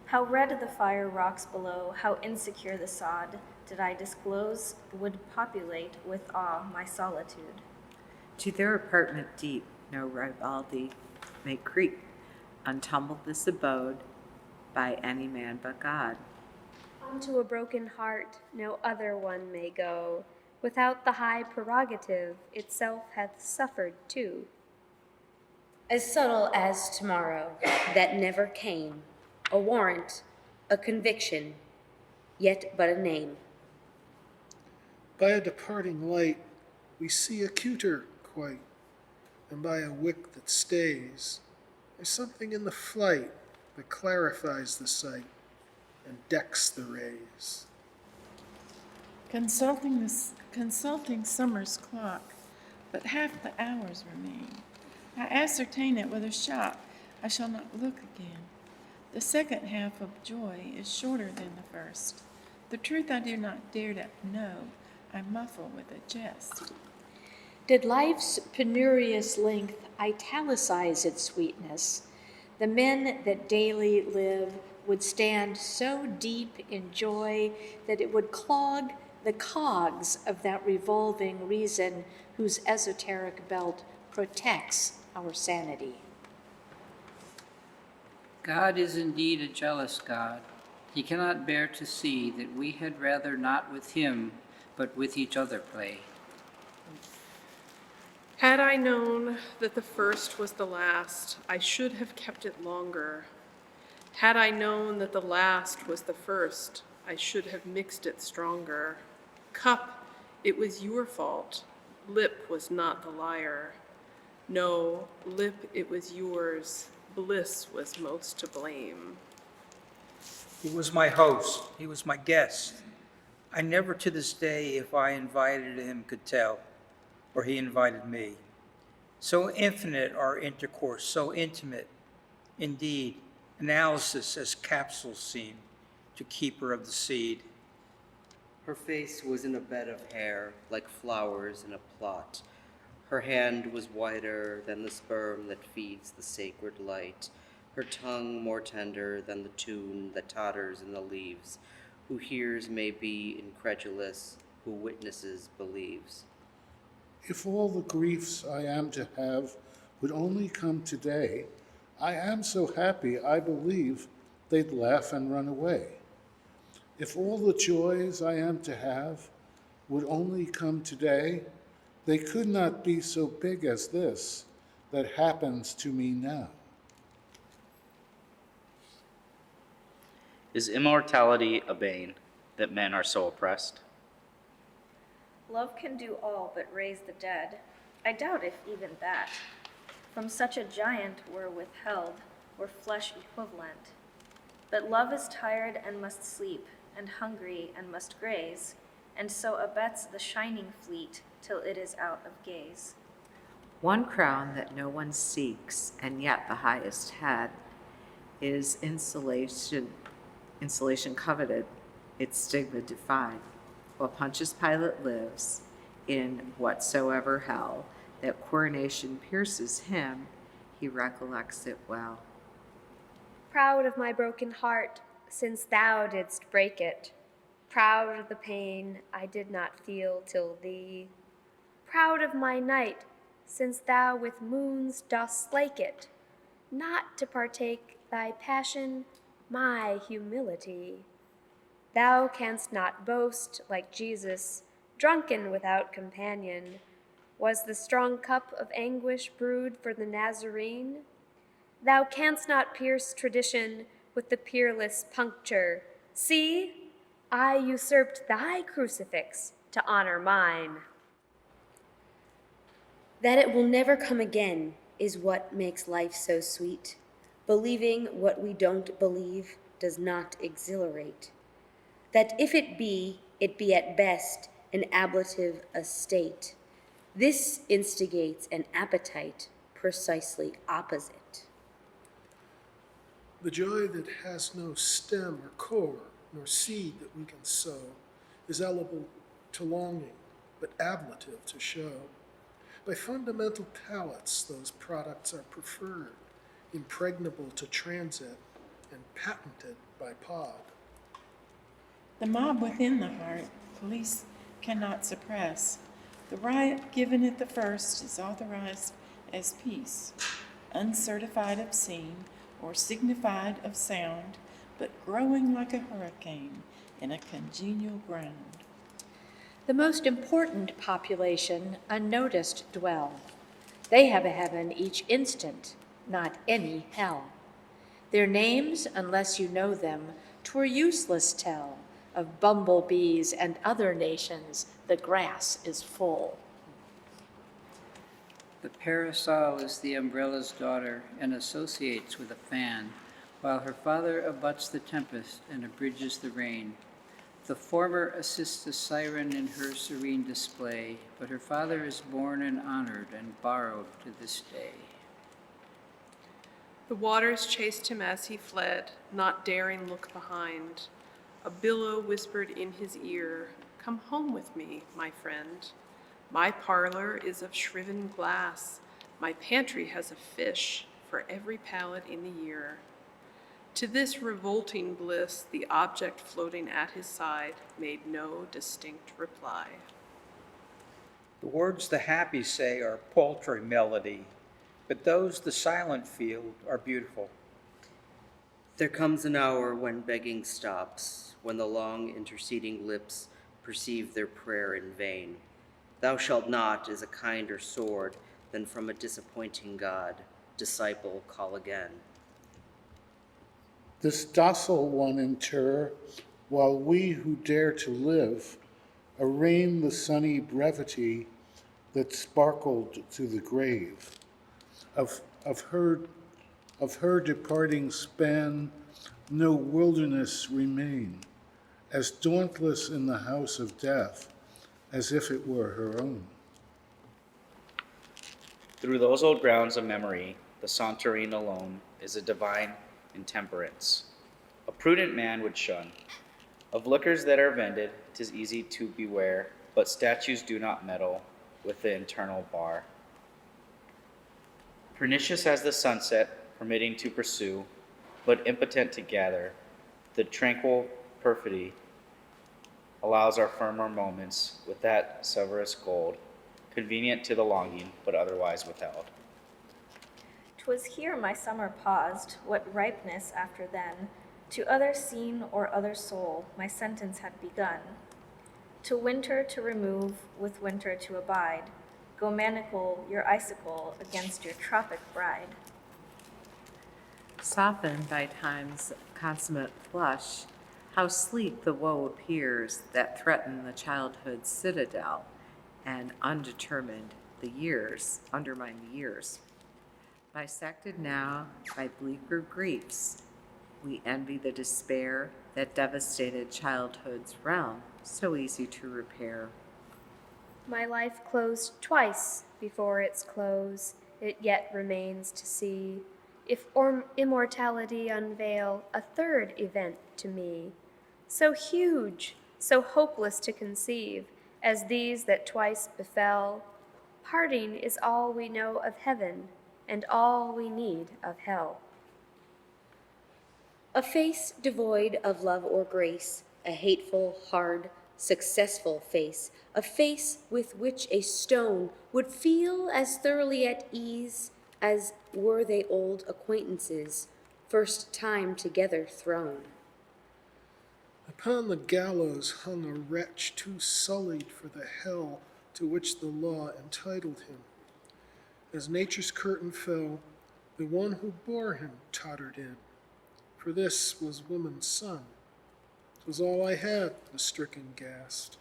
How red the fire rocks below, how insecure the sod, did I disclose, would populate with awe my solitude. To their apartment deep, no ribaldry may creep, untumble this abode by any man but God. Unto a broken heart no other one may go, without the high prerogative itself hath suffered too. As subtle as tomorrow, that never came, a warrant, a conviction, yet but a name. By a departing light, we see acuter quite, and by a wick that stays, there's something in the flight that clarifies the sight and decks the rays. Consulting summer's clock, but half the hours remain. I ascertain it with a shock. I shall not look again. The second half of joy is shorter than the first. The truth I do not dare to know, I muffle with a jest. Did life's penurious length italicize its sweetness, the men that daily live would stand so deep in joy that it would clog the cogs of that revolving reason whose esoteric belt protects our sanity. God is indeed a jealous God. He cannot bear to see that we had rather not with him, but with each other play. Had I known that the first was the last, I should have kept it longer. Had I known that the last was the first, I should have mixed it stronger. Cup, it was your fault. Lip was not the liar. No, lip, it was yours. Bliss was most to blame. He was my host. He was my guest. I never to this day, if I invited him, could tell, or he invited me. So infinite our intercourse, so intimate. Indeed, analysis as capsules seem to keeper of the seed. Her face was in a bed of hair, like flowers in a plot. Her hand was whiter than the sperm that feeds the sacred light, her tongue more tender than the tune that totters in the leaves. Who hears may be incredulous, who witnesses believes. If all the griefs I am to have would only come today, I am so happy I believe they'd laugh and run away. If all the joys I am to have would only come today, they could not be so big as this that happens to me now. Is immortality a bane that men are so oppressed? Love can do all but raise the dead. I doubt if even that from such a giant were withheld, were flesh equivalent. But love is tired and must sleep, and hungry and must graze, and so abets the shining fleet till it is out of gaze. One crown that no one seeks, and yet the highest head, is insulation coveted, its stigma defied. While Pontius Pilate lives in whatsoever hell that coronation pierces him, he recollects it well. Proud of my broken heart, since thou didst break it. Proud of the pain I did not feel till thee. proud of my night, since thou with moons dost slake it, not to partake thy passion, my humility. Thou canst not boast, like Jesus, drunken without companion. Was the strong cup of anguish brewed for the Nazarene? Thou canst not pierce tradition with the peerless puncture. See, I usurped thy crucifix to honor mine. That it will never come again is what makes life so sweet. Believing what we don't believe does not exhilarate. That if it be at best an ablative estate. This instigates an appetite precisely opposite. The joy that has no stem or core, nor seed that we can sow, is eligible to longing, but ablative to show. By fundamental palates, those products are preferred, impregnable to transit, and patented by pod. The mob within the heart, police cannot suppress. The riot given at the first is authorized as peace, uncertified of scene or signified of sound, but growing like a hurricane in a congenial ground. The most important population unnoticed dwell. They have a heaven each instant, not any hell. Their names, unless you know them, 'twere useless tell. Of bumblebees and other nations, the grass is full. The parasol is the umbrella's daughter and associates with a fan, while her father abuts the tempest and abridges the rain. The former assists a siren in her serene display, but her father is born and honored and borrowed to this day. The waters chased him as he fled, not daring look behind. A billow whispered in his ear, "Come home with me, my friend. My parlor is of shriven glass. My pantry has a fish for every palate in the year." To this revolting bliss, the object floating at his side made no distinct reply. The words the happy say are paltry melody, but those the silent feel are beautiful. There comes an hour when begging stops, when the long interceding lips perceive their prayer in vain. Thou shalt not is a kinder sword than from a disappointing God, disciple, call again. This docile one inter, while we who dare to live arraign the sunny brevity that sparkled to the grave. Of her departing span no wilderness remain, as dauntless in the house of death as if it were her own. Through those old grounds of memory, the sauntering alone is a divine intemperance. A prudent man would shun. Of liquors that are vended, 'tis easy to beware, but statues do not meddle with the internal bar. Pernicious as the sunset, permitting to pursue, but impotent to gather, the tranquil perfidy allows our firmer moments with that severus gold, convenient to the longing, but otherwise withheld. 'Twas here my summer paused, what ripeness after then? To other scene or other soul my sentence had begun. To winter to remove, with winter to abide, go manacle your icicle against your tropic bride. Softened by time's consummate flush, how sleek the woe appears that threaten the childhood's citadel, and undetermined the years, undermine the years. Bisected now by bleaker griefs, we envy the despair that devastated childhood's realm, so easy to repair. My life closed twice before its close, it yet remains to see if immortality unveil a third event to me, so huge, so hopeless to conceive, as these that twice befell. Parting is all we know of heaven, and all we need of hell. A face devoid of love or grace, a hateful, hard, successful face, a face with which a stone would feel as thoroughly at ease as were they old acquaintances, first time together thrown. Upon the gallows hung a wretch too sullied for the hell to which the law entitled him. As nature's curtain fell, the one who bore him tottered in. For this was woman's son. 'Twas all I had, the stricken gasped.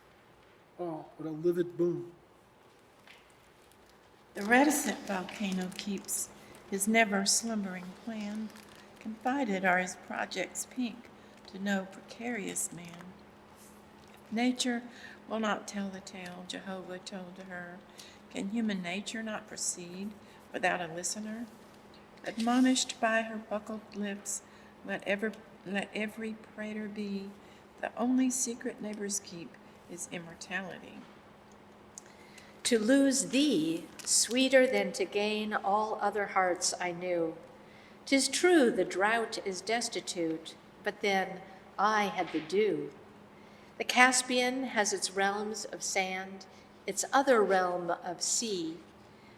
Oh, what a livid boom. The reticent volcano keeps his never slumbering plan. Confided are his projects pink to no precarious man. If nature will not tell the tale Jehovah told to her, can human nature not proceed without a listener? Admonished by her buckled lips, let every prater be. The only secret neighbors keep is immortality. To lose thee, sweeter than to gain all other hearts I knew. 'Tis true the drought is destitute, but then I had the dew. The Caspian has its realms of sand, its other realm of sea.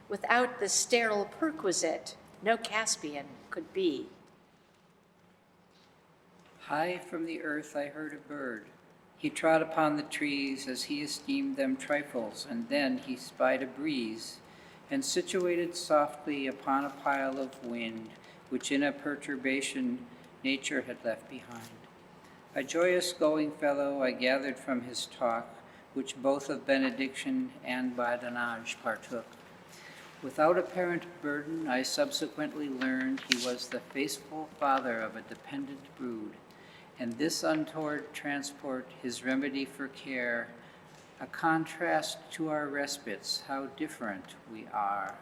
Without the sterile perquisite, no Caspian could be. High from the earth I heard a bird. He trod upon the trees as he esteemed them trifles, and then he spied a breeze, and situated softly upon a pile of wind, which in a perturbation nature had left behind. A joyous going fellow I gathered from his talk, which both of benediction and badinage partook. Without apparent burden, I subsequently learned he was the faithful father of a dependent brood, and this untoward transport his remedy for care, a contrast to our respites, how different we are.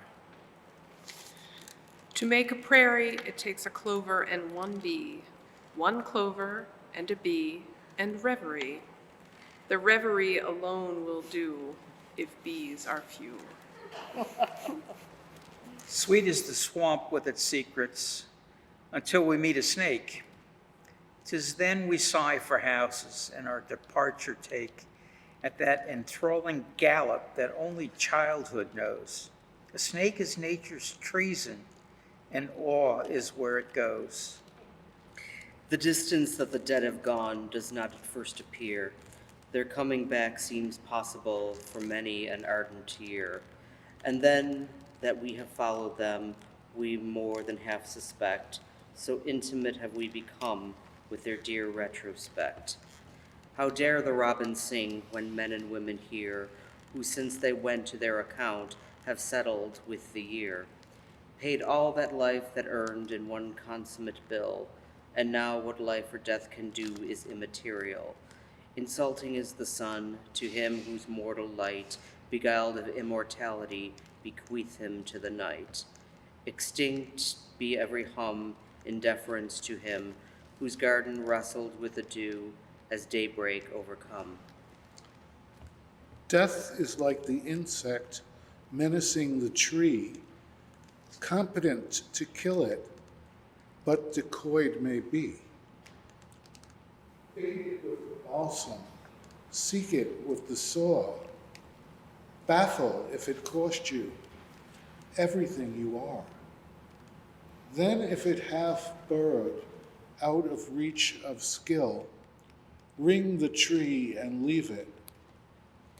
To make a prairie, it takes a clover and one bee, one clover and a bee, and reverie. The reverie alone will do if bees are few. Sweet is the swamp with its secrets until we meet a snake. 'Tis then we sigh for houses and our departure take at that enthralling gallop that only childhood knows. A snake is nature's treason, and awe is where it goes. The distance that the dead have gone does not at first appear. Their coming back seems possible for many an ardent year. And then that we have followed them, we more than half suspect, so intimate have we become with their dear retrospect. How dare the robins sing when men and women hear, who since they went to their account have settled with the year, paid all that life that earned in one consummate bill, and now what life or death can do is immaterial. Insulting is the sun to him whose mortal light, beguiled of immortality, bequeath him to the night. Extinct be every hum in deference to him whose garden rustled with the dew as daybreak overcome. Death is like the insect menacing the tree, competent to kill it, but decoyed may be. Bait it with the balsam, seek it with the saw, baffle if it cost you everything you are. Then if it hath burrowed out of reach of skill, wring the tree and leave it,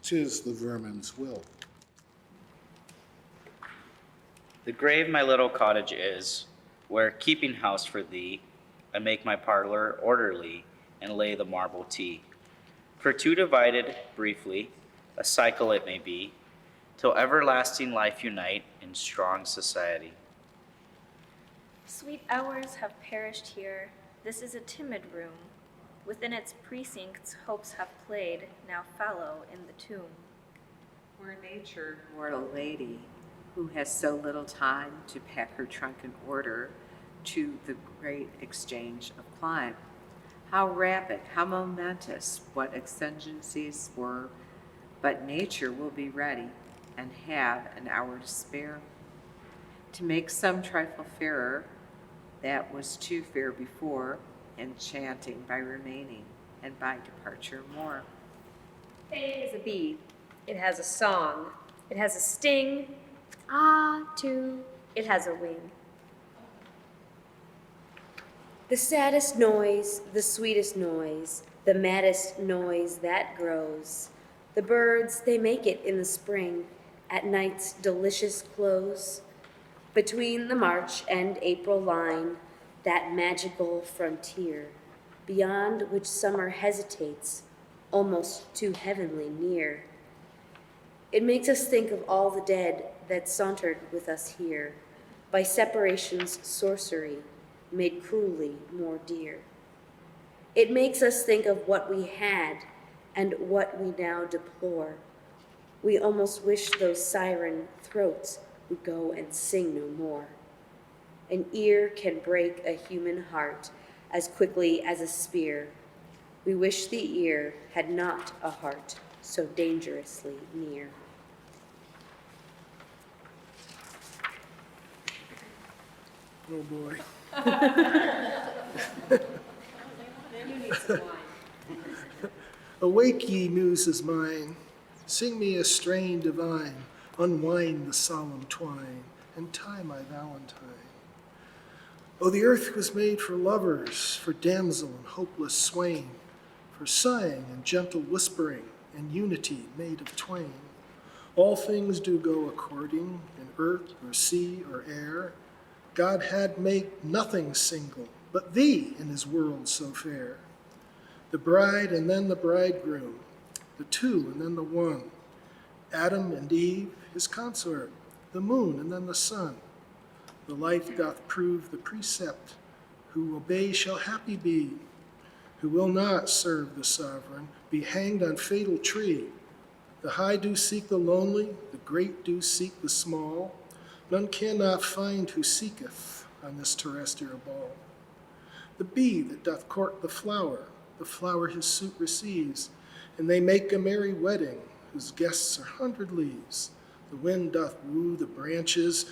'tis the vermin's will. The grave my little cottage is, where keeping house for thee, I make my parlor orderly, and lay the marble tea. For two divided, briefly, a cycle it may be, till everlasting life unite in strong society. Sweet hours have perished here. This is a timid room. Within its precincts hopes have played, now fallow in the tomb. Where nature, mortal lady, who has so little time to pack her trunk in order to the great exchange of climb. How rapid, how momentous, what exigencies were, but nature will be ready and have an hour to spare to make some trifle fairer that was too fair before, enchanting by remaining and by departure more. Fame is a bee. It has a song. It has a sting. Ah, too, it has a wing. The saddest noise, the sweetest noise, the maddest noise that grows. The birds, they make it in the spring, at night's delicious close. Between the March and April line, that magical frontier, beyond which summer hesitates, almost too heavenly near. It makes us think of all the dead that sauntered with us here, by separation's sorcery, made cruelly more dear. It makes us think of what we had and what we now deplore. We almost wish those siren throats would go and sing no more. An ear can break a human heart as quickly as a spear. We wish the ear had not a heart so dangerously near. Oh, boy. Awake, ye muses mine, sing me a strain divine, unwind the solemn twine, and tie my valentine. Oh, the earth was made for lovers, for damsel and hopeless swain, for sighing and gentle whispering, and unity made of twain. All things do go according, in earth or sea or air. God had made nothing single, but thee in his world so fair. The bride and then the bridegroom, the two and then the one. Adam and Eve, his consort, the moon and then the sun. The life doth prove the precept, who obey shall happy be. Who will not serve the sovereign, be hanged on fatal tree. The high do seek the lonely, the great do seek the small. None cannot find who seeketh on this terrestrial ball. The bee that doth court the flower his suit receives, and they make a merry wedding, whose guests are 100 leaves. The wind doth woo the branches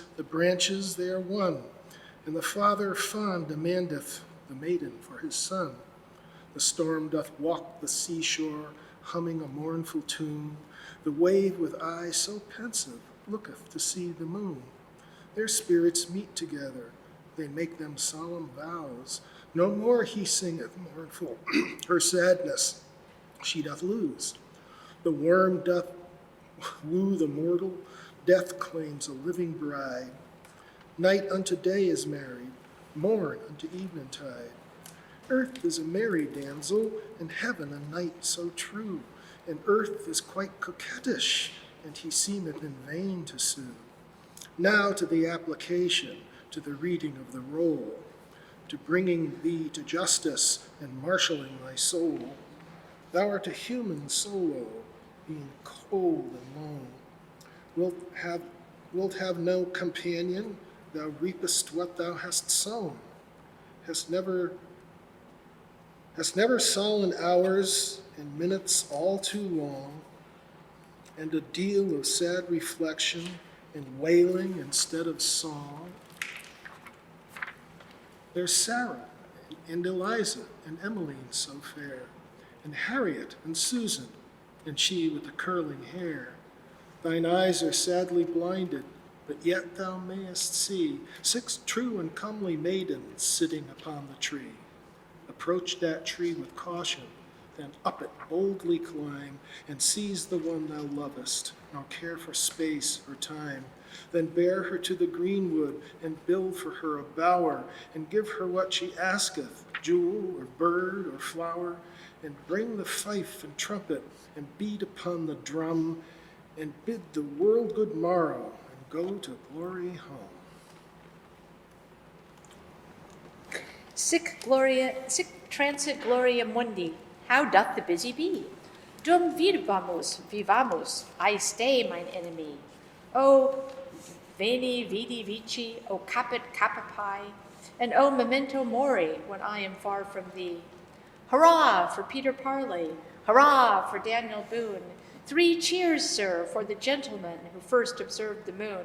they are one, and the father fond demandeth the maiden for his son. The storm doth walk the seashore, humming a mournful tune. The wave with eye so pensive looketh to see the moon. Their spirits meet together, they make them solemn vows. No more he singeth mournful, her sadness she doth lose. The worm doth woo the mortal, death claims a living bride. Night unto day is married, morn unto eventide. Earth is a merry damsel, and heaven a knight so true. And earth is quite coquettish, and he seemeth in vain to sue. Now to the application, to the reading of the roll, to bringing thee to justice and marshalling thy soul. Thou art a human solo, being cold and lone. Wilt have no companion, thou reapest what thou hast sown. Hast never sullen hours and minutes all too long, and a deal of sad reflection and wailing instead of song. There's Sarah and Eliza and Emmeline so fair, and Harriet and Susan, and she with the curling hair. Thine eyes are sadly blinded, but yet thou mayest see 6 true and comely maidens sitting upon the tree. Approach that tree with caution, then up it boldly climb, and seize the one thou lovest, nor care for space or time. Then bear her to the greenwood, and build for her a bower, and give her what she asketh, jewel or bird or flower, and bring the fife and trumpet, and beat upon the drum, and bid the world good morrow, and go to glory home. Sic transit gloria mundi, how doth the busy bee? Dum vivamus, I stay, mine enemy. O veni, vidi, vici, o caput capipi, and o memento mori, when I am far from thee. Hurrah for Peter Parley, hurrah for Daniel Boone. 3 cheers, sir, for the gentleman who first observed the moon.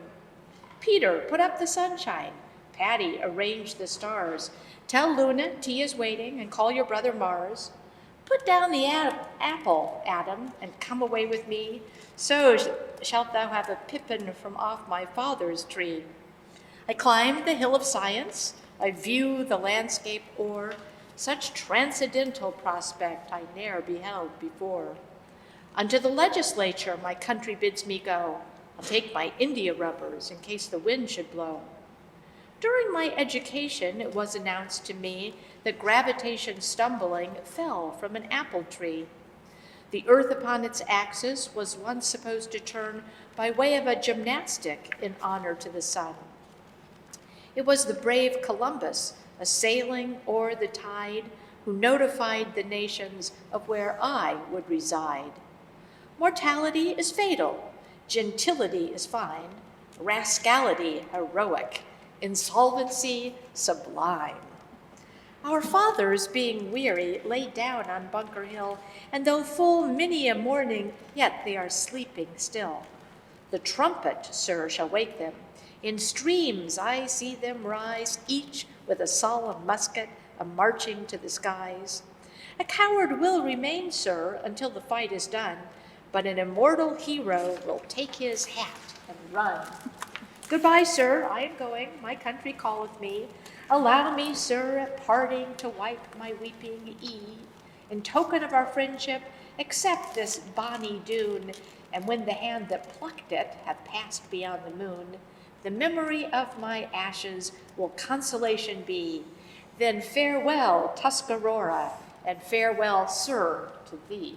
Peter, put up the sunshine. Patty, arrange the stars. Tell Luna tea is waiting, and call your brother Mars. Put down the apple, Adam, and come away with me. So shalt thou have a pippin from off my father's tree. I climbed the hill of science. I view the landscape o'er. Such transcendental prospect I ne'er beheld before. Unto the legislature my country bids me go. I'll take my India rubbers in case the wind should blow. During my education, it was announced to me that gravitation stumbling fell from an apple tree. The earth upon its axis was once supposed to turn by way of a gymnastic in honor to the sun. It was the brave Columbus, a sailing o'er the tide, who notified the nations of where I would reside. Mortality is fatal, gentility is fine, rascality heroic, insolvency sublime. Our fathers, being weary, lay down on Bunker Hill, and though full many a morning, yet they are sleeping still. The trumpet, sir, shall wake them. In streams I see them rise, each with a solemn musket, a-marching to the skies. A coward will remain, sir, until the fight is done, but an immortal hero will take his hat and run. Goodbye, sir, I am going, my country calleth me. Allow me, sir, at parting to wipe my weeping ee. In token of our friendship, accept this bonny dune, and when the hand that plucked it hath passed beyond the moon, the memory of my ashes will consolation be. Then farewell, Tuscarora, and farewell, sir, to thee.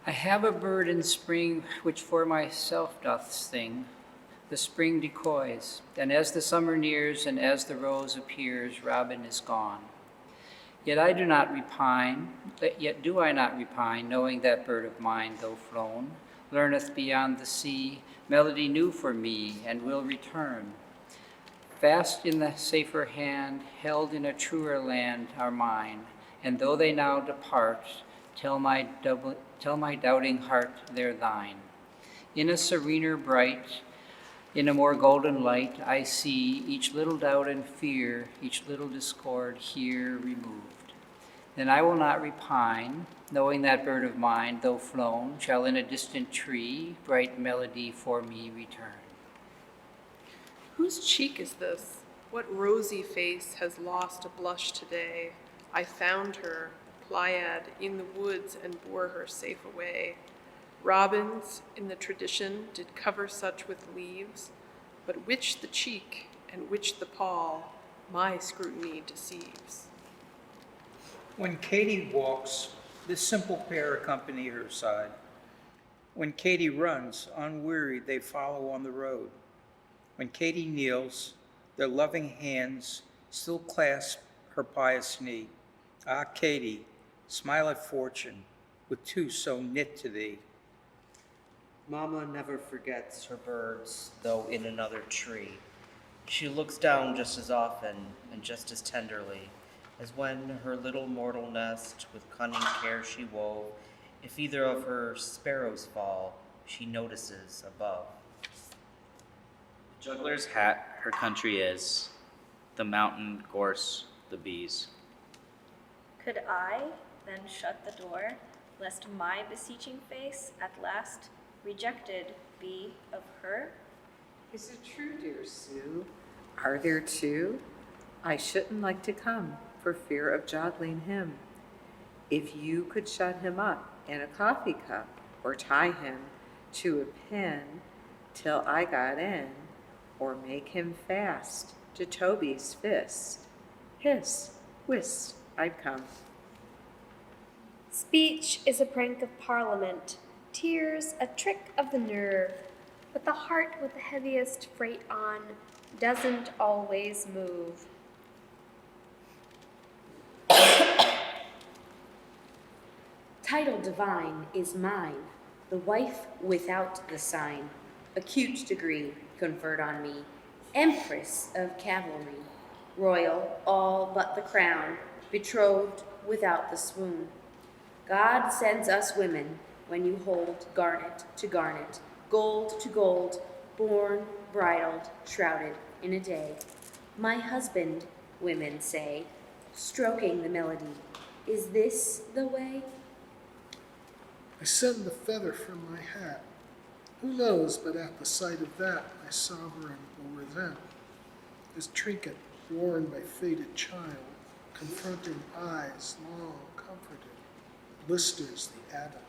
I have a bird in spring which for myself doth sing. The spring decoys, and as the summer nears and as the rose appears, Robin is gone. Yet I do not repine, yet do I not repine, knowing that bird of mine, though flown, learneth beyond the sea melody new for me, and will return. Fast in the safer hand, held in a truer land are mine, and though they now depart, tell my doubting heart they're thine. In a serener bright, in a more golden light, I see each little doubt and fear, each little discord here removed. Then I will not repine, knowing that bird of mine, though flown, shall in a distant tree bright melody for me return. Whose cheek is this? What rosy face has lost a blush today? I found her, Pleiad, in the woods and bore her safe away. Robins, in the tradition, did cover such with leaves, but which the cheek and which the pall, my scrutiny deceives. When Katie walks, this simple pair accompany her side. When Katie runs, unwearied, they follow on the road. When Katie kneels, their loving hands still clasp her pious knee. Ah, Katie, smile at fortune, with two so knit to thee. Mama never forgets her birds, though in another tree. She looks down just as often and just as tenderly as when her little mortal nest with cunning care she wove. If either of her sparrows fall, she notices above. Juggler's hat her country is, the mountain gorse, the bees. Could I then shut the door, lest my beseeching face at last rejected be of her? Is it true, dear Sue? Are there two? I shouldn't like to come for fear of joggling him. If you could shut him up in a coffee cup or tie him to a pen till I got in, or make him fast to Toby's fist, hiss, whist, I'd come. Speech is a prank of Parliament, tears a trick of the nerve, but the heart with the heaviest freight on doesn't always move. Title divine is mine, the wife without the sign, acute degree conferred on me, empress of cavalry, royal all but the crown, betrothed without the swoon. God sends us women when you hold garnet to garnet, gold to gold, born, bridled, shrouded in a day. My husband, women say, stroking the melody. Is this the way? I send the feather from my hat. Who knows but at the sight of that my sovereign will resent his trinket worn by faded child, confronting eyes long comforted, blisters the adamant.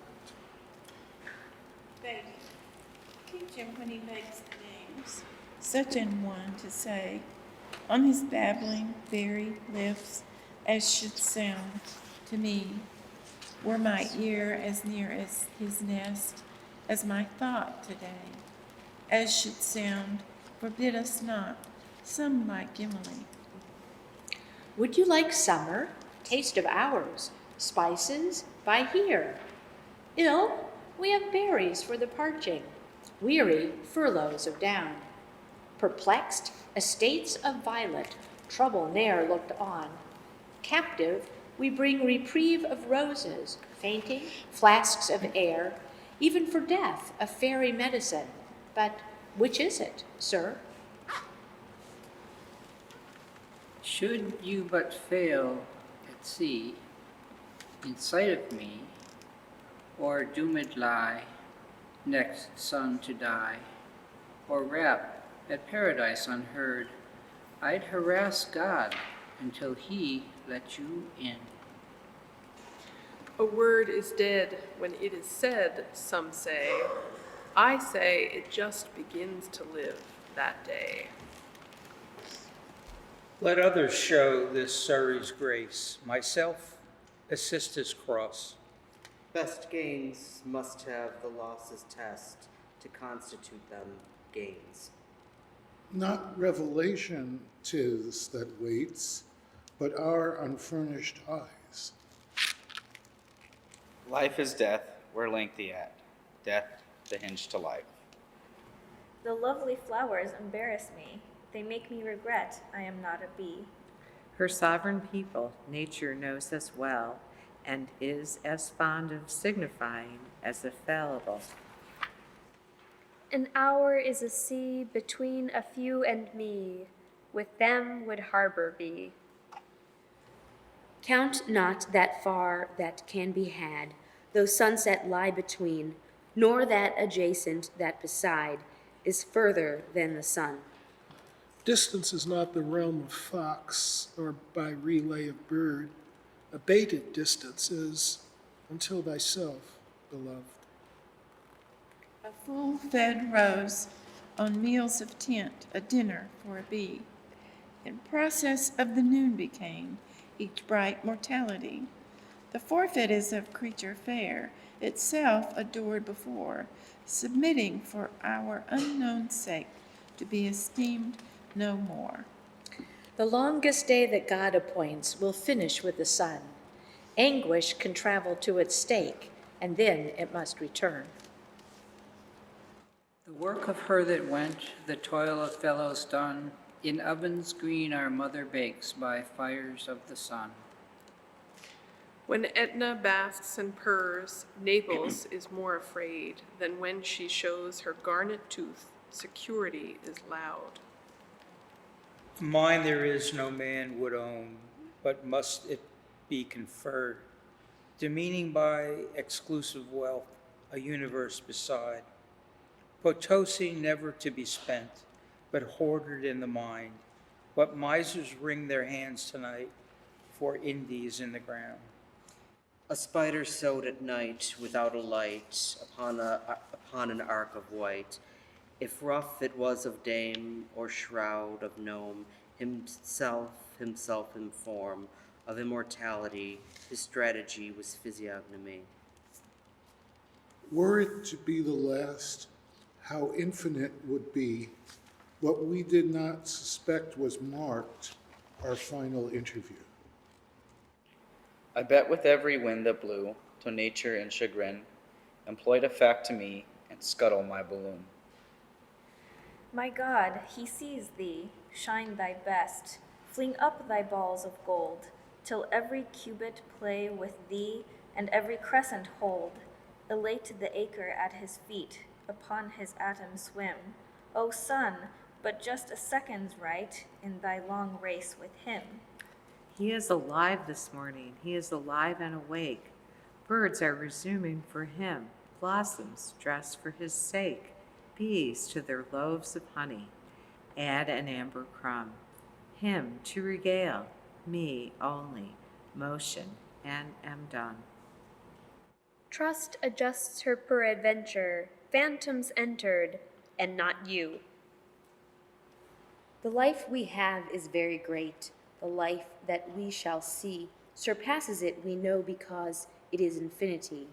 Baby, teach him when he makes the names. Such an one to say, on his babbling, very lips, as should sound to me, were my ear as near as his nest, as my thought today, as should sound, forbid us not, some like Emily. Would you like summer, taste of ours, spices by here? Ill, we have berries for the parching, weary furloughs of down. Perplexed, estates of violet, trouble ne'er looked on. Captive, we bring reprieve of roses, fainting, flasks of air, even for death, a fairy medicine. But which is it, sir? Should you but fail at sea, in sight of me, or doomed lie, next son to die, or rap at paradise unheard, I'd harass God until he let you in. A word is dead when it is said, some say. I say it just begins to live that day. Let others show this Surrey's grace. Myself assist his cross. Best gains must have the losses test to constitute them gains. Not revelation 'tis that waits, but our unfurnished eyes. Life is death, we're lengthy at. Death, the hinge to life. The lovely flowers embarrass me. They make me regret I am not a bee. Her sovereign people, nature knows us well, and is as fond of signifying as of fallible. An hour is a sea between a few and me, with them would harbor be. Count not that far that can be had, though sunset lie between, nor that adjacent that beside is further than the sun. Distance is not the realm of fox, nor by relay of bird. Abated distance is until thyself, beloved. A full-fed rose on meals of tent, a dinner for a bee. In process of the noon became each bright mortality. The forfeit is of creature fair, itself adored before, submitting for our unknown sake to be esteemed no more. The longest day that God appoints will finish with the sun. Anguish can travel to its stake, and then it must return. The work of her that went, the toil of fellows done, in ovens green our mother bakes by fires of the sun. When Etna basks and purrs, Naples is more afraid than when she shows her garnet tooth. Security is loud. Mine there is no man would own, but must it be conferred, demeaning by exclusive wealth a universe beside. Potosi never to be spent, but hoarded in the mind. What misers wring their hands tonight for Indies in the ground. A spider sewed at night without a light upon an arc of white. If rough it was of dame or shroud of gnome, himself in form of immortality, his strategy was physiognomy. Were it to be the last, how infinite would be what we did not suspect was marked our final interview. I bet with every wind that blew, till nature in chagrin employed a fact to me and scuttle my balloon. My God, he sees thee, shine thy best, fling up thy balls of gold, till every cubit play with thee, and every crescent hold. Elate the acre at his feet, upon his atom swim. O sun, but just a second's right in thy long race with him. He is alive this morning. He is alive and awake. Birds are resuming for him, blossoms dress for his sake, bees to their loaves of honey. Add an amber crumb, him to regale, me only, motion, and am done. Trust adjusts her peradventure, phantoms entered, and not you. The life we have is very great. The life that we shall see surpasses it, we know, because it is infinity.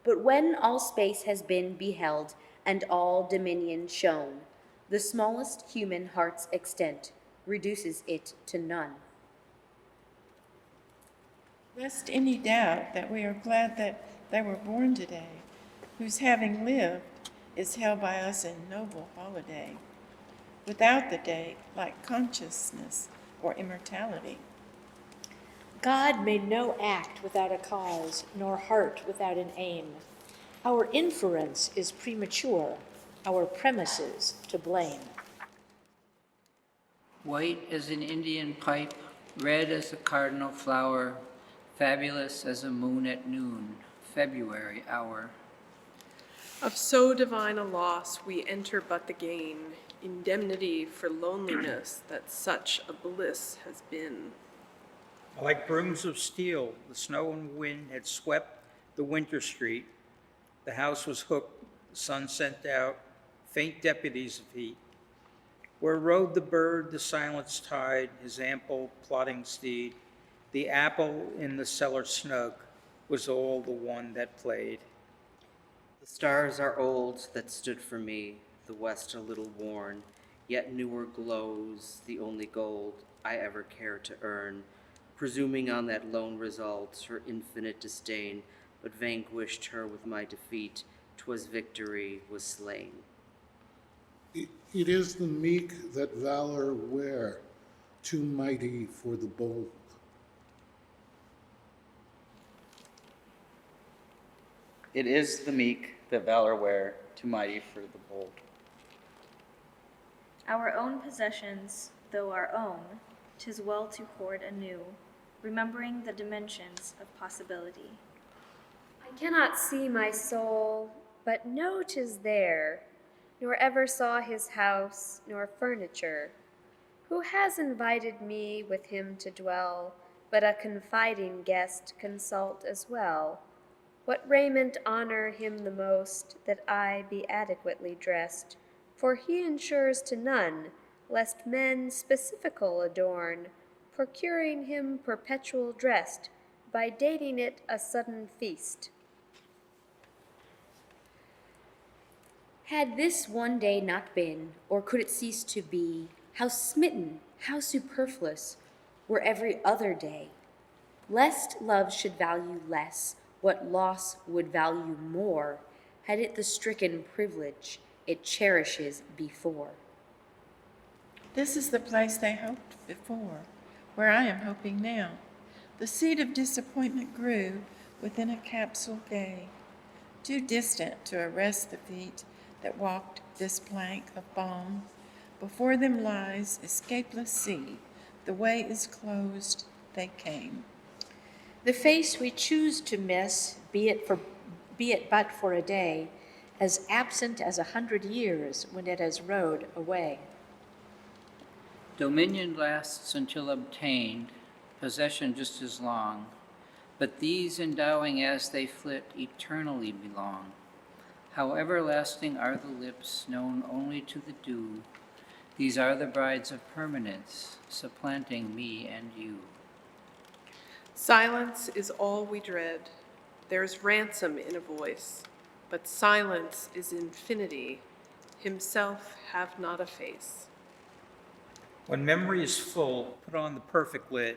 But when all space has been beheld and all dominion shown, the smallest human heart's extent reduces it to none. Lest any doubt that we are glad that they were born today, whose having lived is held by us in noble holiday, without the day, like consciousness or immortality. God made no act without a cause, nor heart without an aim. Our inference is premature, our premises to blame. White as an Indian pipe, red as a cardinal flower, fabulous as a moon at noon, February hour. Of so divine a loss we enter but the gain, indemnity for loneliness that such a bliss has been. Like brooms of steel, the snow and wind had swept the winter street. The house was hooked, the sun sent out faint deputies of heat. Where rode the bird, the silence tied, his ample plodding steed, the apple in the cellar snug was all the one that played. The stars are old that stood for me, the west a little worn, yet newer glows the only gold I ever care to earn, presuming on that lone result her infinite disdain, but vanquished her with my defeat, 'twas victory was slain. It is the meek that valor wear, too mighty for the bold. It is the meek that valor wear, too mighty for the bold. Our own possessions, though our own, 'tis well to hoard anew, remembering the dimensions of possibility. I cannot see my soul, but know 'tis there, nor ever saw his house, nor furniture. Who has invited me with him to dwell, but a confiding guest consult as well? What raiment honor him the most, that I be adequately dressed? For he ensures to none, lest men specifical adorn, procuring him perpetual dressed, by dating it a sudden feast. Had this one day not been, or could it cease to be, how smitten, how superfluous were every other day, lest love should value less, what loss would value more, had it the stricken privilege it cherishes before. This is the place they hoped before, where I am hoping now. The seed of disappointment grew within a capsule gay, too distant to arrest the feet that walked this plank of balm. Before them lies escapeless sea, the way is closed, they came. The face we choose to miss, be it but for a day, as absent as 100 years when it has rode away. Dominion lasts until obtained, possession just as long, but these endowing as they flit eternally belong. How everlasting are the lips known only to the dew. These are the brides of permanence, supplanting me and you. Silence is all we dread. There's ransom in a voice, but silence is infinity. Himself have not a face. When memory is full, put on the perfect lid.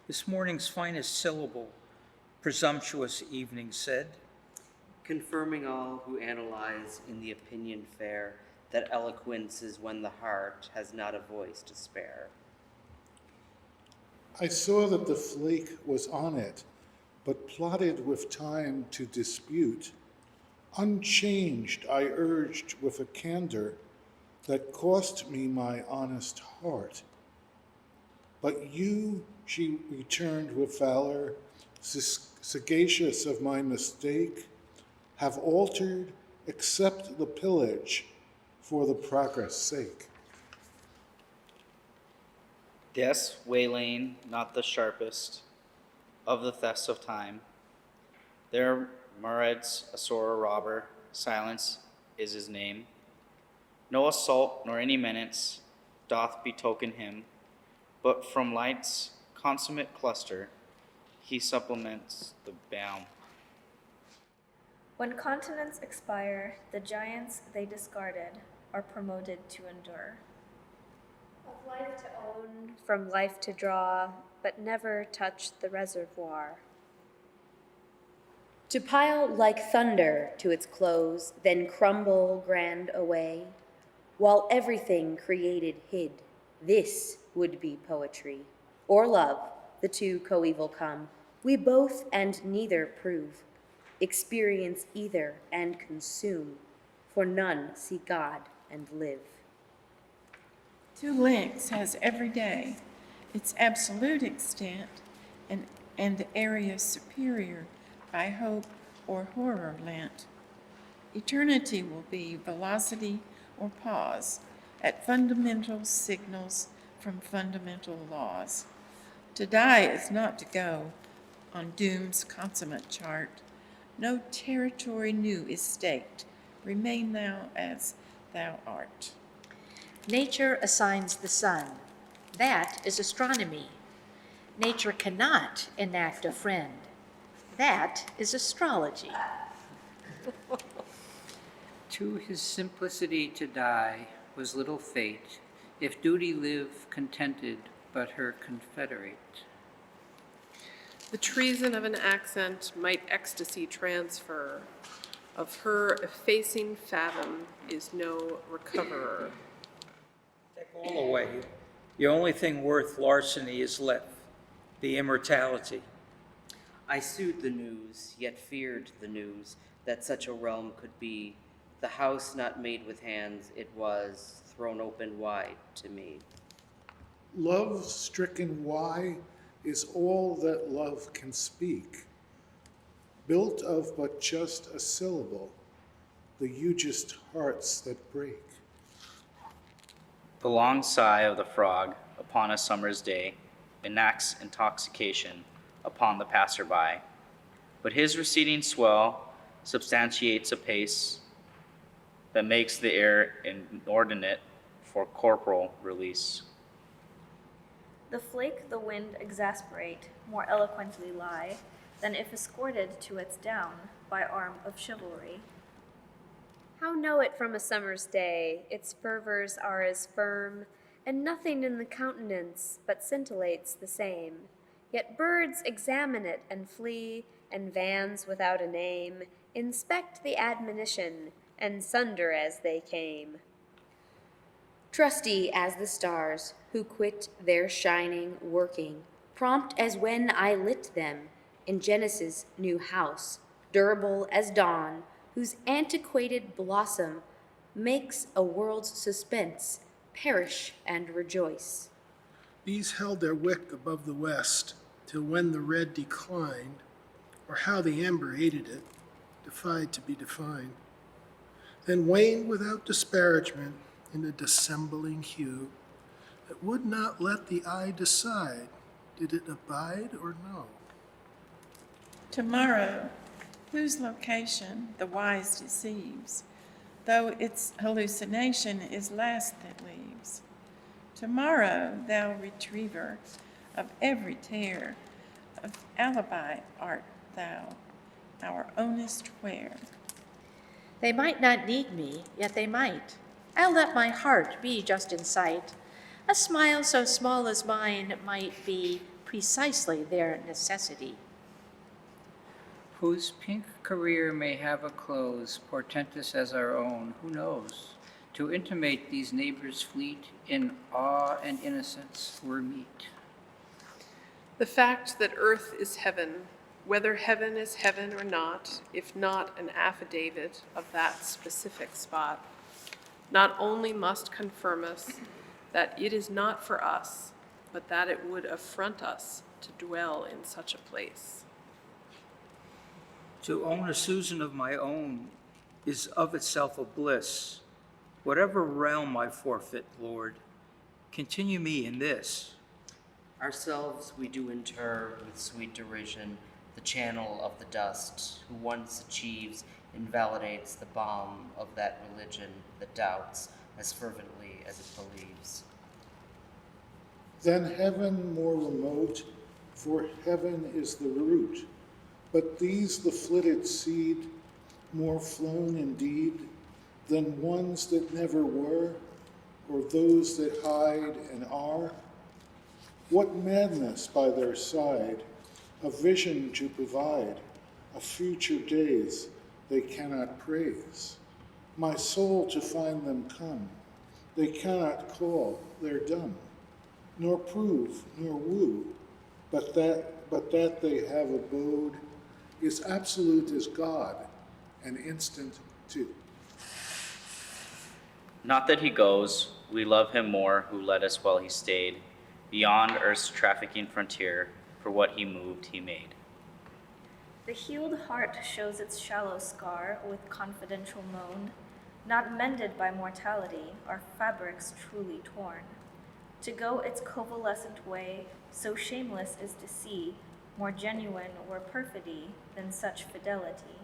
This morning's finest syllable, presumptuous evening said. Confirming all who analyze in the opinion fair that eloquence is when the heart has not a voice to spare. I saw that the flake was on it, but plotted with time to dispute. Unchanged, I urged with a candor, that cost me my honest heart. But you, she returned with valor, sagacious of my mistake, have altered, except the pillage, for the progress' sake. Yes, waylaying, not the sharpest of the thefts of time. There Murad's a sore robber, silence is his name. No assault nor any menace doth betoken him, but from light's consummate cluster he supplements the balm. When continents expire, the giants they discarded are promoted to endure. Of life to own, from life to draw, but never touch the reservoir. To pile like thunder to its close, then crumble grand away, while everything created hid, this would be poetry. Or love, the two coeval come, we both and neither prove, experience either and consume, for none see God and live. 2 lengths has every day its absolute extent and area superior by hope or horror lent. Eternity will be velocity or pause at fundamental signals from fundamental laws. To die is not to go on doom's consummate chart. No territory new is staked. Remain thou as thou art. Nature assigns the sun. That is astronomy. Nature cannot enact a friend. That is astrology. To his simplicity to die was little fate, if duty live contented but her confederate. The treason of an accent might ecstasy transfer. Of her effacing fathom is no recoverer. Take all away. The only thing worth larceny is left, the immortality. I sued the news, yet feared the news, that such a realm could be. The house not made with hands, it was thrown open wide to me. Love stricken why is all that love can speak, built of but just a syllable, the hugest hearts that break. The long sigh of the frog upon a summer's day enacts intoxication upon the passerby, but his receding swell substantiates a pace that makes the air inordinate for corporal release. The flake the wind exasperate more eloquently lie than if escorted to its down by arm of chivalry. How know it from a summer's day? Its fervors are as firm, and nothing in the countenance but scintillates the same. Yet birds examine it and flee, and vans without a name inspect the admonition, and sunder as they came. Trusty as the stars who quit their shining working, prompt as when I lit them in Genesis' new house, durable as dawn, whose antiquated blossom makes a world's suspense perish and rejoice. These held their wick above the west, till when the red declined, or how the amber aided it, defied to be defined, then waned without disparagement in a dissembling hue that would not let the eye decide, did it abide or no? Tomorrow, whose location the wise deceives, though its hallucination is last that leaves. Tomorrow, thou retriever of every tear, of alibi art thou, our ownest where. They might not need me, yet they might. I'll let my heart be just in sight. A smile so small as mine might be precisely their necessity. Whose pink career may have a close, portentous as our own, who knows? To intimate these neighbors fleet, in awe and innocence were meet. The fact that earth is heaven, whether heaven is heaven or not, if not an affidavit of that specific spot. not only must confirm us that it is not for us, but that it would affront us to dwell in such a place. To own a Susan of my own is of itself a bliss. Whatever realm I forfeit, Lord, continue me in this. Ourselves we do inter with sweet derision the channel of the dust, who once achieves invalidates the balm of that religion that doubts as fervently as it believes. Then heaven more remote, for heaven is the root. But these the flitted seed, more flown indeed, than ones that never were, or those that hide and are. What madness by their side, a vision to provide, of future days they cannot praise. My soul to find them come, they cannot call, they're dumb, nor prove, nor woo, but that they have abode is absolute as God, and instant too. Not that he goes, we love him more who led us while he stayed, beyond earth's trafficking frontier, for what he moved he made. The healed heart shows its shallow scar with confidential moan, not mended by mortality, are fabrics truly torn. To go its convalescent way, so shameless is to see, more genuine were perfidy than such fidelity.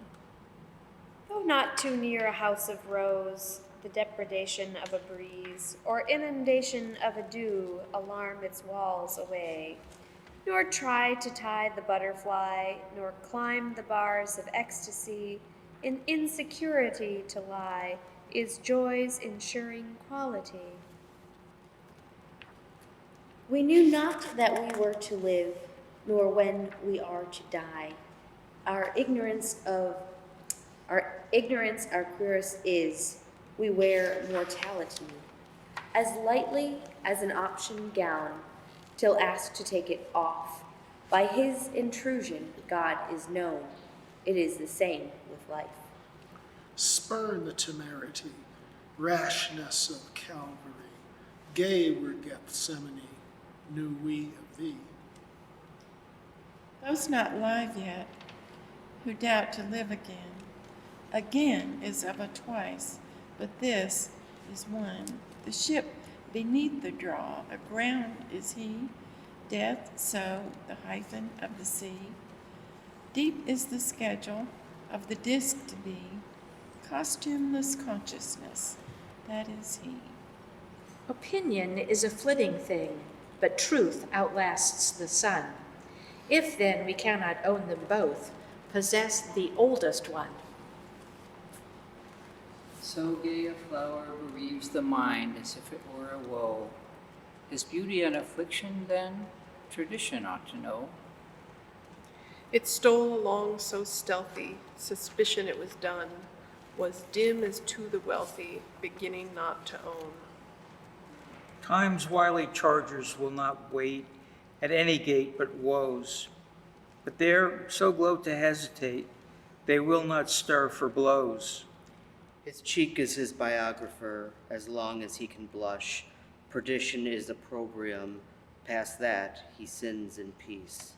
Though not too near a house of rose, the depredation of a breeze, or inundation of a dew, alarm its walls away, nor try to tie the butterfly, nor climb the bars of ecstasy, in insecurity to lie is joy's ensuring quality. We knew not that we were to live, nor when we are to die. Our ignorance our cuirass is, we wear mortality, as lightly as an option gown, till asked to take it off. By his intrusion, God is known. It is the same with life. Spurn the temerity, rashness of Calvary. Gay were Gethsemane, knew we of thee. Those not live yet, who doubt to live again is of a twice, but this is one. The ship beneath the draw, aground is he, death so the hyphen of the sea. Deep is the schedule of the disk to be, costumeless consciousness, that is he. Opinion is a flitting thing, but truth outlasts the sun. If then we cannot own them both, possess the oldest one. So gay a flower bereaves the mind as if it were a woe. Is beauty an affliction then? Tradition ought to know. It stole along so stealthy, suspicion it was done, was dim as to the wealthy, beginning not to own. Time's wily chargers will not wait at any gate but woes, but they're so gloat to hesitate, they will not stir for blows. His cheek is his biographer, as long as he can blush. Perdition is opprobrium, past that he sins in peace.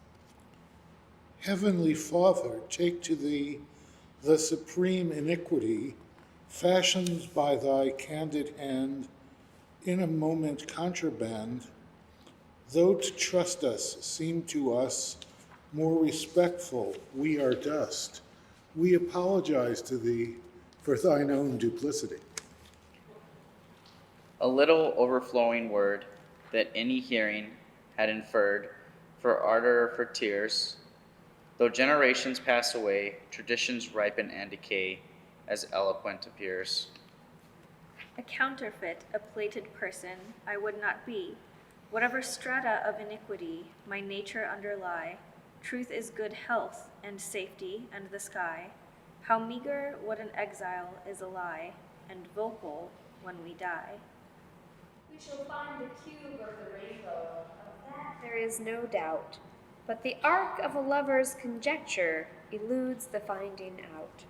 Heavenly Father, take to thee the supreme iniquity, fashioned by thy candid hand, in a moment contraband, though to trust us seem to us more respectful, we are dust. We apologize to thee for thine own duplicity. A little overflowing word that any hearing had inferred for ardor or for tears. Though generations pass away, traditions ripen and decay, as eloquent appears. A counterfeit, a plated person, I would not be. Whatever strata of iniquity my nature underlie, truth is good health and safety and the sky. How meager what an exile is a lie, and vocal when we die. We shall find the cube of the rainbow, of that there is no doubt, but the arc of a lover's conjecture eludes the finding out.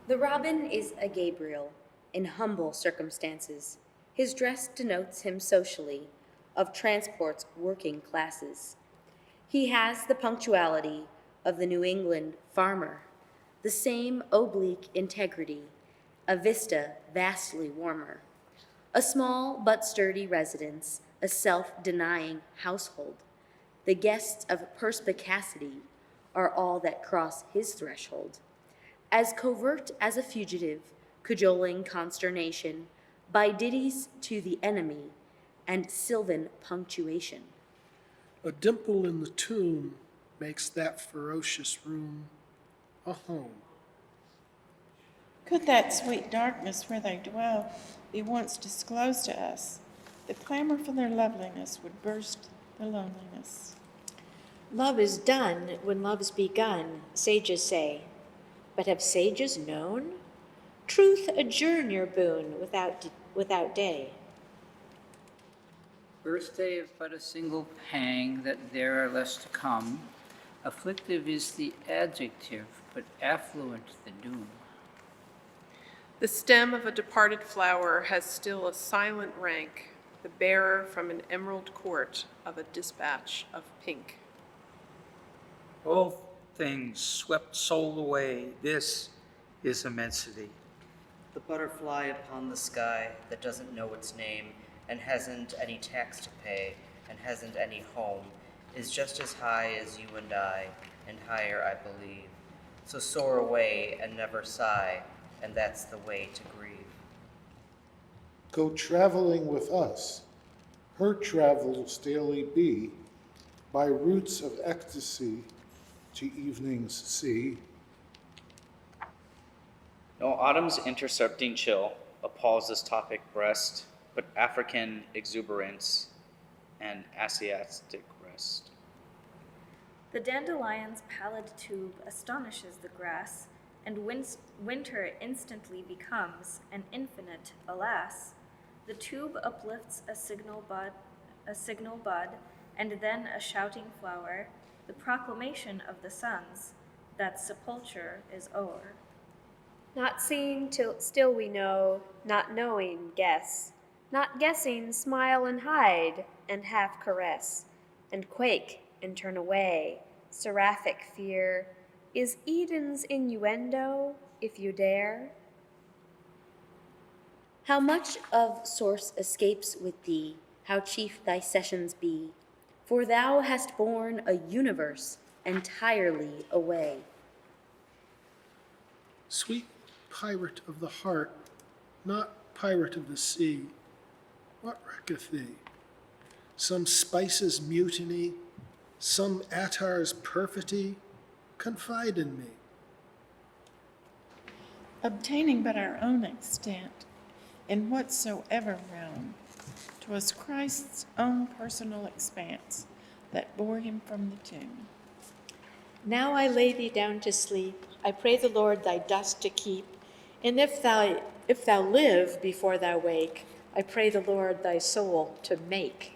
The robin is a Gabriel, in humble circumstances. His dress denotes him socially, of transport's working classes. He has the punctuality of the New England farmer, the same oblique integrity, a vista vastly warmer, a small but sturdy residence, a self-denying household. The guests of perspicacity are all that cross his threshold. As covert as a fugitive, cajoling consternation, by ditties to the enemy, and sylvan punctuation. A dimple in the tomb makes that ferocious room a home. Could that sweet darkness where they dwell be once disclosed to us, the clamor for their loveliness would burst the loneliness. Love is done when love's begun, sages say. But have sages known? Truth adjourn your boon without day. Birthday of but a single pang, that there are less to come. Afflictive is the adjective, but affluent the doom. The stem of a departed flower has still a silent rank, the bearer from an emerald court of a dispatch of pink. All things swept soul away, this is immensity. The butterfly upon the sky that doesn't know its name and hasn't any tax to pay and hasn't any home is just as high as you and I, and higher, I believe. So soar away and never sigh, and that's the way to grieve. Go traveling with us. Her travels daily be, by routes of ecstasy to evening's sea. No autumn's intercepting chill appalls this topic breast, but African exuberance and Asiatic rest. The dandelion's pallid tube astonishes the grass, and winter instantly becomes an infinite alas. The tube uplifts a signal bud, and then a shouting flower, the proclamation of the suns that sepulture is o'er. Not seeing till still we know, not knowing guess, not guessing smile and hide, and half caress, and quake and turn away, seraphic fear, is Eden's innuendo, if you dare? How much of source escapes with thee, how chief thy sessions be, for thou hast borne a universe entirely away. Sweet pirate of the heart, not pirate of the sea, what recketh thee? Some spice's mutiny, some attar's perfidy? Confide in me. Obtaining but our own extent, in whatsoever realm, 'twas Christ's own personal expanse that bore him from the tomb. Now I lay thee down to sleep. I pray the Lord thy dust to keep. And if thou live before thou wake, I pray the Lord thy soul to make.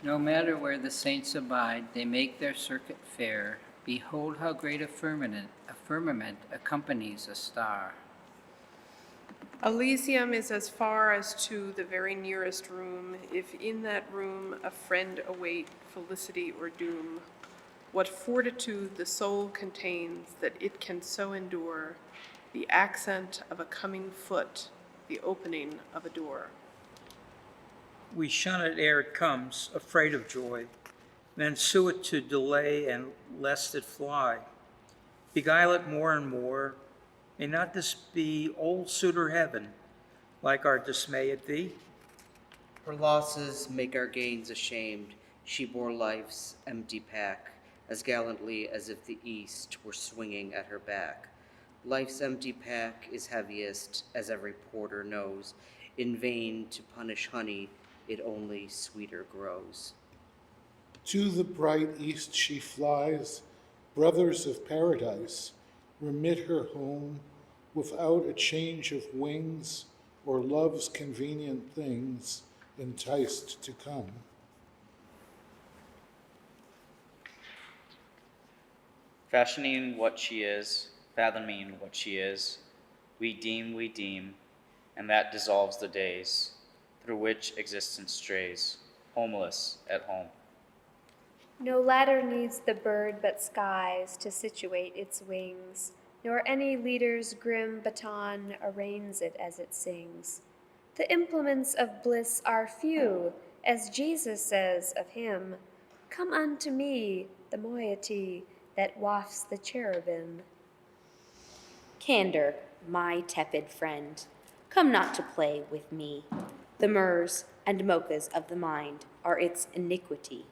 No matter where the saints abide, they make their circuit fair. Behold how great a firmament accompanies a star. Elysium is as far as to the very nearest room, if in that room a friend await felicity or doom. What fortitude the soul contains that it can so endure, the accent of a coming foot, the opening of a door. We shun it ere it comes, afraid of joy, then sue it to delay and lest it fly. Beguile it more and more. May not this be old suitor heaven, like our dismay at thee? Her losses make our gains ashamed. She bore life's empty pack as gallantly as if the east were swinging at her back. Life's empty pack is heaviest, as every porter knows. In vain to punish honey, it only sweeter grows. To the bright east she flies, brothers of paradise, remit her home without a change of wings or love's convenient things enticed to come. Fashioning what she is, fathoming what she is, we deem, and that dissolves the days through which existence strays, homeless at home. No ladder needs the bird but skies to situate its wings, nor any leader's grim baton arraigns it as it sings. The implements of bliss are few, as Jesus says of him, "Come unto me, the moiety that wafts the cherubim." Candor, my tepid friend, come not to play with me. The myrrhs and mochas of the mind are its iniquity.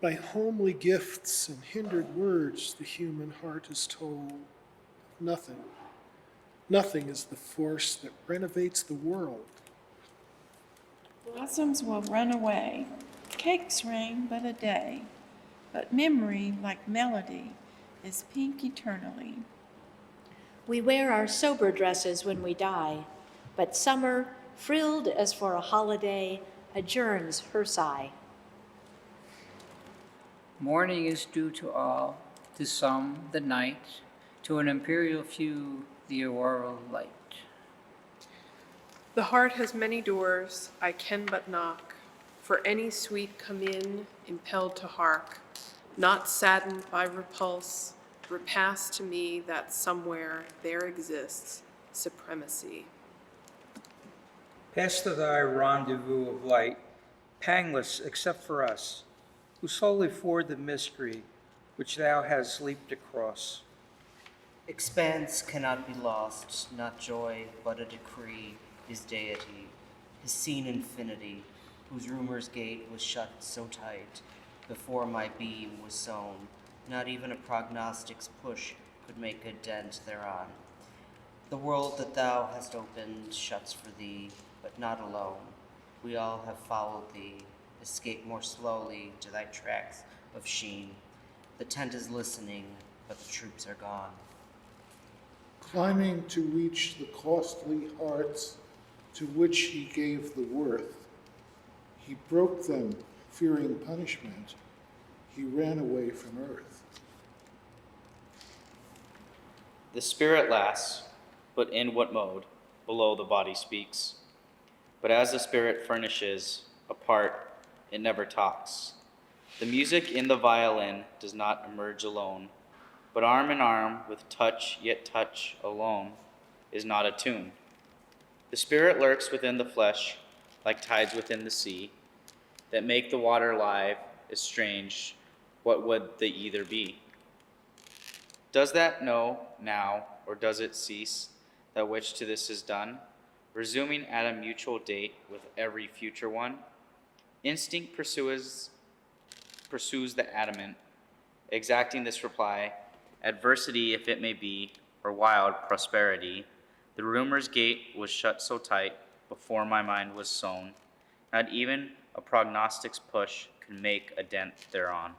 By homely gifts and hindered words, the human heart is told of nothing. Nothing is the force that renovates the world. Blossoms will run away, cakes rain but a day, but memory, like melody, is pink eternally. We wear our sober dresses when we die, but summer, frilled as for a holiday, adjourns her sigh. Morning is due to all, to some the night, to an imperial few the auroral light. The heart has many doors, I can but knock. For any sweet come in, impelled to hark, not saddened by repulse, repass to me that somewhere there exists supremacy. Pass to thy rendezvous of light, pangless except for us, who solely ford the mystery which thou hast leaped across. Expanse cannot be lost, not joy, but a decree, his deity, his seen infinity, whose rumor's gate was shut so tight, before my beam was sown, not even a prognostic's push could make a dent thereon. The world that thou hast opened shuts for thee, but not alone. We all have followed thee, escape more slowly to thy tracks of sheen. The tent is listening, but the troops are gone. Climbing to reach the costly hearts to which he gave the worth, he broke them, fearing punishment. He ran away from earth. The spirit lasts, but in what mode? Below the body speaks. But as the spirit furnishes, apart, it never talks. The music in the violin does not emerge alone, but arm in arm with touch, yet touch alone is not a tune. The spirit lurks within the flesh, like tides within the sea, that make the water live, estranged. What would they either be? Does that know now, or does it cease, that which to this is done, resuming at a mutual date with every future one? Instinct pursues the adamant, exacting this reply, adversity if it may be, or wild prosperity. The rumor's gate was shut so tight before my mind was sown, not even a prognostic's push could make a dent thereon.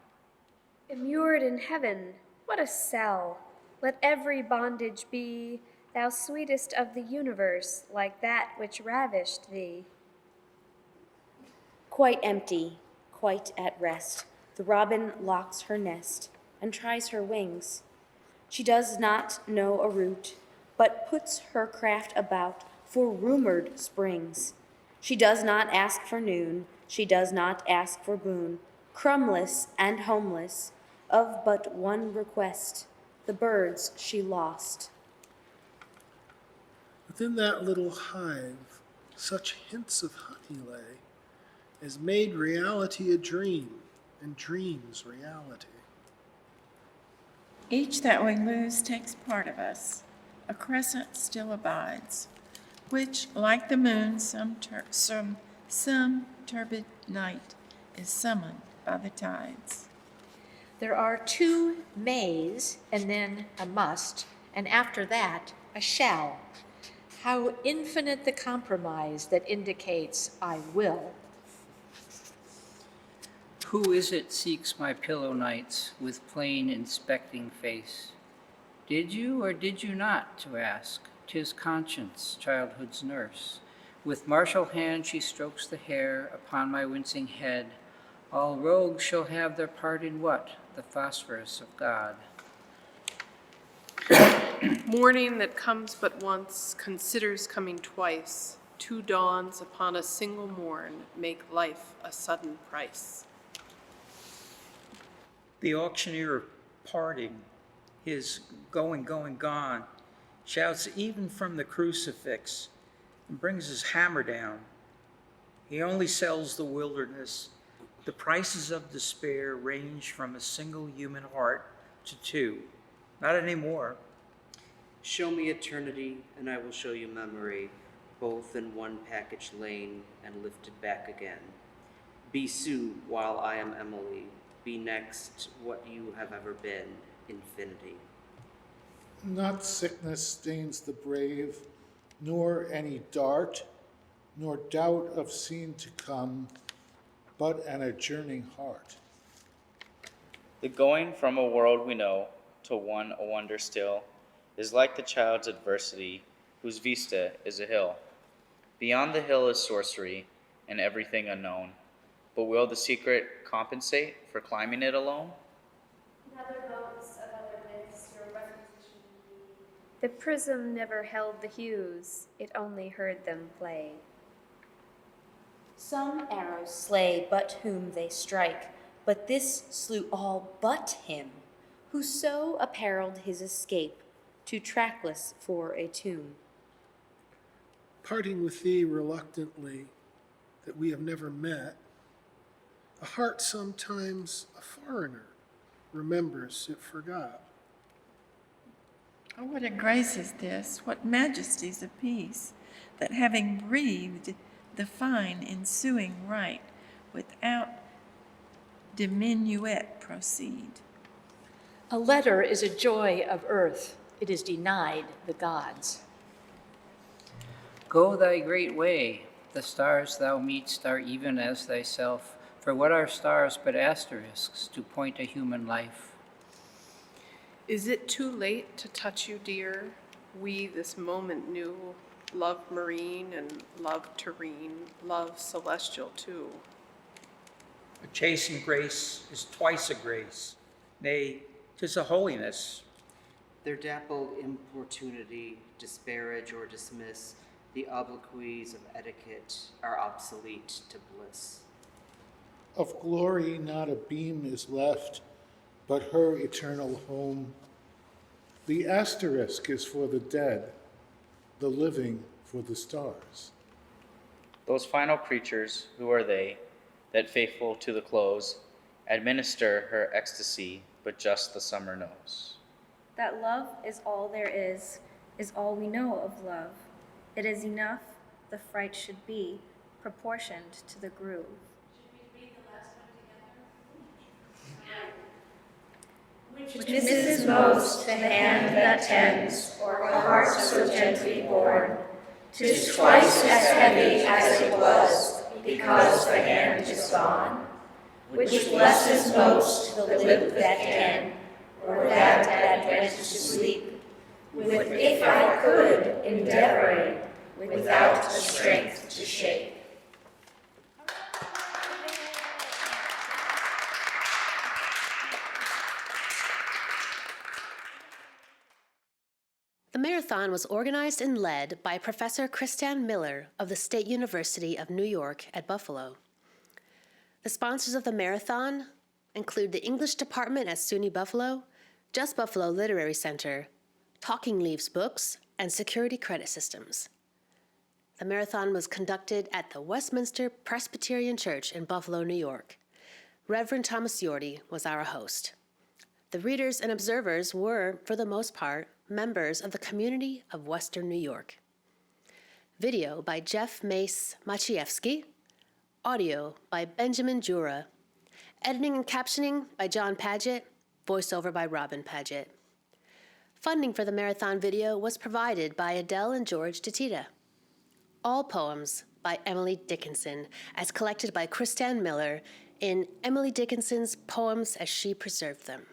Immured in heaven, what a cell! Let every bondage be, thou sweetest of the universe, like that which ravished thee. Quite empty, quite at rest, the robin locks her nest and tries her wings. She does not know a route, but puts her craft about for rumored springs. She does not ask for noon, she does not ask for boon, crumbless and homeless, of but one request, the birds she lost. Within that little hive, such hints of honey lay, as made reality a dream, and dreams reality. Each that we lose takes part of us. A crescent still abides, which, like the moon, some turbid night is summoned by the tides. There are 2 mays and then a must, and after that, a shall. How infinite the compromise that indicates I will. Who is it seeks my pillow nights with plain inspecting face? Did you or did you not, to ask? 'Tis conscience, childhood's nurse. With martial hand she strokes the hair upon my wincing head. All rogues shall have their part in what? The phosphorus of God. Morning that comes but once, considers coming twice. Two dawns upon a single morn make life a sudden price. The auctioneer of parting, his going, going, gone, shouts even from the crucifix and brings his hammer down. He only sells the wilderness. The prices of despair range from a single human heart to two. Not anymore. Show me eternity, and I will show you memory, both in one package lane and lifted back again. Be Sue while I am Emily. Be next what you have ever been, infinity. Not sickness stains the brave, nor any dart, nor doubt of scene to come, but an adjourning heart. The going from a world we know to one a wonder still is like the child's adversity, whose vista is a hill. Beyond the hill is sorcery and everything unknown. But will the secret compensate for climbing it alone? Another boats of other myths your repetition be. The prism never held the hues, it only heard them play. Some arrows slay but whom they strike, but this slew all but him, who so apparelled his escape, too trackless for a tomb. Parting with thee reluctantly, that we have never met, a heart sometimes a foreigner remembers it forgot. Oh, what a grace is this, what majesty's of peace, that having breathed the fine ensuing right, without diminuet proceed. A letter is a joy of earth. It is denied the gods. Go thy great way. The stars thou meet'st are even as thyself. For what are stars but asterisks to point a human life? Is it too late to touch you, dear? We this moment knew love marine and love terrene, love celestial too. A chastened grace is twice a grace. Nay, 'tis a holiness. Their dappled importunity disparage or dismiss. The obloquies of etiquette are obsolete to bliss. Of glory not a beam is left, but her eternal home. The asterisk is for the dead, the living for the stars. Those final creatures, who are they, that faithful to the close, administer her ecstasy, but just the summer knows. That love is all there is all we know of love. It is enough, the fright should be, proportioned to the groove. Which misses most the hand that tends, or a heart so gently born. 'Tis twice as heavy as it was, because the hand is gone. Which blesses most the lip that can, or that went to sleep. With if I could, endeavoring, without the strength to shape. The marathon was organized and led by Professor Kristan Miller of the State University of New York at Buffalo. The sponsors of the marathon include the English Department at SUNY Buffalo, Just Buffalo Literary Center, Talking Leaves Books, and Security Credit Systems. The marathon was conducted at the Westminster Presbyterian Church in Buffalo, New York. Reverend Thomas Yorty was our host. The readers and observers were, for the most part, members of the community of Western New York. Video by Jeff Mace Maciejewski. Audio by Benjamin Jura. Editing and captioning by John Padgett. Voiceover by Robin Padgett. Funding for the marathon video was provided by Adele and George Titita. All poems by Emily Dickinson, as collected by Kristan Miller in Emily Dickinson's Poems as She Preserved Them.